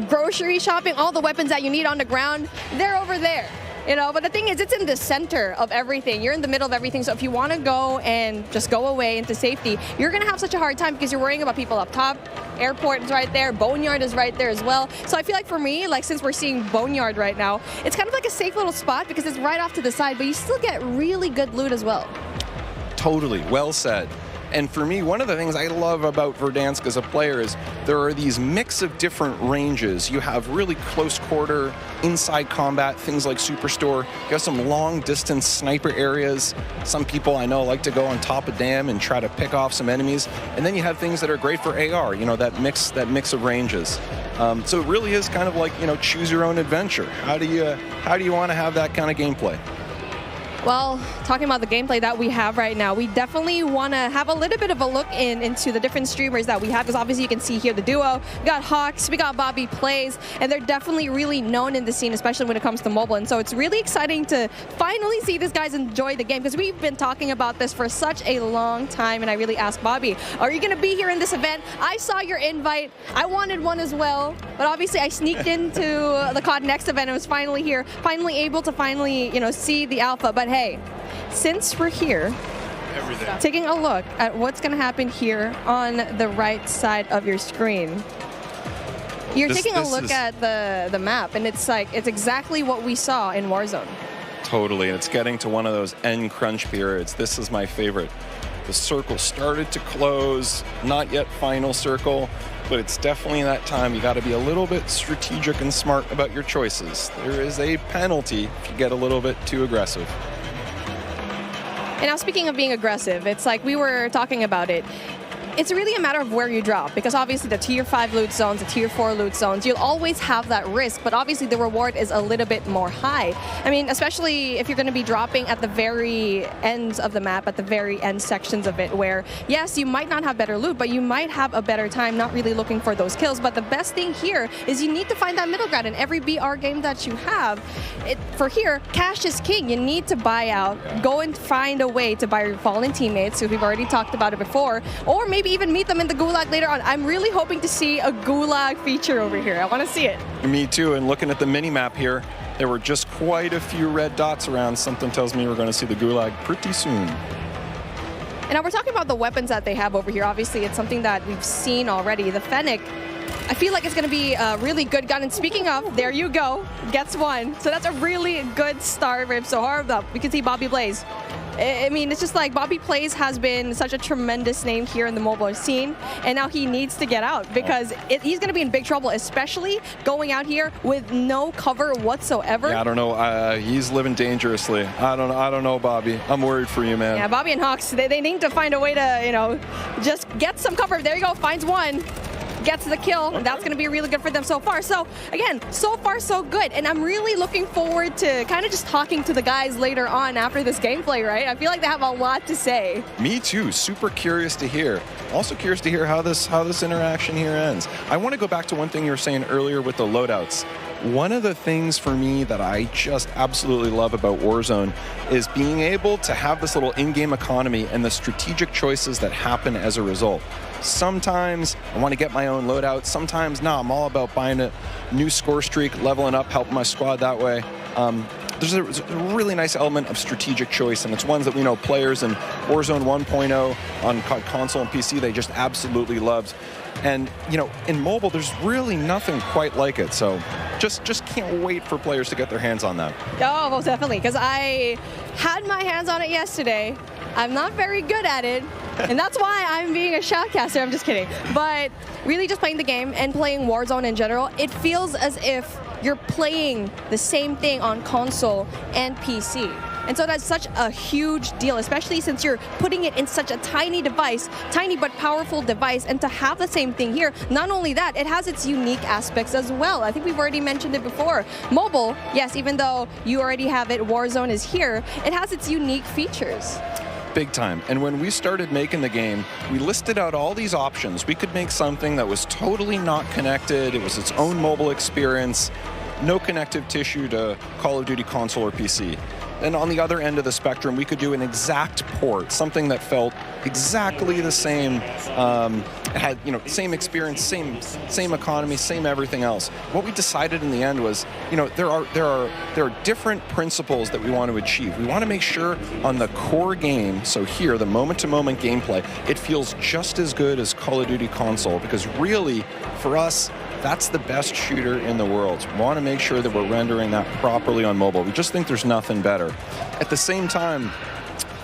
grocery shopping, all the weapons that you need on the ground, they're over there. You know, but the thing is, it's in the center of everything. You're in the middle of everything, so if you want to go and just go away into safety, you're going to have such a hard time because you're worrying about people up top. Airport is right there, Boneyard is right there as well. So I feel like for me, like since we're seeing Boneyard right now, it's kind of like a safe little spot because it's right off to the side, but you still get really good loot as well. Totally, well said. And for me, one of the things I love about Verdansk as a player is there are these mix of different ranges. You have really close quarter, inside combat, things like Superstore. You have some long distance sniper areas. Some people I know like to go on top of dam and try to pick off some enemies. And then you have things that are great for AR, you know, that mix of ranges. So it really is kind of like, you know, choose your own adventure. How do you want to have that kind of gameplay? Well, talking about the gameplay that we have right now, we definitely want to have a little bit of a look into the different streamers that we have, because obviously you can see here the duo. We got Hawks, we got Bobby Plays, and they're definitely really known in the scene, especially when it comes to mobile. And so it's really exciting to finally see these guys enjoy the game, because we've been talking about this for such a long time. And I really asked Bobby, are you going to be here in this event? I saw your invite. I wanted one as well, but obviously I sneaked into the COD Next event and was finally here, finally able to you know, see the alpha. But hey, since we're here, taking a look at what's going to happen here on the right side of your screen, you're taking a look at the map, and it's like, it's exactly what we saw in Warzone. Totally, and it's getting to one of those end crunch periods. This is my favorite. The circle started to close, not yet final circle, but it's definitely that time. You got to be a little bit strategic and smart about your choices. There is a penalty if you get a little bit too aggressive. And now, speaking of being aggressive, it's like we were talking about it. It's really a matter of where you drop, because obviously the tier 5 loot zones, the tier 4 loot zones, you'll always have that risk, but obviously the reward is a little bit more high. I mean, especially if you're going to be dropping at the very ends of the map, at the very end sections of it, where, yes, you might not have better loot, but you might have a better time not really looking for those kills. But the best thing here is you need to find that middle ground in every BR game that you have. For here, cash is king. You need to buy out, go and find a way to buy your fallen teammates, because we've already talked about it before, or maybe even meet them in the gulag later on. I'm really hoping to see a gulag feature over here. I want to see it. Me too, and looking at the mini-map here, there were just quite a few red dots around. Something tells me we're going to see the gulag pretty soon. And now we're talking about the weapons that they have over here. Obviously, it's something that we've seen already. The Fennec, I feel like it's going to be a really good gun. And speaking of, there you go, gets one. So that's a really good start for him. So hard up. We can see Bobby Blaze. I mean, it's just like Bobby Plays has been such a tremendous name here in the mobile scene, and now he needs to get out, because he's going to be in big trouble, especially going out here with no cover whatsoever. Yeah, I don't know. He's living dangerously. I don't know, Bobby. I'm worried for you, man. Yeah, Bobby and Hawks, they need to find a way to, you know, just get some cover. There you go, finds one. Gets the kill, and that's going to be really good for them so far. So, again, so far so good, and I'm really looking forward to kind of just talking to the guys later on after this gameplay, right? I feel like they have a lot to say. Me too. Super curious to hear. Also curious to hear how this interaction here ends. I want to go back to one thing you were saying earlier with the loadouts. One of the things for me that I just absolutely love about Warzone is being able to have this little in-game economy and the strategic choices that happen as a result. Sometimes I want to get my own loadout. Sometimes, no, I'm all about buying a new score streak, leveling up, helping my squad that way. There's a really nice element of strategic choice, and it's ones that we know players in Warzone 1.0 on console and PC, they just absolutely loved. And, you know, in mobile, there's really nothing quite like it. So just can't wait for players to get their hands on that. Oh, most definitely, because I had my hands on it yesterday. I'm not very good at it, and that's why I'm being a shoutcaster. I'm just kidding. But really just playing the game and playing Warzone in general, it feels as if you're playing the same thing on console and PC. And so that's such a huge deal, especially since you're putting it in such a tiny device, tiny but powerful device, and to have the same thing here. Not only that, it has its unique aspects as well. I think we've already mentioned it before. Mobile, yes, even though you already have it, Warzone is here, it has its unique features. Big time. And when we started making the game, we listed out all these options. We could make something that was totally not connected. It was its own mobile experience, no connective tissue to Call of Duty console or PC. And on the other end of the spectrum, we could do an exact port, something that felt exactly the same, had, you know, same experience, same economy, same everything else. What we decided in the end was, you know, there are different principles that we want to achieve. We want to make sure on the core game, so here, the moment-to-moment gameplay, it feels just as good as Call of Duty console, because really, for us, that's the best shooter in the world. We want to make sure that we're rendering that properly on mobile. We just think there's nothing better. At the same time,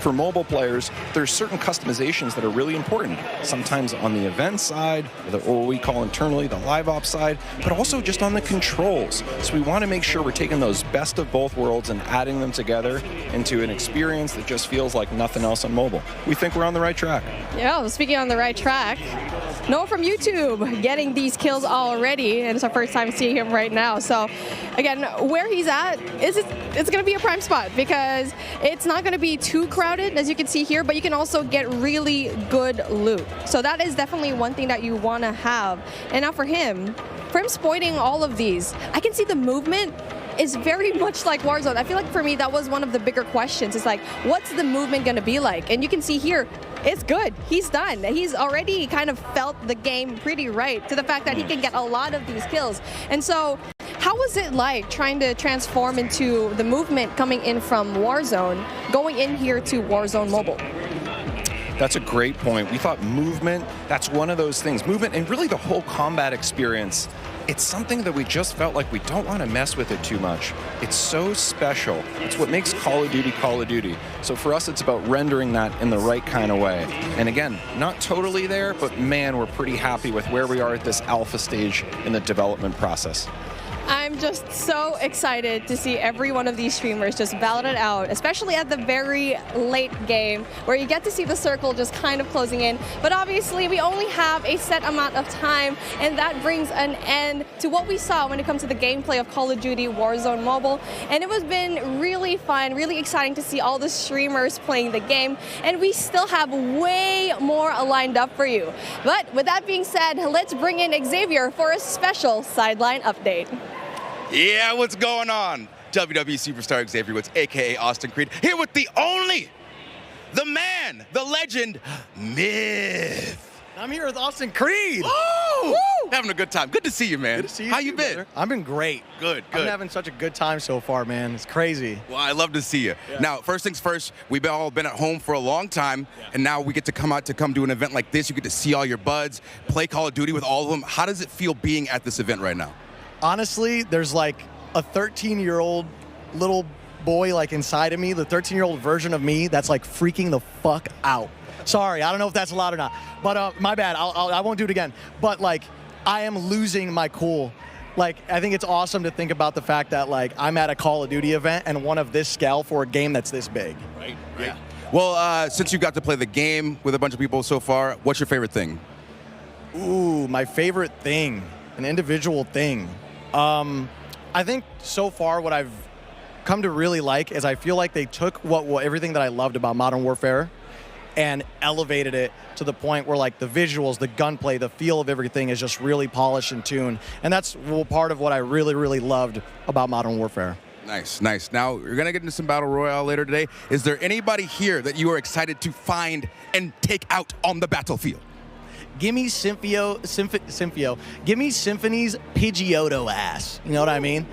for mobile players, there's certain customizations that are really important. Sometimes on the event side, or what we call internally the live ops side, but also just on the controls. So we want to make sure we're taking those best of both worlds and adding them together into an experience that just feels like nothing else on mobile. We think we're on the right track. Yeah, well, speaking on the right track, Noah from YouTube getting these kills already, and it's our first time seeing him right now. So again, where he's at it's going to be a prime spot because it's not going to be too crowded, as you can see here, but you can also get really good loot. So that is definitely one thing that you want to have. And now for him spoiting all of these, I can see the movement is very much like Warzone. I feel like for me, that was one of the bigger questions. It's like, what's the movement going to be like? And you can see here, it's good. He's done. He's already kind of felt the game pretty right to the fact that he can get a lot of these kills. And so how was it like trying to transform into the movement coming in from Warzone, going in here to Warzone Mobile? That's a great point. We thought movement, that's one of those things. Movement and really the whole combat experience, it's something that we just felt like we don't want to mess with it too much. It's so special. It's what makes Call of Duty Call of Duty. So for us, it's about rendering that in the right kind of way. And again, not totally there, but man, we're pretty happy with where we are at this alpha stage in the development process. I'm just so excited to see every one of these streamers just battle it out, especially at the very late game where you get to see the circle just kind of closing in. But obviously we only have a set amount of time, and that brings an end to what we saw when it comes to the gameplay of Call of Duty Warzone Mobile. And it has been really fun, really exciting to see all the streamers playing the game, and we still have way more lined up for you. But with that being said, let's bring in Xavier for a special sideline update. Yeah, what's going on? WWE Superstar Xavier Woods, aka Austin Creed, here with the only, the man, the legend, Myth. I'm here with Austin Creed. Woo! Having a good time. Good to see you, man. Good to see you. How too, you been? brother. I've been great. Good. I'm having such a good time so far, man. It's crazy. Well, I love to see you. Yeah. Now, first things first, we've all been at home for a long time, and now we get to come out to come do an event like this. You get to see all your buds, play Call of Duty with all of them. How does it feel being at this event right now? Honestly, there's like a 13-year-old little boy like inside of me, the 13-year-old version of me that's like freaking the fuck out. Sorry, I don't know if that's allowed or not, but my bad. I won't do it again. But like, I am losing my cool. Like, I think it's awesome to think about the fact that like I'm at a Call of Duty event and one of this scale for a game that's this big. Right. Yeah. Well, since you got to play the game with a bunch of people so far, what's your favorite thing? Ooh, my favorite thing, an individual thing. I think so far what I've come to really like is I feel like they took everything that I loved about Modern Warfare and elevated it to the point where like the visuals, the gunplay, the feel of everything is just really polished and tuned. And that's part of what I really, really loved about Modern Warfare. Nice, nice. Now, you're going to get into some Battle Royale later today. Is there anybody here that you are excited to find and take out on the battlefield? Gimme Gimme Symphony's Pidgeotto ass. You know what I mean?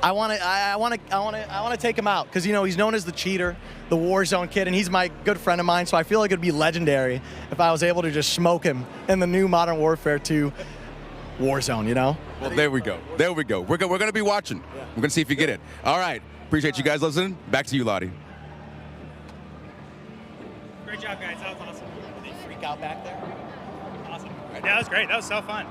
I want to take him out because, you know, he's known as the cheater, the Warzone kid, and he's my good friend of mine. So I feel like it'd be legendary if I was able to just smoke him in the new Modern Warfare 2 Warzone. You know? Well, there we go. There we go. We're going to be watching. We're going to see if you get it. All right. Appreciate you guys listening. Back to you, Lottie. Great job, guys. That was awesome. Did they freak out back there? Awesome. Yeah, that was great. That was so fun.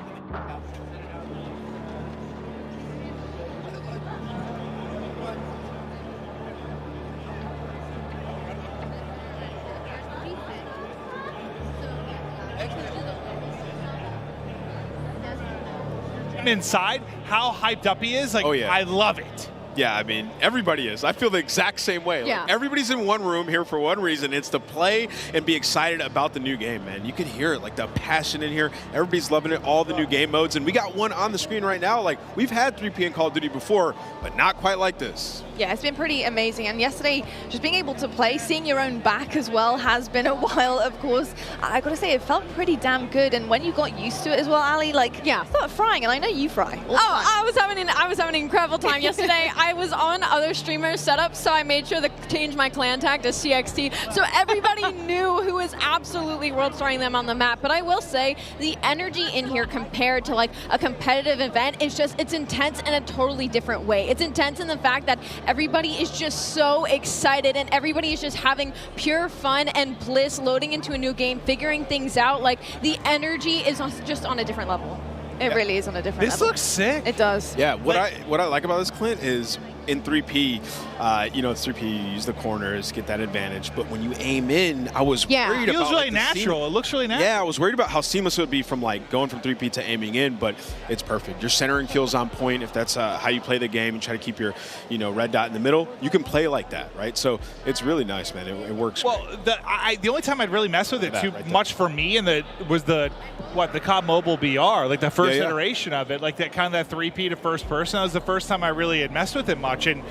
Inside, how hyped up he is, like, oh, yeah. I love it. Yeah, I mean, everybody is. I feel the exact same way. Yeah. Like, everybody's in one room here for one reason. It's to play and be excited about the new game, man. You can hear it, like the passion in here. Everybody's loving it, all the new game modes. And we got one on the screen right now. Like, we've had 3P in Call of Duty before, but not quite like this. Yeah, it's been pretty amazing. And yesterday, just being able to play, seeing your own back as well has been a while, of course. I gotta say, it felt pretty damn good. And when you got used to it as well, Ali, like, yeah, I started frying, and I know you fry. I was having an incredible time yesterday. I was on other streamers' setups, so I made sure to change my clan tag to CXT, so everybody knew who was absolutely world starring them on the map. But I will say, the energy in here compared to like a competitive event, it's intense in a totally different way. It's intense in the fact that everybody is just so excited and everybody is just having pure fun and bliss loading into a new game, figuring things out. Like, the energy is just on a different level. It really is on a different level. This looks sick. It does. Yeah, what I like about this, Clint, is in 3P, you know, it's 3P, you use the corners, get that advantage. But when you aim in, I was worried about it. Feels really natural. It looks really natural. Yeah, I was worried about how seamless it would be from like going from 3P to aiming in, but it's perfect. Your centering feels on point. If that's how you play the game and try to keep your, you know, red dot in the middle, you can play like that, right? So it's really nice, man. It works. Well, the only time I'd really mess with it too much for me was the COD Mobile BR, like the first iteration of it, like that kind of that 3P to first person. That was the first time I really had messed with it much, and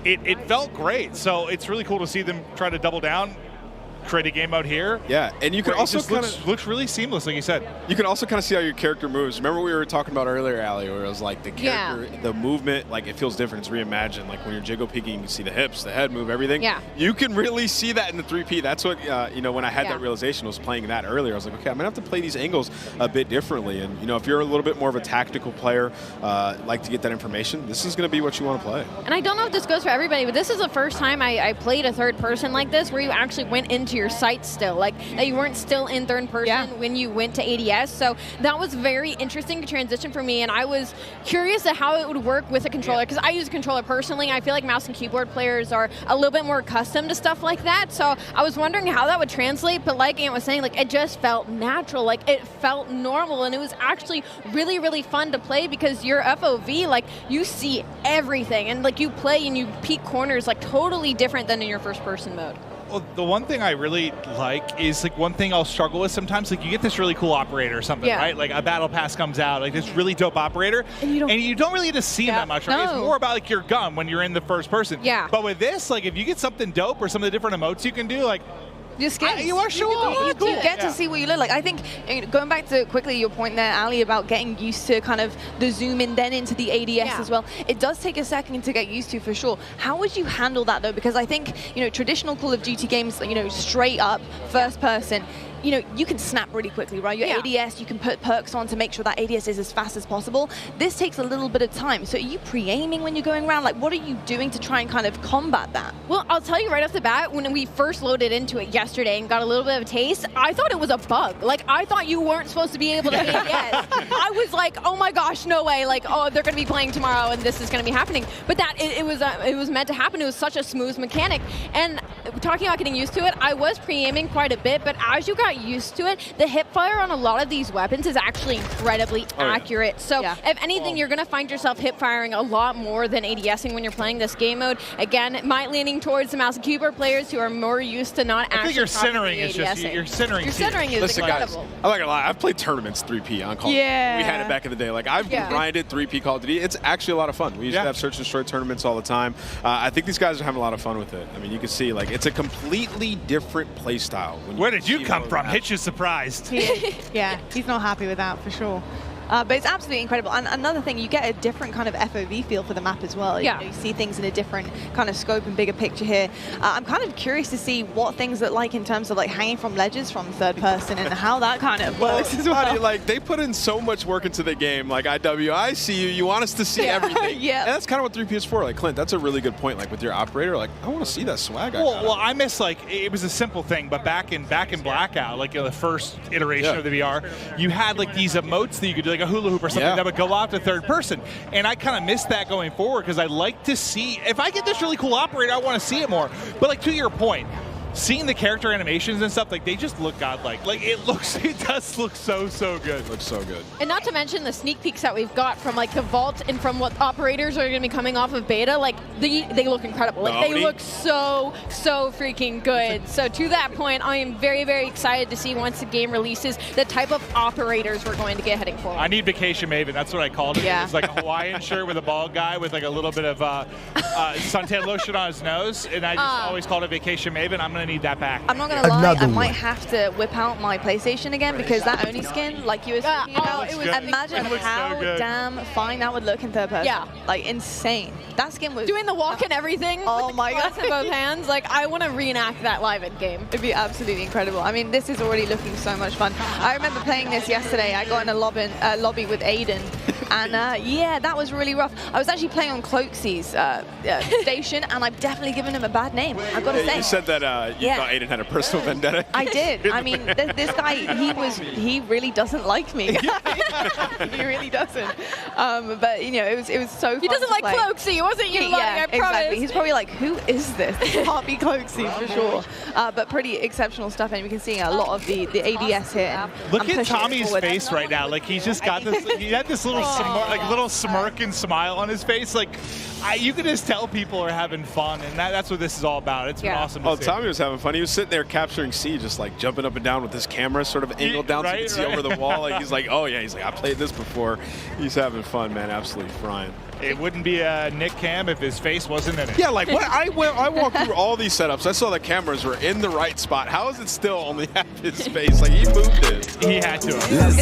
it felt great. So it's really cool to see them try to double down, create a game mode here. Yeah, and you can also looks really seamless, like you said. You can also kind of see how your character moves. Remember we were talking about earlier, Allie, where it was like the character, the movement, like it feels different. It's reimagined. Like when you're jiggle peeking, you can see the hips, the head move, everything. Yeah. You can really see that in the 3P. That's what, you know, when I had that realization, I was playing that earlier. I was like, okay, I'm going to have to play these angles a bit differently. And, you know, if you're a little bit more of a tactical player, like to get that information, this is going to be what you want to play. And I don't know if this goes for everybody, but this is the first time I played a third person like this, where you actually went into your sights still. Like, that you weren't still in third person when you went to ADS. So that was very interesting to transition for me, and I was curious at how it would work with a controller, because I use a controller personally. I feel like mouse and keyboard players are a little bit more accustomed to stuff like that. So I was wondering how that would translate, but like Ant was saying, like, it just felt natural. Like, it felt normal, and it was actually really, really fun to play, because your FOV, like, you see everything, and like you play and you peek corners like totally different than in your first person mode. Well, the one thing I really like is, like, one thing I'll struggle with sometimes, like, you get this really cool operator or something, right? Like, a battle pass comes out, like, this really dope operator, and you don't really get to see him that much, right? It's more about, like, your gun when you're in the first person. Yeah. But with this, like, if you get something dope or some of the different emotes you can do, like, your skins. You are sure. You get to see what you look like. I think, going back to quickly your point there, Ali, about getting used to kind of the zoom in then into the ADS as well. It does take a second to get used to, for sure. How would you handle that though? Because I think, you know, traditional Call of Duty games, you know, straight up first person, you know, you can snap really quickly, right? Your ADS, you can put perks on to make sure that ADS is as fast as possible. This takes a little bit of time. So are you pre-aiming when you're going around? Like, what are you doing to try and kind of combat that? Well, I'll tell you right off the bat, when we first loaded into it yesterday and got a little bit of a taste, I thought it was a bug. Like, I thought you weren't supposed to be able to ADS. I was like, oh my gosh, no way. Like, oh, they're going to be playing tomorrow and this is going to be happening. But that, it was meant to happen. It was such a smooth mechanic. And talking about getting used to it, I was pre-aiming quite a bit, but as you got used to it, the hip fire on a lot of these weapons is actually incredibly accurate. So if anything, you're going to find yourself hip firing a lot more than ADSing when you're playing this game mode. Again, might leaning towards the mouse and keyboard players who are more used to not actually. I think your centering is just your centering. Your centering is incredible. Guys, I'm not gonna lie, I've played tournaments 3P on Call of Duty. We had it back in the day. Like, I've grinded 3P Call of Duty. It's actually a lot of fun. We used to have search and destroy tournaments all the time. I think these guys are having a lot of fun with it. I mean, you can see, like, it's a completely different play style. Where did you come from? Hitch is surprised. Yeah, he's not happy with that for sure. But it's absolutely incredible. And another thing, you get a different kind of FOV feel for the map as well. You know, you see things in a different kind of scope and bigger picture here. I'm kind of curious to see what things look like in terms of like hanging from ledges from third person and how that kind of works as well. Like, they put in so much work into the game. Like, I see you. You want us to see everything. And that's kind of what 3P is for. Like, Clint, that's a really good point. Like, with your operator, like, I want to see that swag. Well, I miss, like, it was a simple thing, but back in Blackout, like, you know, the first iteration of the VR, you had like these emotes that you could do, like a hula hoop or something that would go out to third person. And I kind of miss that going forward, because I like to see, if I get this really cool operator, I want to see it more. But like, to your point, seeing the character animations and stuff, like, they just look godlike. Like, it does look so good. It looks so good. And not to mention the sneak peeks that we've got from like the vault and from what operators are going to be coming off of beta. Like, they look incredible. Like, they look so freaking good. So to that point, I am very, very excited to see, once the game releases, the type of operators we're going to get heading forward. I need Vacation Maven. That's what I called it. It's like a Hawaiian shirt with a bald guy with like a little bit of suntan lotion on his nose, and I just always called it Vacation Maven. I'm going to need that back. I'm not going to lie, I might have to whip out my PlayStation again because that Oni skin, like you were talking about, imagine how damn fine that would look in third person. Yeah. Like, insane. That skin was... Doing the walk and everything. Oh my god. In both hands. Like, I want to reenact that live in game. It'd be absolutely incredible. I mean, this is already looking so much fun. I remember playing this yesterday. I got in a lobby with Aiden. And yeah, that was really rough. I was actually playing on Cloaksy's station, and I've definitely given him a bad name, I've got to say. You said that you thought Aiden had a personal vendetta. I did. I mean, this guy, he really doesn't like me. He really doesn't. But, you know, it was so fun. He doesn't like play. Cloaksy. It wasn't you, Yeah, I promise. exactly. He's probably like, who is this? This can't be Cloaksy for sure. But pretty exceptional stuff, and we can see a lot of the ADS here. Look at Tommy's face right now. Like, he's just got this, he had this little, little smirk and smile on his face. Like, you can just tell people are having fun, and that's what this is all about. It's been awesome to see. Tommy was having fun. He was sitting there capturing C, just like jumping up and down with his camera sort of angled down so you can see over the wall. Like, he's like, oh yeah, he's like, I played this before. He's having fun, man, absolutely frying. It wouldn't be a Nick cam if his face wasn't in it. Yeah, like what I walked through all these setups. I saw the cameras were in the right spot. How is it still only half his face? Like, he moved it. He had to. That's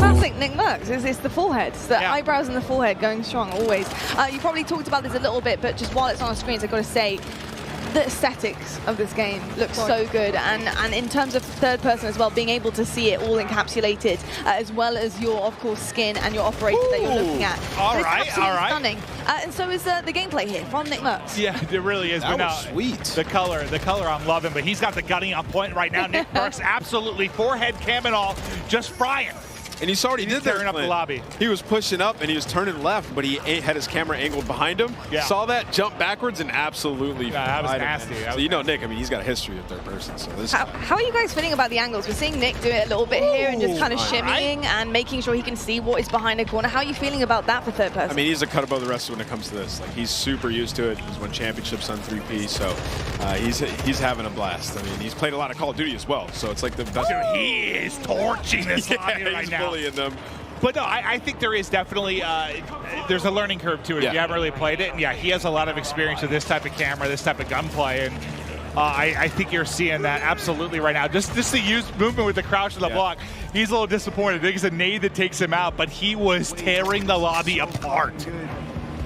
classic Nick Merckx. It's the forehead. It's the eyebrows and the forehead going strong always. You probably talked about this a little bit, but just while it's on our screens, I've got to say, the aesthetics of this game looks so good, and in terms of third person as well, being able to see it all encapsulated, as well as your, of course, skin and your operator that you're looking at. All right. Stunning. And so is the gameplay here from Nick Merckx. Yeah, it really is. That was sweet. The color I'm loving, but he's got the gunning on point right now. Nick Merckx absolutely forehead cam and all, just frying. And you saw what he did there, up the lobby. He was pushing up and he was turning left, but he had his camera angled behind him. Yeah. Saw that, jump backwards, and absolutely that was nasty. So you know Nick, I mean, he's got a history of third person. So this. How are you guys feeling about the angles? We're seeing Nick do it a little bit here and just kind of shimmying and making sure he can see what is behind a corner. How are you feeling about that for third person? I mean, he's a cut above the rest when it comes to this. Like, he's super used to it. He's won championships on 3P, so he's having a blast. I mean, he's played a lot of Call of Duty as well, so it's like the best. Dude, he is torching this lobby right now. He's bullying them. But no, I think there is definitely, there's a learning curve to it if you haven't really played it. And yeah, he has a lot of experience with this type of camera, this type of gunplay, and I think you're seeing that absolutely right now. Just the used movement with the crouch and the block, he's a little disappointed. I think it's a nade that takes him out, but he was tearing the lobby apart.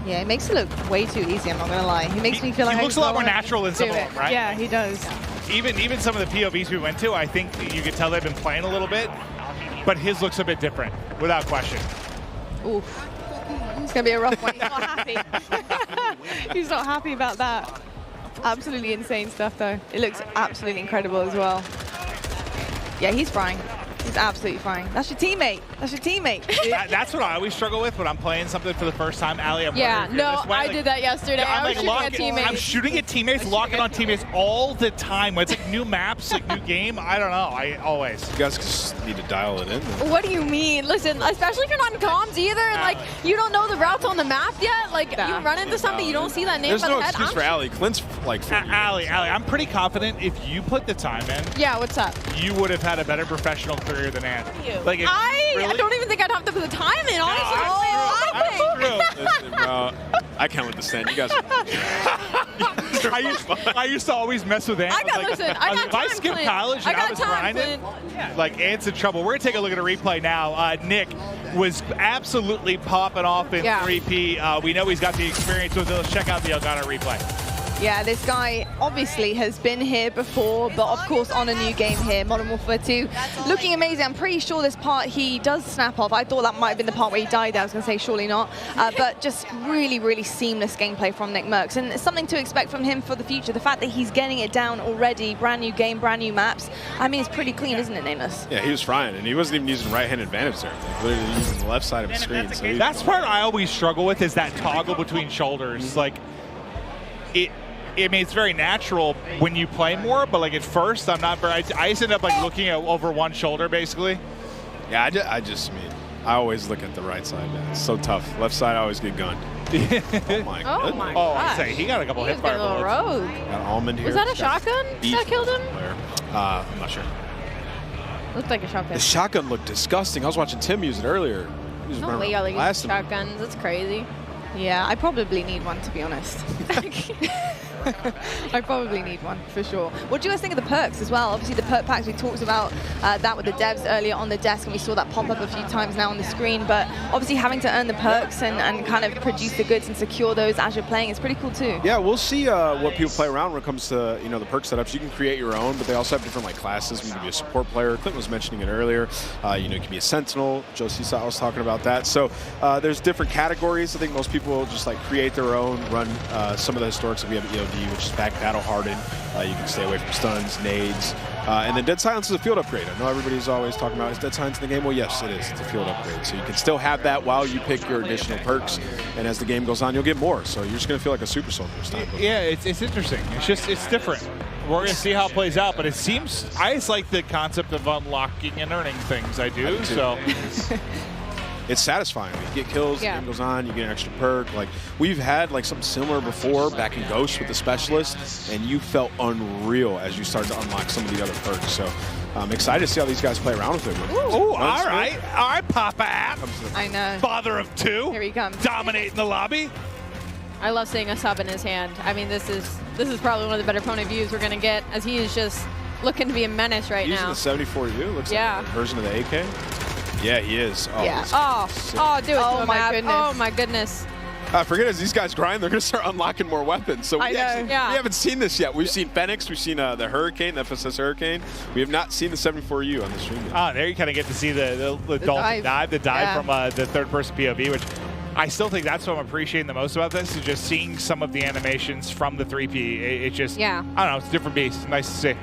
Yeah, it makes it look way too easy, I'm not going to lie. He makes me feel like he looks a lot more natural than some of them, right? Yeah, he does. Even some of the POVs we went to, I think you could tell they've been playing a little bit. But his looks a bit different, without question. Oof. It's going to be a rough one. He's not happy. He's not happy about that. Absolutely insane stuff, though. It looks absolutely incredible as well. Yeah, he's frying. He's absolutely frying. That's your teammate. That's your teammate. That's what I always struggle with when I'm playing something for the first time. Allie, I did that yesterday. Yeah, I was shooting at teammates. I'm shooting at teammates, locking on teammates all the time. When it's like new maps, like new game. I don't know. I always. You guys just need to dial it in. What do you mean? Listen, especially if you're not in comms either, and like you don't know the routes on the map yet. Like you run into something, you don't see that name. There's by no the head. excuse for Allie. Clint's like. Allie, I'm pretty confident if you put the time in. Yeah, what's up? You would have had a better professional career than Ann. Like I don't even think I'd have to put the time in, honestly. Listen, bro, I can't let this stand. You guys I used to always mess with Ant. If I skip college and I was grinding, like Ant's in trouble. We're going to take a look at a replay now. Nick was absolutely popping off in 3P. We know he's got the experience, so let's check out the Elgato replay. Yeah, this guy obviously has been here before, but of course on a new game here, Modern Warfare 2. Looking amazing. I'm pretty sure this part he does snap off. I thought that might have been the part where he died there. I was going to say surely not. But just really, really seamless gameplay from Nick Merckx. And it's something to expect from him for the future. The fact that he's getting it down already, brand new game, brand new maps. I mean, it's pretty clean, isn't it, Nameless? Yeah, he was frying, and he wasn't even using right-hand advantage there. He was literally using the left side of the screen. So that's part I always struggle with, is that toggle between shoulders. Like, I mean, it's very natural when you play more, but like at first, I'm not very. I just end up like looking at over one shoulder, basically. Yeah, I always look at the right side. Man. It's so tough. Left side, I always get gunned. Oh my god. Oh, I say he got a couple hit fire bullets. Rogue. Got almond here. Was that a shotgun that killed him? I'm not sure. Looked like a shotgun. The shotgun looked disgusting. I was watching Tim use it earlier. No way y'all like using shotguns. That's crazy. Yeah, I probably need one, to be honest. I probably need one, for sure. What do you guys think of the perks as well? Obviously, the perk packs, we talked about that with the devs earlier on the desk, and we saw that pop up a few times now on the screen. But obviously, having to earn the perks and kind of produce the goods and secure those as you're playing is pretty cool, too. Yeah, we'll see what people play around when it comes to, you know, the perk setups. You can create your own, but they also have different, like, classes. You can be a support player. Clint was mentioning it earlier. You know, you can be a sentinel. Joe Seethat was talking about that. So there's different categories. I think most people will just, like, create their own, run some of the historics that we have at EOD, which is back battle hardened. You can stay away from stuns, nades. And then Dead Silence is a field upgrade. I know everybody's always talking about, is Dead Silence in the game? Well, yes, it is. It's a field upgrade. So you can still have that while you pick your additional perks. And as the game goes on, you'll get more. So you're just going to feel like a super soldier this time. Yeah, it's interesting. It's different. We're going to see how it plays out. But it seems, I just like the concept of unlocking and earning things. I do. So. It's satisfying. You get kills, the game goes on, you get an extra perk. Like, we've had like something similar before back in Ghost with the Specialist, and you felt unreal as you started to unlock some of the other perks. So I'm excited to see how these guys play around with it. Ooh, all right, Papa App. I know. Father of two. Here he comes. Dominating the lobby. I love seeing a sub in his hand. I mean, this is probably one of the better opponent views we're going to get, as he is just looking to be a menace right now. Using the 74U, looks like a version of the AK. Yeah, he is. Oh, yeah. Do it to him, my goodness. Oh, my goodness. I forget, as these guys grind, they're going to start unlocking more weapons. So we haven't seen this yet. We've seen Fenix, we've seen the Hurricane, the FSS Hurricane. We have not seen the 74U on the stream yet. There you kind of get to see the Dolphin dive, from the third-person POV, which I still think that's what I'm appreciating the most about this, is just seeing some of the animations from the 3P. It just, I don't know, it's a different beast. Nice to see.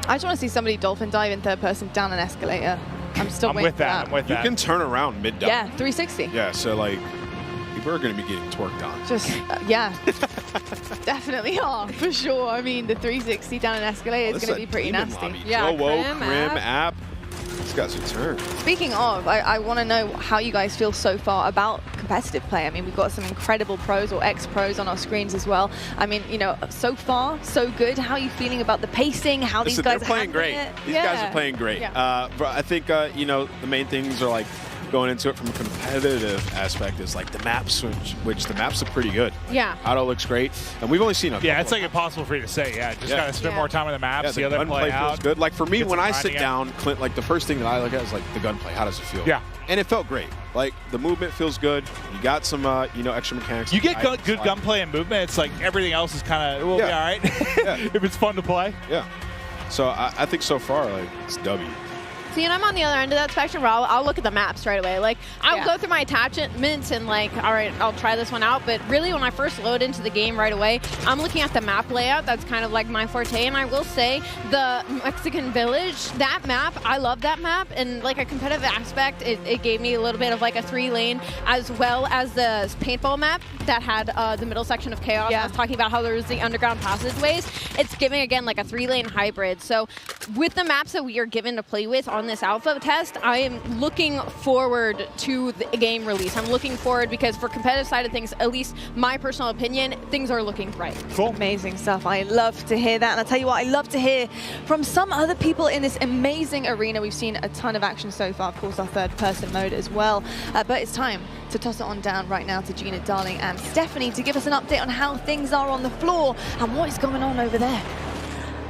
I just want to see somebody dolphin dive in third person down an escalator. I'm still waiting for that. I'm with that. You can turn around mid-dive. Yeah, 360. Yeah, so like, people are going to be getting twerked on. Just, definitely are, for sure. I mean, the 360 down an escalator is going to be pretty nasty. Lobby. Yeah, Crim app. These guys are turned. Speaking of, I want to know how you guys feel so far about competitive play. I mean, we've got some incredible pros or ex-pros on our screens as well. I mean, you know, so far, so good. How are you feeling about the pacing? How these guys are playing great. These guys are playing great. Yeah. But I think, you know, the main things are like, going into it from a competitive aspect is like the maps, which the maps look pretty good. Yeah. Auto looks great, and we've only seen a it's like impossible for you to say. Just gotta spend more time on the maps. The other play out. Feels good. Like for me, when I sit down, Clint, like the first thing that I look at is like the gunplay. How does it feel? Yeah. And it felt great. Like the movement feels good. You got some, you know, extra mechanics. You get good gunplay and movement. It's like everything else is kind of be all right if it's fun to play. Yeah. So I think so far, like it's W. See, and I'm on the other end of that spectrum where I'll look at the maps right away. Like, I'll go through my attachments and like, all right, I'll try this one out. But really, when I first load into the game right away, I'm looking at the map layout. That's kind of like my forte. And I will say, the Mexican Village, that map, I love that map. And like a competitive aspect, it gave me a little bit of like a 3-lane, as well as the paintball map that had the middle section of Chaos. I was talking about how there was the underground passageways. It's giving, again, like a 3-lane hybrid. So with the maps that we are given to play with on this alpha test, I am looking forward to the game release. I'm looking forward because for competitive side of things, at least my personal opinion, things are looking bright. Cool. Amazing stuff. I love to hear that. And I'll tell you what, I love to hear from some other people in this amazing arena. We've seen a ton of action so far, of course, our third-person mode as well. But it's time to toss it on down right now to Gina, Darling, and Stephanie to give us an update on how things are on the floor and what is going on over there.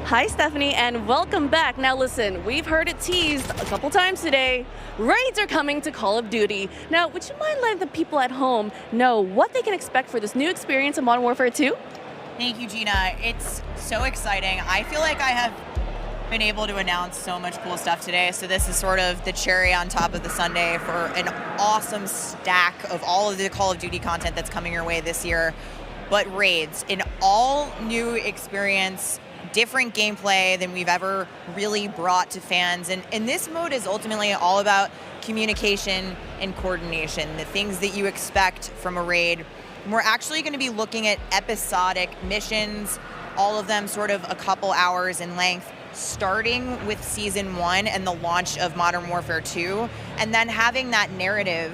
Hi, Stephanie, and welcome back. Now listen, we've heard it teased a couple times today. Raids are coming to Call of Duty. Now, would you mind letting the people at home know what they can expect for this new experience in Modern Warfare 2? Thank you, Gina. It's so exciting. I feel like I have been able to announce so much cool stuff today, so this is sort of the cherry on top of the sundae for an awesome stack of all of the Call of Duty content that's coming your way this year. But Raids, an all-new experience, different gameplay than we've ever really brought to fans. And this mode is ultimately all about communication and coordination, the things that you expect from a raid. And we're actually going to be looking at episodic missions, all of them sort of a couple hours in length, starting with Season 1 and the launch of Modern Warfare 2, and then having that narrative,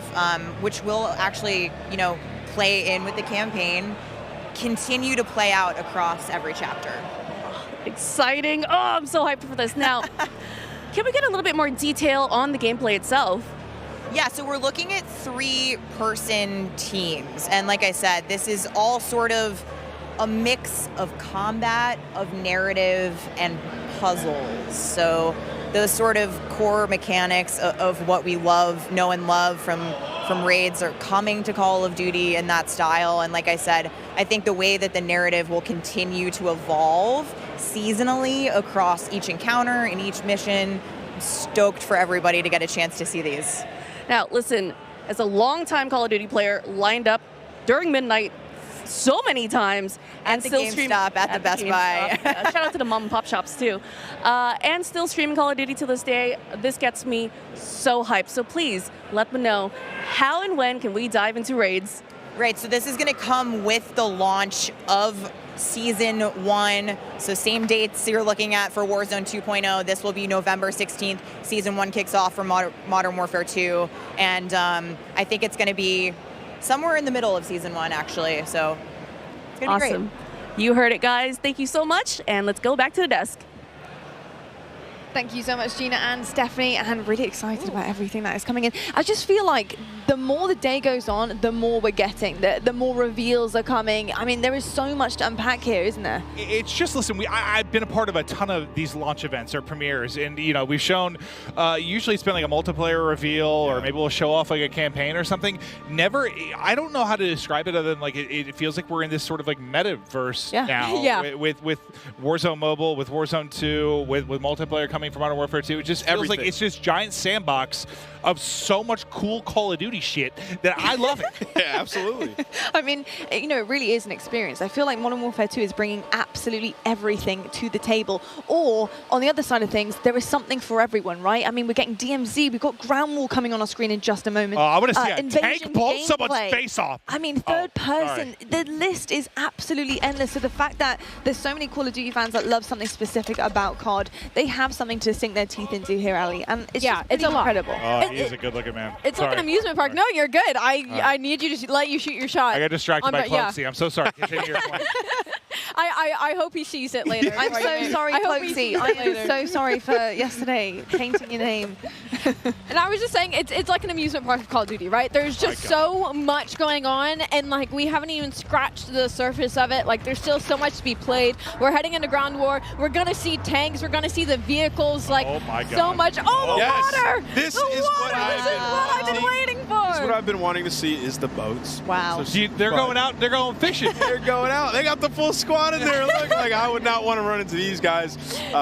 which will actually, you know, play in with the campaign, continue to play out across every chapter. Exciting. Oh, I'm so hyped for this. Now, can we get a little bit more detail on the gameplay itself? Yeah, so we're looking at 3-person teams. And like I said, this is all sort of a mix of combat, of narrative, and puzzles. So those sort of core mechanics of what we know and love from raids are coming to Call of Duty in that style. And like I said, I think the way that the narrative will continue to evolve seasonally across each encounter and each mission, stoked for everybody to get a chance to see these. Now, listen, as a longtime Call of Duty player, lined up during midnight so many times, and the still GameStop, at the Best Buy. Shout out to the mom and pop shops too, and still streaming Call of Duty to this day. This gets me so hyped. So please let me know how and when can we dive into raids. Right, so this is going to come with the launch of Season 1. So same dates you're looking at for Warzone 2.0. This will be November 16th. Season 1 kicks off for Modern Warfare 2. And I think it's going to be somewhere in the middle of Season 1, actually. So it's going to be Awesome. You heard it, guys. Thank you so much. And let's go back to the desk. Thank you so much, Gina and Stephanie, and really excited about everything that is coming in. I just feel like the more the day goes on, the more we're getting, the more reveals are coming. I mean, there is so much to unpack here, isn't there? It's just, listen, I've been a part of a ton of these launch events or premieres, and you know, we've shown, usually it's been like a multiplayer reveal, or maybe we'll show off like a campaign or something. Never, I don't know how to describe it other than like it feels like we're in this sort of like metaverse now with Warzone Mobile, with Warzone 2, with multiplayer coming from Modern Warfare 2. It just feels like it's this giant sandbox of so much cool Call of Duty shit that I love it. Yeah, absolutely. I mean, you know, it really is an experience. I feel like Modern Warfare 2 is bringing absolutely everything to the table. Or, on the other side of things, there is something for everyone, right? I mean, we're getting DMZ, we've got Ground War coming on our screen in just a moment. Oh, I want to see a tank blow someone's face off. I mean, third person, the list is absolutely endless. So the fact that there's so many Call of Duty fans that love something specific about COD, they have something to sink their teeth into here, Ali. And it's just it's incredible. Oh, he is a good-looking man. It's like an amusement park. No, you're good. I need you to let you shoot your shot. I got distracted by Cloaksy. I'm so sorry. Continue your point. I hope he sees it later. I'm so sorry, Cloaksy. I am so sorry for yesterday tainting your name. And I was just saying, it's like an amusement park of Call of Duty, right? There's just so much going on, and like we haven't even scratched the surface of it. Like there's still so much to be played. We're heading into Ground War. We're gonna see tanks. We're gonna see the vehicles. Like so much. Oh, the water! This is what I've been waiting for. This is what I've been wanting to see is the boats. Wow. So they're going out. They're going fishing. They're going out. They got the full squad in there. Look, like I would not want to run into these guys.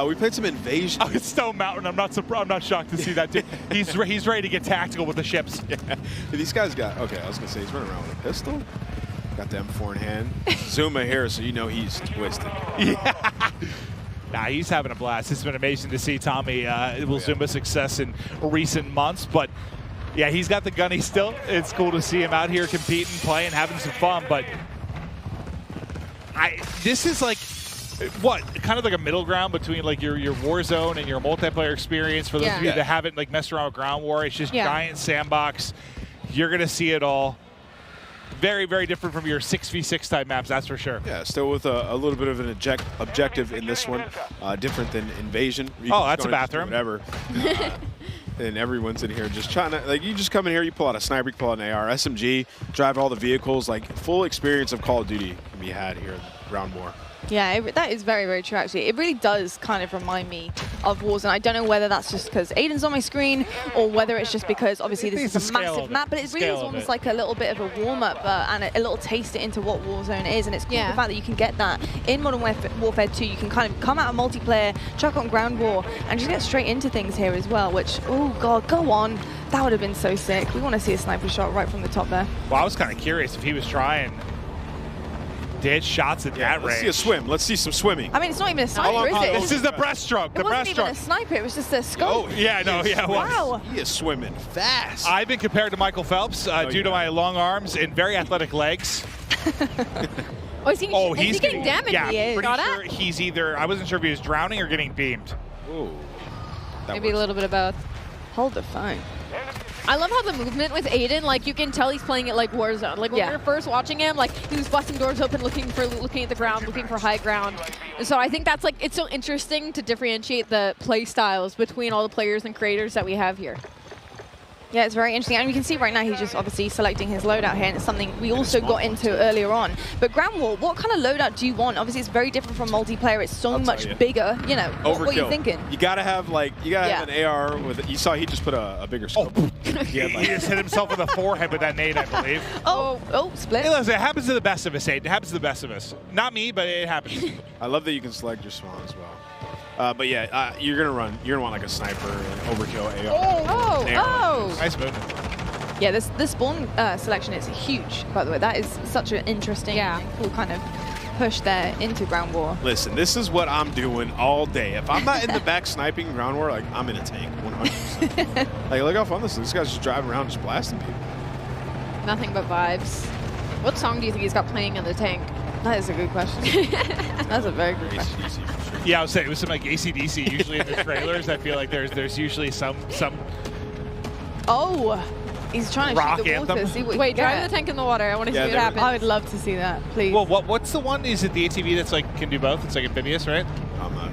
We played some Invasion. Oh, it's Stone Mountain. I'm not surprised. I'm not shocked to see that dude. He's ready to get tactical with the ships. Yeah. These guys got. Okay, I was gonna say he's running around with a pistol. Got the M4 in hand. Zuma here, so you know he's twisted. Yeah. Nah, he's having a blast. It's been amazing to see Tommy Zuma's success in recent months, but yeah, he's got the gunny still. It's cool to see him out here competing, playing, having some fun, but this is like, what, kind of like a middle ground between like your Warzone and your multiplayer experience for those of you that haven't like messed around with Ground War. It's just giant sandbox. You're going to see it all. Very, very different from your 6v6 type maps, that's for sure. Yeah, still with a little bit of an objective in this one, different than Invasion. Oh, that's a bathroom. Whatever. And everyone's in here just trying to, like, you just come in here, you pull out a sniper, you pull out an AR, SMG, drive all the vehicles, like full experience of Call of Duty can be had here in Ground War. Yeah, that is very, very true, actually. It really does kind of remind me of Warzone. I don't know whether that's just because Aiden's on my screen or whether it's just because, obviously, this is a massive map, but it really is almost like a little bit of a warm-up and a little taste into what Warzone is, and it's cool the fact that you can get that in Modern Warfare 2. You can kind of come out of multiplayer, chuck on Ground War, and just get straight into things here as well, which, oh, God, go on. That would have been so sick. We want to see a sniper shot right from the top there. Well, I was kind of curious if he was trying dead shots at that range. Let's see a swim. Let's see some swimming. I mean, it's not even a sniper, is it? This is the breaststroke. It wasn't even a sniper. It was just a scope. Oh, yeah, no, yeah. Wow. He is swimming fast. I've been compared to Michael Phelps due to my long arms and very athletic legs. Is he getting damaged? Yeah, pretty sure he's either, I wasn't sure if he was drowning or getting beamed. Ooh. Maybe a little bit of both. Hold the phone. I love how the movement with Aiden, like you can tell he's playing it like Warzone. Like when we were first watching him, like he was busting doors open, looking at the ground, looking for high ground. And so I think that's like, it's so interesting to differentiate the play styles between all the players and creators that we have here. Yeah, it's very interesting. And we can see right now he's just obviously selecting his loadout here, and it's something we also got into earlier on. But Ground War, what kind of loadout do you want? Obviously, it's very different from multiplayer. It's so much bigger. You know, what are you thinking? You gotta have have an AR with. You saw he just put a bigger scope. He just hit himself in the forehead with that nade, I believe. Split. Hey, listen, it happens to the best of us, Aiden. It happens to the best of us. Not me, but it happens. I love that you can select your spawn as well. But yeah, you're gonna want like a sniper, an overkill AR. Nice move. Yeah, this spawn selection is huge, by the way. That is such an interesting and cool kind of push there into Ground War. Listen, this is what I'm doing all day. If I'm not in the back sniping Ground War, like I'm in a tank, 100%. Like, look how fun this is. This guy's just driving around, just blasting people. Nothing but vibes. What song do you think he's got playing in the tank? That is a good question. That's a very good question. Yeah, I would say it was some like AC/DC. Usually in the trailers, I feel like there's usually some. Oh, he's trying to rock shoot the water. anthem. See what Wait, drive the tank in the water. I want to see what happens. I would love to see that, please. Well, what's the one? Is it the ATV that's like can do both? It's like amphibious, right? I'm not.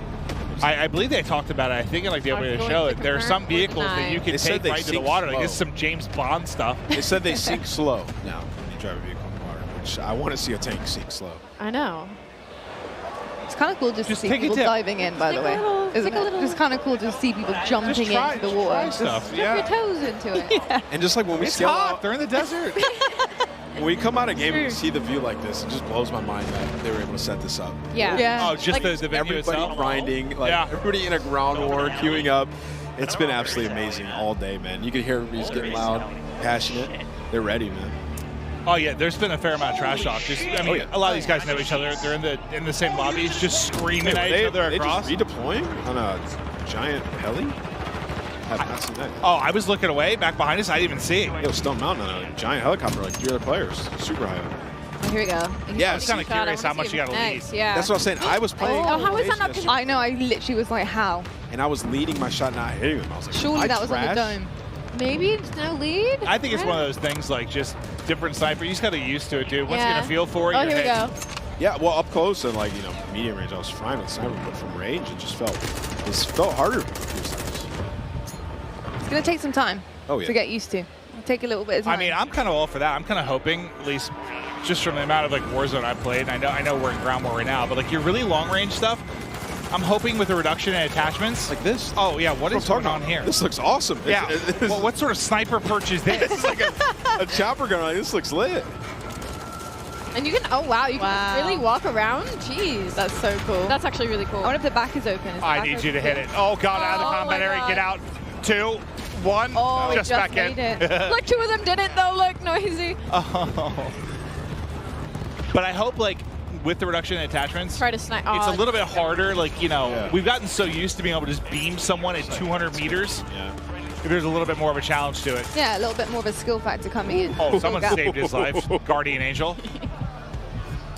I believe they talked about it. I think in like the opening of the show, there are some vehicles that you can take right to the water. Like this is some James Bond stuff. They said they sink slow now when you drive a vehicle in the water, which I want to see a tank sink slow. I know. It's kind of cool just to see people diving in, by the way. Isn't it? It's kind of cool to see people jumping into the water. Stuff, Dip your toes into it. And just like when we it's scale hot. out, They're in the desert. when we come out of game and we see the view like this, it just blows my mind that they were able to set this up. Oh, just like, the venue everybody itself? grinding, like everybody in a ground war queuing up. It's been absolutely amazing all day, man. You can hear everybody's getting loud, passionate. They're ready, man. Oh yeah, there's been a fair amount of trash talk. Just, I mean, a lot of these guys know each other. They're in the same lobbies, just screaming at each other across. They just redeploying on a giant heli. I have not seen that. Oh, I was looking away, back behind us. I didn't even see. It was Stone Mountain on a giant helicopter, like 3 other players, super high. Oh, here we go. Yeah, I was kind of curious how much you got to lead. Yeah. That's what I was saying. I was playing. Oh, how is that not? I know. I literally was like, how? And I was leading my shot, not hitting him. I was like, surely that was on the dome. Maybe it's no lead. I think it's one of those things like just different sniper. You just got to get used to it, dude. Once you get a feel for it, here we go. Yeah, well, up close and like medium range, I was fine with sniper, but from range, it felt harder. It's gonna take some time to get used to. Take a little bit of time. I mean, I'm kind of all for that. I'm kind of hoping, at least just from the amount of like Warzone I played. And I know we're in Ground War right now, but like your really long range stuff, I'm hoping with a reduction in attachments. Like this? Oh, yeah. What is going on here? This looks awesome. Yeah. Well, what sort of sniper perch is this? It's like a chopper gun. Like, this looks lit. And you can, you can really walk around. Jeez. That's so cool. That's actually really cool. I wonder if the back is open. I need you to hit it. Oh, God, out of the combat area. Get out. 2, 1. Oh, just back in. Look, 2 of them did it, though. Look, noisy. Oh. But I hope, like, with the reduction in attachments, try to snipe. It's a little bit harder. Like, we've gotten so used to being able to just beam someone at 200 meters. Yeah. There's a little bit more of a challenge to it. Yeah, a little bit more of a skill factor coming in. Oh, someone saved his life. Guardian Angel.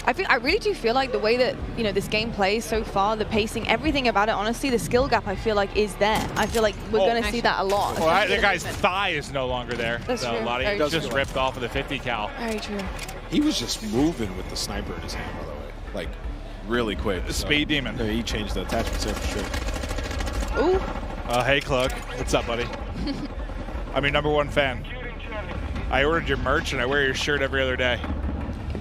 I really do feel like the way that this game plays so far, the pacing, everything about it, honestly, the skill gap I feel like is there. I feel like we're going to see that a lot. Well, that guy's thigh is no longer there. That's true. A lot of just ripped off of the 50 cal. Very true. He was just moving with the sniper in his hand, by the way. Like, really quick. The Speed Demon. Yeah, he changed the attachments there for sure. Ooh. Hey, Clug. What's up, buddy? I'm your #1 fan. I ordered your merch, and I wear your shirt every other day.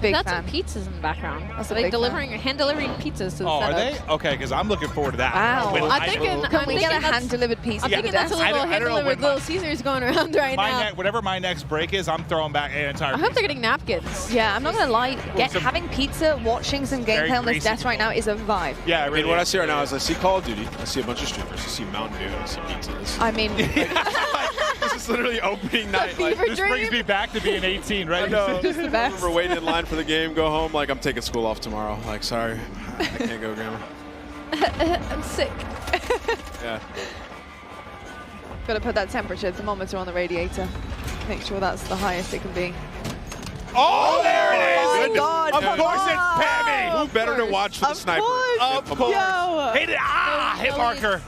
That's some pizzas in the background. That's like hand-delivering pizzas to the are setup. they? Okay, because I'm looking forward to that. Wow. I'm thinking, can we get a hand-delivered pizza? I'm thinking that's a little hand-delivered Little Caesars going around right now. Whatever my next break is, I'm throwing back an entire I hope they're getting napkins. Yeah, I'm not going to lie. Having pizza, watching some gameplay on this desk right now is a vibe. Yeah, I mean, what I see right now is I see Call of Duty, I see a bunch of streamers, I see Mountain Dew, I see pizza. I mean... This is literally opening night. Like, this brings me back to being 18, right? I know. Just the best. We're waiting in line for the game, go home, like, I'm taking school off tomorrow. Like, sorry, I can't go, Grandma. I'm sick. Yeah. Got to put that temperature thermometer on the radiator. Make sure that's the highest it can be. Oh, there it is! Oh my God. Of course it's Pammy! Who better to watch for the sniper? Of course! Hit it! Hit marker!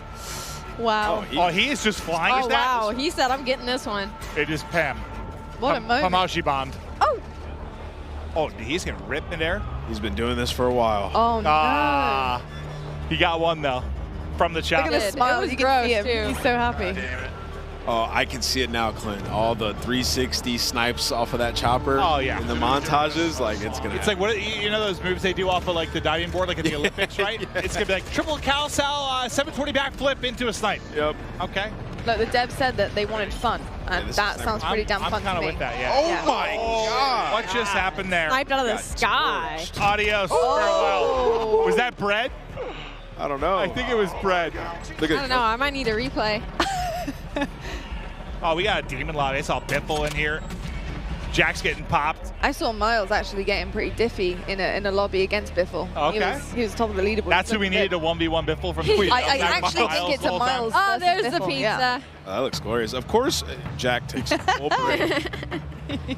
Wow. Oh, he is just flying his wow. He said, I'm getting this one. It is Pam. What a moment. Pamashi bombed. Oh! Oh, he's getting ripped in there. He's been doing this for a while. Oh, no. He got one, though, from the chopper. Look at the smile. You can see him. He's so happy. Oh, I can see it now, Clint. All the 360 snipes off of that chopper. Oh, yeah. In the montages, like it's gonna. It's like what you know those moves they do off of like the diving board, like at the Olympics, right? Yeah. It's gonna be like triple cal sal 720 backflip into a snipe. Yep. Okay. Look, the devs said that they wanted fun, and that sounds pretty damn fun to me. I'm kind of with that, yeah. Oh my God! What just happened there? Sniped out of the sky. Torched. Adios. Farewell. Was that bread? I don't know. I think it was bread. I don't know. I might need a replay. Oh, we got a demon lobby. I saw Biffle in here. Jack's getting popped. I saw Miles actually getting pretty diffy in a lobby against Biffle. Okay. He was top of the leaderboard. That's who we needed to 1v1 Biffle from Queen. I actually think it's a Miles. Oh, there's versus the Biffle, pizza. yeah. That looks glorious. Of course, Jack takes the full parade.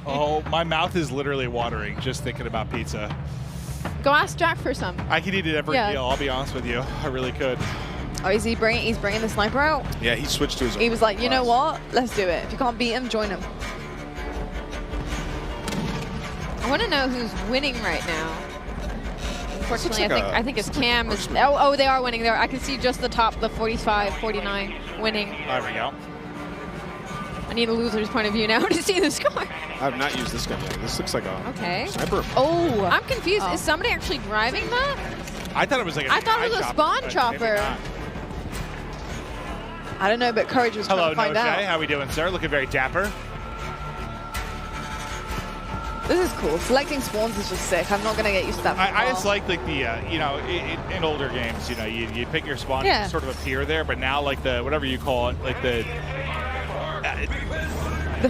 Oh, my mouth is literally watering just thinking about pizza. Go ask Jack for some. I could eat it every meal, I'll be honest with you. I really could. Oh, he's bringing the sniper out? Yeah, he switched to his own. He was like, you know what? Let's do it. If you can't beat him, join him. I want to know who's winning right now. Unfortunately, like I think it's Cam. Oh, they are winning there. I can see just the top, the 45, 49 winning. There we go. I need a loser's point of view now to see the score. I have not used this gun yet. This looks like a sniper. Oh, I'm confused. Is somebody actually driving that? I thought it was like I thought it was a spawn chopper. I don't know, but Courage was trying to find out. How we doing, sir? Looking very dapper. This is cool. Selecting spawns is just sick. I'm not going to get used to that. I just like the you know, in older games, you know, you pick your spawn and sort of appear there, but now like the, whatever you call it, like the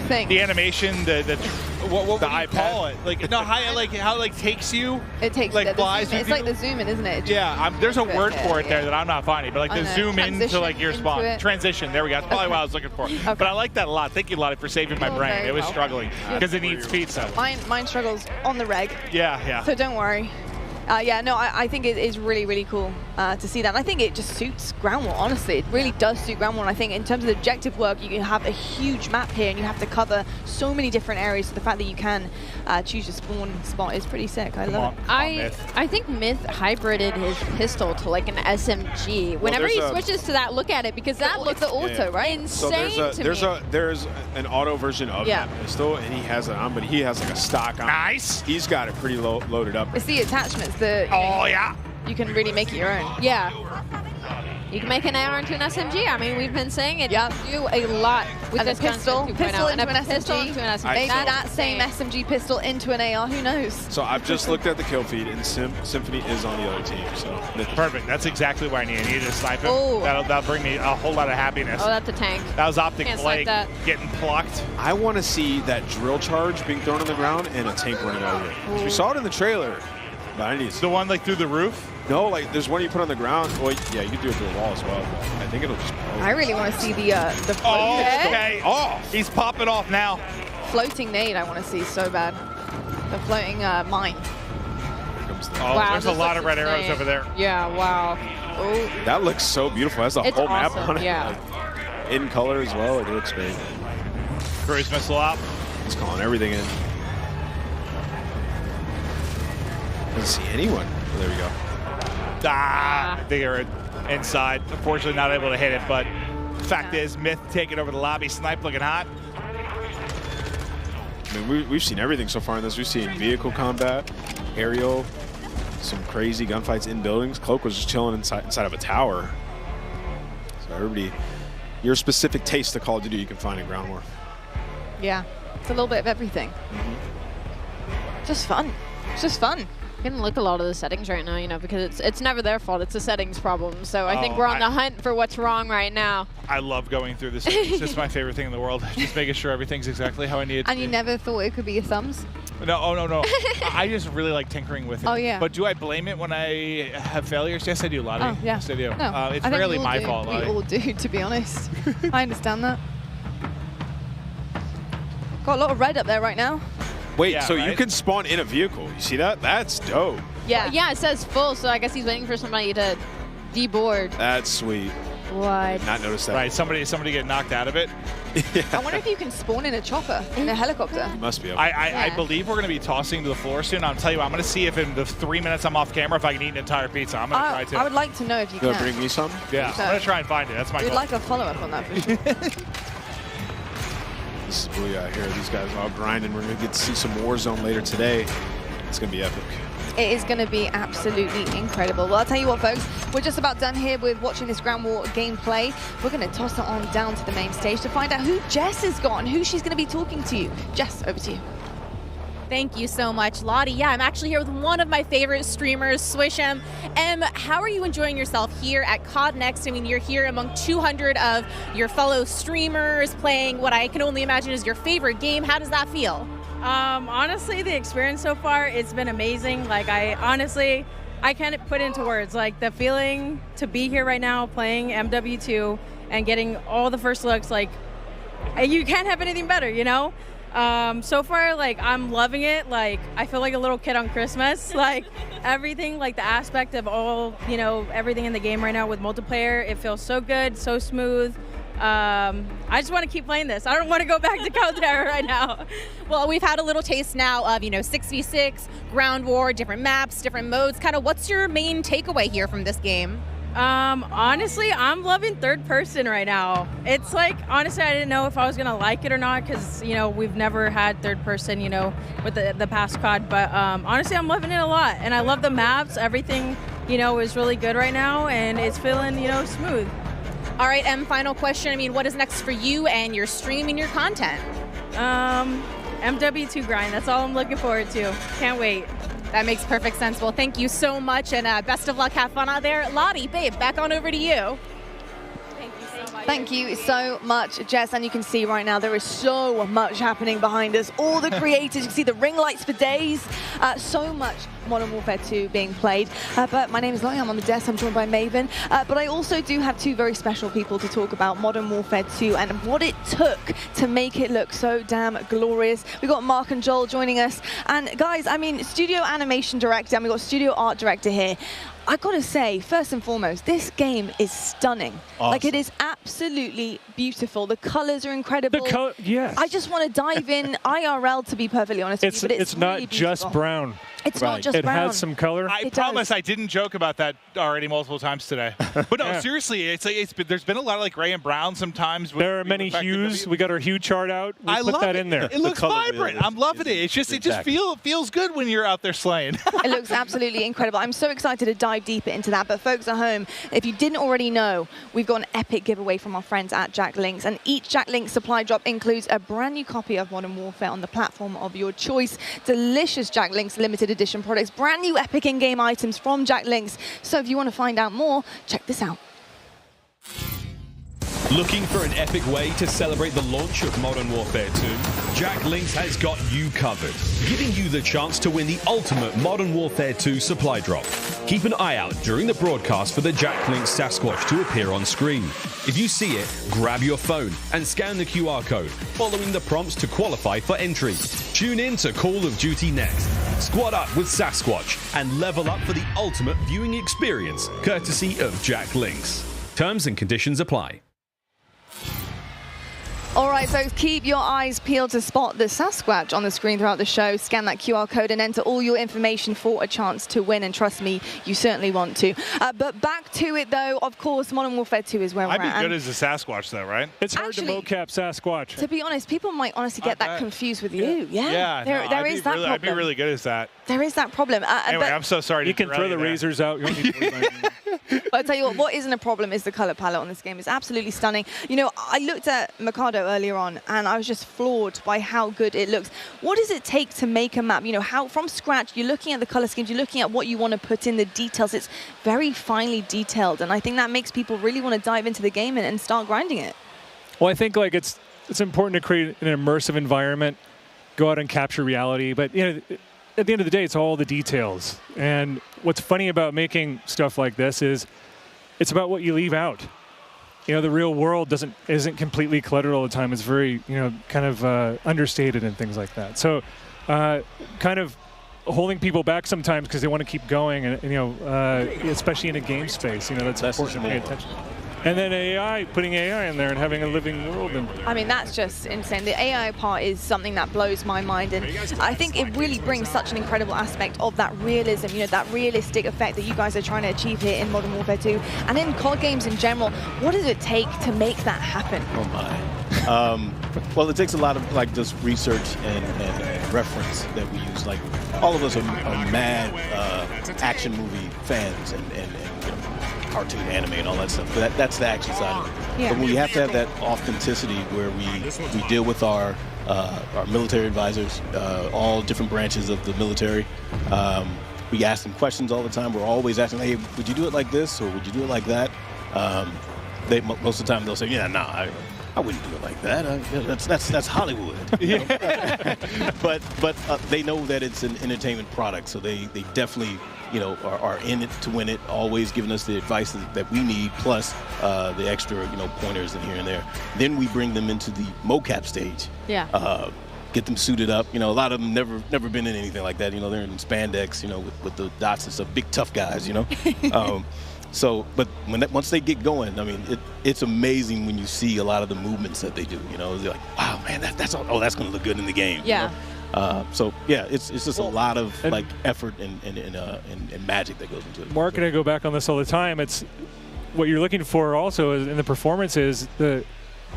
thing. The animation, what do you call it? Like, no, how it like takes you. It takes like flies. It's like the zoom in, isn't it? Yeah, there's a word for it there that I'm not finding, but like the zoom into like your spawn. It. Transition, there we go. That's probably what I was looking for. Okay. But I like that a lot. Thank you, Lottie, for saving my brain. It was struggling because it needs pizza. Mine struggles on the reg. Yeah. So don't worry. Yeah, no, I think it is really, really cool to see that. And I think it just suits ground war, honestly. It really does suit ground war. And I think in terms of the objective work, you have a huge map here and you have to cover so many different areas. So the fact that you can choose your spawn spot is pretty sick. I love it. I think Myth hybrided his pistol to like an SMG. Whenever he switches to that, look at it, because that looks the auto, right? Insane so there's an auto version of that pistol, and he has it on, but he has like a stock on. Nice. He's got it pretty loaded up. It's the attachments that you can really make it your own. Yeah. You can make an AR into an SMG. I mean, we've been saying it. You do a lot with this pistol into an SMG. Maybe that same SMG pistol into an AR. Who knows? So I've just looked at the kill feed, and Symphony is on the other team. So perfect. That's exactly what I need. I needed to snipe him. Oh. That'll bring me a whole lot of happiness. Oh, that's a tank. That was Optic Blake getting plucked. I want to see that drill charge being thrown on the ground and a tank running over it. We saw it in the trailer. But I need the one like through the roof? No, like there's one you put on the ground. Well, yeah, you can do it through the wall as well. But I think it'll just. I really want to see the floating. Oh, okay. Oh, he's popping off now. Floating nade, I want to see so bad. The floating mine. Wow, there's a lot of red arrows over there. Yeah, wow. Oh. That looks so beautiful. That's the whole map on it. Yeah. Like, in color as well. It looks great. Cruise missile out. He's calling everything in. Doesn't see anyone. Oh, there we go. I think they're inside. Unfortunately, not able to hit it, but fact is, Myth taking over the lobby. Snipe looking hot. I mean, we've seen everything so far in this. We've seen vehicle combat, aerial, some crazy gunfights in buildings. Cloak was just chilling inside of a tower. So everybody, your specific taste of Call of Duty you can find in Ground War. Yeah, it's a little bit of everything. Just fun. It's just fun. You can look a lot of the settings right now, you know, because it's never their fault. It's a settings problem. So I think we're on the hunt for what's wrong right now. I love going through this. It's just my favorite thing in the world. Just making sure everything's exactly how I need it to And you never thought it could be your thumbs? No, no. I just really like tinkering with it. Oh, yeah. But do I blame it when I have failures? Yes, I do, Lottie. Oh, yeah. Yes, I do. No, it's rarely my fault, Lottie. We all do, to be honest. I understand that. Got a lot of red up there right now. Wait, Yeah, so right? you can spawn in a vehicle. You see that? That's dope. Yeah. Yeah, it says full, so I guess he's waiting for somebody to deboard. That's sweet. What? Not noticed that. Right, somebody get knocked out of it. I wonder if you can spawn in a chopper, in a helicopter. You must be able. I believe we're going to be tossing to the floor soon. I'll tell you what, I'm going to see if in the 3 minutes I'm off camera, if I can eat an entire pizza. I'm going to try to. I would like to know if you You can. want to bring me some? Yeah, I'm going to try and find it. That's my We'd goal. like a follow-up on that for sure. This is Booyah here. These guys are all grinding. We're going to get to see some Warzone later today. It's going to be epic. It is going to be absolutely incredible. Well, I'll tell you what, folks, we're just about done here with watching this Ground War gameplay. We're going to toss it on down to the main stage to find out who Jess has got and who she's going to be talking to. Jess, over to you. Thank you so much, Lottie. Yeah, I'm actually here with one of my favorite streamers, Swish'em. How are you enjoying yourself here at COD Next? I mean, you're here among 200 of your fellow streamers playing what I can only imagine is your favorite game. How does that feel? Honestly, the experience so far, it's been amazing. Like, I can't put into words. Like, the feeling to be here right now playing MW2 and getting all the first looks, like, you can't have anything better, you know? So far, like, I'm loving it. Like, I feel like a little kid on Christmas. Like, everything, like the aspect of all, you know, everything in the game right now with multiplayer, it feels so good, so smooth. I just want to keep playing this. I don't want to go back to Counter right now. Well, we've had a little taste now of, you know, 6v6, Ground War, different maps, different modes. Kind of what's your main takeaway here from this game? Honestly, I'm loving third person right now. It's like, honestly, I didn't know if I was going to like it or not because, you know, we've never had third person, you know, with the past COD. But honestly, I'm loving it a lot. And I love the maps. Everything, you know, is really good right now. And it's feeling, you know, smooth. All right, final question. I mean, what is next for you and your stream and your content? MW2 grind. That's all I'm looking forward to. Can't wait. That makes perfect sense. Well, thank you so much, and best of luck. Have fun out there. Lottie, babe, back on over to you. Thank you so much, Jess. And you can see right now there is so much happening behind us. All the creators, you can see the ring lights for days. So much Modern Warfare 2 being played. But my name is Lottie, I'm on the desk, I'm joined by Maven. But I also do have two very special people to talk about Modern Warfare 2 and what it took to make it look so damn glorious. We've got Mark and Joel joining us. And guys, I mean, studio animation director, and we've got studio art director here. I've got to say, first and foremost, this game is stunning. Awesome. Like, it is absolutely beautiful. The colors are incredible. Yes. I just want to dive in IRL, to be perfectly honest with you, but it's not really just beautiful. brown. It's not just brown. It has some color. I promise I didn't joke about that already multiple times today. But no, seriously, there's been a lot of like gray and brown sometimes. There are many hues. We got our hue chart out. We put that in there. It looks vibrant. I'm loving it. It just feels good when you're out there slaying. It looks absolutely incredible. I'm so excited to dive deeper into that. But folks at home, if you didn't already know, we've got an epic giveaway from our friends at Jack Links. And each Jack Links supply drop includes a brand new copy of Modern Warfare on the platform of your choice. Delicious Jack Links limited edition products. Brand new epic in-game items from Jack Links. So if you want to find out more, check this out. Looking for an epic way to celebrate the launch of Modern Warfare 2? Jack Links has got you covered, giving you the chance to win the ultimate Modern Warfare 2 supply drop. Keep an eye out during the broadcast for the Jack Links Sasquatch to appear on screen. If you see it, grab your phone and scan the QR code, following the prompts to qualify for entry. Tune in to Call of Duty Next. Squad up with Sasquatch and level up for the ultimate viewing experience, courtesy of Jack Links. Terms and conditions apply. All right, folks, keep your eyes peeled to spot the Sasquatch on the screen throughout the show. Scan that QR code and enter all your information for a chance to win. And trust me, you certainly want to. But back to it, though. Of course, Modern Warfare 2 is where we're at. I'd be good as a Sasquatch, though, right? It's hard to mocap Sasquatch. To be honest, people might honestly get that confused with you. Yeah, there is that problem. I'd be really good as that. There is that problem. Anyway, I'm so sorry. You can throw the razors out. You don't need to worry about it. I'll tell you what isn't a problem is the color palette on this game. It's absolutely stunning. You know, I looked at Mikado earlier on, and I was just floored by how good it looks. What does it take to make a map? You know, how from scratch, you're looking at the color schemes, you're looking at what you want to put in, the details. It's very finely detailed, and I think that makes people really want to dive into the game and start grinding it. Well, I think like it's important to create an immersive environment, go out and capture reality, but you know, at the end of the day, it's all the details. And what's funny about making stuff like this is it's about what you leave out. You know, the real world isn't completely cluttered all the time. It's very, you know, kind of understated and things like that. So kind of holding people back sometimes because they want to keep going, and you know, especially in a game space, you know, that's important to pay attention. And then AI, putting AI in there and having a living world. And I mean, that's just insane. The AI part is something that blows my mind, and I think it really brings such an incredible aspect of that realism, you know, that realistic effect that you guys are trying to achieve here in Modern Warfare 2 and in COD games in general. What does it take to make that happen? Oh my. Well, it takes a lot of like just research and reference that we use. Like all of us are mad action movie fans and you know, cartoon anime and all that stuff. But that's the action side of it. Yeah. But we have to have that authenticity where we deal with our military advisors, all different branches of the military. We ask them questions all the time. We're always asking, hey, would you do it like this or would you do it like that? Most of the time they'll say, yeah, nah, I wouldn't do it like that. That's Hollywood. You know? but they know that it's an entertainment product, so they definitely, you know, are in it to win it. Always giving us the advice that we need, plus the extra, you know, pointers in here and there. Then we bring them into the mocap stage. Yeah. Get them suited up. You know, a lot of them never been in anything like that. You know, they're in spandex, you know, with the dots and stuff. Big tough guys, you know. So, but once they get going, I mean, it's amazing when you see a lot of the movements that they do. You know, they're like, wow, man, that's all. Oh, that's going to look good in the game. Yeah. You know? So yeah, it's just a lot of like effort and magic that goes into it. Mark and I go back on this all the time. It's what you're looking for also in the performance is the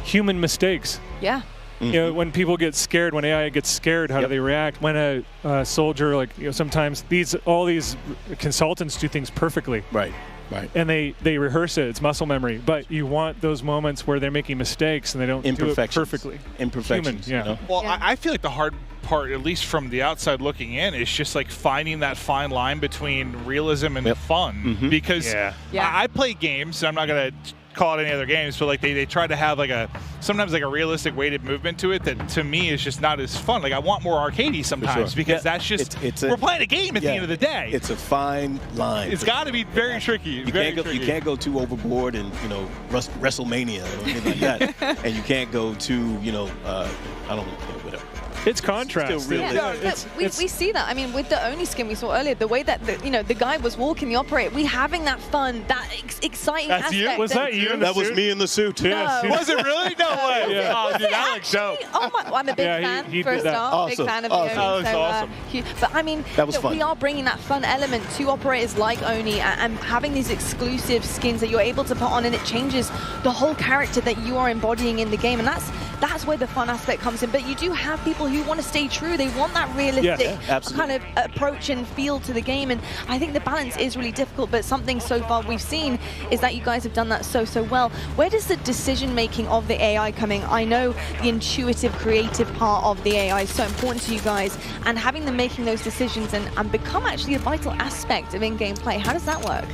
human mistakes. Yeah. You know, when people get scared, when AI gets scared, how do they react? When a soldier, like, you know, sometimes all these consultants do things perfectly. Right. Right. And they rehearse it. It's muscle memory. But you want those moments where they're making mistakes and they don't do it perfectly. Imperfections. Human, yeah. You know? Well, I feel like the hard part, at least from the outside looking in, is just like finding that fine line between realism and fun. Because I play games, and I'm not going to call it any other games, but like they try to have like sometimes like a realistic weighted movement to it that to me is just not as fun. Like I want more arcadey sometimes because that's just we're playing a game at the end of the day. It's a fine line. It's got to be very tricky. You can't go too overboard and, you know, WrestleMania or anything like that, and you can't go too, you know, I don't know, whatever. It's contrast. We see that. I mean, with the Oni skin we saw earlier, the way that the guy was walking the operator, we having that fun, that exciting That's aspect. you? Was that you in the That was me in the suit. Yes. No. Was it really? No way. Yeah. Oh, dude, that looks dope. Oh my! Well, I'm a big fan he for a did that. start. Awesome. Big fan of Awesome. the Oni. That looks awesome. But I mean, That was fun. we are bringing that fun element to operators like Oni and having these exclusive skins that you're able to put on, and it changes the whole character that you are embodying in the game, and that's where the fun aspect comes in. But you do have people who want to stay true. They want that realistic kind of approach and feel to the game, and I think the balance is really difficult, but something so far we've seen is that you guys have done that so well. Where does the decision making of the AI come in? I know the intuitive, creative part of the AI is so important to you guys, and having them making those decisions and become actually a vital aspect of in-game play. How does that work?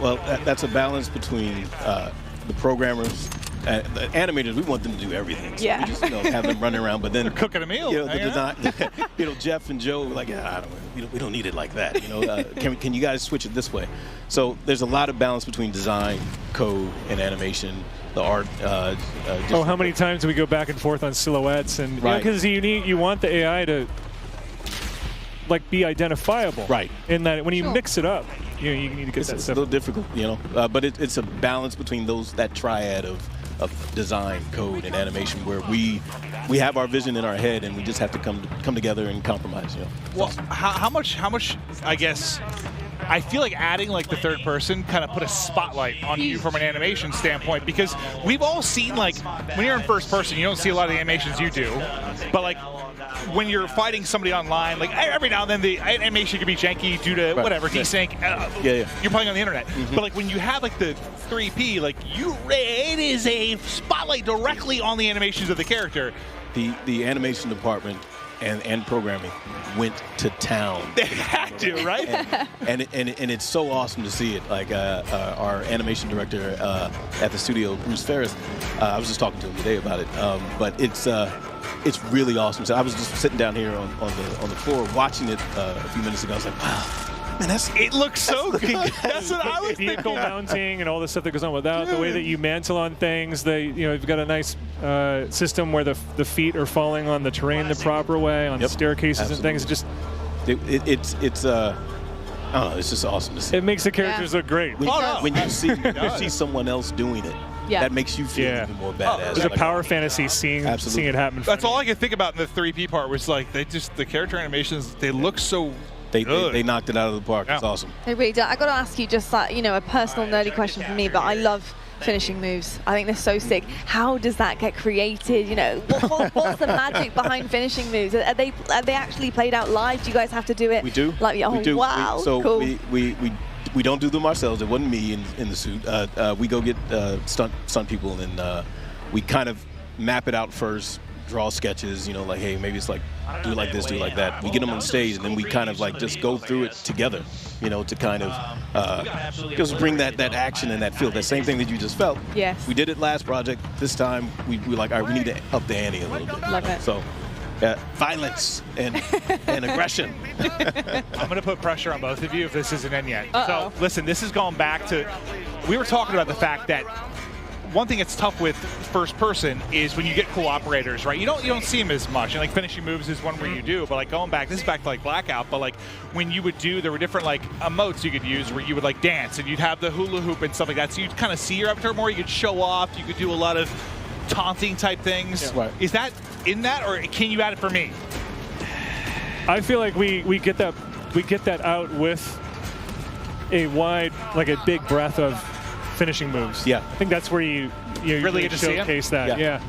Well, that's a balance between the programmers. The animators, we want them to do everything. So we just, you know, have them running around, but then they're cooking a meal. You know, the design, you know, Jeff and Joe were like, we don't need it like that. You know, can you guys switch it this way? So there's a lot of balance between design, code, and animation. The art. How many times do we go back and forth on silhouettes and because you want the AI to like be identifiable, right? In that when you mix it up, you need to get that It's stuff. a little difficult, you know, but it's a balance between that triad of design, code, and animation, where we have our vision in our head, and we just have to come together and compromise. You know. Well, how much? I guess I feel like adding like the third person kind of put a spotlight on you from an animation standpoint, because we've all seen, like, when you're in first person, you don't see a lot of the animations you do, but like when you're fighting somebody online, like every now and then the animation can be janky due to whatever, desync. You're playing on the internet. But like when you have like the 3P, like it is a spotlight directly on the animations of the character. The animation department and programming went to town. They had to, right? and it's so awesome to see it. Like our animation director at the studio, Bruce Ferris, I was just talking to him today about it. But it's really awesome. So I was just sitting down here on the floor watching it a few minutes ago. I was like, wow. Man, it looks so good. That's what I was thinking. Vehicle mounting and all the stuff that goes on with that. The way that you mantle on things. You've got a nice system where the feet are falling on the terrain the proper way, on staircases and things. Just Oh, it's just awesome to see. It makes the characters look great. When you see someone else doing it, that makes you feel even more badass. There's a power fantasy seeing it happen. That's all I could think about in the 3P part was like the character animations. They look so good. They knocked it out of the park. It's awesome. They really do. I got to ask you just like, a personal nerdy question for me, but I love finishing moves. I think they're so sick. How does that get created? What's the magic behind finishing moves? Are they actually played out live? Do you guys have to do it? We do. Like, we do. Wow, cool. We don't do them ourselves. It wasn't me in the suit. We go get stunt people, and we kind of map it out first, draw sketches, like, hey, maybe it's like, do like this, do like that. We get them on stage, and then we kind of like just go through it together, to kind of just bring that action and that feel, that same thing that you just felt. Yes. We did it last project. This time, we like, all right, we need to up the ante a little bit. Love it. So, violence and aggression. I'm going to put pressure on both of you if this isn't in yet. So, listen, this is going back to, we were talking about the fact that one thing that's tough with first person is when you get cool operators, right? You don't see them as much. And like finishing moves is one where you do, but like going back, this is back to like Blackout, but like when you would do, there were different like emotes you could use where you would like dance and you'd have the hula hoop and stuff like that. So you'd kind of see your avatar more. You could show off. You could do a lot of taunting type things. Yeah, right. Is that in that, or can you add it for me? I feel like we get that out with a wide, like a big breadth of finishing moves. Yeah. I think that's where you really get to see showcase that. Yeah.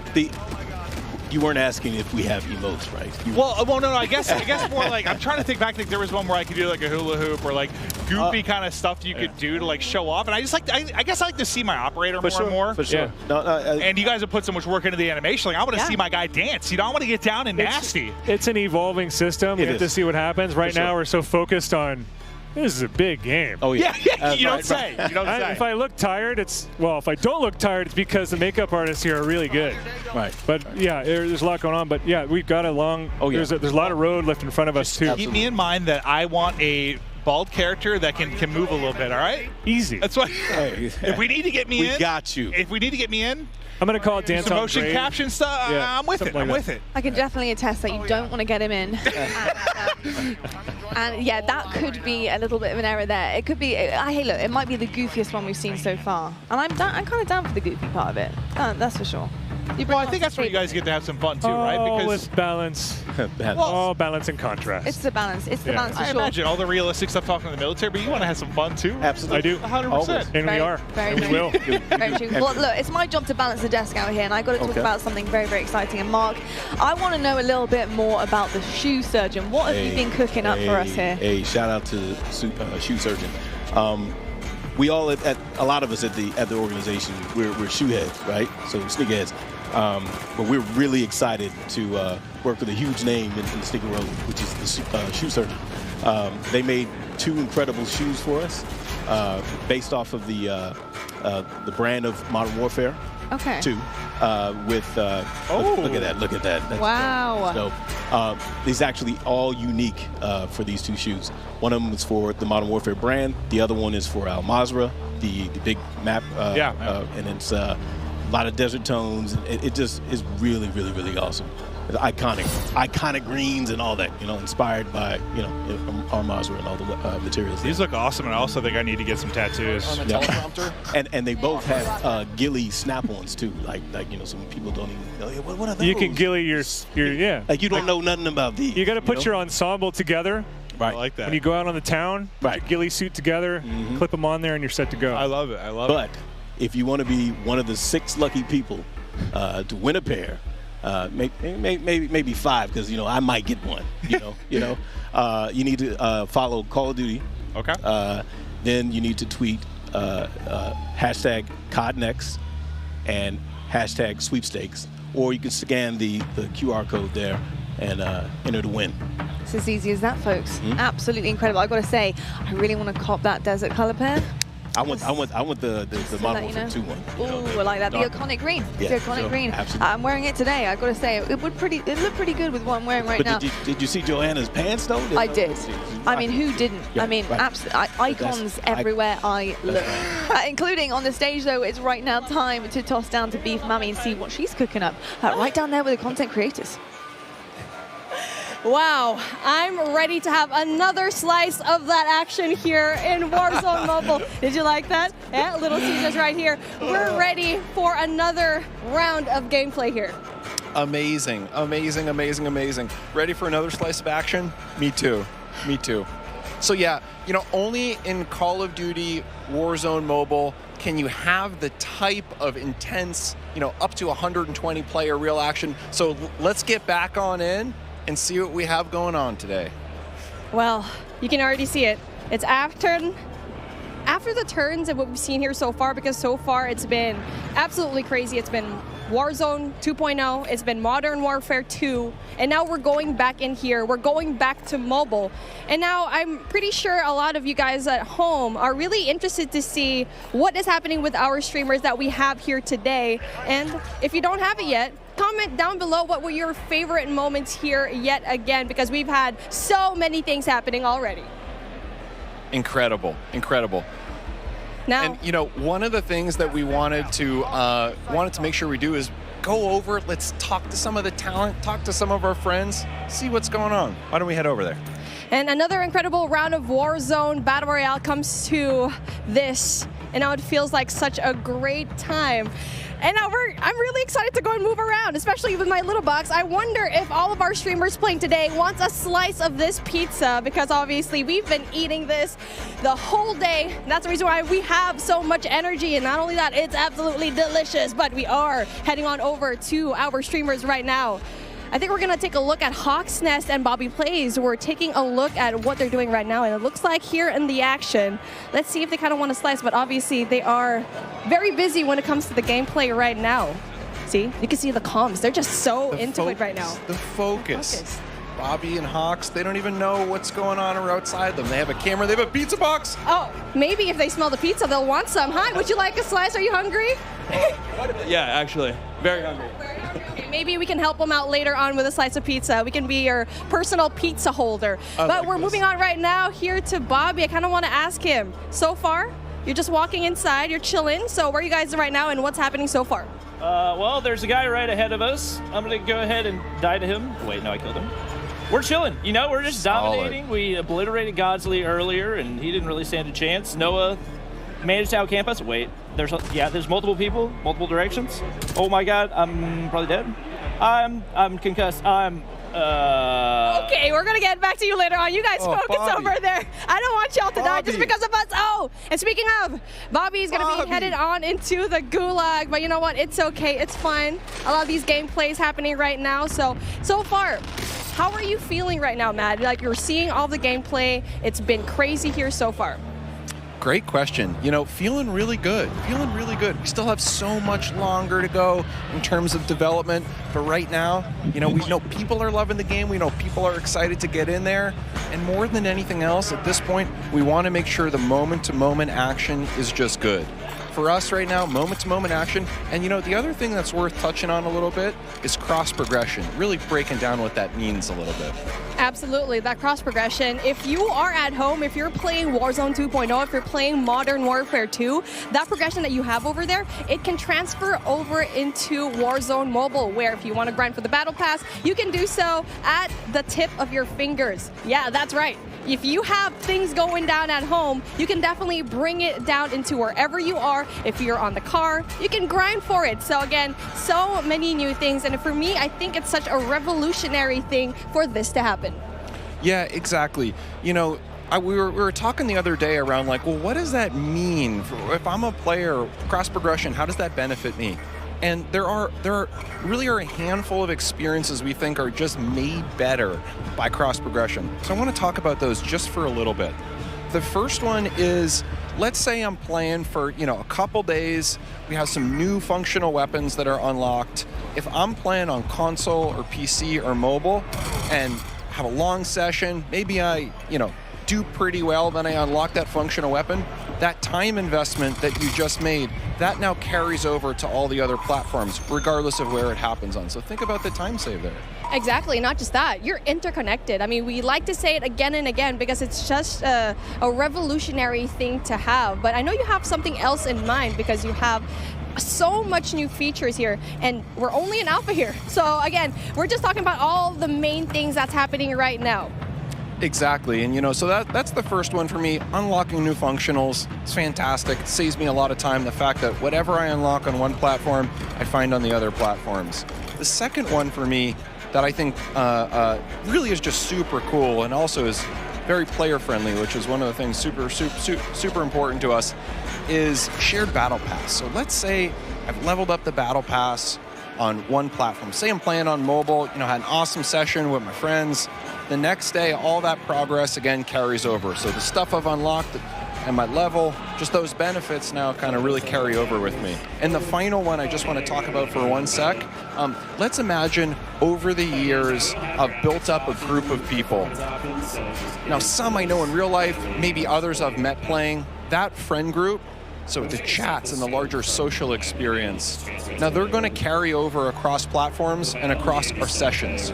You weren't asking if we have emotes, right? Well, no. I guess more like I'm trying to think back. Like there was one where I could do like a hula hoop or like goofy kind of stuff you could do to like show off. And I just like I guess I like to see my operator more and more. For sure. Yeah. And you guys have put so much work into the animation. Like I want to see my guy dance. I want to get down and nasty. It's an evolving system. We have to see what happens. Right now, we're so focused on. This is a big game. Oh yeah. You don't say. If I look tired, if I don't look tired, it's because the makeup artists here are really good. Right. But yeah, there's a lot going on. But yeah, we've got a long. There's a lot of road left in front of us too. Keep me in mind that I want a bald character that can move a little bit. All right. Easy. That's why. If we need to get me in, we got you. If we need to get me in. I'm going to call it Dance Some on motion Grave. caption stuff. Yeah, I'm with it. like I'm with it. I can definitely attest that you don't want to get him in. And yeah, that could be a little bit of an error there. It could be, hey look, it might be the goofiest one we've seen so far. And I'm kind of down for the goofy part of it. That's for sure. Well, I think that's where you guys get to have some fun too, right? Because with balance. Balance and contrast. It's the balance. It's the balance for I sure. imagine all the realistic stuff talking to the military, but you want to have some fun too. Absolutely. I do. 100%. And we are. Very and we will. Very true. Well, look, it's my job to balance the desk out here, and I got to talk about something very, very exciting. And Mark, I want to know a little bit more about the shoe surgeon. What have you been cooking up for us here? Hey, shout out to shoe surgeon. We all a lot of us at the organization, we're shoe heads, right? So sneakerheads. But we're really excited to work with a huge name in the sneaker world, which is the shoe surgeon. They made 2 incredible shoes for us, based off of the brand of Modern Warfare. Okay. 2, with look at that. That's wow. So these actually all unique for these 2 shoes. One of them is for the Modern Warfare brand. The other one is for Al Mazrah, the big map. And it's a lot of desert tones. It just is really, really, really awesome. It's iconic greens and all that, inspired by, Al Mazrah and all the materials. These look awesome, and I also think I need to get some tattoos. On the teleprompter. And they both have ghillie snap-ons too. Like some people don't even know. What are those? You can ghillie your Like you don't know nothing about these. You got to put your ensemble together. Right. I like that. When you go out on the town, put your ghillie suit together, clip them on there, and you're set to go. I love it. But if you want to be one of the 6 lucky people to win a pair, maybe 5, because I might get one. You need to follow Call of Duty. Okay. Then you need to tweet hashtag CODNext and hashtag sweepstakes, or you can scan the QR code there and enter to win. It's as easy as that, folks. Absolutely incredible. I've got to say, I really want to cop that desert color pair. I want the Modern Warfare 2 one. Ooh, I like that. The iconic green. Yeah, the iconic green. Absolutely. I'm wearing it today. I've got to say, it looked pretty good with what I'm wearing right now. Did you see Joanna's pants though? I did. I mean, who didn't? Yeah, I mean, icons everywhere I look. Including on the stage, though, it's right now time to toss down to Beef Mummy and see what she's cooking up. Right down there with the content creators. Wow, I'm ready to have another slice of that action here in Warzone Mobile. Did you like that? Yeah, Little Caesars right here. We're ready for another round of gameplay here. Amazing, amazing, amazing, amazing. Ready for another slice of action? Me too, me too. So yeah, you know, only in Call of Duty Warzone Mobile can you have the type of intense, you know, up to 120 player real action. So let's get back on in and see what we have going on today. Well, you can already see it. It's after the turns and what we've seen here so far, because so far it's been absolutely crazy. It's been Warzone 2.0, it's been Modern Warfare 2, and now we're going back in here. We're going back to mobile. And now I'm pretty sure a lot of you guys at home are really interested to see what is happening with our streamers that we have here today. And if you don't have it yet, comment down below what were your favorite moments here yet again, because we've had so many things happening already. Incredible, incredible. Now, and you know, one of the things that we wanted to make sure we do is go over, let's talk to some of the talent, talk to some of our friends, see what's going on. Why don't we head over there? And another incredible round of Warzone Battle Royale comes to this, and now it feels like such a great time. And now I'm really excited to go and move around, especially with my little box. I wonder if all of our streamers playing today wants a slice of this pizza, because obviously we've been eating this the whole day. That's the reason why we have so much energy. And not only that, it's absolutely delicious, but we are heading on over to our streamers right now. I think we're gonna take a look at Hawk's Nest and Bobby Plays. We're taking a look at what they're doing right now, and it looks like here in the action, let's see if they kind of want to slice, but obviously they are very busy when it comes to the gameplay right now. See, you can see the comms. They're just so into it right now. The focus. Bobby and Hawks, they don't even know what's going on outside them. They have a camera, they have a pizza box. Oh, maybe if they smell the pizza, they'll want some. Hi, would you like a slice? Are you hungry? Yeah, actually, very hungry. Okay, maybe we can help them out later on with a slice of pizza. We can be your personal pizza holder. But we're moving on right now here to Bobby. I kind of want to ask him, so far, you're just walking inside, you're chilling. So where are you guys right now and what's happening so far? Well, there's a guy right ahead of us. I'm going to go ahead and die to him. Wait, no, I killed him. We're chilling, you know, we're just dominating. We obliterated Godsley earlier, and he didn't really stand a chance. Noah managed to outcamp us. Wait, there's multiple people, multiple directions. Oh my God, I'm probably dead. I'm concussed. Okay, we're gonna get back to you later on. You guys focus over there. I don't want y'all to die just because of us. Oh, and speaking of, Bobby's gonna be headed on into the gulag, but you know what? It's okay, it's fine. A lot of these gameplays happening right now. So far, how are you feeling right now, Matt? Like, you're seeing all the gameplay. It's been crazy here so far. Great question. You know, feeling really good. Feeling really good. We still have so much longer to go in terms of development, but right now, you know, we know people are loving the game. We know people are excited to get in there, and more than anything else, at this point, we want to make sure the moment-to-moment action is just good. For us right now, moment-to-moment action, and you know, the other thing that's worth touching on a little bit is cross-progression, really breaking down what that means a little bit. Absolutely, that cross-progression. If you are at home, if you're playing Warzone 2.0, if you're playing Modern Warfare 2, that progression that you have over there, it can transfer over into Warzone Mobile, where if you want to grind for the Battle Pass, you can do so at the tip of your fingers. Yeah, that's right. If you have things going down at home, you can definitely bring it down into wherever you are. If you're on the car, you can grind for it. So again, so many new things. And for me, I think it's such a revolutionary thing for this to happen. Yeah, exactly. You know, we were talking the other day around like, well, what does that mean? If I'm a player, cross progression, how does that benefit me? And there really are a handful of experiences we think are just made better by cross progression. So I want to talk about those just for a little bit. The first one is, let's say I'm playing for, you know, a couple days. We have some new functional weapons that are unlocked. If I'm playing on console or PC or mobile and have a long session, maybe I, you know, do pretty well, then I unlock that functional weapon, that time investment that you just made, that now carries over to all the other platforms, regardless of where it happens on. So think about the time save there. Exactly, not just that, you're interconnected. I mean, we like to say it again and again because it's just a revolutionary thing to have. But I know you have something else in mind because you have so much new features here, and we're only in alpha here. So again, we're just talking about all the main things that's happening right now. Exactly, and so that's the first one for me. Unlocking new functionals, it's fantastic. It saves me a lot of time. The fact that whatever I unlock on one platform, I find on the other platforms. The second one for me that I think really is just super cool and also is very player friendly, which is one of the things super important to us, is shared battle pass. So let's say I've leveled up the battle pass on one platform. Say I'm playing on mobile, had an awesome session with my friends. The next day, all that progress again carries over. So the stuff I've unlocked and my level, just those benefits now kind of really carry over with me. And the final one I just want to talk about for 1 sec, let's imagine over the years I've built up a group of people. Now some I know in real life, maybe others I've met playing. That friend group, so the chats and the larger social experience, now they're going to carry over across platforms and across our sessions.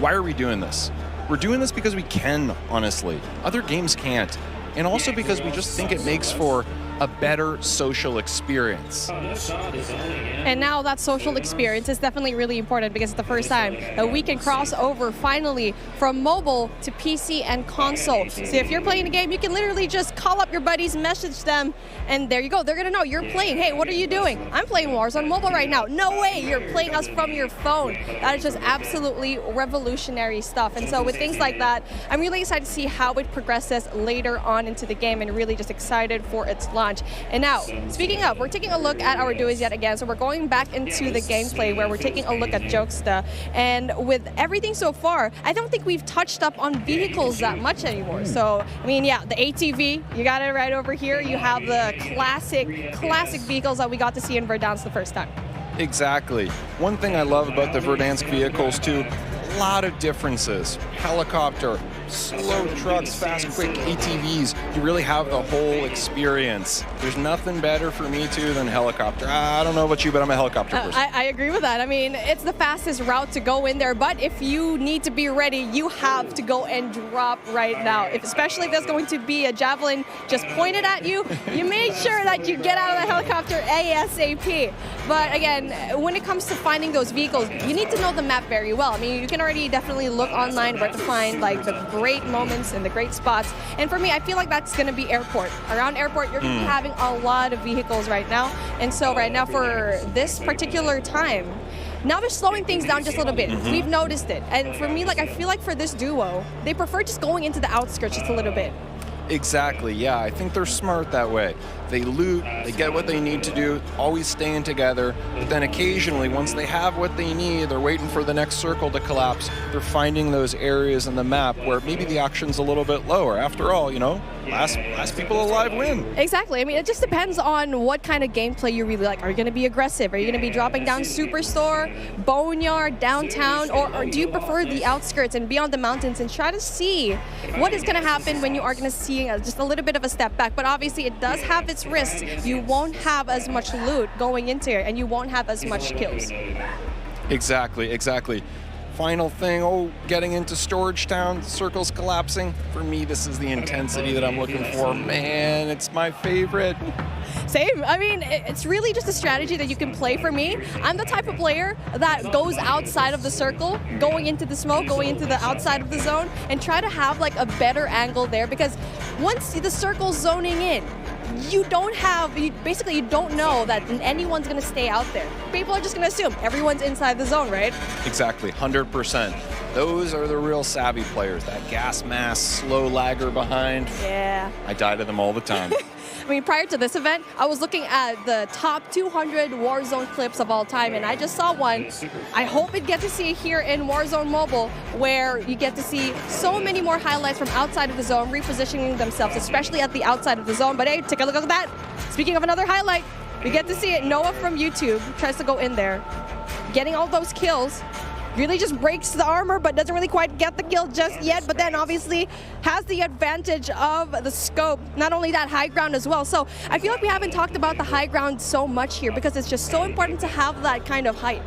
Why are we doing this? We're doing this because we can, honestly. Other games can't. And also because we just think it makes for a better social experience. And now that social experience is definitely really important because it's the first time that we can cross over finally from mobile to PC and console. So if you're playing a game, you can literally just call up your buddies, message them, and there you go. They're gonna know you're playing. Hey, what are you doing? I'm playing Warzone Mobile right now. No way, you're playing us from your phone. That is just absolutely revolutionary stuff. And so with things like that, I'm really excited to see how it progresses later on into the game, and really just excited for its launch. And now, speaking of, we're taking a look at our duos yet again. So we're going back into the gameplay where we're taking a look at Jokesta. And with everything so far, I don't think we've touched up on vehicles that much anymore. So, I mean, yeah, the ATV, you got it right over here. You have the classic vehicles that we got to see in Verdansk the first time. Exactly. One thing I love about the Verdansk vehicles too, a lot of differences. Helicopter, slow trucks, fast, quick ATVs. You really have the whole experience. There's nothing better for me too than helicopter. I don't know about you, but I'm a helicopter person. I agree with that. I mean, it's the fastest route to go in there, but if you need to be ready, you have to go and drop right now. Especially if there's going to be a javelin just pointed at you, you make sure that you get out of the helicopter ASAP. But again, when it comes to finding those vehicles, you need to know the map very well. I mean, you can already definitely look online where to find like the great moments and the great spots. And for me, I feel like that's going to be airport. Around airport, you're going to be having a lot of vehicles right now. And so right now for this particular time, now they're slowing things down just a little bit. We've noticed it. And for me, like, I feel like for this duo, they prefer just going into the outskirts just a little bit. Exactly, yeah. I think they're smart that way. They loot, they get what they need to do, always staying together, but then occasionally, once they have what they need, they're waiting for the next circle to collapse. They're finding those areas in the map where maybe the action's a little bit lower. After all, last people alive win. Exactly. I mean, it just depends on what kind of gameplay you really like. Are you going to be aggressive? Are you going to be dropping down Superstore, Boneyard, downtown, or do you prefer the outskirts and be on the mountains and try to see what is going to happen when you are going to see just a little bit of a step back? But obviously, it does have its risks. You won't have as much loot going into it, and you won't have as much kills. Exactly. Final thing, getting into Storage Town, circles collapsing. For me, this is the intensity that I'm looking for. Man, it's my favorite. Same. I mean, it's really just a strategy that you can play. For me, I'm the type of player that goes outside of the circle, going into the smoke, going into the outside of the zone, and try to have like a better angle there, because once the circle's zoning in, you don't know that anyone's going to stay out there. People are just going to assume everyone's inside the zone, right? Exactly, 100%. Those are the real savvy players. That gas mask, slow lagger behind. Yeah. I die to them all the time. I mean, prior to this event, I was looking at the top 200 Warzone clips of all time, and I just saw one. I hope it gets to see it here in Warzone Mobile, where you get to see so many more highlights from outside of the zone, repositioning themselves, especially at the outside of the zone. But hey, take a look at that. Speaking of another highlight, we get to see it. Noah from YouTube tries to go in there, getting all those kills. Really just breaks the armor, but doesn't really quite get the kill just yet, but then obviously has the advantage of the scope. Not only that, high ground as well. So I feel like we haven't talked about the high ground so much here because it's just so important to have that kind of height.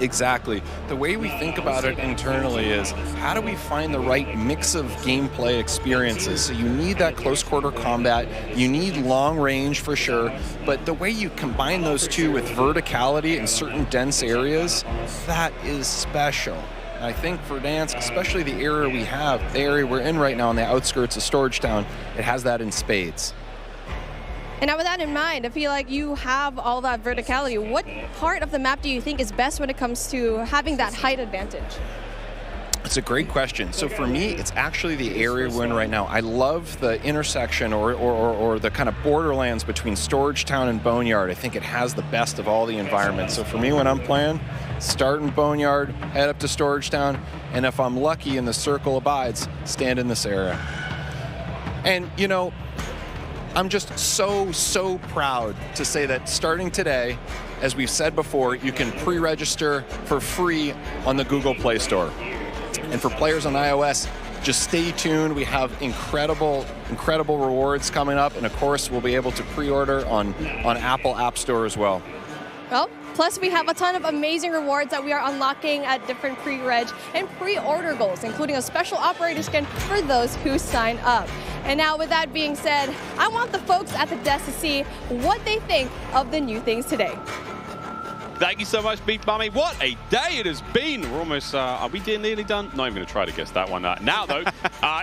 Exactly. The way we think about it internally is, how do we find the right mix of gameplay experiences? So you need that close quarter combat, you need long range for sure, but the way you combine those two with verticality in certain dense areas, that is special. And I think for Verdansk, especially the area we have, the area we're in right now on the outskirts of Storage Town, it has that in spades. And now with that in mind, I feel like you have all that verticality. What part of the map do you think is best when it comes to having that height advantage? It's a great question. So for me, it's actually the area we're in right now. I love the intersection or the kind of borderlands between Storage Town and Boneyard. I think it has the best of all the environments. So for me, when I'm playing, start in Boneyard, head up to Storage Town, and if I'm lucky and the circle abides, stand in this area. And, you know, I'm just so proud to say that starting today, as we've said before, you can pre-register for free on the Google Play Store. And for players on iOS, just stay tuned. We have incredible rewards coming up, and of course, we'll be able to pre-order on Apple App Store as well. Well, plus we have a ton of amazing rewards that we are unlocking at different pre-reg and pre-order goals, including a special operator skin for those who sign up. And now with that being said, I want the folks at the desk to see what they think of the new things today. Thank you so much, Beef Mummy. What a day it has been. We're almost, are we nearly done? Not even going to try to guess that one. Now, though,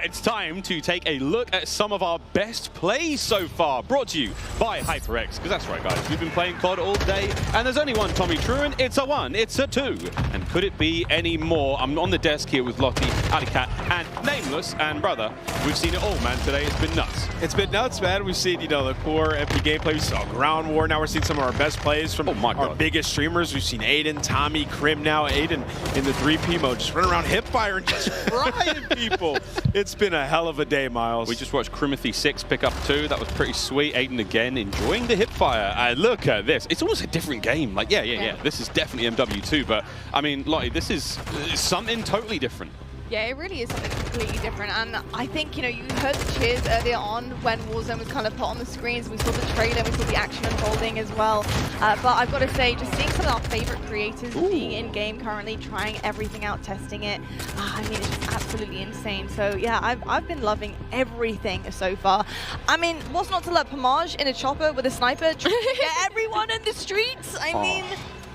it's time to take a look at some of our best plays so far. Brought to you by HyperX, because that's right, guys. We've been playing COD all day, and there's only one Tommy Truant. It's a 1, it's a 2. And could it be any more? I'm on the desk here with Lottie, Handicap, and Nameless. And, brother, we've seen it all, man, today. It's been nuts. It's been nuts, man. We've seen, you know, the core MP gameplay. We saw Ground War. Now we're seeing some of our best plays from our biggest streamers. We've seen Aiden, Tommy, Krim now. Aiden in the 3P mode, just running around hipfire and just frying people. It's been a hell of a day, Miles. We just watched Crimothy6 pick up 2. That was pretty sweet. Aiden again enjoying the hipfire. Look at this. It's almost a different game. Like, yeah. This is definitely MW2, but I mean, Lottie, this is something totally different. Yeah, it really is something completely different. And I think, you know, you heard the cheers earlier on when Warzone was kind of put on the screens. We saw the trailer, we saw the action unfolding as well. But I've got to say, just seeing some of our favorite creators being in game currently, trying everything out, testing it. I mean, it's just absolutely insane. So yeah, I've been loving everything so far. I mean, what's not to love? Homage in a chopper with a sniper, trying to get everyone in the streets. I mean,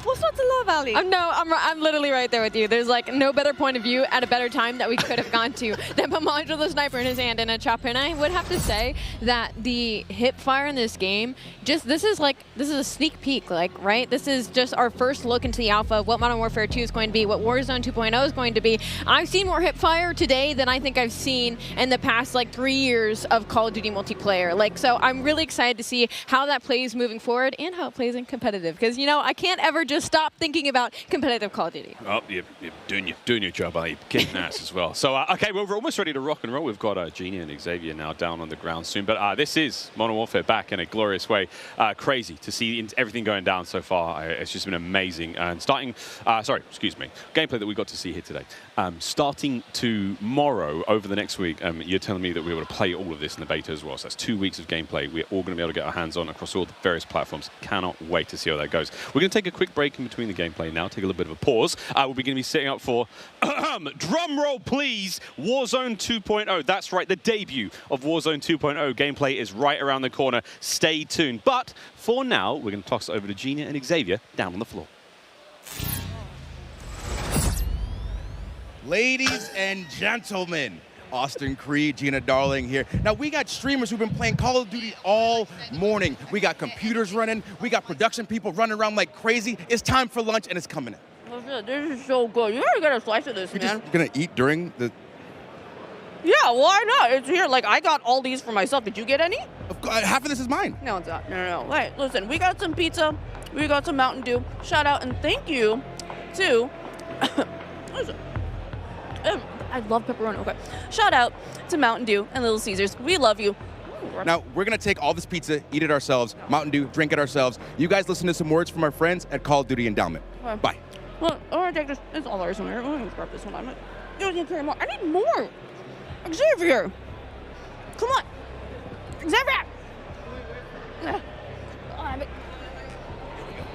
what's not to love, Ali? No, I'm literally right there with you. There's like no better point of view at a better time that we could have gone to than Homage with a sniper in his hand and a chopper. And I would have to say that the hip fire in this game, this is a sneak peek, like, right? This is just our first look into the alpha of what Modern Warfare 2 is going to be, what Warzone 2.0 is going to be. I've seen more hip fire today than I think I've seen in the past like 3 years of Call of Duty multiplayer. Like, so I'm really excited to see how that plays moving forward and how it plays in competitive, because, you know, I can't ever just stop thinking about competitive Call of Duty. Oh, you're doing your job, are you? Kicking ass as well. So, okay, well, we're almost ready to rock and roll. We've got Genie and Xavier now down on the ground soon. But this is Modern Warfare back in a glorious way. Crazy to see everything going down so far. It's just been amazing. And starting, gameplay that we got to see here today. Starting tomorrow, over the next week, you're telling me that we're able to play all of this in the beta as well. So that's 2 weeks of gameplay. We're all going to be able to get our hands on across all the various platforms. Cannot wait to see how that goes. We're going to take a quick break in between the gameplay now, take a little bit of a pause. We're going to be setting up for, drum roll please, Warzone 2.0. That's right, the debut of Warzone 2.0 gameplay is right around the corner. Stay tuned. But for now, we're going to toss it over to Gina and Xavier down on the floor. Ladies and gentlemen, Austin Creed, Gina Darling here. Now, we got streamers who've been playing Call of Duty all morning. We got computers running. We got production people running around like crazy. It's time for lunch, and it's coming in. This is so good. You gotta get a slice of this, man. You're going to eat during the... Yeah, why not? It's here. Like, I got all these for myself. Did you get any? Half of this is mine. No, it's not. No. Wait, listen. We got some pizza. We got some Mountain Dew. Shout out and thank you to... what is it? I love pepperoni. Okay. Shout out to Mountain Dew and Little Caesars. We love you. Now, we're going to take all this pizza, eat it ourselves, Mountain Dew, drink it ourselves. You guys listen to some words from our friends at Call of Duty Endowment. Okay. Bye. Well, I'm going to take this. It's all ours in here. Let me grab this one. You don't need to carry more. I need more. Xavier. Come on. Xavier.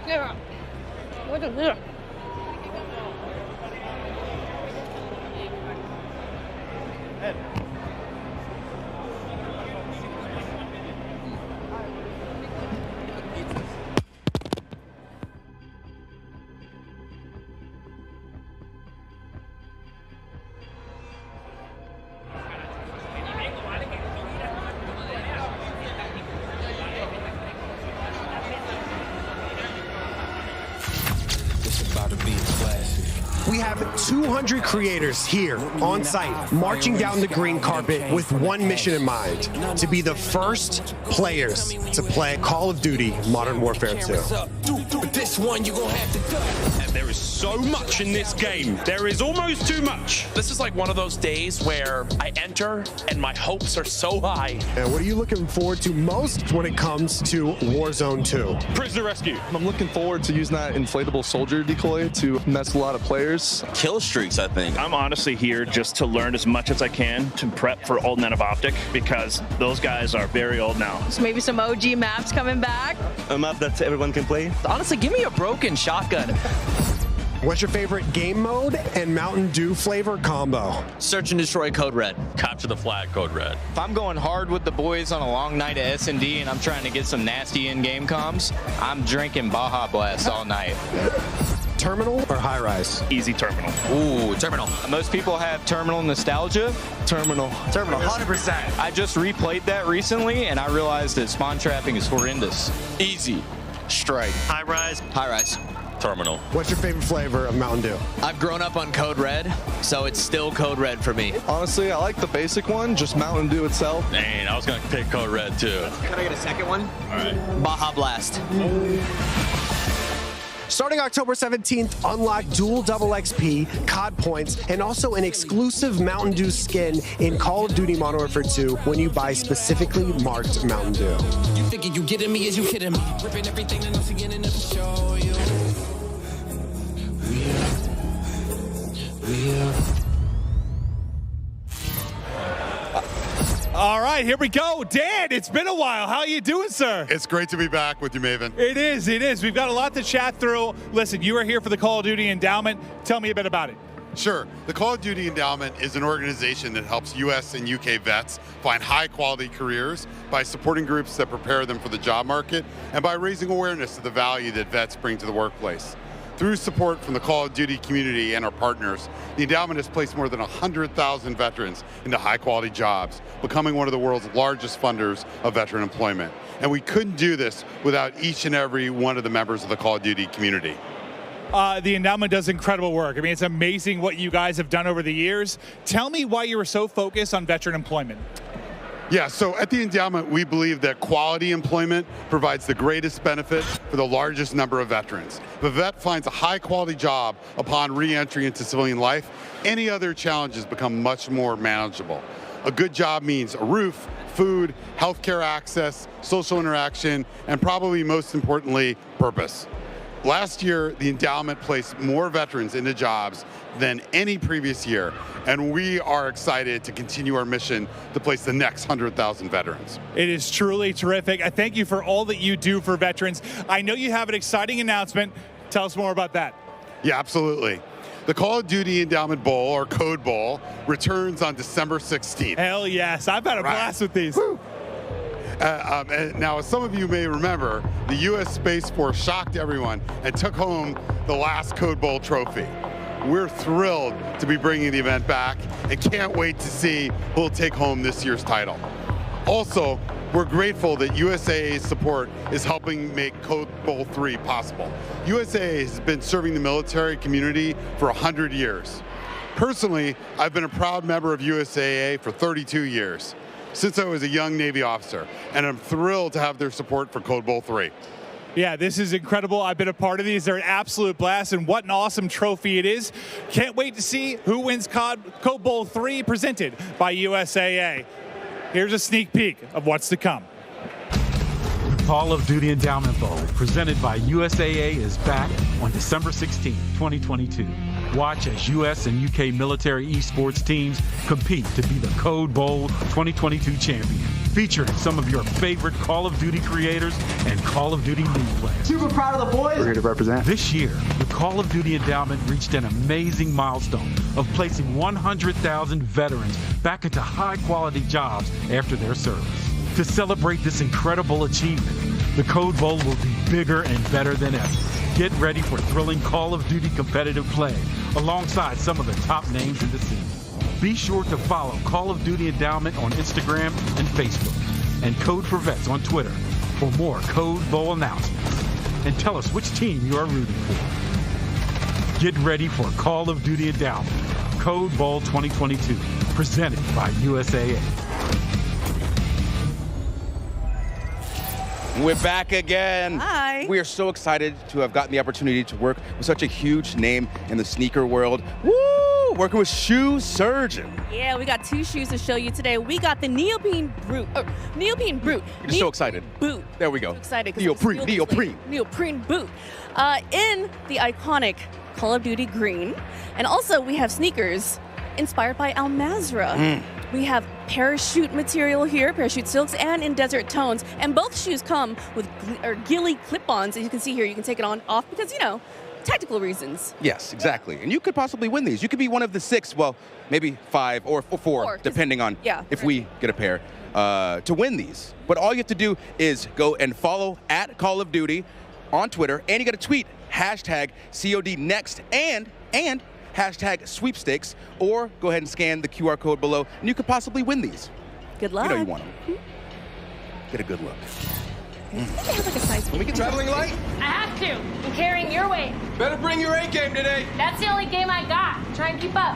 Yeah. What is this? about to be a classic. We have 200 creators here on site, marching down the green carpet with one mission in mind, to be the first players to play Call of Duty Modern Warfare 2. And there is so much in this game. There is almost too much. This is like one of those days where I enter and my hopes are so high. And what are you looking forward to most when it comes to Warzone 2? Prisoner rescue. I'm looking forward to using that inflatable soldier decoy to mess a lot of players. Kill streaks, I think. I'm honestly here just to learn as much as I can to prep for Old Men of Optic, because those guys are very old now. So maybe some OG maps coming back. A map that everyone can play. Honestly, give me a broken shotgun. What's your favorite game mode and Mountain Dew flavor combo? Search and destroy Code Red. Capture the flag, Code Red. If I'm going hard with the boys on a long night at S&D and I'm trying to get some nasty in-game comms, I'm drinking Baja Blast all night. Terminal or high rise? Easy terminal. Ooh, terminal. Most people have terminal nostalgia. Terminal. Terminal, 100%. I just replayed that recently and I realized that spawn trapping is horrendous. Easy. Strike. High rise. High rise. Terminal. What's your favorite flavor of Mountain Dew? I've grown up on Code Red, so it's still Code Red for me. Honestly, I like the basic one, just Mountain Dew itself. Dang, I was going to pick Code Red too. Can I get a second one? All right. Baja Blast. Starting October 17th, unlock dual double XP, COD points, and also an exclusive Mountain Dew skin in Call of Duty Modern Warfare 2 when you buy specifically marked Mountain Dew. You thinking you getting me? Is you kidding me? Ripping everything and once again enough to show you. We are. All right, here we go. Dan, it's been a while. How are you doing, sir? It's great to be back with you, Maven. It is. We've got a lot to chat through. Listen, you are here for the Call of Duty Endowment. Tell me a bit about it. Sure. The Call of Duty Endowment is an organization that helps U.S. and U.K. vets find high-quality careers by supporting groups that prepare them for the job market and by raising awareness of the value that vets bring to the workplace. Through support from the Call of Duty community and our partners, the endowment has placed more than 100,000 veterans into high-quality jobs, becoming one of the world's largest funders of veteran employment. And we couldn't do this without each and every one of the members of the Call of Duty community. The endowment does incredible work. I mean, it's amazing what you guys have done over the years. Tell me why you were so focused on veteran employment. Yeah, so at the endowment, we believe that quality employment provides the greatest benefit for the largest number of veterans. If a vet finds a high-quality job upon re-entry into civilian life, any other challenges become much more manageable. A good job means a roof, food, healthcare access, social interaction, and probably most importantly, purpose. Last year, the endowment placed more veterans into jobs than any previous year, and we are excited to continue our mission to place the next 100,000 veterans. It is truly terrific. I thank you for all that you do for veterans. I know you have an exciting announcement. Tell us more about that. Yeah, absolutely. The Call of Duty Endowment Bowl, or Code Bowl, returns on December 16th. Hell yes, I've had a blast with these. And now, as some of you may remember, the U.S. Space Force shocked everyone and took home the last Code Bowl trophy. We're thrilled to be bringing the event back and can't wait to see who will take home this year's title. Also, we're grateful that USAA's support is helping make Code Bowl 3 possible. USAA has been serving the military community for 100 years. Personally, I've been a proud member of USAA for 32 years, since I was a young Navy officer, and I'm thrilled to have their support for Code Bowl 3. Yeah, this is incredible. I've been a part of these. They're an absolute blast, and what an awesome trophy it is. Can't wait to see who wins Code Bowl 3 presented by USAA. Here's a sneak peek of what's to come. Call of Duty Endowment Bowl, presented by USAA, is back on December 16, 2022. Watch as U.S. and U.K. military esports teams compete to be the Code Bowl 2022 champion, featuring some of your favorite Call of Duty creators and Call of Duty League players. Super proud of the boys. We're here to represent. This year, the Call of Duty Endowment reached an amazing milestone of placing 100,000 veterans back into high-quality jobs after their service. To celebrate this incredible achievement, the Code Bowl will be bigger and better than ever. Get ready for thrilling Call of Duty competitive play alongside some of the top names in the scene. Be sure to follow Call of Duty Endowment on Instagram and Facebook, and Code for Vets on Twitter for more Code Bowl announcements. And tell us which team you are rooting for. Get ready for Call of Duty Endowment, Code Bowl 2022, presented by USAA. We're back again. Hi. We are so excited to have gotten the opportunity to work with such a huge name in the sneaker world. Woo! Working with Shoe Surgeon. Yeah, we got 2 shoes to show you today. We got the Neoprene Brute. You're just so excited. Boot. There we go. So excited. Neoprene Boot. In the iconic Call of Duty green. And also we have sneakers inspired by Al Mazrah. We have parachute material here, parachute silks, and in desert tones. And both shoes come with ghillie clip-ons. As you can see here, you can take it off because, you know, tactical reasons. Yes, exactly. And you could possibly win these. You could be one of the 6, well, maybe 5 or 4 depending on if we get a pair, to win these. But all you have to do is go and follow at Call of Duty on Twitter, and you got to tweet hashtag COD next and hashtag sweepstakes, or go ahead and scan the QR code below, and you could possibly win these. Good luck. You know you want them. Get a good look. Can we get traveling light? I have to. I'm carrying your weight. Better bring your A game today. That's the only game I got. Try and keep up.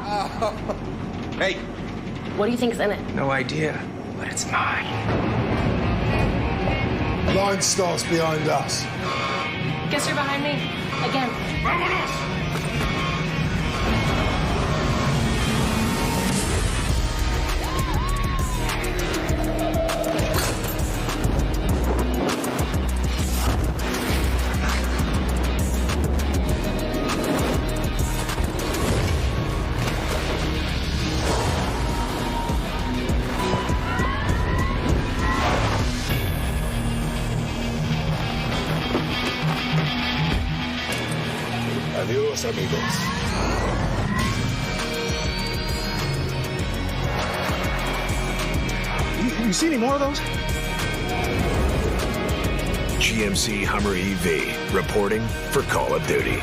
Hey. What do you think's in it? No idea, but it's mine. Line starts behind us. Guess you're behind me. Again. Vámonos! Adiós, amigos. You see any more of those? GMC Hummer EV, reporting for Call of Duty.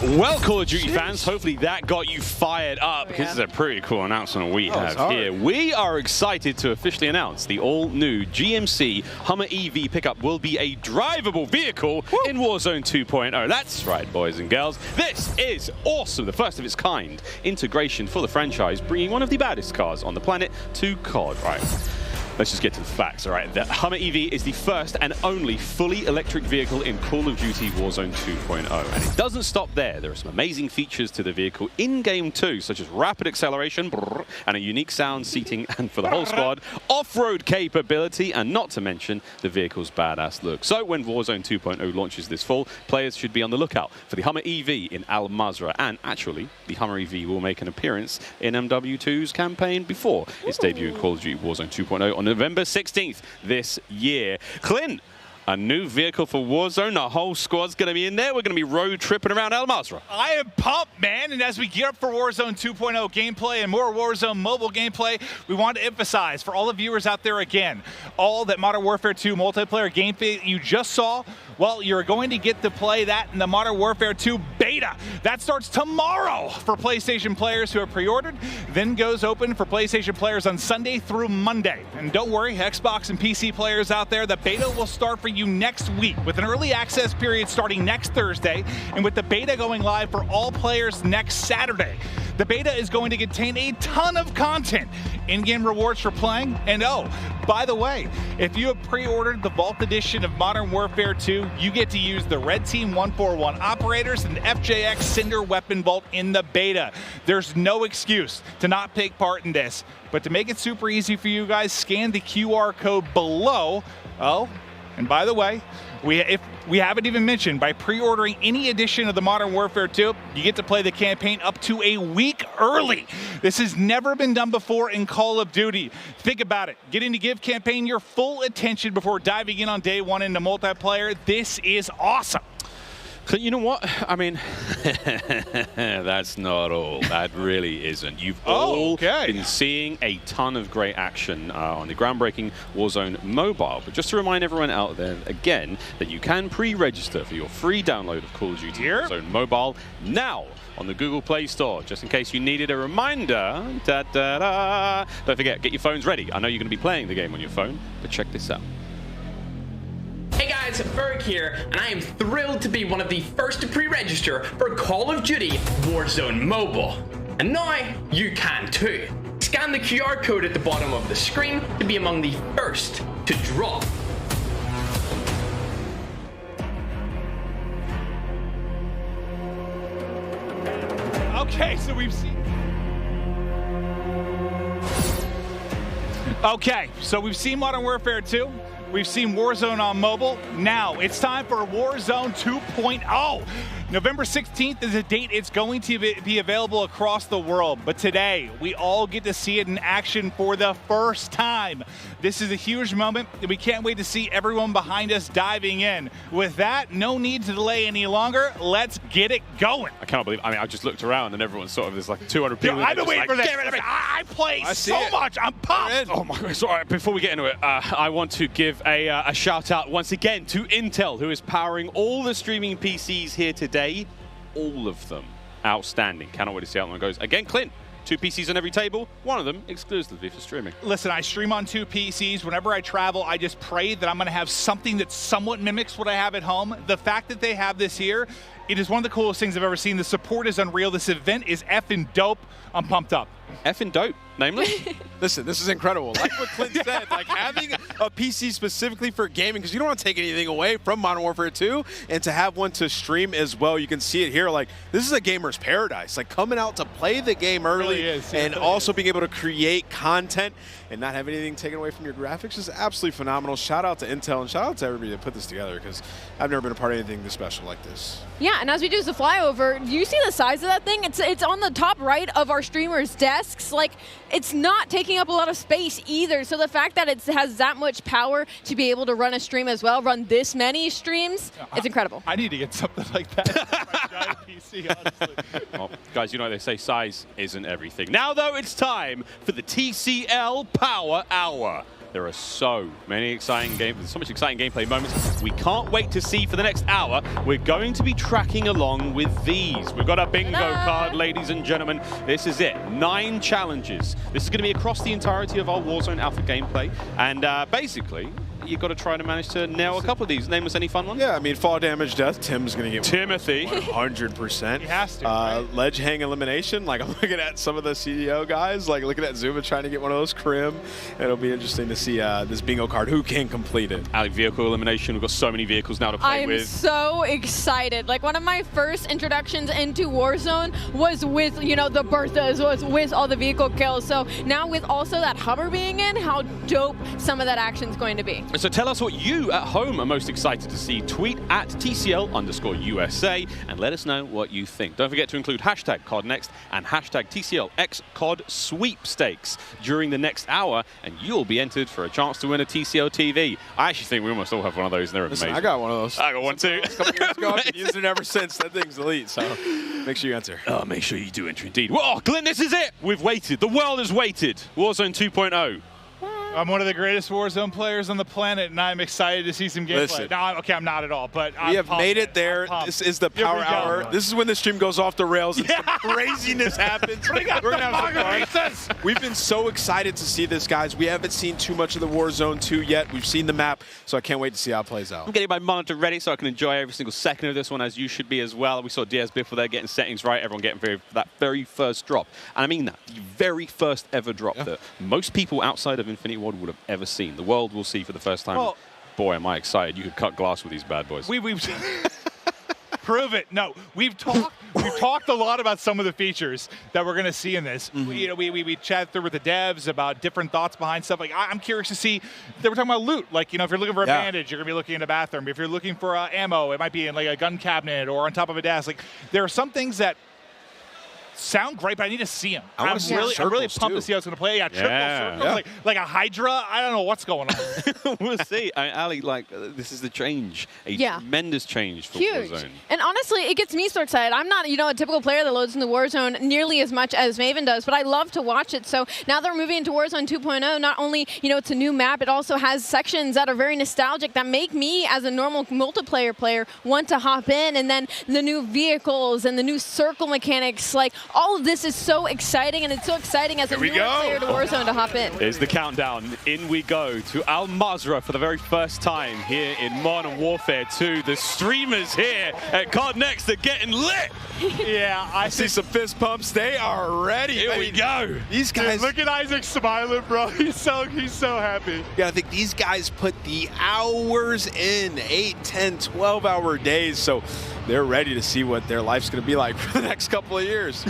Well, Call of Duty fans, hopefully that got you fired up, because it's a pretty cool announcement we have here. We are excited to officially announce the all-new GMC Hummer EV pickup will be a drivable vehicle in Warzone 2.0. That's right, boys and girls. This is awesome, the first of its kind integration for the franchise, bringing one of the baddest cars on the planet to COD, right? Let's just get to the facts, all right? The Hummer EV is the first and only fully electric vehicle in Call of Duty Warzone 2.0. And it doesn't stop there. There are some amazing features to the vehicle in-game too, such as rapid acceleration and a unique sound, seating, and for the whole squad, off-road capability, and not to mention the vehicle's badass look. So when Warzone 2.0 launches this fall, players should be on the lookout for the Hummer EV in Al Mazrah. And actually, the Hummer EV will make an appearance in MW2's campaign before its debut in Call of Duty Warzone 2.0 on November 16th this year. Clint, a new vehicle for Warzone. The whole squad's going to be in there. We're going to be road tripping around Al Mazrah. I am pumped, man. And as we gear up for Warzone 2.0 gameplay and more Warzone mobile gameplay, we want to emphasize for all the viewers out there again, all that Modern Warfare 2 multiplayer gameplay you just saw, well, you're going to get to play that in the Modern Warfare 2 beta. That starts tomorrow for PlayStation players who have pre-ordered, then goes open for PlayStation players on Sunday through Monday. And don't worry, Xbox and PC players out there, the beta will start for you next week with an early access period starting next Thursday, and with the beta going live for all players next Saturday. The beta is going to contain a ton of content, in-game rewards for playing, and oh, by the way, if you have pre-ordered the Vault Edition of Modern Warfare 2, you get to use the Red Team 141 operators and the FJX Cinder Weapon Vault in the beta. There's no excuse to not take part in this, but to make it super easy for you guys, scan the QR code below. Oh, and by the way, if we haven't even mentioned, by pre-ordering any edition of the Modern Warfare 2, you get to play the campaign up to a week early. This has never been done before in Call of Duty. Think about it. Getting to give campaign your full attention before diving in on day one into multiplayer. This is awesome. You know what? I mean, that's not all. That really isn't. You've all been seeing a ton of great action on the groundbreaking Warzone mobile. But just to remind everyone out there, again, that you can pre-register for your free download of Call of Duty Warzone mobile now on the Google Play Store, just in case you needed a reminder. Don't forget, get your phones ready. I know you're going to be playing the game on your phone, but check this out. Hey guys, guys, Berg here, and I am thrilled to be one of the first to pre-register for Call of Duty Warzone Mobile. And now you can too. Scan the QR code at the bottom of the screen to be among the first to drop. Okay, so we've seen... Okay, so we've seen Modern Warfare 2. We've seen Warzone on mobile. Now it's time for Warzone 2.0. November 16th is a date it's going to be available across the world. But today, we all get to see it in action for the first time. This is a huge moment, and we can't wait to see everyone behind us diving in. With that, no need to delay any longer. Let's get it going. I cannot believe, I mean, I just looked around and everyone's sort of, there's like 200 people. I've been waiting for this. I play so much. I'm pumped. Oh my God. Sorry, before we get into it, I want to give a shout out once again to Intel, who is powering all the streaming PCs here today. All of them outstanding. Cannot wait to see how one goes. Again, Clint, 2 PCs on every table, one of them exclusively for streaming. Listen, I stream on 2 PCs. Whenever I travel, I just pray that I'm going to have something that somewhat mimics what I have at home. The fact that they have this here, it is one of the coolest things I've ever seen. The support is unreal. This event is effing dope. I'm pumped up. Effing dope, namely? Listen, this is incredible. Like what Clint said, like having a PC specifically for gaming, because you don't want to take anything away from Modern Warfare 2, and to have one to stream as well. You can see it here. Like, this is a gamer's paradise. Like, coming out to play the game early and also being able to create content and not have anything taken away from your graphics is absolutely phenomenal. Shout out to Intel and shout out to everybody that put this together, because I've never been a part of anything this special like this. Yeah, and as we do the flyover, do you see the size of that thing? It's on the top right of our streamers' desks. Like, it's not taking up a lot of space either. So the fact that it has that much power to be able to run a stream as well, run this many streams, it's incredible. I need to get something like that for my giant PC, honestly. Well, guys, you know they say size isn't everything. Now, though, it's time for the TCL Power Hour. There are so many exciting games, so much exciting gameplay moments we can't wait to see for the next hour. We're going to be tracking along with these. We've got a bingo card, ladies and gentlemen. This is it. 9 challenges. This is going to be across the entirety of our Warzone Alpha gameplay. And basically, you've got to try to manage to nail a couple of these. Name us any fun ones? Yeah, I mean, fall damage death, Tim's going to get Timothy. 100%. He has to, right? Ledge hang elimination. Like, I'm looking at some of the CDO guys, like looking at Zuma trying to get one of those crim. It'll be interesting to see this bingo card. Who can complete it? Alec, vehicle elimination. We've got so many vehicles now to play with. I'm so excited. Like, one of my first introductions into Warzone was with, you know, the Berthas, was with all the vehicle kills. So now with also that Hummer being in, how dope some of that action's going to be. So tell us what you at home are most excited to see. Tweet at TCL_USA and let us know what you think. Don't forget to include hashtag CODNext and hashtag TCLXCOD sweepstakes during the next hour, and you'll be entered for a chance to win a TCL TV. I actually think we almost all have one of those, and they're amazing. I got one of those. I got one too. A couple years ago, I've been using it ever since. That thing's elite, so make sure you enter. Oh, make sure you do enter indeed. Well, Glenn, this is it. We've waited. The world has waited. Warzone 2.0. I'm one of the greatest Warzone players on the planet, and I'm excited to see some gameplay. Listen. No, okay, I'm not at all, but we have made it there. This is the Power Hour. This is when the stream goes off the rails and some craziness happens. We're gonna have some fun. We've been so excited to see this, guys. We haven't seen too much of the Warzone 2 yet. We've seen the map, so I can't wait to see how it plays out. I'm getting my monitor ready so I can enjoy every single second of this one, as you should be as well. We saw DS Biffle there getting settings right, everyone getting that very first drop. And I mean that, the very first ever drop that most people outside of Infinity Ward would have ever seen. The world will see for the first time. Well, boy, am I excited. You could cut glass with these bad boys. We've prove it. No, we've talked a lot about some of the features that we're going to see in this. We chatted through with the devs about different thoughts behind stuff. Like, I'm curious to see. They were talking about loot. Like, you know, if you're looking for a bandage, you're going to be looking in a bathroom. If you're looking for ammo, it might be in like a gun cabinet or on top of a desk. Like, there are some things that sound great, but I need to see them. I'm really pumped to see how it's going to play. Yeah, triple circles, like a Hydra. I don't know what's going on. We'll see. Ali, like, this is the change, a tremendous change for Warzone. And honestly, it gets me so excited. I'm not, you know, a typical player that loads into Warzone nearly as much as Maven does, but I love to watch it. So now that we're moving into Warzone 2.0, not only, you know, it's a new map, it also has sections that are very nostalgic that make me, as a normal multiplayer player, want to hop in. And then the new vehicles and the new circle mechanics, like, all of this is so exciting, and it's so exciting as a new player to Warzone to hop in. Here's the countdown. In we go to Al Mazrah for the very first time here in Modern Warfare 2. The streamers here at COD Next are getting lit. Yeah, I see some fist pumps. They are ready. Here we go. These guys. Dude, look at Isaac smiling, bro. He's so happy. Yeah, I think these guys put the hours in, 8, 10, 12-hour days. So they're ready to see what their life's going to be like for the next couple of years.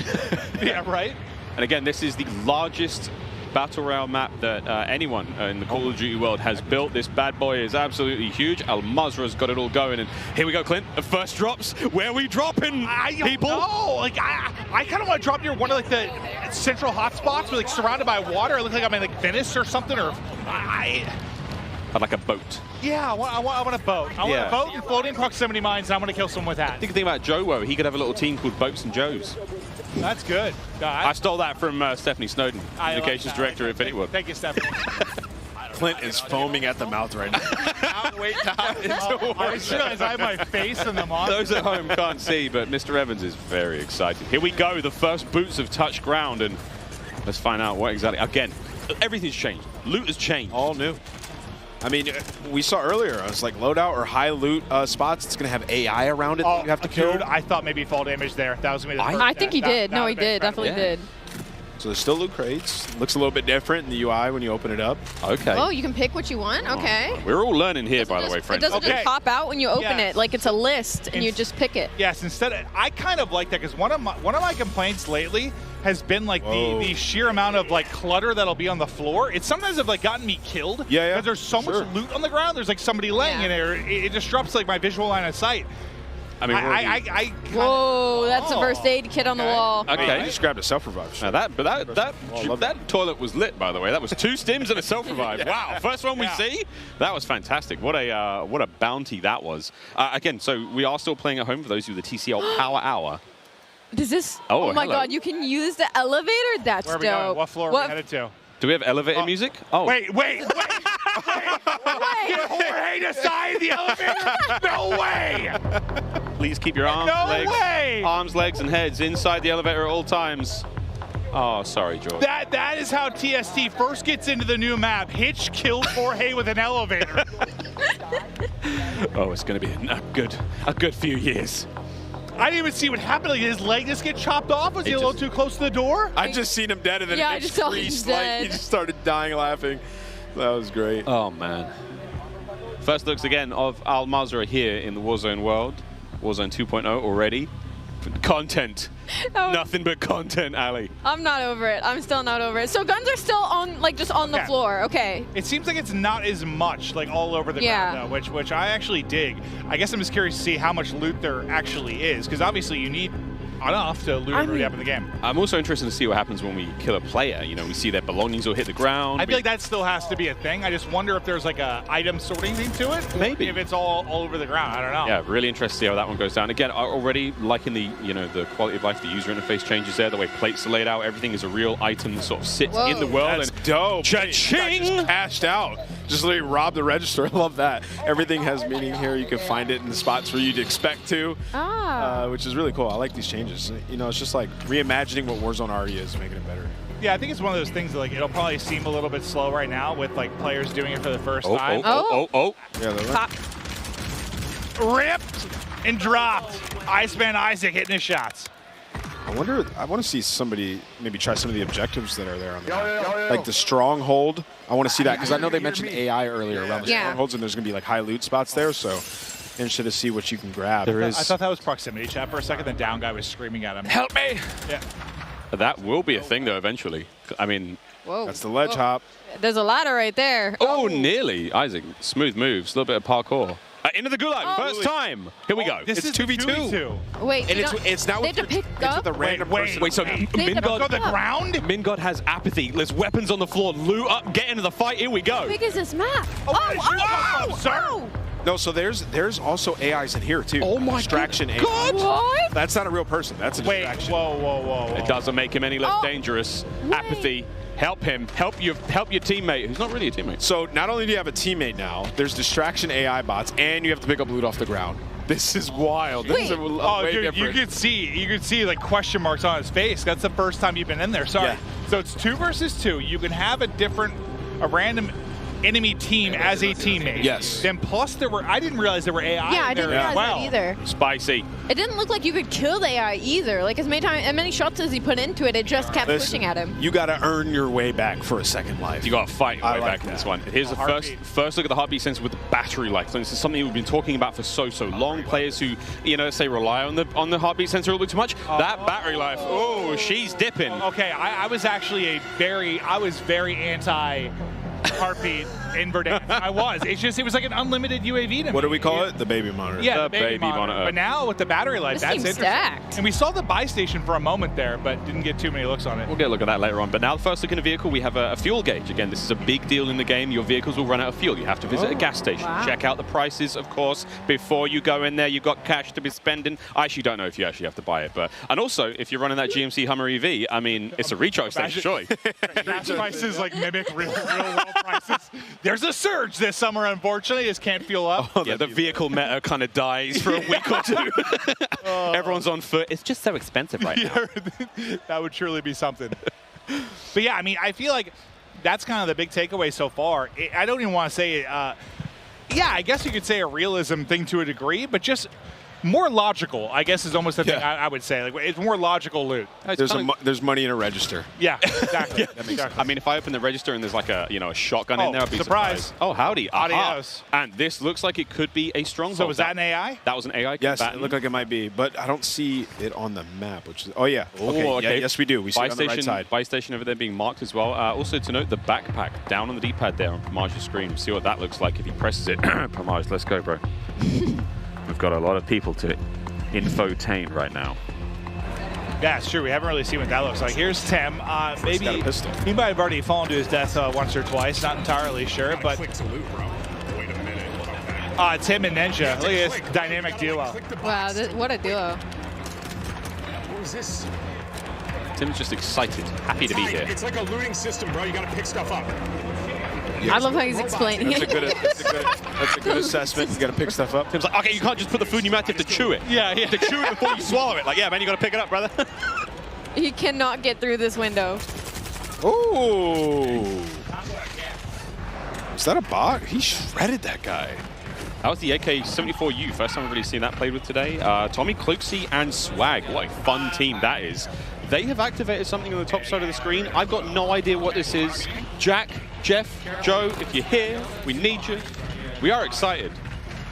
Yeah, right? And again, this is the largest Battle Royale map that anyone in the Call of Duty world has built. This bad boy is absolutely huge. Al Mazrah's got it all going. And here we go, Clint. The first drops. Where are we dropping, people? No, like I kind of want to drop near one of like the central hotspots, like surrounded by water. It looks like I'm in like Venice or something. Or I'd like a boat. Yeah, I want a boat. I want a boat and floating proximity mines. And I'm going to kill someone with that. Think about Joe. Woe. He could have a little team called Boats and Joes. That's good. I stole that from Stephanie Snowden, communications director at Infinity. Thank you, Stephanie. Clint is foaming at the mouth right now. Can't wait to hop into I just realized I have my face in the monitor. Those at home can't see, but Mr. Evans is very excited. Here we go. The first boots have touched ground, and let's find out what exactly. Again, everything's changed. Loot has changed. All new. I mean, we saw earlier, I was like loadout or high loot spots. It's going to have AI around it that you have to kill. Dude, I thought maybe fall damage there. That was going to be the first. I think he did. No, he did. Definitely did. So there's still loot crates. Looks a little bit different in the UI when you open it up. Okay. Oh, you can pick what you want? Okay. We're all learning here, by the way, friends. It doesn't just pop out when you open it. Like it's a list, and you just pick it. Yes, I kind of like that because one of my complaints lately has been like the sheer amount of like clutter that'll be on the floor. It sometimes have like gotten me killed. Yeah. Because there's so much loot on the ground. There's like somebody laying in there. It disrupts like my visual line of sight. I mean, whoa, that's a first aid kit on the wall. Okay. You just grabbed a self-revive. Now that toilet was lit, by the way. That was 2 stims and a self-revive. Wow, first one we see. That was fantastic. What a bounty that was. Again, so we are still playing at home for those of you the TCL Power Hour. Does this? Oh my God, you can use the elevator? That's Where are we dope. going? What floor are we headed to? Do we have elevator music? Oh. Wait. Did Jorge decide the elevator? No way! Please keep your arms, legs, and heads inside the elevator at all times. Oh, sorry, George. That is how TST first gets into the new map. Hitch killed Jorge with an elevator. Oh, it's going to be a good few years. I didn't even see what happened. Like, did his leg just get chopped off? Was he a little too close to the door? I just seen him dead, and then I just saw him dead. He just started dying laughing. That was great. Oh, man. First looks again of Al Mazrah here in the Warzone world. Warzone 2.0 already. Content. Nothing but content, Ali. I'm not over it. I'm still not over it. So guns are still on, like, just on the floor. Okay. It seems like it's not as much, like, all over the ground, though, which I actually dig. I guess I'm just curious to see how much loot there actually is, because obviously you need enough to loot everybody up in the game. I'm also interested to see what happens when we kill a player. You know, we see their belongings will hit the ground. I feel like that still has to be a thing. I just wonder if there's like a item sorting thing to it. Maybe. If it's all over the ground. I don't know. Yeah, really interested to see how that one goes down. Again, already liking the the quality of life, the user interface changes there, the way plates are laid out. Everything is a real item that sort of sits in the world. That's dope. Cha-ching! Just cashed out. Just literally robbed the register. I love that. Everything has meaning here. You can find it in the spots where you'd expect to, which is really cool. I like these changes. You know, it's just like reimagining what Warzone already is, making it better. Yeah, I think it's one of those things that, like, it'll probably seem a little bit slow right now with like players doing it for the first time. Yeah, Ripped and dropped. Iceman Isaac hitting his shots. I want to see somebody maybe try some of the objectives that are there on the map. Like the stronghold. I want to see that because I know they mentioned AI earlier around the strongholds, and there's going to be like high loot spots there. So interested to see what you can grab. I thought that was proximity chat for a second. The down guy was screaming at him. Help me! Yeah. That will be a thing though eventually. I mean, that's the ledge hop. There's a ladder right there. Oh, nearly. Isaac, smooth moves, a little bit of parkour. Into the gulag, first time. Here we go. This is 2v2. Wait, and it's not they have to pick up. The random person. Wait, so Mingod on the ground? Mingod has apathy. There's weapons on the floor. Loot up, get into the fight. Here we go. How big is this map? No, so there's also AIs in here too. Oh my distraction AI. God! What? That's not a real person. That's a distraction. Whoa. It doesn't make him any less dangerous. Apathy. Help him. Help your teammate, who's not really a teammate. So not only do you have a teammate now, there's distraction AI bots, and you have to pick up loot off the ground. This is wild. This is way dude, different. you could see like question marks on his face. That's the first time you've been in there. Sorry. Yeah. So it's 2 versus 2. You can have a random enemy team as a teammate. Yes. Then plus I didn't realize there were AI. Yeah, I didn't realize that either. Spicy. It didn't look like you could kill the AI either. Like as many shots as he put into it, it just kept pushing at him. You got to earn your way back for a second life. You got to fight your way back in this one. Here's the first look at the heartbeat sensor with the battery life. So this is something we've been talking about for so long. Players who, say rely on the heartbeat sensor a little bit too much. That battery life, she's dipping. Okay, I was actually very anti heartbeat invert. I was. It was like an unlimited UAV to me. What do we call it? The baby monitor. Yeah, the baby monitor. But now with the battery life, that's interesting. Stacked. And we saw the buy station for a moment there, but didn't get too many looks on it. We'll get a look at that later on. But now the first look in the vehicle, we have a fuel gauge. Again, this is a big deal in the game. Your vehicles will run out of fuel. You have to visit a gas station. Wow. Check out the prices, of course, before you go in there. You've got cash to be spending. I actually don't know if you actually have to buy it. And also, if you're running that GMC Hummer EV, I mean, it's a recharge station, surely. Gas prices mimic real world prices. There's a surge this summer, unfortunately. Just can't fuel up. Yeah, the vehicle meta kind of dies for a week or two. Everyone's on foot. It's just so expensive right now. That would truly be something. But yeah, I mean, I feel like that's kind of the big takeaway so far. I don't even want to say, yeah, I guess you could say a realism thing to a degree, but just more logical, I guess, is almost the thing I would say. Like, it's more logical loot. There's money in a register. Yeah, exactly. I mean, if I open the register and there's like a shotgun in there, I'd be surprised. surprised. Oh, howdy. Adios. And this looks like it could be a stronghold. So was that an AI? That was an AI. Yes, it looked like it might be, but I don't see it on the map. Which is okay. Yeah, yes, we do. We see it on the right side. Buy station over there being marked as well. Also to note, the backpack down on the D-pad there on Pramage's screen. See what that looks like if he presses it. Pramage, let's go, bro. We've got a lot of people to infotain right now. Yeah, it's true. We haven't really seen what that looks like. Here's Tim. Maybe he might have already fallen to his death once or twice. Not entirely sure, but Tim and Ninja. Look at this dynamic duo. Wow, what a duo. What is this? Tim's just excited, happy to be here. It's like a looting system, bro. You got to pick stuff up. I love how he's explaining it. That's a good assessment. You got to pick stuff up. Tim's like, okay, you can't just put the food in your mouth. You have to chew it. Yeah, you have to chew it before you swallow it. Like, yeah, man, you got to pick it up, brother. He cannot get through this window. Ooh. Is that a bot? He shredded that guy. That was the AK-74U. First time I've really seen that played with today. Tommy, Cloaksy, and Swag. What a fun team that is. They have activated something on the top side of the screen. I've got no idea what this is. Jack, Jeff, Joe, if you're here, we need you. We are excited,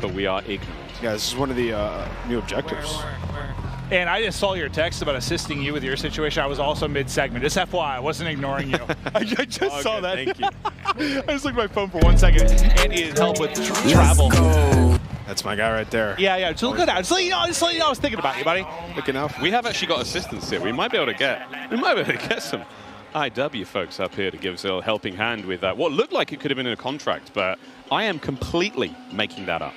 but we are ignorant. Yeah, this is one of the new objectives. And I just saw your text about assisting you with your situation. I was also mid-segment. Just FYI, I wasn't ignoring you. I just saw that. Thank you. I just looked at my phone for 1 second and needed help with travel. That's my guy right there. Yeah, just look good out. Just let you know I was thinking about you, buddy. Looking out. We have actually got assistance here. We might be able to get some IW folks up here to give us a helping hand with what looked like it could have been in a contract, but I am completely making that up.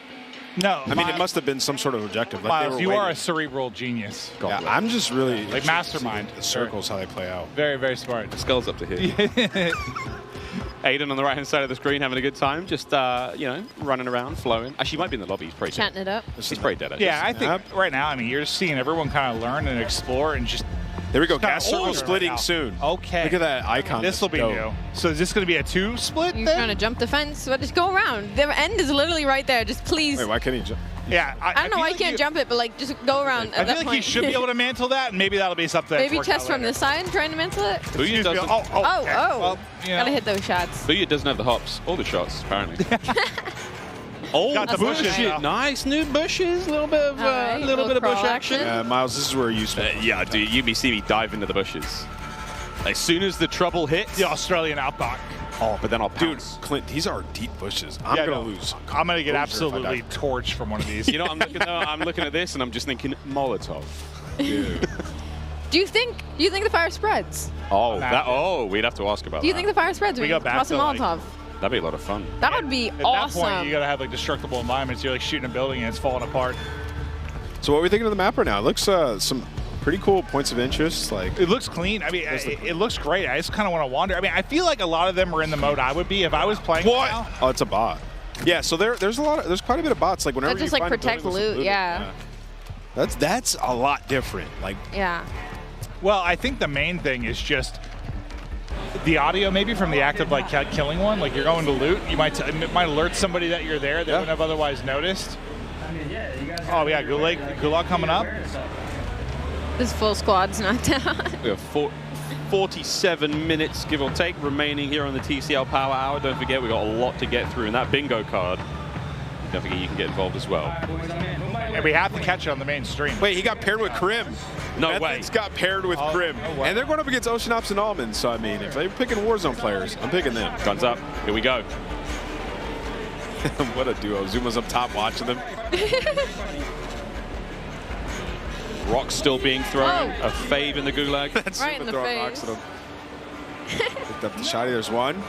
No, I mean, it must have been some sort of objective. Like Miles, you are a cerebral genius. Yeah, I'm just really like mastermind. The circles, how they play out. Very, very smart. The skull's up to here. Aiden on the right-hand side of the screen having a good time, just, running around, flowing. Actually, he might be in the lobby. He's pretty dead. Chatting it up. He's pretty dead, actually. Yeah, I think right now, I mean, you're just seeing everyone kind of learn and explore and just... There we go. Gas circle splitting soon. Okay. Look at that icon. This will be new. So is this going to be a 2-split You're trying to jump the fence? Well, just go around. The end is literally right there. Just please. Wait, why can't he jump? Yeah. I don't know why you can't jump it, but like just go around I feel like he should be able to mantle that, and maybe that'll be something. Maybe test from the side trying to mantle it. Booyah doesn't. Well, gotta hit those shots. Booyah doesn't have the hops. All the shots, apparently. Oh, got the bushes. Nice new bushes. A little bit of bush action. Miles, this is where you spend. Yeah, dude, you see me dive into the bushes. As soon as the trouble hits, the Australian outback. Oh, but then I'll pounce. Dude, Clint, these are deep bushes. I'm gonna lose. I'm gonna get absolutely torched from one of these. You know, I'm looking at this and I'm just thinking Molotov. Dude. Do you think the fire spreads? Oh, we'd have to ask about that. Do you think the fire spreads? We go back toss a Molotov. That'd be a lot of fun. That would be awesome. At that point, you gotta have like destructible environments. You're like shooting a building and it's falling apart. So what are we thinking of the map right now? It looks some pretty cool points of interest. Like it looks clean. I mean, it looks great. I just kind of want to wander. I mean, I feel like a lot of them are in the mode I would be if I was playing. What? Now. Oh, it's a bot. Yeah, so there's quite a bit of bots. Like whenever That just you like find a protect building with some loot, yeah. That's a lot different. Like Yeah. Well, I think the main thing is just the audio, maybe from the act of like killing one. Like you're going to loot, it might alert somebody that you're there that wouldn't have otherwise noticed. Oh yeah, Gulag coming up. This full squad's not down. We have 47 minutes, give or take, remaining here on the TCL Power Hour. Don't forget, we've got a lot to get through, and that bingo card, don't forget you can get involved as well. And we have to catch it on the main stream. Wait, he got paired with Krim. No way. It's got paired with Krim. And they're going up against Ocean Ops and Almonds, so I mean, if they're picking Warzone players, I'm picking them. Guns up, here we go. What a duo. Zuma's up top watching them. Rocks still being thrown. Oh. A fave in the gulag. That's Right in the throwing face. rocks at him. Picked up the shotty. There's one.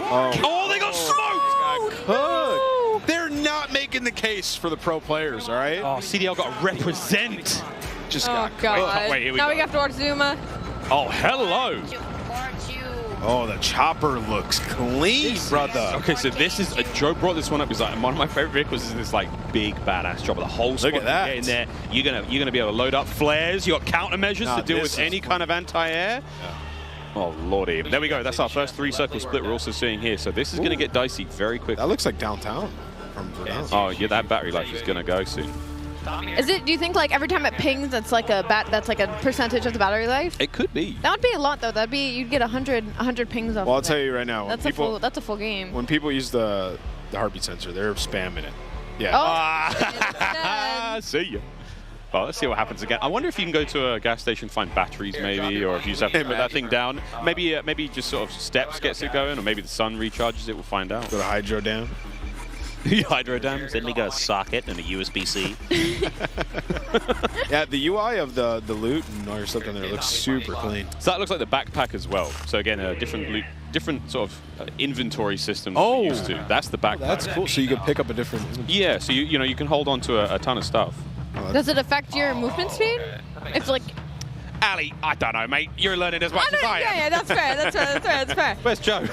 Oh, they got smoked! Cooked. They're not making the case for the pro players, all right? Oh, CDL got to represent. Just Oh got god. Wait, here we now go. we have to watch Zuma. Oh, hello. Oh, the chopper looks clean, brother. Okay, so this is Joe brought this one up because like, one of my favorite vehicles is this like big badass chopper. The whole squad at that. can get in there. You're gonna be able to load up flares. You got countermeasures to deal with any kind of anti-air. Yeah. Oh lordy! There we go. That's our first 3-circle split we're also seeing here. So this is going to get dicey very quickly. That looks like downtown. Oh yeah, that battery life is going to go soon. Is it? Do you think like every time it pings, that's like a percentage of the battery life? It could be. That would be a lot though. That'd be you'd get 100 pings off. Well, I'll of tell it. you right now. That's a full game. When people use the heartbeat sensor, they're spamming it. Yeah. Oh. See ya. Well, let's see what happens again. I wonder if you can go to a gas station, find batteries maybe, or if you just have to put that thing down. Maybe just sort of steps gets it going, or maybe the sun recharges it. We'll find out. Go to Hydro Dam. Hydro Dam. Then we got a socket and a USB-C. Yeah, the UI of the loot and all your stuff in there looks super clean. So that looks like the backpack as well. So again, a different loot, different sort of inventory system Oh. we're used to. That's the backpack. That's cool. So you can pick up a different. Yeah, so you can hold on to a ton of stuff. Does it affect your movement speed? It's like. Ali, I don't know, mate. You're learning as much as I am. Yeah, that's fair. That's fair. Where's Joe?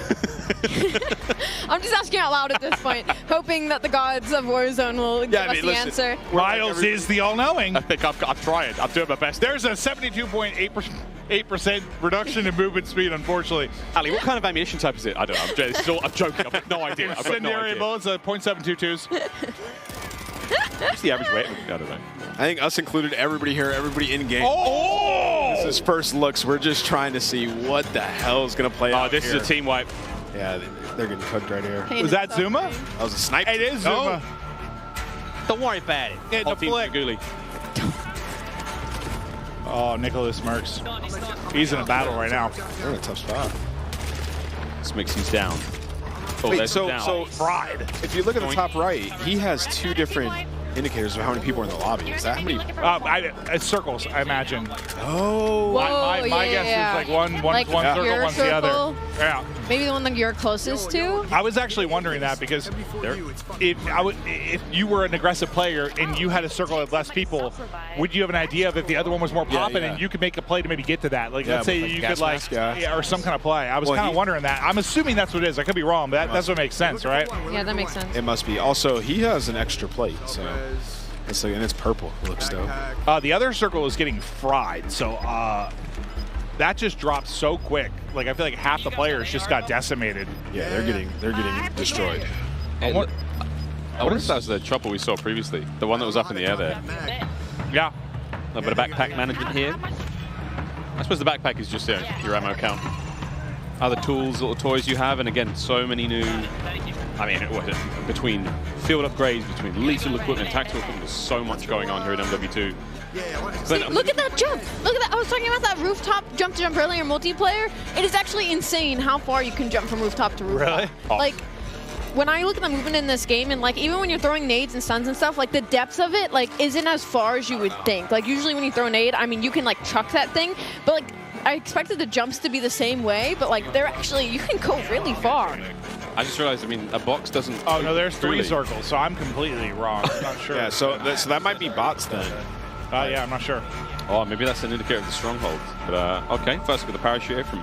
I'm just asking out loud at this point, hoping that the gods of Warzone will give us the answer. Riles is the all-knowing. I think I'm trying. I'm doing my best. There's a 72.8% reduction in movement speed, unfortunately. Ali, what kind of ammunition type is it? I don't know. I'm joking. I've got no idea. I've got no Incendiary idea. bullets, .722s. What's the average weight? I don't know. I think us included, everybody here, everybody in game. Oh! This is first looks. We're just trying to see what the hell is going to play out. Oh, this is a team wipe. Yeah, they're getting cooked right here. Was that Zuma? That was a sniper. It is Zuma. Don't worry about it. Hit the flick. Oh, Nicholas Merckx. He's in a battle right now. They're in a tough spot. Smixy's down. Oh, Wait, there's so down. Fried. If you look at the top right, he has two different indicators of how many people are in the lobby. Is that how many? It's circles, I imagine. Oh. My guess is like one circle, your one's the other. circle? Yeah. Maybe the one that you're closest to? I was actually wondering that because if you were an aggressive player and you had a circle of less people, would you have an idea of if the other one was more popping and you could make a play to maybe get to that? Like, let's say you could or some kind of play. I was kind of wondering that. I'm assuming that's what it is. I could be wrong, but that's what makes sense, right? Yeah, that makes sense. It must be. Also, he has an extra plate, so it's like, and it's purple. It looks dope. The other circle is getting fried, so that just dropped so quick. Like I feel like half the players just got decimated. Yeah, they're getting destroyed. I wonder if that was the chopper we saw previously, the one that was up in the air there. Yeah. A little bit of backpack management here. I suppose the backpack is just your ammo count. Other tools, little toys you have, and again, so many new. I mean, between field upgrades, between lethal equipment, tactical equipment, there's so much going on here in MW2. See, look at that jump. Look at that. I was talking about that rooftop jump earlier multiplayer. It is actually insane how far you can jump from rooftop to rooftop. Really? Like, when I look at the movement in this game, and like even when you're throwing nades and stuns and stuff, like the depth of it like isn't as far as you would think. Like usually when you throw a nade, I mean you can like chuck that thing, but like I expected the jumps to be the same way, but like they're actually, you can go really far. I just realized, I mean, a box doesn't. Oh no, there's three really. circles, so I'm completely wrong. I'm not sure. Yeah, so that might be bots then. Yeah, I'm not sure. Oh, maybe that's an indicator of the stronghold. But okay, first with the parachute from.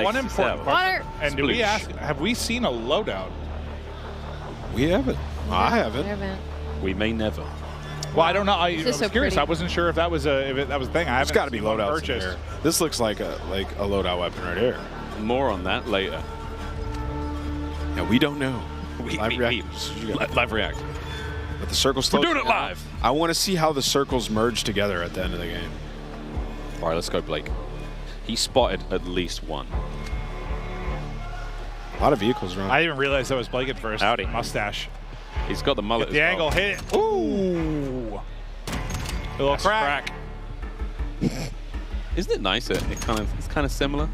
One important question. Water. And do we ask? Have we seen a loadout? We haven't. I haven't. We may never. Well, I don't know. I This was is so curious. pretty. I wasn't sure if that was a thing. I There's haven't got to be seen one loadouts in purchased. here. This looks like a loadout weapon right here. More on that later. Yeah, we don't know. Live react. But the circle's still. We're doing it live. I want to see how the circles merge together at the end of the game. All right, let's go, Blake. He spotted at least one. A lot of vehicles around. I didn't realize that was Blake at first. Howdy. Mustache. He's got the mullet. Get the as well. angle, hit it. Ooh. A little crack. Isn't it nice? It's kind of similar.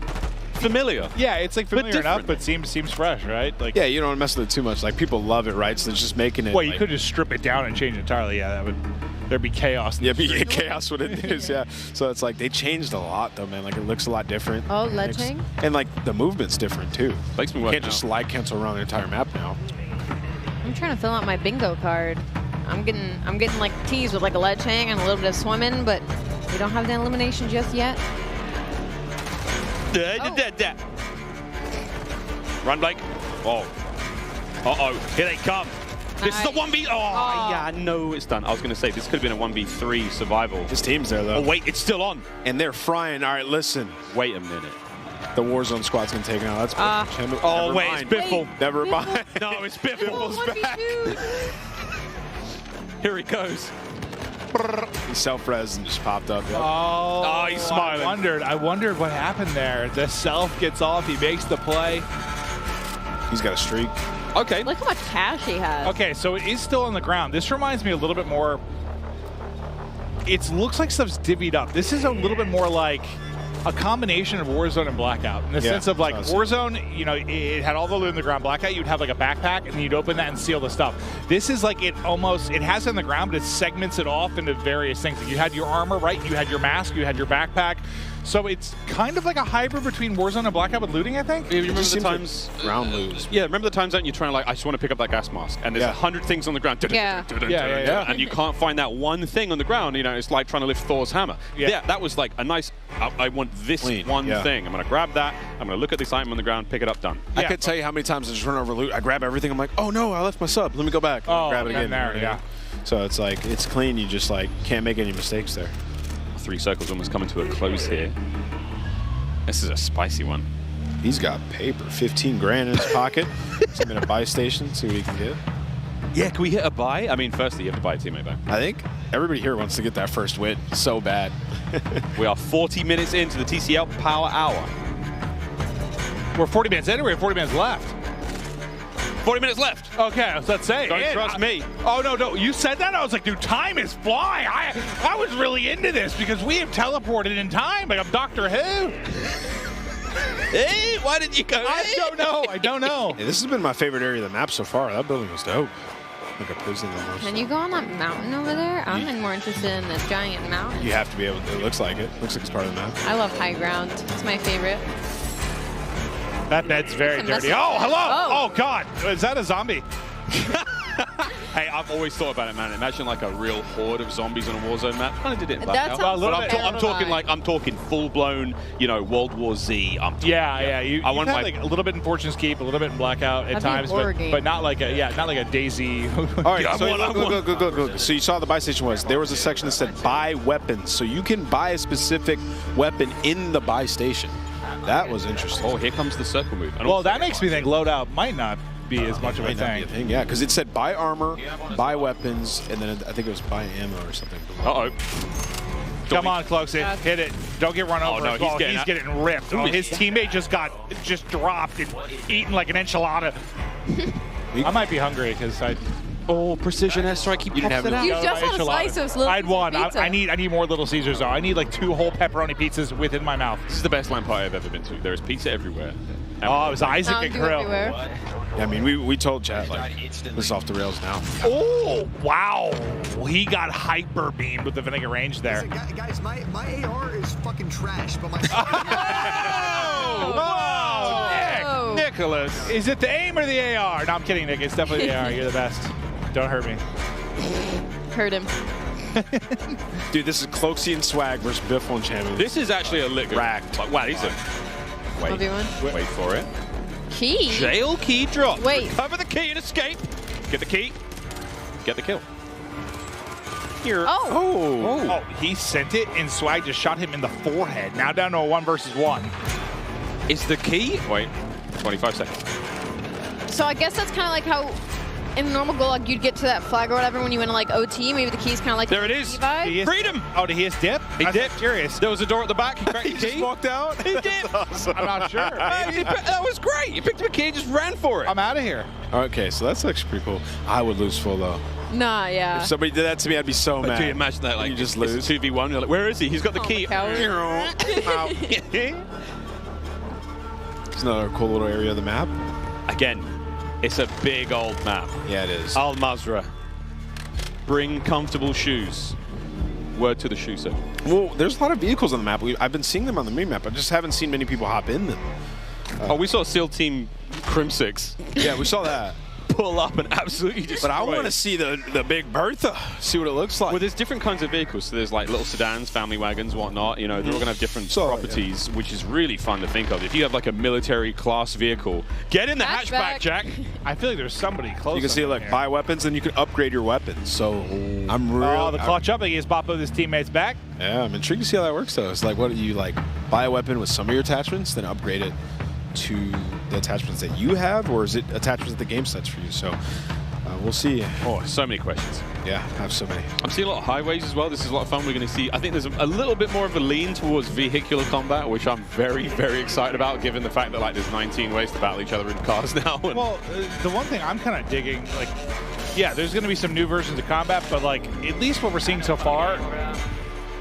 Familiar. Yeah, it's like familiar enough, different. but seems fresh, right? Like, Yeah, you don't want to mess with it too much. Like people love it, right? So they're just making it. well, you like, could just strip it down and change it entirely. Yeah, there'd be chaos. Yeah, be chaos what it is. Yeah. So it's like they changed a lot though, man. Like it looks a lot different. Oh, ledging. And like the movement's different too. Makes me You work can't just slide cancel around the entire map now. I'm trying to fill out my bingo card. I'm getting like teased with like a ledge hang and a little bit of swimming, but we don't have the elimination just yet. Run, Blake. Oh. Uh-oh. Here they come. This is a 1v. Oh, yeah, no, it's done. I was going to say, this could have been a 1v3 survival. His team's there, though. Oh, wait, it's still on. And they're frying. All right, listen. Wait a minute. The Warzone squad's going to take it out. That's Biffle. Oh, Never wait, mind. it's Biffle. Never mind. No, it's Biffle's back. Here he goes. He self-res and just popped up. Yep. Oh, he's smiling. I wondered what happened there. The self gets off. He makes the play. He's got a streak. Okay. Look how much cash he has. Okay, so it is still on the ground. This reminds me a little bit more. It looks like stuff's divvied up. This is a little bit more like a combination of Warzone and Blackout in the sense of like Warzone, you know, it had all the loot in the ground. Blackout, you'd have like a backpack and you'd open that and steal the stuff. This is like it has it on the ground, but it segments it off into various things. You had your armor, right? You had your mask, you had your backpack. So it's kind of like a hybrid between Warzone and Blackout with looting, I think. You remember the times? Round lose. Yeah, remember the times that you're trying to like, I just want to pick up that gas mask, and there's 100 things on the ground. Yeah. And you can't find that one thing on the ground. You know, it's like trying to lift Thor's hammer. Yeah, that was like a nice. I want this one thing. I'm gonna grab that. I'm gonna look at this item on the ground, pick it up, done. I could tell you how many times I just run over loot. I grab everything. I'm like, oh no, I left my sub. Let me go back. And grab it again. Yeah. So it's like it's clean. You just like can't make any mistakes there. 3 circles almost coming to a close here. This is a spicy one. He's got paper, 15 grand in his pocket. He's going to buy station, see what he can get. Yeah, can we hit a buy? I mean, firstly, you have to buy a teammate back. I think everybody here wants to get that first win so bad. We are 40 minutes into the TCL Power Hour. We're 40 minutes in, or we have 40 minutes left? 40 minutes left. Okay, so let's say. Don't trust me. Oh, no. You said that? I was like, dude, time is flying. I was really into this because we have teleported in time. Like I'm Doctor Who. Hey, why did you go? I don't know. Yeah, this has been my favorite area of the map so far. That building was dope. Like a prison almost. Can you go on that mountain over there? I'm more interested in the giant mountain. You have to be able to. It looks like it. Looks like it's part of the map. I love high ground. It's my favorite. That bed's very dirty. Oh, hello. Oh, God. Is that a zombie? Hey, I've always thought about it, man. Imagine like a real horde of zombies on a Warzone map. Kind of did it in Blackout. I'm talking full-blown, you know, World War Z. I want like a little bit in Fortune's Keep, a little bit in Blackout at times, but not like a Daisy. All right, go. So you saw the buy station there was a section that said buy weapons, so you can buy a specific weapon in the buy sstation. That was interesting. Oh, here comes the circle move. Well, that makes me think loadout might not be as much of a thing. Yeah, because it said buy armor, buy weapons, and then I think it was buy ammo or something. Uh-oh. Come on, Cloaksy. Hit it. Don't get run over. Oh, no, he's getting ripped. Oh, his teammate just dropped and eaten like an enchilada. I might be hungry because I... Oh, precision airstrike. He pops it out. You just had a slice of Little I had one. Pizza. I need more Little Caesars, though. I need like 2 whole pepperoni pizzas within my mouth. This is the best LAN party I've ever been to. There is pizza everywhere. Oh, it was Isaac and Grill. Yeah, I mean, we told chat, like, this is off the rails now. Oh, wow. He got hyper beamed with the vinegar range there. Listen, guys, my AR is fucking trash, but my... Whoa, Nick. Nicholas. Is it the aim or the AR? No, I'm kidding, Nick. It's definitely the AR. You're the best. Don't hurt me. Hurt him. Dude, this is Cloaksy and Swag versus Biffle and Champion. This is actually a lick. Racked. Like, wow, these are... Wait for it. Key? Jail key drop. Wait. Recover the key and escape. Get the key. Get the kill. Here. Oh. He sent it, and Swag just shot him in the forehead. Now down to a 1 versus 1. Is the key? Wait, 25 seconds. So I guess that's kind of like how in normal Gulag you'd get to that flag or whatever when you went to like OT. Maybe the key's kind of like there it is. Freedom. Oh, did he just dip? He dipped. Curious. There was a door at the back. He cracked the key. Just walked out. He dipped. Awesome. I'm not sure. That was great. He picked up a key and just ran for it. I'm out of here. Okay, so that's actually pretty cool. I would lose full though. Nah, yeah. If somebody did that to me, I'd be so mad. Do you imagine that? Like you just lose. 2v1. You're like, where is he? He's got the key. It's another cool little area of the map. Again, it's a big old map. Yeah, it is. Al Mazrah. Bring comfortable shoes. Word to the shoe set. Well, there's a lot of vehicles on the map. I've been seeing them on the mini-map. I just haven't seen many people hop in them. We saw SEAL Team Crimsix. Yeah, we saw that. Pull up and absolutely destroy. But I want to see the big Bertha, see what it looks like. Well, there's different kinds of vehicles. So there's like little sedans, family wagons, whatnot. You know, they're all going to have different properties, which is really fun to think of. If you have like a military class vehicle, get in the hatchback, Jack. I feel like there's somebody close. You can see like buy weapons, and you can upgrade your weapons. So I'm really. Oh, the clutch up against Bop with his teammates back. Yeah, I'm intrigued to see how that works though. It's like, what do you like? Buy a weapon with some of your attachments, then upgrade it to the attachments that you have, or is it attachments that the game sets for you? So we'll see. Oh, so many questions. Yeah, I have so many. I'm seeing a lot of highways as well. This is a lot of fun. We're going to see, I think there's a little bit more of a lean towards vehicular combat, which I'm very, very excited about, given the fact that like there's 19 ways to battle each other in cars now. Well, the one thing I'm kind of digging, like, yeah, there's going to be some new versions of combat, but like at least what we're seeing so far,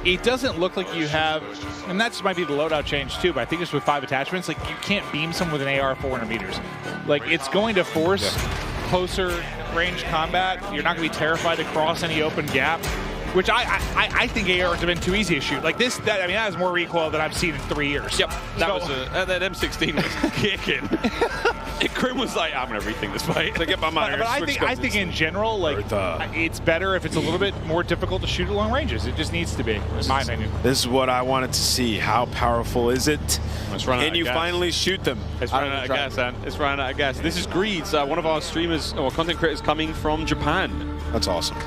it doesn't look like you have, and that might be the loadout change too, but I think it's with 5 attachments, like you can't beam someone with an AR 400 meters. Like it's going to force closer range combat. You're not going to be terrified to cross any open gap, which I think ARs have been too easy to shoot. Like this, I mean, that has more recoil than I've seen in 3 years. Yep, that M16 was kicking. And Krim was like, I'm going to rethink this fight. To get my mind. But I think in general, like, it's better if it's a little bit more difficult to shoot at long ranges. It just needs to be, in my opinion. This is what I wanted to see. How powerful is it? Can you finally shoot them? It's running out of gas, man. It's running out of gas. This is Greeds, one of our streamers or content creators coming from Japan. That's awesome.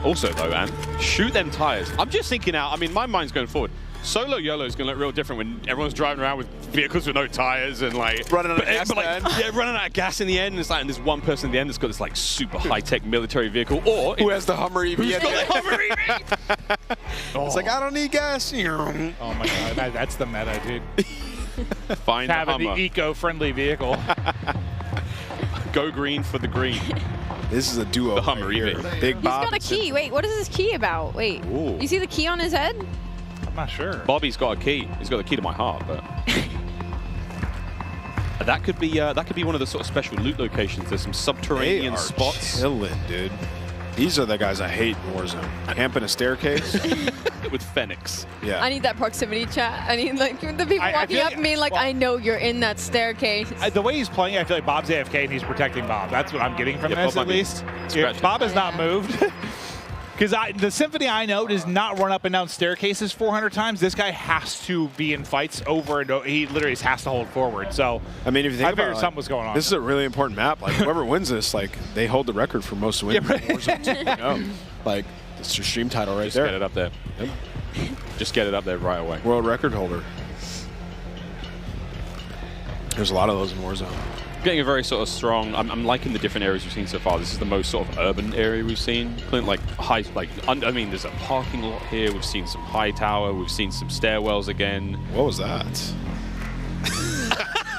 Also, though, man, shoot them tires. I'm just thinking out. I mean, my mind's going forward. Solo YOLO is going to look real different when everyone's driving around with vehicles with no tires and like running out of gas. Running out of gas in the end. And it's like, and there's one person at the end that's got this like super high-tech military vehicle, or who has the Hummer EV? Who's got the Hummer EV? It's like, I don't need gas. Oh my god, that's the meta, dude. Find having the the eco-friendly vehicle. Go green for the green. This is a duo. The Hummer EV. Big Bob. He's got a key. Wait, what is this key about? Wait, you see the key on his head? I'm not sure. Bobby's got a key. He's got the key to my heart, but that could be one of the sort of special loot locations. There's some subterranean spots. Chilling, dude. These are the guys I hate in Warzone. Camp in a staircase with Phoenix. Yeah. I need that proximity chat. I need like the people walking up to me like, I know you're in that staircase. The way he's playing, I feel like Bob's AFK and he's protecting Bob. That's what I'm getting from this, Bob at least. Bob has not moved. Because the Symphony I know does not run up and down staircases 400 times. This guy has to be in fights over and over. He literally has to hold forward. So I mean, if you think about it, something was going on. This is a really important map. Like whoever wins this, like they hold the record for most wins. Yeah, right. In Warzone. Like it's your stream title right there. Just get it up there. Yep. Just get it up there right away. World record holder. There's a lot of those in Warzone. Getting a very sort of strong. I'm liking the different areas we've seen so far. This is the most sort of urban area we've seen. Like high, I mean, there's a parking lot here. We've seen some high tower. We've seen some stairwells again. What was that?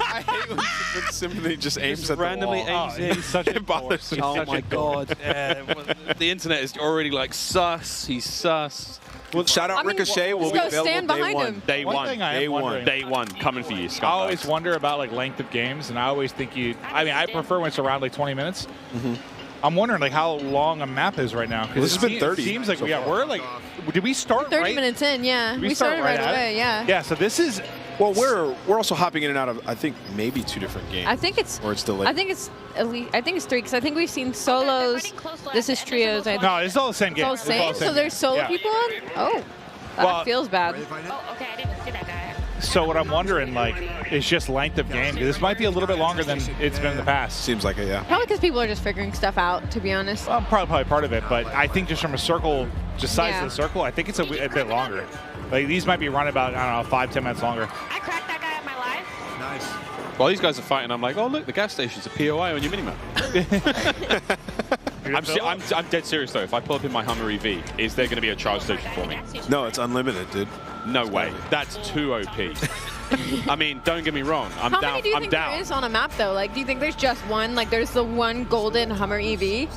I hate when Symphony just aims at randomly the wall. aims in. He's such a bothers me. Oh my god! The internet is already like sus. He's sus. Well, shout out Ricochet. Will be available stand behind him. Day one. Day one. Coming for you, scumbags. I always wonder about like length of games, and I always think I prefer when it's around like 20 minutes. I'm wondering like how long a map is right now. Well, this has been 30. It seems like so we're like, did we start 30 minutes in, yeah. We started right away, yeah. Yeah, so this is. Well, we're also hopping in and out of I think maybe 2 different games. I think it's. Or it's delayed. I think it's at least. I think it's 3 because I think we've seen solos. This is trios. I think. No, it's all the same game. It's all the same. So there's solo people on. Oh, that feels bad. Oh, okay, I didn't see that guy. So what I'm wondering, like, is just length of game. This might be a little bit longer than it's been in the past. Seems like it, yeah. Probably because people are just figuring stuff out, to be honest. Well, probably part of it, but I think just from a circle, just size of the circle, I think it's a bit longer. Like, these might be running about, I don't know, 5-10 minutes longer. I cracked that guy at my life. Nice. While these guys are fighting, I'm like, oh, look, the gas station's a POI on your minimap. I'm dead serious, though. If I pull up in my Hummer EV, is there going to be a charge station for me? No, it's unlimited, dude. No way. That's too OP. I mean, don't get me wrong. I'm How down. many do you I'm think down. there is on a map, though? Like, do you think there's just one? Like, there's the one golden Hummer EV?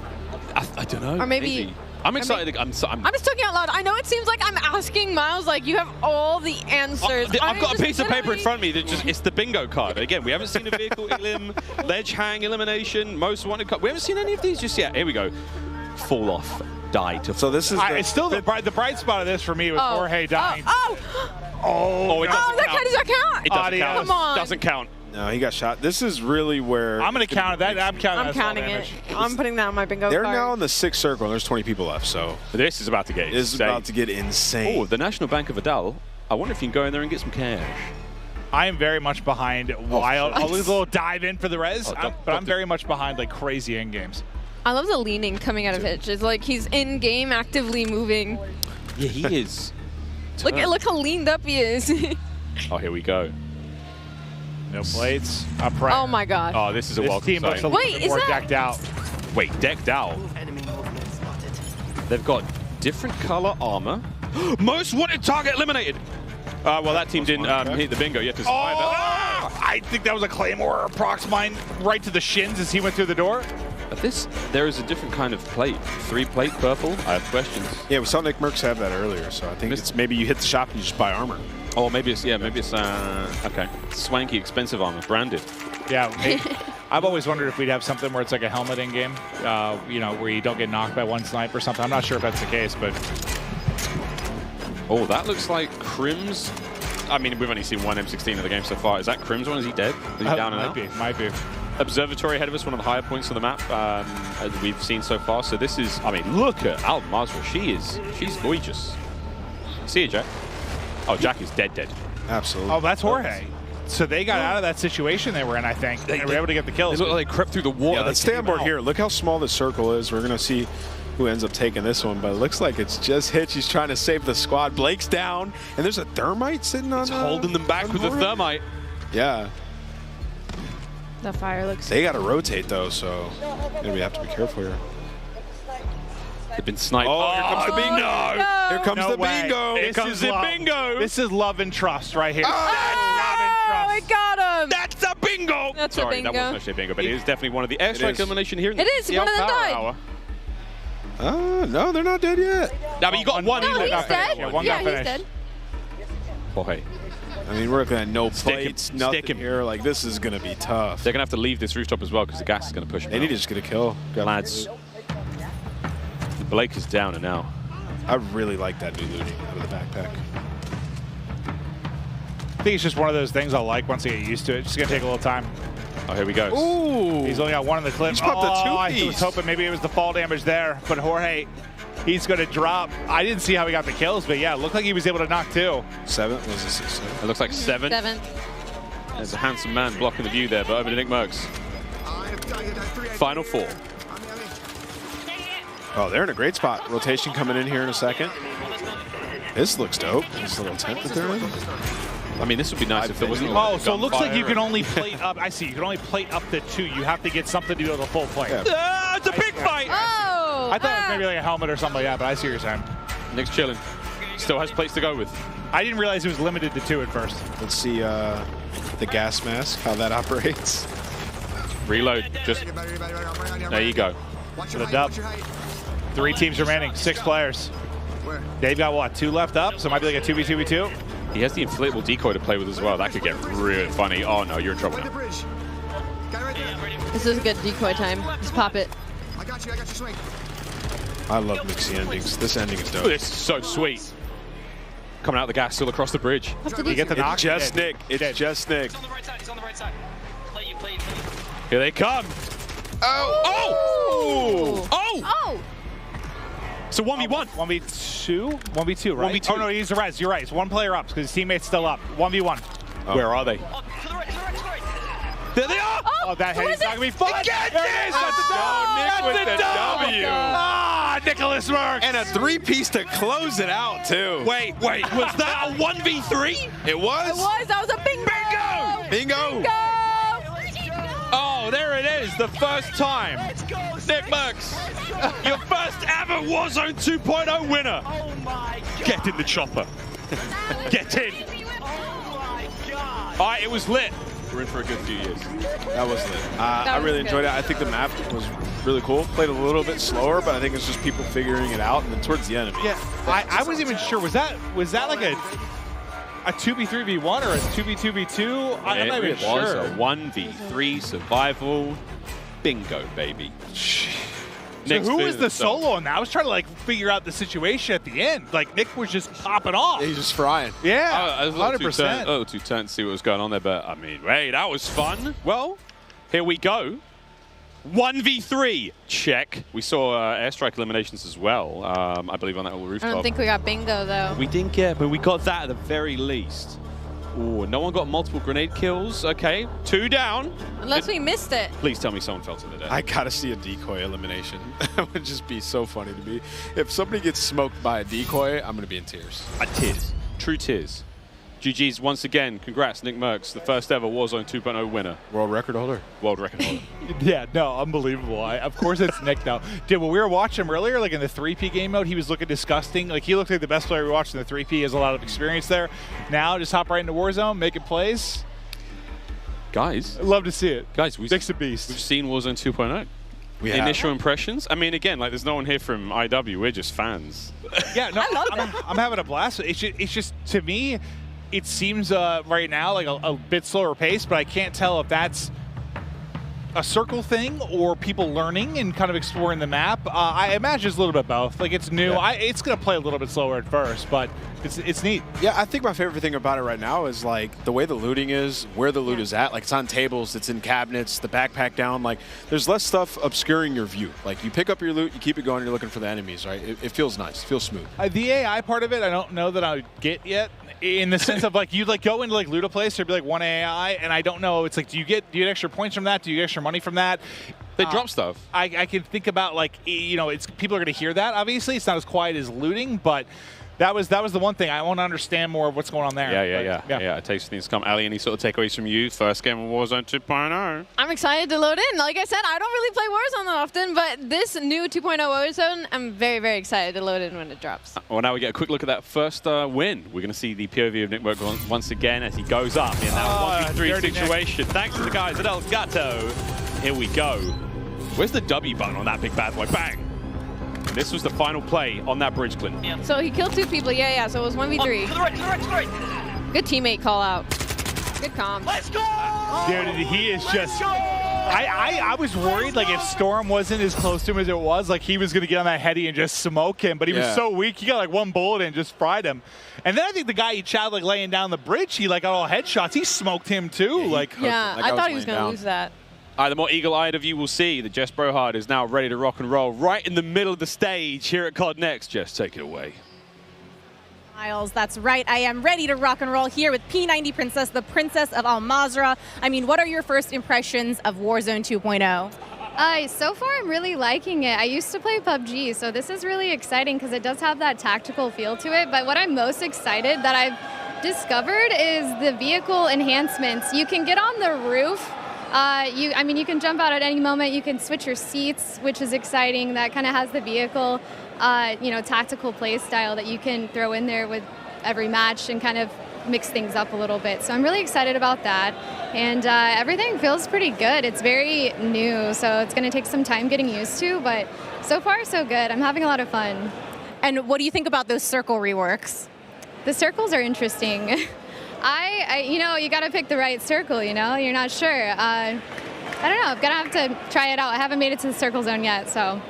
I don't know. Or maybe I'm excited. I'm just talking out loud. I know it seems like I'm asking Miles, like, you have all the answers. I've got a piece of paper in front of me that just, it's the bingo card. Again, we haven't seen a vehicle elim, ledge hang elimination, most wanted card. We haven't seen any of these just yet. Here we go. Fall off, die to. So this is it's still the bright spot of this for me was Jorge dying. Oh, it doesn't that count. does that count? It doesn't count. Come on. Doesn't count. No, he got shot. This is really where... I'm going to count that. I'm counting it. I'm putting that on my bingo They're card. now in the 6th circle, and there's 20 people left, so... This is about to get insane. This is about to get insane. Oh, the National Bank of Adal. I wonder if you can go in there and get some cash. I am very much behind Wild. I'll lose a little dive in for the res, but I'm very much behind like crazy end games. I love the leaning coming out of Hitch. It's like he's in game, actively moving. Yeah, he is. Look how leaned up he is. Oh, here we go. No plates. Oh my god. Oh, this is a welcome team looks a little bit more decked out. Wait, decked out? They've got different color armor. Most wanted target eliminated. Well, that team didn't hit the bingo yet to survive that. I think that was a Claymore prox mine right to the shins as he went through the door. But there is a different kind of plate. 3-plate purple. I have questions. Yeah, we saw Nick Merckx have that earlier, so I think it's maybe you hit the shop and you just buy armor. Oh, maybe it's okay. Swanky, expensive armor, branded. Yeah, I've always wondered if we'd have something where it's like a helmet in game, you know, where you don't get knocked by one snipe or something. I'm not sure if that's the case, but. Oh, that looks like Crim's. I mean, we've only seen one M16 of the game so far. Is that Crim's one? Is he dead? Is he down and out? Might be. Observatory ahead of us, one of the higher points on the map as we've seen so far. So this is, I mean, look at Al Mazra. She's gorgeous. See you, Jack. Oh, Jack is dead. Absolutely. Oh, that's Jorge. So they got out of that situation they were in, I think. They were able to get the kills. They look like they crept through the water. Yeah, let's stay on board here. Look how small this circle is. We're going to see who ends up taking this one, but it looks like it's just Hitch. He's trying to save the squad. Blake's down, and there's a thermite sitting on. He's holding them back with the thermite. Yeah. The fire looks. They got to rotate though, so maybe we have to be careful here. They've been sniped. Oh, here comes the bingo! No. Here comes the bingo! Here comes the bingo! This is love and trust right here. Oh, I got him! That's a bingo! That's Sorry, a bingo. that wasn't actually a bingo, but it is definitely one of the airstrike elimination here. It is. One of them died. No, they're not dead yet. No, but you got one. No, he's dead. Yeah, one yeah, got he's finished. dead. Oh, hey. I mean, we're looking at no plates, Stick nothing him. here. Like, this is going to be tough. They're going to have to leave this rooftop as well because the gas is going to push them They out. need to just get a kill. Lads. Blake is down and now. I really like that new loot out of the backpack. I think it's just one of those things I like once I get used to it. It's just going to take a little time. Oh, here we go. Ooh! He's only got one in the clip. He's popped a I two-piece. was hoping maybe it was the fall damage there, but Jorge, he's going to drop. I didn't see how he got the kills, but yeah, it looked like he was able to knock two. 7? Was it 6? It looks like 7. 7. There's a handsome man blocking the view there, but over to Nick Merckx. Final 4. Oh, they're in a great spot. Rotation coming in here in a second. This looks dope. This little tent that they're in. I mean, this would be nice if there wasn't a Oh, so it looks like you can only plate up. I see. You can only plate up to 2. You have to get something to be able to full plate. Yeah. It's a big fight! Oh! I thought it was maybe like a helmet or something like that, but I see what you're saying. Nick's chilling. Still has plates to go with. I didn't realize it was limited to 2 at first. Let's see the gas mask, how that operates. Reload. Just there you go. For the dub. 3 teams remaining, 6 players. They've got what, 2 left up? So it might be like a 2v2v2. He has the inflatable decoy to play with as well. That could get really funny. Oh no, you're in trouble now. This is a good decoy time. Just pop it. I got you, swing. I love mixing endings. This ending is dope. Oh, this is so sweet. Coming out the gas, still across the bridge. You get the knock? It's just Nick. It's just Nick. He's on the right side. He's on the right side. Play you. Here they come. Oh! Oh! Oh! Oh! So 1v1. 1v2? 1v2, right? 1v2. Oh, no, he's a res. You're right. It's one player up because his teammate's still up. 1v1. Oh. Where are they? There they are! Oh, that head is not going to be fun. There it is! Nick with the W. Ah, Nicholas Merckx. And a 3-piece to close it out, too. Wait, was that a 1v3? It was? It was. That was a bingo. Bingo. Oh, there it is. The first time. Nick Merckx, your first ever Warzone 2.0 winner. Oh my God. Get in the chopper. Get in. All right, it was lit. We're in for a good few years. That was lit. I really enjoyed it. I think the map was really cool. Played a little bit slower, but I think it's just people figuring it out. And then towards the end, yeah, I wasn't even sure. Was that like a 2v3v1 or a 2v2v2? I'm not even sure. It was a 1v3 survival. Bingo, baby. So who was the solo on that? I was trying to like figure out the situation at the end. Like Nick was just popping off. Yeah, he's just frying. Yeah, I was 100%. A little too tense to see what was going on there, but I mean, hey, that was fun. Well, here we go. 1v3, check. We saw airstrike eliminations as well, I believe, on that little rooftop. I don't think we got bingo, though. We didn't get, but we got that at the very least. Ooh, no one got multiple grenade kills. Okay, 2 down. Unless we missed it. Please tell me someone fell to the death. I gotta see a decoy elimination. That would just be so funny to me. If somebody gets smoked by a decoy, I'm gonna be in tears. Tears. True tears. GG's once again. Congrats, Nick Merckx, the first ever Warzone 2.0 winner. World record holder. World record holder. Yeah, no, unbelievable. Of course it's Nick now. Dude, when we were watching him earlier, like in the 3P game mode, he was looking disgusting. Like he looked like the best player we watched in the 3P. He has a lot of experience there. Now, just hop right into Warzone, making plays. Guys. I'd love to see it. Guys, Nick's a beast. We've seen Warzone 2.0. Initial impressions? I mean, again, like there's no one here from IW. We're just fans. Yeah, no, I'm having a blast. It's just to me, it seems right now like a bit slower pace, but I can't tell if that's a circle thing or people learning and kind of exploring the map. I imagine it's a little bit both. Like it's new. Yeah. It's going to play a little bit slower at first, but it's neat. Yeah, I think my favorite thing about it right now is like the way the looting is, where the loot is at. Like it's on tables, it's in cabinets, the backpack down. Like there's less stuff obscuring your view. Like you pick up your loot, you keep it going, you're looking for the enemies, right? It feels nice, it feels smooth. The AI part of it, I don't know that I would get yet. In the sense of like you'd like go into like loot a place, there'd be like one AI, and I don't know. It's like do you get extra points from that? Do you get extra money from that? They drop stuff. I can think about like it's people are gonna hear that. Obviously, it's not as quiet as looting, but that was the one thing I want to understand more of what's going on there. Yeah. It takes things to come. Ali, any sort of takeaways from you? First game of Warzone 2.0. I'm excited to load in. Like I said, I don't really play Warzone that often, but this new 2.0 Warzone, I'm very, very excited to load in when it drops. Well, now we get a quick look at that first win. We're going to see the POV of Nick Merckx once again as he goes up in that 1v3 situation. Thanks to the guys at El Gato. Here we go. Where's the W button on that big bad boy? Bang! And this was the final play on that bridge, Clinton. Yeah. So he killed 2 people. Yeah. So it was 1v3. To the right. Good teammate call out. Good comms. Let's go! Dude, he is just... I was worried, like, if Storm wasn't as close to him as it was, like, he was going to get on that heady and just smoke him, but he was so weak, he got, like, 1 bullet and just fried him. And then I think the guy he chowed, like, laying down the bridge, he, like, got all headshots. He smoked him, too. Yeah, I thought he was going to lose that. All right, the more eagle-eyed of you will see that Jess Brohard is now ready to rock and roll right in the middle of the stage here at COD Next. Jess, take it away. Miles, that's right. I am ready to rock and roll here with P90 Princess, the Princess of Al Mazrah. I mean, what are your first impressions of Warzone 2.0? So far, I'm really liking it. I used to play PUBG, so this is really exciting because it does have that tactical feel to it. But what I'm most excited that I've discovered is the vehicle enhancements. You can get on the roof. You can jump out at any moment. You can switch your seats, which is exciting. That kind of has the vehicle, tactical play style that you can throw in there with every match and kind of mix things up a little bit. So I'm really excited about that. And everything feels pretty good. It's very new, so it's going to take some time getting used to, but so far so good. I'm having a lot of fun. And what do you think about those circle reworks? The circles are interesting. You got to pick the right circle, you're not sure. I don't know, I'm going to have to try it out. I haven't made it to the circle zone yet, so.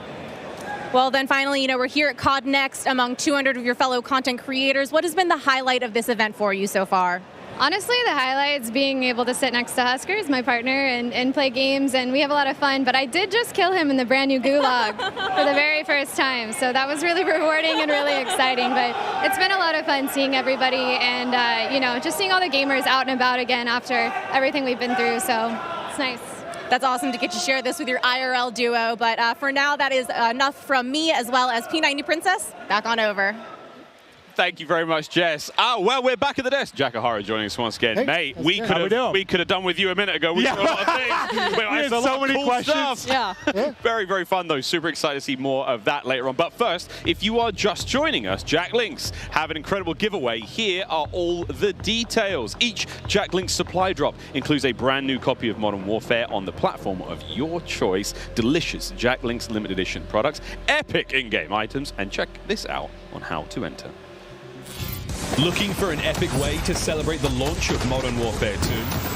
Well, then finally, we're here at COD Next among 200 of your fellow content creators. What has been the highlight of this event for you so far? Honestly, the highlights being able to sit next to Huskers, my partner, and play games, and we have a lot of fun. But I did just kill him in the brand new Gulag for the very first time, so that was really rewarding and really exciting. But it's been a lot of fun seeing everybody and, you know, just seeing all the gamers out and about again after everything we've been through, so it's nice. That's awesome to get to share this with your IRL duo, but for now, that is enough from me as well as P90 Princess. Back on over. Thank you very much, Jess. Well, we're back at the desk. Jack O'Hara joining us once again. Hey, mate, we could have done with you a minute ago. We saw a lot of things. We had so many cool questions. Stuff. Yeah. Very, very fun, though. Super excited to see more of that later on. But first, if you are just joining us, Jack Links have an incredible giveaway. Here are all the details. Each Jack Links supply drop includes a brand new copy of Modern Warfare on the platform of your choice. Delicious Jack Links limited edition products, epic in-game items, and check this out on how to enter. Looking for an epic way to celebrate the launch of Modern Warfare 2?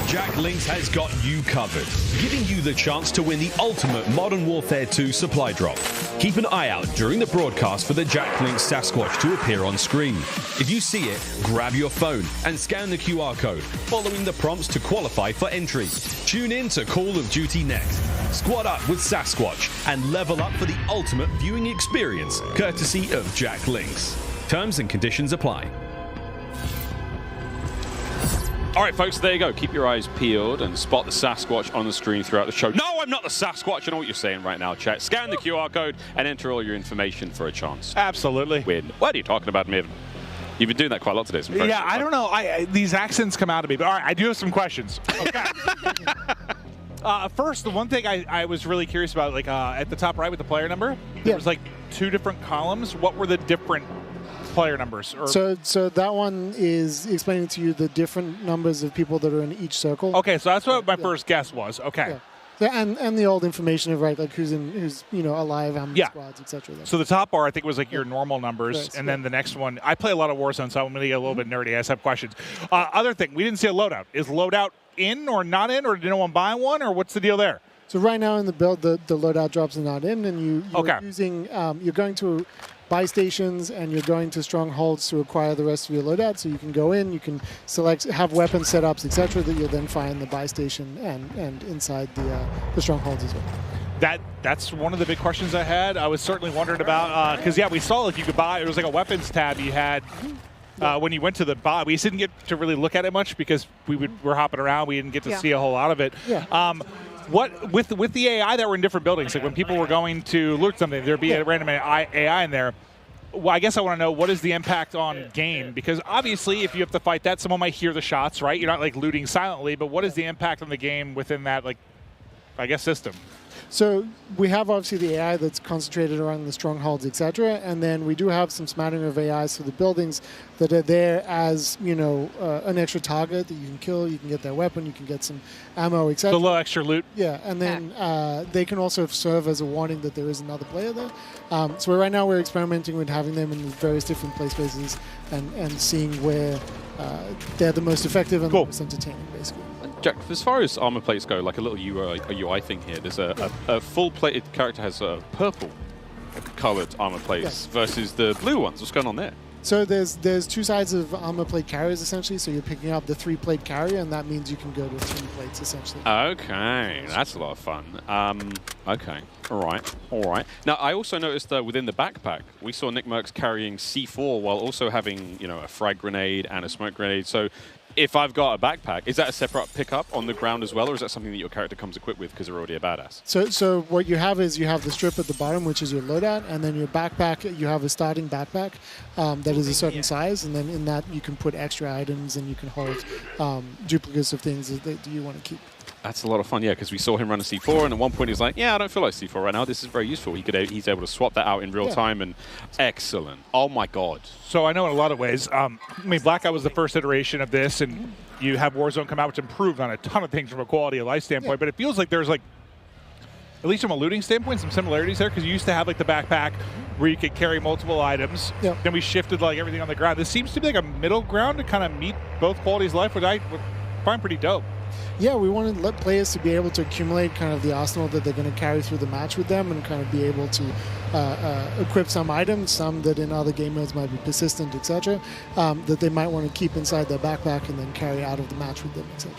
Jack Links has got you covered, giving you the chance to win the ultimate Modern Warfare 2 supply drop. Keep an eye out during the broadcast for the Jack Links Sasquatch to appear on screen. If you see it, grab your phone and scan the QR code, following the prompts to qualify for entry. Tune in to Call of Duty next. Squad up with Sasquatch and level up for the ultimate viewing experience, courtesy of Jack Links. Terms and conditions apply. All right, folks, there you go. Keep your eyes peeled and spot the Sasquatch on the screen throughout the show. No, I'm not the Sasquatch. I know what you're saying right now, chat. Scan the QR code and enter all your information for a chance. Absolutely. Win. What are you talking about, Maven? You've been doing that quite a lot today. Yeah, I don't know. These accents come out of me. But all right, I do have some questions. Okay. First, the one thing I was really curious about, like at the top right with the player number, there was like 2 different columns. What were the different player numbers? So that one is explaining to you the different numbers of people that are in each circle. Okay, so that's what my first guess was. Okay. Yeah, and the old information of like who's alive, how many squads, etc. So the top bar I think was like your normal numbers, and then the next one. I play a lot of Warzone, so I'm going to get a little bit nerdy. I just have questions. Other thing, we didn't see a loadout. Is loadout in or not in, or did no one buy one, or what's the deal there? So right now in the build, the loadout drops are not in, and you're using you're going to buy stations and you're going to strongholds to acquire the rest of your loadout. So you can go in, you can select, have weapon setups, etc. that you'll then find the buy station and inside the strongholds as well. That's one of the big questions I had. I was certainly wondering about because we saw like you could buy. It was like a weapons tab you had. When you went to the buy, we just didn't get to really look at it much because we're hopping around. We didn't get to see a whole lot of it. What with the AI that were in different buildings, like when people were going to loot something, there'd be a random AI in there. Well, I guess I want to know, what is the impact on game? Because obviously, if you have to fight that, someone might hear the shots, right? You're not like looting silently, but what is the impact on the game within that, like, I guess, system? So we have obviously the AI that's concentrated around the strongholds, etc., and then we do have some smattering of AIs for the buildings that are there as an extra target that you can kill. You can get their weapon, you can get some ammo, etc. So a little extra loot. Yeah, and then they can also serve as a warning that there is another player there. So right now we're experimenting with having them in various different play spaces and seeing where they're the most effective and the most entertaining, basically. Jack, as far as armor plates go, like a little UI thing here, there's a full-plated character has purple-colored armor plates versus the blue ones. What's going on there? So there's 2 sides of armor plate carriers, essentially. So you're picking up the 3-plate carrier, and that means you can go to 3 plates, essentially. Okay, that's a lot of fun. Okay, all right. Now, I also noticed within the backpack, we saw Nick Merckx carrying C4 while also having, a frag grenade and a smoke grenade. So if I've got a backpack, is that a separate pickup on the ground as well, or is that something that your character comes equipped with because they're already a badass? So what you have is you have the strip at the bottom, which is your loadout, and then your backpack, you have a starting backpack that is a certain size, and then in that you can put extra items and you can hold duplicates of things that you want to keep. That's a lot of fun, yeah, because we saw him run a C4, and at one point he's like, I don't feel like C4 right now. This is very useful. He's able to swap that out in real time, and excellent. Oh, my God. So I know in a lot of ways, Blackout was the first iteration of this, and you have Warzone come out, which improved on a ton of things from a quality of life standpoint, but it feels like there's, like, at least from a looting standpoint, some similarities there, because you used to have, like, the backpack where you could carry multiple items. Then we shifted, like, everything on the ground. This seems to be, like, a middle ground to kind of meet both qualities of life, which I find pretty dope. Yeah, we wanted players to be able to accumulate kind of the arsenal that they're going to carry through the match with them and kind of be able to equip some items, some that in other game modes might be persistent, etc., that they might want to keep inside their backpack and then carry out of the match with them, etc.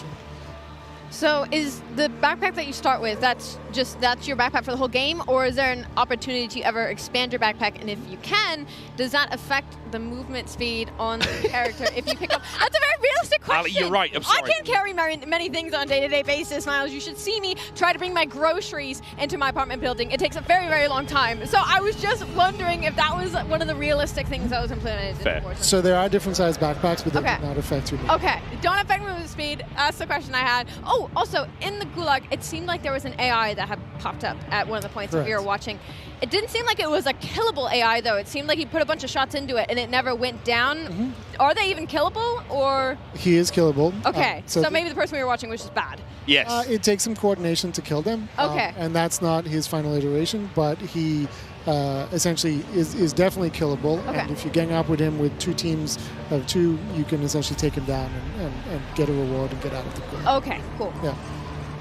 So is the backpack that you start with, that's your backpack for the whole game, or is there an opportunity to ever expand your backpack? And if you can, does that affect the movement speed on the character if you pick up? That's a very realistic question. Ali, you're right. I'm sorry. I can't carry many things on a day-to-day basis, Miles. You should see me try to bring my groceries into my apartment building. It takes a very, very long time. So I was just wondering if that was one of the realistic things that was implemented. Fair. So there are different sized backpacks, but they do not affect your movement. Okay, don't affect movement speed. That's the question I had. Oh, also, in the Gulag, it seemed like there was an AI that had popped up at one of the points that we were watching. It didn't seem like it was a killable AI, though. It seemed like he put a bunch of shots into it, and it never went down. Are they even killable, or? He is killable. Okay, so maybe the person we were watching was just bad. Yes. It takes some coordination to kill them. Okay. And that's not his final iteration, but he essentially is definitely killable. Okay. And if you gang up with him with 2 teams of 2, you can essentially take him down and get a reward and get out of the game. Okay, cool. Yeah.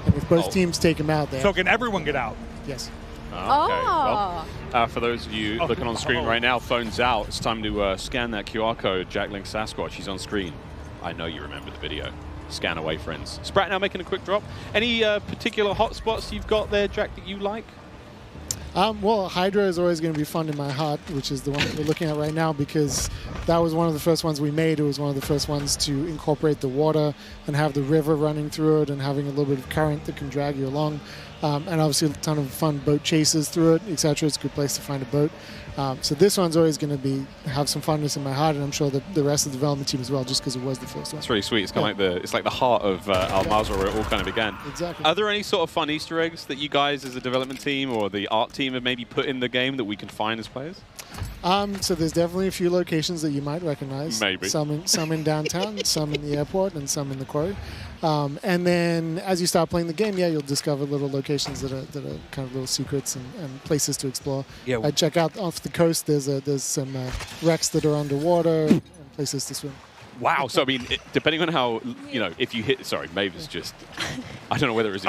And if both teams take him out, So can everyone get out? Yes. Okay. Well, for those of you looking on the screen right now, phone's out. It's time to scan that QR code. Jack Link Sasquatch, he's on screen. I know you remember the video. Scan away, friends. Sprat now making a quick drop. Any particular hotspots you've got there, Jack, that you like? Well, Hydra is always going to be fun in my heart, which is the one that we're looking at right now, because that was one of the first ones we made. It was one of the first ones to incorporate the water and have the river running through it and having a little bit of current that can drag you along. And obviously a ton of fun boat chases through it, etc. It's a good place to find a boat. So this one's always going to have some funness in my heart, and I'm sure that the rest of the development team as well, just because it was the first one. It's really sweet. It's kind of like the heart of Al-Mazrah where it all kind of began. Exactly. Are there any sort of fun Easter eggs that you guys as a development team or the art team have maybe put in the game that we can find as players? So there's definitely a few locations that you might recognize. Maybe. Some in downtown, some in the airport, and some in the quarry. And then as you start playing the game, you'll discover little locations that are kind of little secrets and places to explore. Yeah. I check out off the coast. There's some wrecks that are underwater and places to swim. Wow. So, I mean, depending on how, if you hit... Sorry, Maeve is just... I don't know whether it's...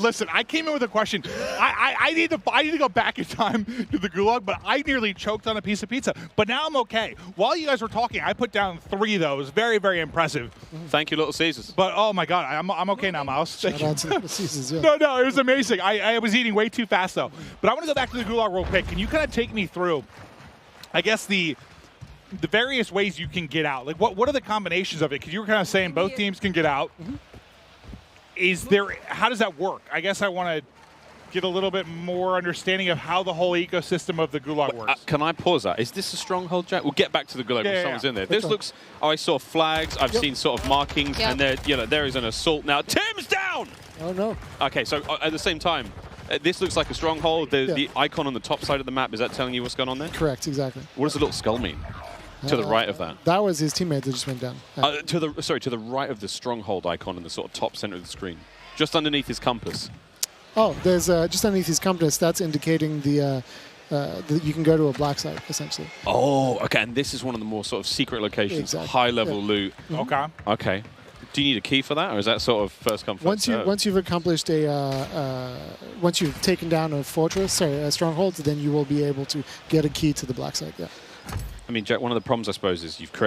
Listen, I came in with a question. I need to go back in time to the Gulag, but I nearly choked on a piece of pizza. But now I'm okay. While you guys were talking, I put down 3 of those. Very, very impressive. Thank you, Little Caesars. But, oh, my God, I'm okay now, Miles. Shout out to Little Caesars, yeah. No, it was amazing. I was eating way too fast, though. But I want to go back to the Gulag real quick. Can you kind of take me through, I guess, the various ways you can get out? Like, what are the combinations of it? Because you were kind of saying both teams can get out. How does that work? I guess I want to get a little bit more understanding of how the whole ecosystem of the Gulag works. Can I pause that? Is this a stronghold, Jack? We'll get back to the Gulag when someone's in there. This looks... I saw flags. I've seen sort of markings, and there is an assault now. Tim's down! Oh, no. Okay, so at the same time, this looks like a stronghold. The icon on the top side of the map, is that telling you what's going on there? Correct, exactly. What does the little skull mean? To the right of that. That was his teammate that just went down. To the right of the stronghold icon in the sort of top center of the screen, just underneath his compass. Oh, there's just underneath his compass. That's indicating that you can go to a black site essentially. Oh, okay. And this is one of the more sort of secret locations, high-level loot. Okay. Okay. Do you need a key for that, or is that sort of first come first serve? Once you've accomplished once you've taken down a stronghold, then you will be able to get a key to the black site. Yeah. I mean, Jack, one of the problems, I suppose, is you've all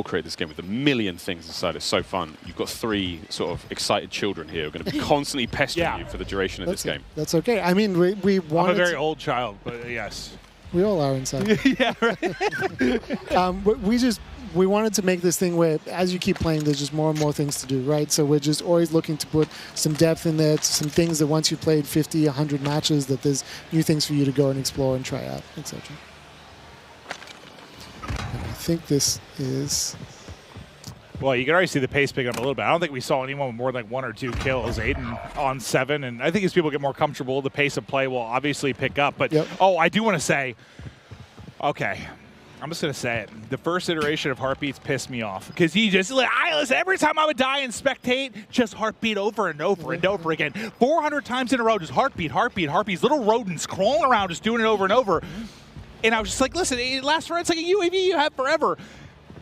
created this game with a million things inside. It's so fun. You've got 3 sort of excited children here who are going to be constantly pestering you for the duration of this game. That's okay. I mean, we wanted... I'm a very old child, but yes. We all are inside. Yeah, right. We wanted to make this thing where, as you keep playing, there's just more and more things to do, right? So we're just always looking to put some depth in there, some things that once you've played 50, 100 matches, that there's new things for you to go and explore and try out, etc. I think this is... Well, you can already see the pace picking up a little bit. I don't think we saw anyone with more than like 1 or 2 kills. Aiden on 7, and I think as people get more comfortable, the pace of play will obviously pick up. But, I do want to say, okay, I'm just going to say it. The first iteration of Heartbeats pissed me off because he just, listen, every time I would die and spectate, just Heartbeat over and over and over again. 400 times in a row, just Heartbeat, Heartbeat, Heartbeats, little rodents crawling around, just doing it over and over. And I was just like, listen, it lasts for, it's like a UAV you have forever.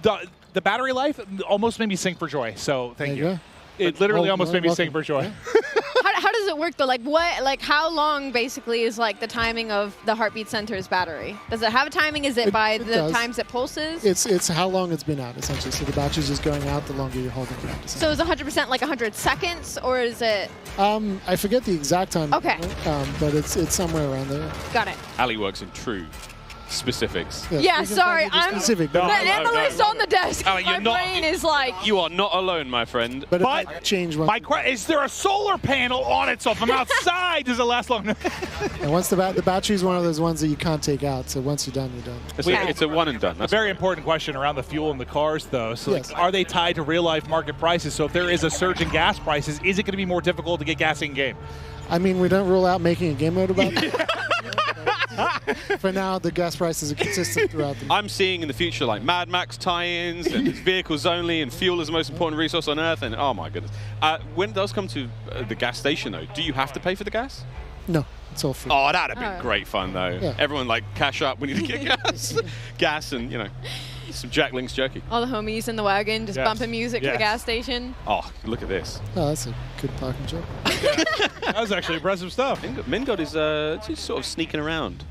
The battery life almost made me sing for joy, so thank you. It literally almost made me sing for joy. How does it work though? Like what? Like how long basically is like the timing of the Heartbeat Center's battery? Does it have a timing? Is it by the times it pulses? It's how long it's been out essentially. So the battery's just going out the longer you're holding it out. So is 100% like 100 seconds, or is it? I forget the exact time. Okay. But it's somewhere around there. Got it. Ali works in true specifics. Yeah, sorry, I'm specific. the analyst on the desk. My brain is like. You are not alone, my friend. But change one. Is there a solar panel on it? So if I'm outside, does it last long enough? And once the battery is one of those ones that you can't take out. So once you're done, you're done. It's a one and done. That's a very important question around the fuel in the cars, though. So like, are they tied to real life market prices? So if there is a surge in gas prices, is it going to be more difficult to get gas in game? I mean, we don't rule out making a game mode about that. For now, the gas prices are consistent throughout the. I'm seeing in the future like Mad Max tie-ins and vehicles only, and fuel is the most important resource on Earth. And oh my goodness, when it does come to the gas station, though, do you have to pay for the gas? No, it's all free. Oh, that'd have been great fun, though. Yeah. Everyone like cash up. We need to get gas, and some Jack Link's jerky. All the homies in the wagon just bumping music to the gas station. Oh, look at this. Oh, that's a good parking job. That was actually impressive stuff. Mingod is just sort of sneaking around.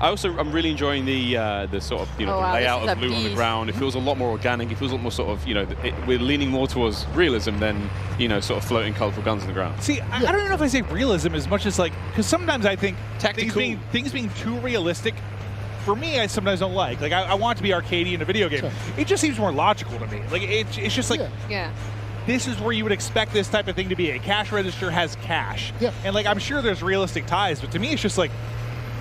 I'm really enjoying the sort of the layout of loot on the ground. It feels a lot more organic. It feels a lot more sort of we're leaning more towards realism than sort of floating colorful guns in the ground. See, I don't even know if I say realism as much as like, because sometimes I think things being too realistic. For me, I sometimes don't like. Like I want it to be arcadey in a video game. Sure. It just seems more logical to me. Like it's just like. Yeah. This is where you would expect this type of thing to be. A cash register has cash. Yeah. And like I'm sure there's realistic ties, but to me it's just like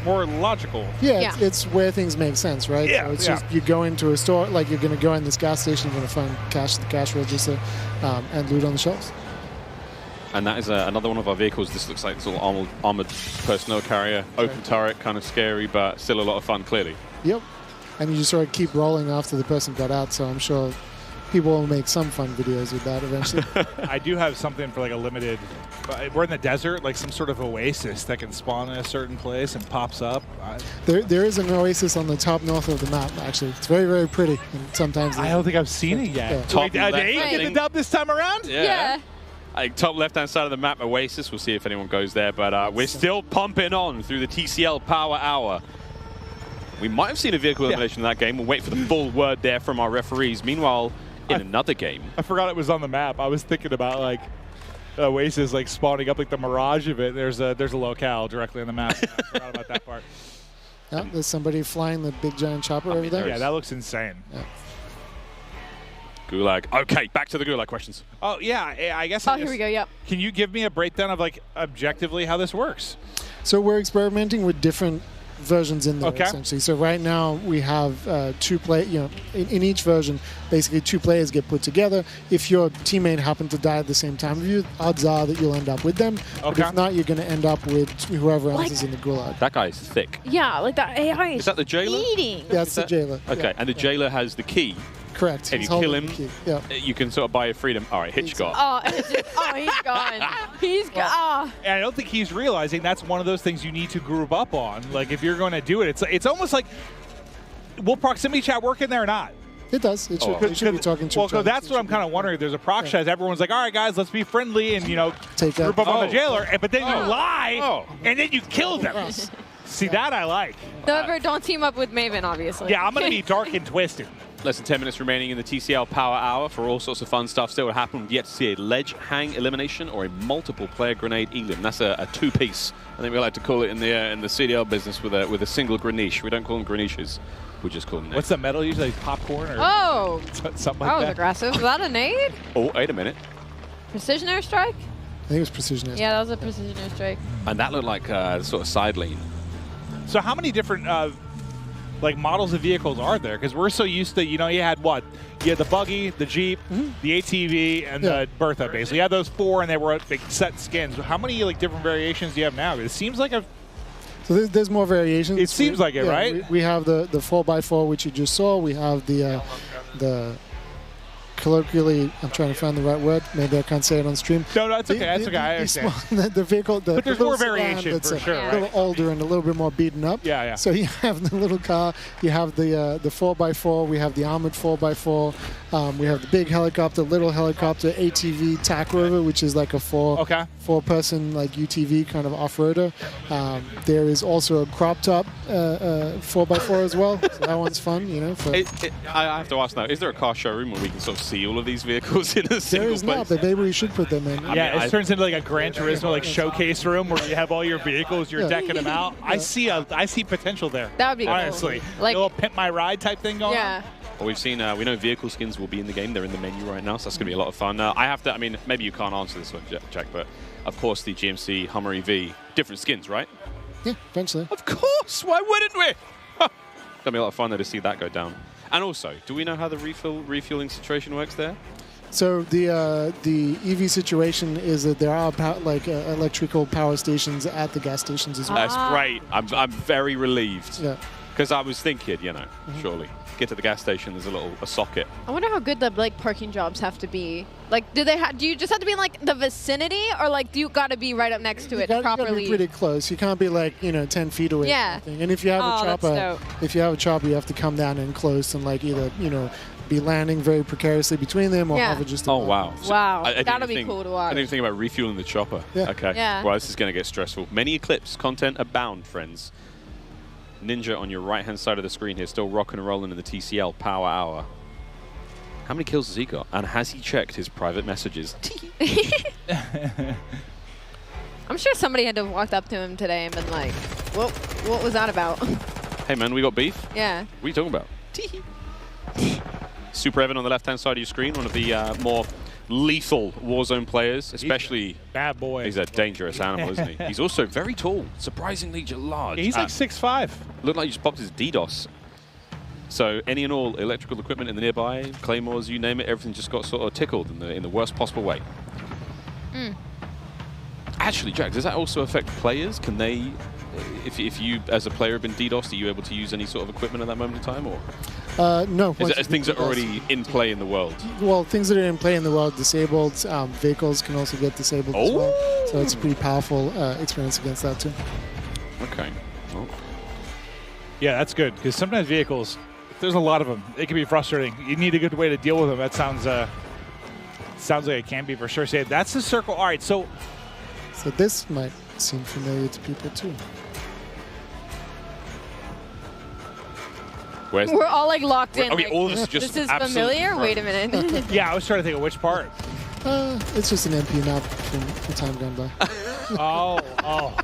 more logical. Yeah, it's where things make sense, right? Yeah. So it's just you go into a store, like you're going to go in this gas station, you're going to find cash at the cash register and loot on the shelves. And that is another one of our vehicles. This looks like this little armored personnel carrier, open turret, kind of scary, but still a lot of fun, clearly. Yep. And you just sort of keep rolling after the person got out, so I'm sure people will make some fun videos with that eventually. I do have something for like a limited. We're in the desert, like some sort of oasis that can spawn in a certain place and pops up. There is an oasis on the top north of the map, actually. It's very, very pretty. And sometimes I don't think I've seen it yet. Yeah. Top did they get the dub this time around? Yeah. Top left-hand side of the map, Oasis. We'll see if anyone goes there, but we're still pumping on through the TCL Power Hour. We might have seen a vehicle elimination in that game. We'll wait for the full word there from our referees. Meanwhile, in another game. I forgot it was on the map. I was thinking about like Oasis like spawning up like the mirage of it. There's a locale directly on the map. I forgot about that part. Yeah, there's somebody flying the big giant chopper over there. Yeah, that looks insane. Yeah. Gulag. Okay, back to the Gulag questions. Oh, yeah, I guess. Here we go, yep. Can you give me a breakdown of, like, objectively how this works? So we're experimenting with different versions in there, essentially. So right now we have in each version, basically 2 players get put together. If your teammate happened to die at the same time as you, odds are that you'll end up with them. But if not, you're going to end up with whoever else is in the Gulag. That guy is thick. Yeah, like that AI is that the jailer? Eating. That's the jailer. Okay, and the jailer has the key. Correct. If you kill him, you can sort of buy your freedom. All right, Hitchcock. He's gone. He's gone. And I don't think he's realizing that's one of those things you need to group up on. Like, if you're going to do it, it's almost like, will proximity chat work in there or not? It does. It should be talking to each other. Well, that's what I'm kind of wondering. If there's a proc chat, everyone's like, all right, guys, let's be friendly and, group up on the jailer. But then you lie, and then you kill them. See, that I like. Don't team up with Maven, obviously. Yeah, I'm going to be dark and twisted. Less than 10 minutes remaining in the TCL Power Hour for all sorts of fun stuff still to happen. We've yet to see a ledge hang elimination or a multiple player grenade elim. That's a 2-piece. I think we like to call it in the CDL business with a single greniche. We don't call them greniches. We just call them nades. What's the metal usually? Popcorn or something like that? That was aggressive. Was that a nade? Oh, wait a minute. Precision airstrike? I think it was precision airstrike. Yeah, that was a precision airstrike. And that looked like sort of side lean. So how many different like models of vehicles are there? Because we're so used to, you had what? You had the buggy, the Jeep, the ATV, and the Bertha, basically. You had those 4, and they were big set skins. How many different variations do you have now? It seems like So there's more variations. It seems like it, right? We have the 4x4, which you just saw. We have the colloquially, I'm trying to find the right word. Maybe I can't say it on stream. No, that's okay. That's okay. I understand. The vehicle, but there's more sedan variation that's for sure, a little older and a little bit more beaten up. Yeah, yeah. So you have the little car, you have the 4x4, we have the armored 4x4, we have the big helicopter, little helicopter, ATV, tack rover, which is like a four-person like UTV kind of off-roader. There is also a crop top 4x4 as well. So that one's fun, you know. I have to ask now: is there a car showroom where we can sort of see all of these vehicles in a single place? There is not, but maybe we should put them in. Yeah, it turns into like a Gran Turismo like showcase room where you have all your vehicles, you're decking them out. I see potential there. That would be honestly cool. Like a little pimp my ride type thing going on. Well, we've seen, we know vehicle skins will be in the game. They're in the menu right now, so that's going to be a lot of fun. I have to, I mean, maybe you can't answer this one, Jack, but of course the GMC Hummer EV, different skins, right? Yeah, eventually. Of course, why wouldn't we? It's going to be a lot of fun there to see that go down. And also, do we know how the refueling situation works there? So the EV situation is that there are electrical power stations at the gas stations as well. That's great. I'm very relieved. Yeah. Because I was thinking, you know, surely get to the gas station. There's a socket. I wonder how good the parking jobs have to be. Like, do you just have to be in like the vicinity, or like do you got to be right up next to it properly? You got to be pretty close. You can't be like 10 feet away. Yeah. And if you have a chopper, you have to come down in close and like either be landing very precariously between them or hover just above. Oh wow! Wow, that'll be cool to watch. I didn't think about refueling the chopper. Yeah. Okay. Yeah. Well, this is going to get stressful. Many Eclipse content abound, friends. Ninja on your right-hand side of the screen here, still rocking and rolling in the TCL Power Hour. How many kills has he got? And has he checked his private messages? I'm sure somebody had to have walked up to him today and been like, what was that about? Hey man, we got beef? Yeah. What are you talking about? Super Evan on the left-hand side of your screen, one of the more lethal Warzone players, especially... Bad boy. He's a dangerous animal, isn't he? He's also very tall, surprisingly large. He's like 6'5". Looked like he just popped his DDoS. So any and all electrical equipment in the nearby, claymores, you name it, everything just got sort of tickled in the worst possible way. Actually, Jack, does that also affect players? Can they, if you as a player have been DDoSed, are you able to use any sort of equipment at that moment in time, or? No. As things that are already in play in the world? Well, things that are in play in the world, disabled, vehicles can also get disabled as well. So it's a pretty powerful experience against that too. Okay. Well. Yeah, that's good, because sometimes vehicles, if there's a lot of them, it can be frustrating. You need a good way to deal with them. That sounds like it can be for sure. Say that's the circle. All right, so this might seem familiar to people too. We're all like locked in. Okay, like, all this just is familiar? right. Wait a minute. Yeah, I was trying to think of which part. It's just an MP map from the time gone by. Oh.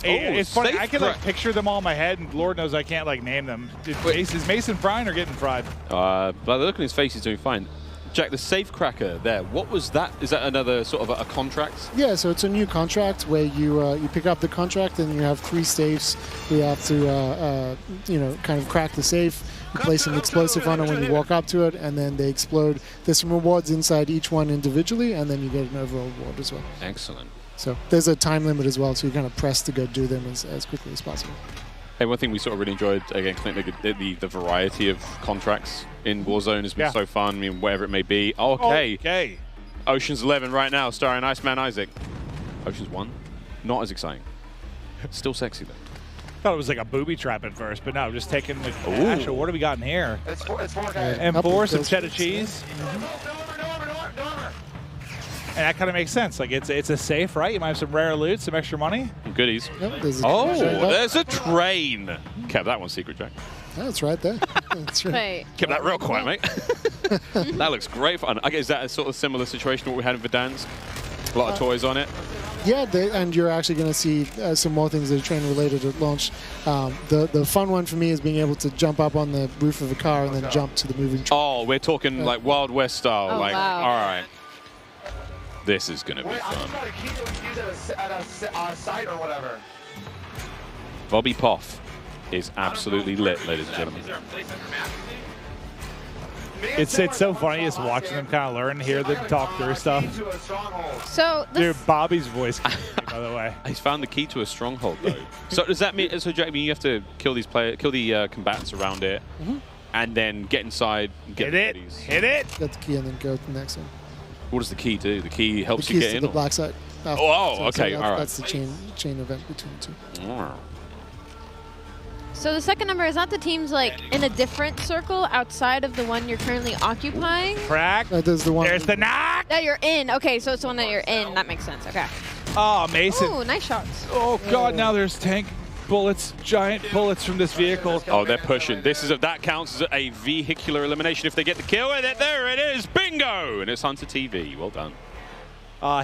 Hey, it's funny. I can like picture them all in my head, and Lord knows I can't like name them. Is Mason frying or getting fried? By the look on his face, he's doing fine. Jack, the safe cracker there, what was that? Is that another sort of a contract? Yeah, so it's a new contract where you pick up the contract and you have 3 safes. You have to kind of crack the safe. You place an explosive on it when you walk up to it, and then they explode. There's some rewards inside each one individually, and then you get an overall reward as well. Excellent. So there's a time limit as well, so you're kind of pressed to go do them as quickly as possible. Hey, one thing we sort of really enjoyed, again, Clint, the variety of contracts in Warzone has been so fun. I mean, whatever it may be. Okay. Ocean's 11 right now, starring Iceman Isaac. Ocean's 1, not as exciting. Still sexy, though. Thought it was like a booby trap at first, but no, just taking the cash. What do we got in here? It's 4K. And some cheddar cheese. And that kind of makes sense. Like it's a safe, right? You might have some rare loot, some extra money. Goodies. Yep, there's a train. Kept that one secret, Jack. That's right there. That's right. Kept that real quiet, mate. That looks great fun. I guess is that a sort of similar situation to what we had in Verdansk? A lot of toys on it. Yeah, and you're actually going to see some more things that are train related at launch. The fun one for me is being able to jump up on the roof of a car and then jump to the moving train. Oh, we're talking like Wild West style. Oh, wow. All right. This is going to be fun. At a site or whatever. Bobby Poff is absolutely lit, ladies and gentlemen. It's so funny just watching them kind of learn, hear them talk through stuff. So Dude, Bobby's voice, by the way. He's found the key to a stronghold, though. So does that mean? So Jack, you have to kill the combatants around it. and then get inside. And get Hit it. Hit it. Get the key and then go to the next one. What does the key do? The key helps The you key's get to in? the black side. Oh, okay, that's, all right. That's the chain event between the two. So the second number, is that the team's like in a different circle outside of the one you're currently occupying? Crack. There's the one. There's the knock. That you're in. Okay, so it's the one that you're in. That makes sense. Okay. Oh, Mason. Ooh, nice shots. Oh, God, now there's tank bullets, giant bullets from this vehicle. Oh, they're pushing. That counts as a vehicular elimination if they get the kill with it. There it is. Bingo. And it's Hunter TV. Well done.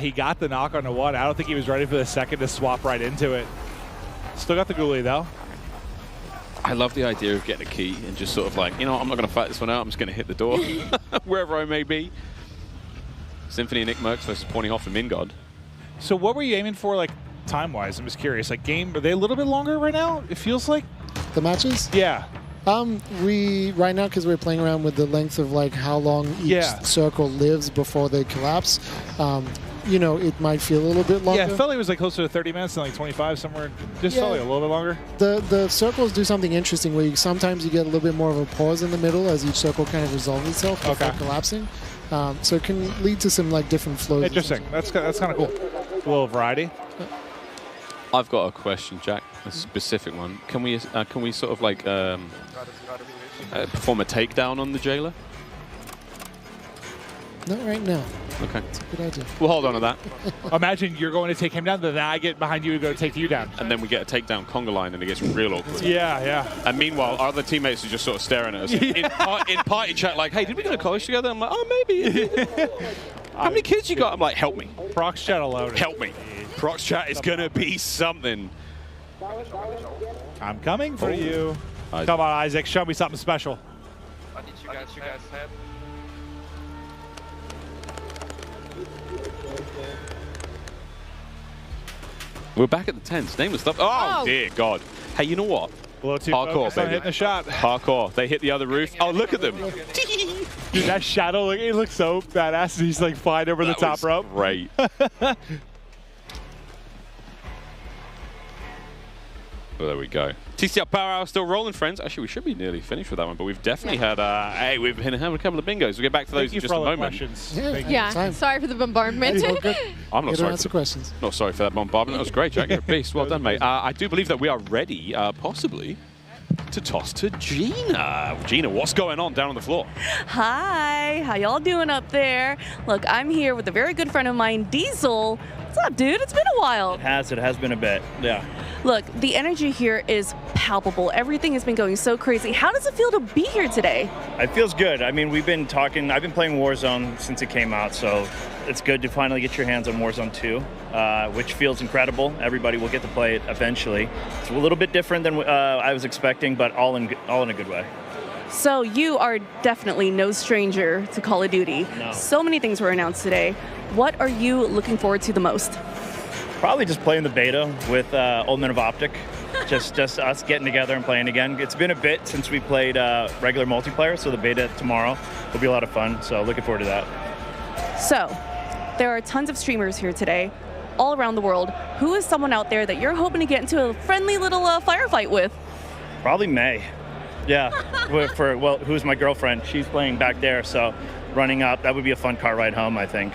He got the knock on the one. I don't think he was ready for the second to swap right into it. Still got the ghoulie, though. I love the idea of getting a key and just sort of like, you know, I'm not going to fight this one out. I'm just going to hit the door wherever I may be. Symphony and Nick Merckx versus Pawning Off and Mingod. So what were you aiming for, like, time-wise? I'm just curious. Like, game, are they a little bit longer right now? It feels like. The matches? Yeah. We right now, because we're playing around with the length of like how long each circle lives before they collapse. You know, it might feel a little bit longer. Yeah, it felt like it was like closer to 30 minutes than like 25 somewhere. Just felt like a little bit longer. The circles do something interesting where sometimes you get a little bit more of a pause in the middle as each circle kind of resolves itself before collapsing. So it can lead to some like different flows. Interesting. That's kind of cool. A little variety. I've got a question, Jack. A specific one. Can we sort of like perform a takedown on the jailer? Not right now. Okay. That's a good idea. We'll hold on to that. Imagine you're going to take him down, then I get behind you and go to take you down. And then we get a takedown conga line and it gets real awkward. Yeah. And meanwhile, our other teammates are just sort of staring at us in party chat like, hey, did we go to college together? I'm like, oh, maybe. How many kids you got? I'm like, help me. Prox chat alone. Help me. Prox chat is going to be something. I'm coming for you. Come on, Isaac. Show me something special. I need you guys head. We're back at the tents. Nameless stuff. Oh, dear God. Hey, you know what? A little too hardcore, baby. Hitting the shot. Hardcore. They hit the other roof. Oh, look at them. Dude, that shadow, it looks so badass. He's like flying over the top rope. Great. Well, there we go. TCL Power Hour still rolling, friends. Actually, we should be nearly finished with that one, but we've definitely had, hey, we've had a couple of bingos. We'll get back to those in just a moment. Yeah, sorry for the bombardment. I'm not sorry. Questions. Not sorry for that bombardment. That was great, Jack. You're a beast. Well done, mate. I do believe that we are ready, possibly, to toss to Gina. Gina, what's going on down on the floor? Hi, how y'all doing up there? Look, I'm here with a very good friend of mine, Diesel. What's up, dude? It's been a while. It has been a bit, yeah. Look, the energy here is palpable. Everything has been going so crazy. How does it feel to be here today? It feels good. I mean, we've been talking, I've been playing Warzone since it came out, so it's good to finally get your hands on Warzone 2, which feels incredible. Everybody will get to play it eventually. It's a little bit different than I was expecting, but all in a good way. So you are definitely no stranger to Call of Duty. No. So many things were announced today. What are you looking forward to the most? Probably just playing the beta with Old Men of Optic. just us getting together and playing again. It's been a bit since we played regular multiplayer, so the beta tomorrow will be a lot of fun. So looking forward to that. So there are tons of streamers here today, all around the world. Who is someone out there that you're hoping to get into a friendly little firefight with? Probably May. Yeah, who's my girlfriend. She's playing back there, so running up, that would be a fun car ride home, I think.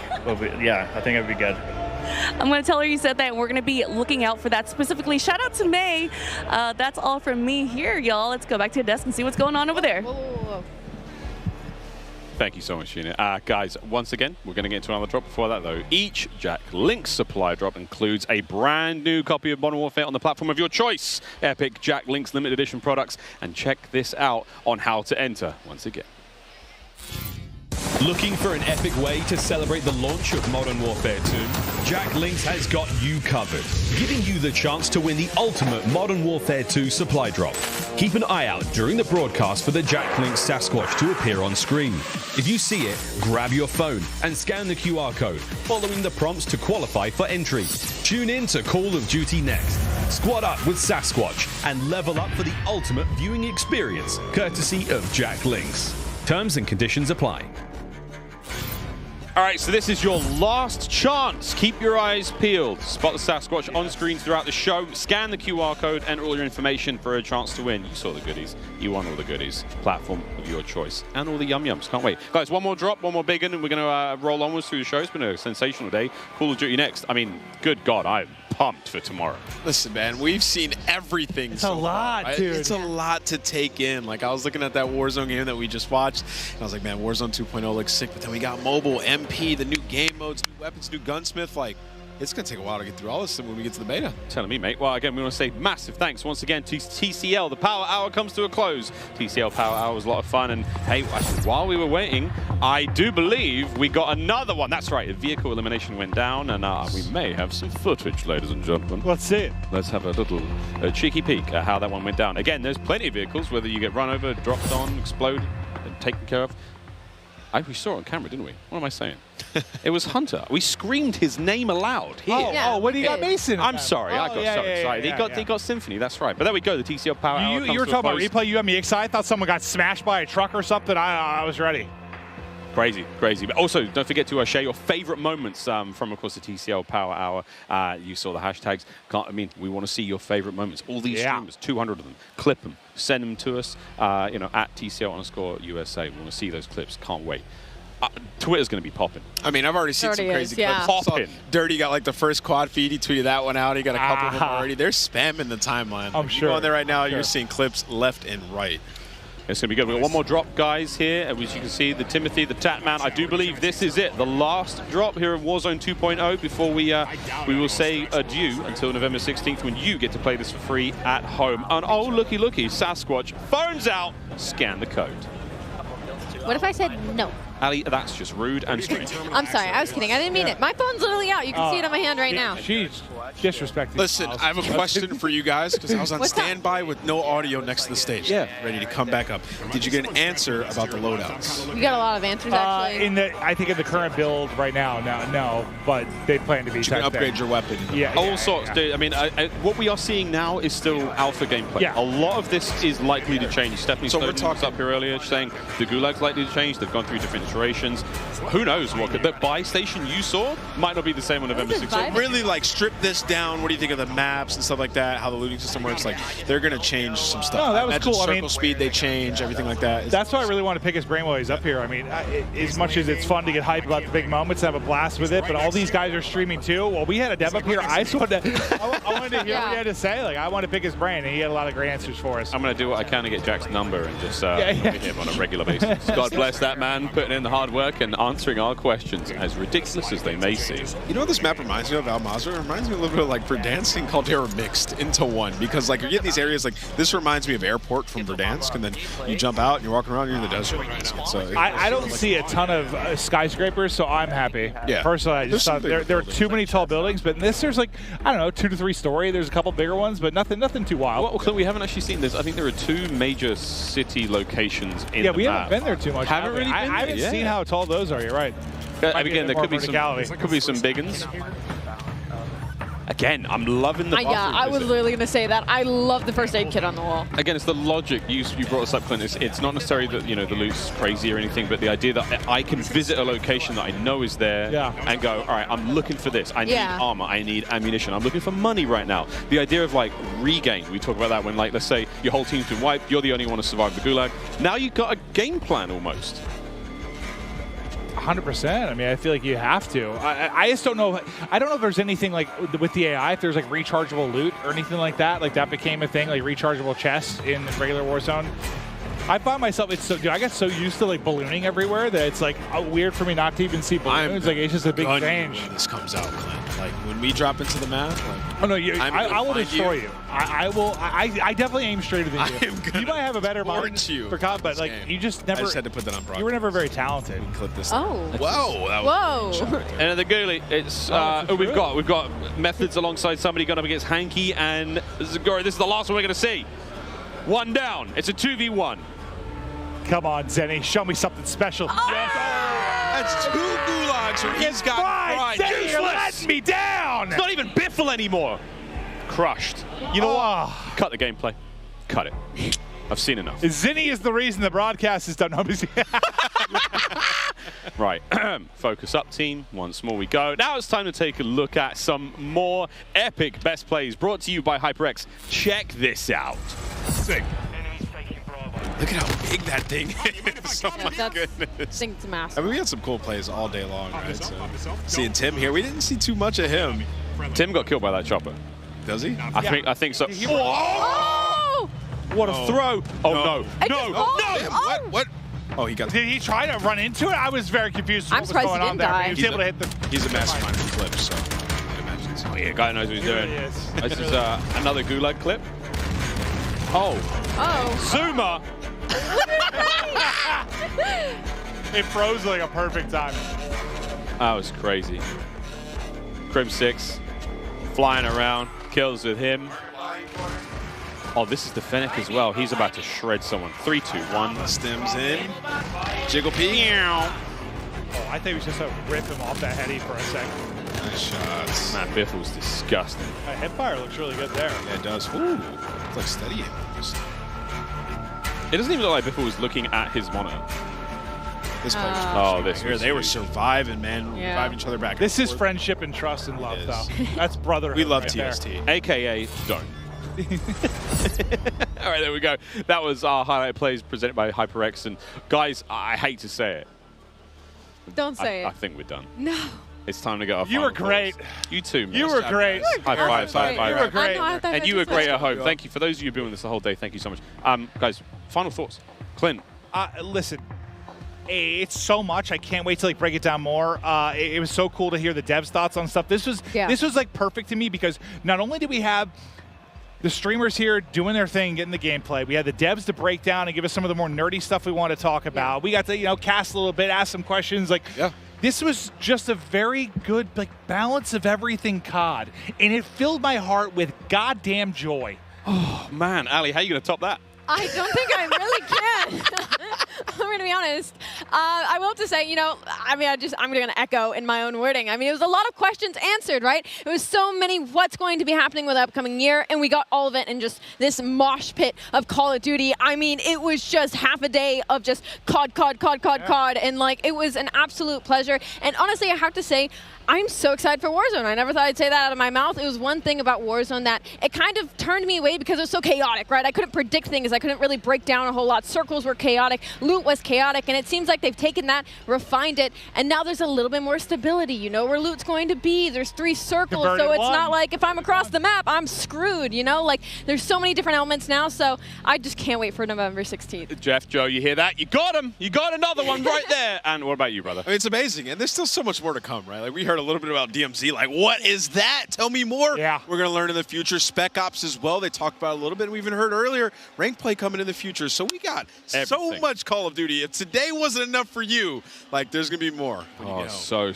Yeah, I think it would be good. I'm going to tell her you said that, and we're going to be looking out for that specifically. Shout out to May. That's all from me here, y'all. Let's go back to the desk and see what's going on over there. Whoa. Thank you so much, Gina. Guys, once again, we're going to get into another drop. Before that, though, each Jack Link's supply drop includes a brand new copy of Modern Warfare on the platform of your choice. Epic Jack Link's limited edition products. And check this out on how to enter once again. Looking for an epic way to celebrate the launch of Modern Warfare 2? Jack Links has got you covered, giving you the chance to win the ultimate Modern Warfare 2 supply drop. Keep an eye out during the broadcast for the Jack Links Sasquatch to appear on screen. If you see it, grab your phone and scan the QR code, following the prompts to qualify for entry. Tune in to Call of Duty next. Squad up with Sasquatch and level up for the ultimate viewing experience, courtesy of Jack Links. Terms and conditions apply. All right, so this is your last chance. Keep your eyes peeled. Spot the Sasquatch on screen throughout the show. Scan the QR code, enter all your information for a chance to win. You saw the goodies. You won all the goodies. Platform of your choice. And all the yum-yums. Can't wait. Guys, one more drop, one more big one, and we're going to roll onwards through the show. It's been a sensational day. Call of Duty next. I mean, good God, I'm pumped for tomorrow. Listen, man, we've seen everything. It's a lot, far, right? dude. It's a lot to take in. Like, I was looking at that Warzone game that we just watched, and I was like, man, Warzone 2.0 looks sick, but then we got mobile, MP, the new game modes, new weapons, new gunsmith. Like, it's going to take a while to get through all this when we get to the beta. Telling me, mate. Well, again, we want to say massive thanks once again to TCL. The Power Hour comes to a close. TCL Power Hour was a lot of fun. And, hey, while we were waiting, I do believe we got another one. That's right. The vehicle elimination went down, and we may have some footage, ladies and gentlemen. Let's see it. Let's have a little cheeky peek at how that one went down. Again, there's plenty of vehicles, whether you get run over, dropped on, exploded, and taken care of. We saw it on camera, didn't we? What am I saying? It was Hunter. We screamed his name aloud here. Oh, what do you got Mason? I'm sorry. I got so excited. He got Symphony. That's right. But there we go. The TCL Power Hour You were talking about replay. You had me excited. I thought someone got smashed by a truck or something. I was ready. Crazy, crazy. But also, don't forget to share your favorite moments from, of course, the TCL Power Hour. You saw the hashtags. We want to see your favorite moments. All these streamers, 200 of them. Clip them. Send them to us, at TCL_USA. We want to see those clips. Can't wait. Twitter's going to be popping. I mean, I've already seen some crazy clips. Popping. Dirty got like the first quad feed. He tweeted that one out. He got a couple of them already. They're spamming the timeline. I'm sure. You go on there right now, you're seeing clips left and right. It's going to be good. We've got one more drop, guys, here. As you can see, the Timothy, the Tatman. I do believe this is it. The last drop here in Warzone 2.0 before we will say adieu until November 16th when you get to play this for free at home. And oh, looky, Sasquatch, phone's out. Scan the code. What if I said no? Ali, that's just rude and strange. I'm sorry, I was kidding. I didn't mean it. My phone's literally out. You can see it on my hand right now. She's disrespecting. Listen, I have a question for you guys because I was on standby with no audio next to the stage. Yeah. Ready to come back up. Did you get an answer about the loadouts? We got a lot of answers, actually. I think in the current build right now, no, but they plan to be. You can upgrade your weapon. All sorts, dude. I mean, what we are seeing now is still alpha gameplay. Yeah. A lot of this is likely to change. Stephanie Snowden was up here earlier saying the Gulag's likely to change. They've gone through different iterations. Who knows what the buy station you saw might not be the same on November 16th. Really, like, strip this down. What do you think of the maps and stuff like that? How the looting system works? Like, they're going to change some stuff. No, that was cool. Circle speed, they change, everything like that. That's why I really want to pick his brain while he's up here. I mean, as much as it's fun to get hyped about the big moments, have a blast with it, but all these guys are streaming too. Well, we had a dev up here. I wanted to hear what he had to say. Like, I want to pick his brain, and he had a lot of great answers for us. I'm going to do what I can to get Jack's number and just meet him on a regular basis. God bless that man, putting in the hard work and answering our questions, as ridiculous as they may seem. You know what this map reminds me of, Al Mazrah? It reminds me a little bit of like Verdansk and Caldera mixed into one, because like you're getting these areas like this reminds me of Airport from Verdansk, and then you jump out and you're walking around, you're in the desert. So I don't see a ton of skyscrapers, so I'm happy. Yeah. Personally, I just thought there are too many tall buildings, but in this there's like, I don't know, 2 to 3 story. There's a couple bigger ones, but nothing too wild. Well, Clint, we haven't actually seen this. I think there are 2 major city locations in the map. Yeah, we haven't been there too much. Haven't really been there? I haven't seen how tall those are. You're right. Again, there could be some big ones. Again, I'm loving the yeah, I was literally going to say that. I love the first aid kit on the wall. Again, it's the logic. You brought us up, Clint. It's not necessarily that, the loot's crazy or anything, but the idea that I can visit a location that I know is there and go, all right, I'm looking for this. I need armor. I need ammunition. I'm looking for money right now. The idea of, like, regain. We talk about that when, like, let's say your whole team's been wiped. You're the only one to survive the Gulag. Now you've got a game plan almost. 100%. I mean, I feel like you have to. I just don't know. I don't know if there's anything like with the AI, if there's like rechargeable loot or anything like that. Like that became a thing, like rechargeable chests in regular Warzone. I find myself, I get so used to like ballooning everywhere that it's like weird for me not to even see balloons. Like it's just a big change. When this comes out, Clint. Like when we drop into the map. Like, oh no, I will destroy you. I will. I definitely aim straighter than you. You might have a better mind for COD, but like you just never. I just had to put that on broadcast. You were never very talented. Clip this. Oh. Whoa. And the goalie, it's we've got Methods alongside somebody going up against Hanky and Zagori. This is the last one we're going to see. One down. It's a 2v1. Come on, Zenny, show me something special. Oh! Yes. That's 2 gulags where he's got pride. Zenny, you're letting me down. It's not even Biffle anymore. Crushed. You know what? Cut the gameplay. Cut it. I've seen enough. Zenny is the reason the broadcast is done. Right, focus up team, once more we go. Now it's time to take a look at some more epic best plays brought to you by HyperX. Check this out. Sick. Look at how big that thing is. Oh my goodness. I think it's massive. I mean, we had some cool plays all day long, right? So, seeing Tim here, we didn't see too much of him. Tim got killed by that chopper. Does he? I think so. Oh! What a throw! Oh no! What? Oh, he got. Did he try to run into it? I was very confused. I'm What was surprised going he on didn't there. die. He was able to hit the. He's a mastermind for clips, so I imagine so. Oh yeah, guy knows what he's doing. Really is. This is another gulag clip. Oh. Zuma. It froze like a perfect time. That was crazy. Crim 6 flying around, kills with him. Oh, this is the Fennec as well. He's about to shred someone. 3, 2, 1. Stems in. Jiggle P. Oh, I think we should just rip him off that heady for a second. Nice shots. That Biffle's disgusting. That headfire looks really good there. Yeah, it does. Ooh, it's like steadying. It doesn't even look like Biffle was looking at his monitor. This play was oh, this here. They were surviving, man. Reviving each other back. This is friendship and trust and love, though. That's brotherhood. We love right TST. there. AKA don't. All right, there we go. That was our highlight plays presented by HyperX. And guys, I hate to say it. Don't say it. I think we're done. No. It's time to get our You were final great. thoughts. You too, man. You were great. High five, high five. You were great. And you were great at home. Thank you. For those of you who've been with us the whole day, thank you so much. Guys, final thoughts. Clint. Listen, it's so much. I can't wait to break it down more. It was so cool to hear the devs' thoughts on stuff. This was like perfect to me because not only did we have the streamers here doing their thing, getting the gameplay. We had the devs to break down and give us some of the more nerdy stuff we want to talk about. We got to cast a little bit, ask some questions. This was just a very good balance of everything COD, and it filled my heart with goddamn joy. Oh man, Ali, how are you gonna top that? I don't think I really can. I'm going to be honest. I will have to say, I'm going to echo in my own wording. I mean, it was a lot of questions answered, right? It was so many what's going to be happening with the upcoming year, and we got all of it in just this mosh pit of Call of Duty. I mean, it was just half a day of just COD, and it was an absolute pleasure. And honestly, I have to say, I'm so excited for Warzone. I never thought I'd say that out of my mouth. It was one thing about Warzone that it kind of turned me away because it was so chaotic, right? I couldn't predict things. I couldn't really break down a whole lot. Circles were chaotic. Loot was chaotic. And it seems like they've taken that, refined it, and now there's a little bit more stability. You know where loot's going to be. There's 3 circles, so it's not like if I'm across the map, I'm screwed, There's so many different elements now, so I just can't wait for November 16th. Jeff, Joe, you hear that? You got him. You got another one right there. And what about you, brother? I mean, it's amazing, and there's still so much more to come, right? We heard a little bit about DMZ. What is that? Tell me more. Yeah. We're going to learn in the future. Spec Ops as well. They talked about it a little bit. We even heard earlier rank play coming in the future. So we got so much Call of Duty. If today wasn't enough for you, there's going to be more. Oh, so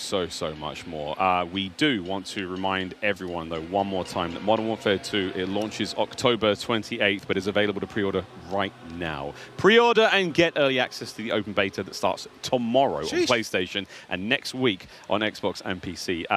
much more. We do want to remind everyone, though, one more time that Modern Warfare 2, it launches October 28th, but is available to pre-order right now. Pre-order and get early access to the open beta that starts tomorrow on PlayStation and next week on Xbox and PC.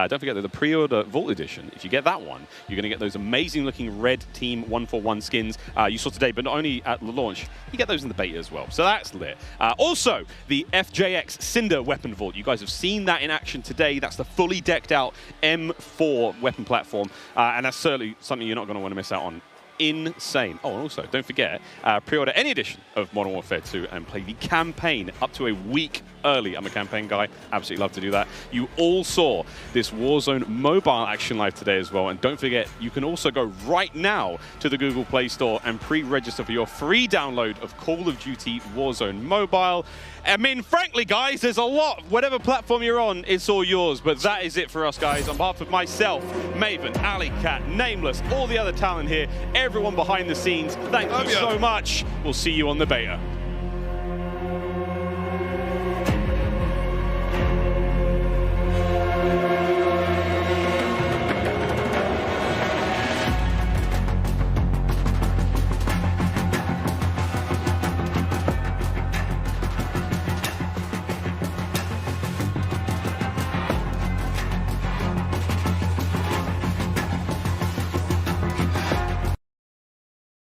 Don't forget that the pre-order Vault Edition, if you get that one, you're going to get those amazing-looking red Team 141 skins you saw today, but not only at the launch, you get those in the beta as well. So that's lit. Also, the FJX Cinder weapon vault. You guys have seen that in action today. That's the fully decked out M4 weapon platform, and that's certainly something you're not going to want to miss out on. Insane. Oh, and also, don't forget, pre-order any edition of Modern Warfare 2 and play the campaign up to a week early. I'm a campaign guy. Absolutely love to do that. You all saw this Warzone mobile action live today as well. And don't forget, you can also go right now to the Google Play Store and pre-register for your free download of Call of Duty Warzone Mobile. I mean, frankly, guys, there's a lot. Whatever platform you're on, it's all yours. But that is it for us, guys. On behalf of myself, Maven, Ali, Cat, Nameless, all the other talent here, everyone behind the scenes, thank you so much. We'll see you on the beta.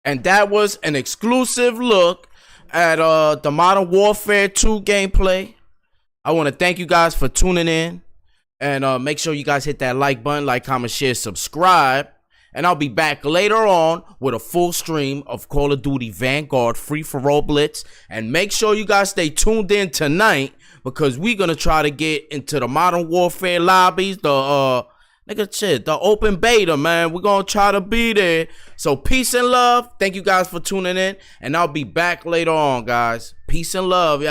And that was an exclusive look at the Modern Warfare 2 gameplay. I want to thank you guys for tuning in. And make sure you guys hit that like button, like, comment, share, subscribe. And I'll be back later on with a full stream of Call of Duty Vanguard Free-for-All Blitz. And make sure you guys stay tuned in tonight because we're going to try to get into the Modern Warfare lobbies, the open beta, man. We're going to try to be there. So peace and love. Thank you guys for tuning in. And I'll be back later on, guys. Peace and love, y'all.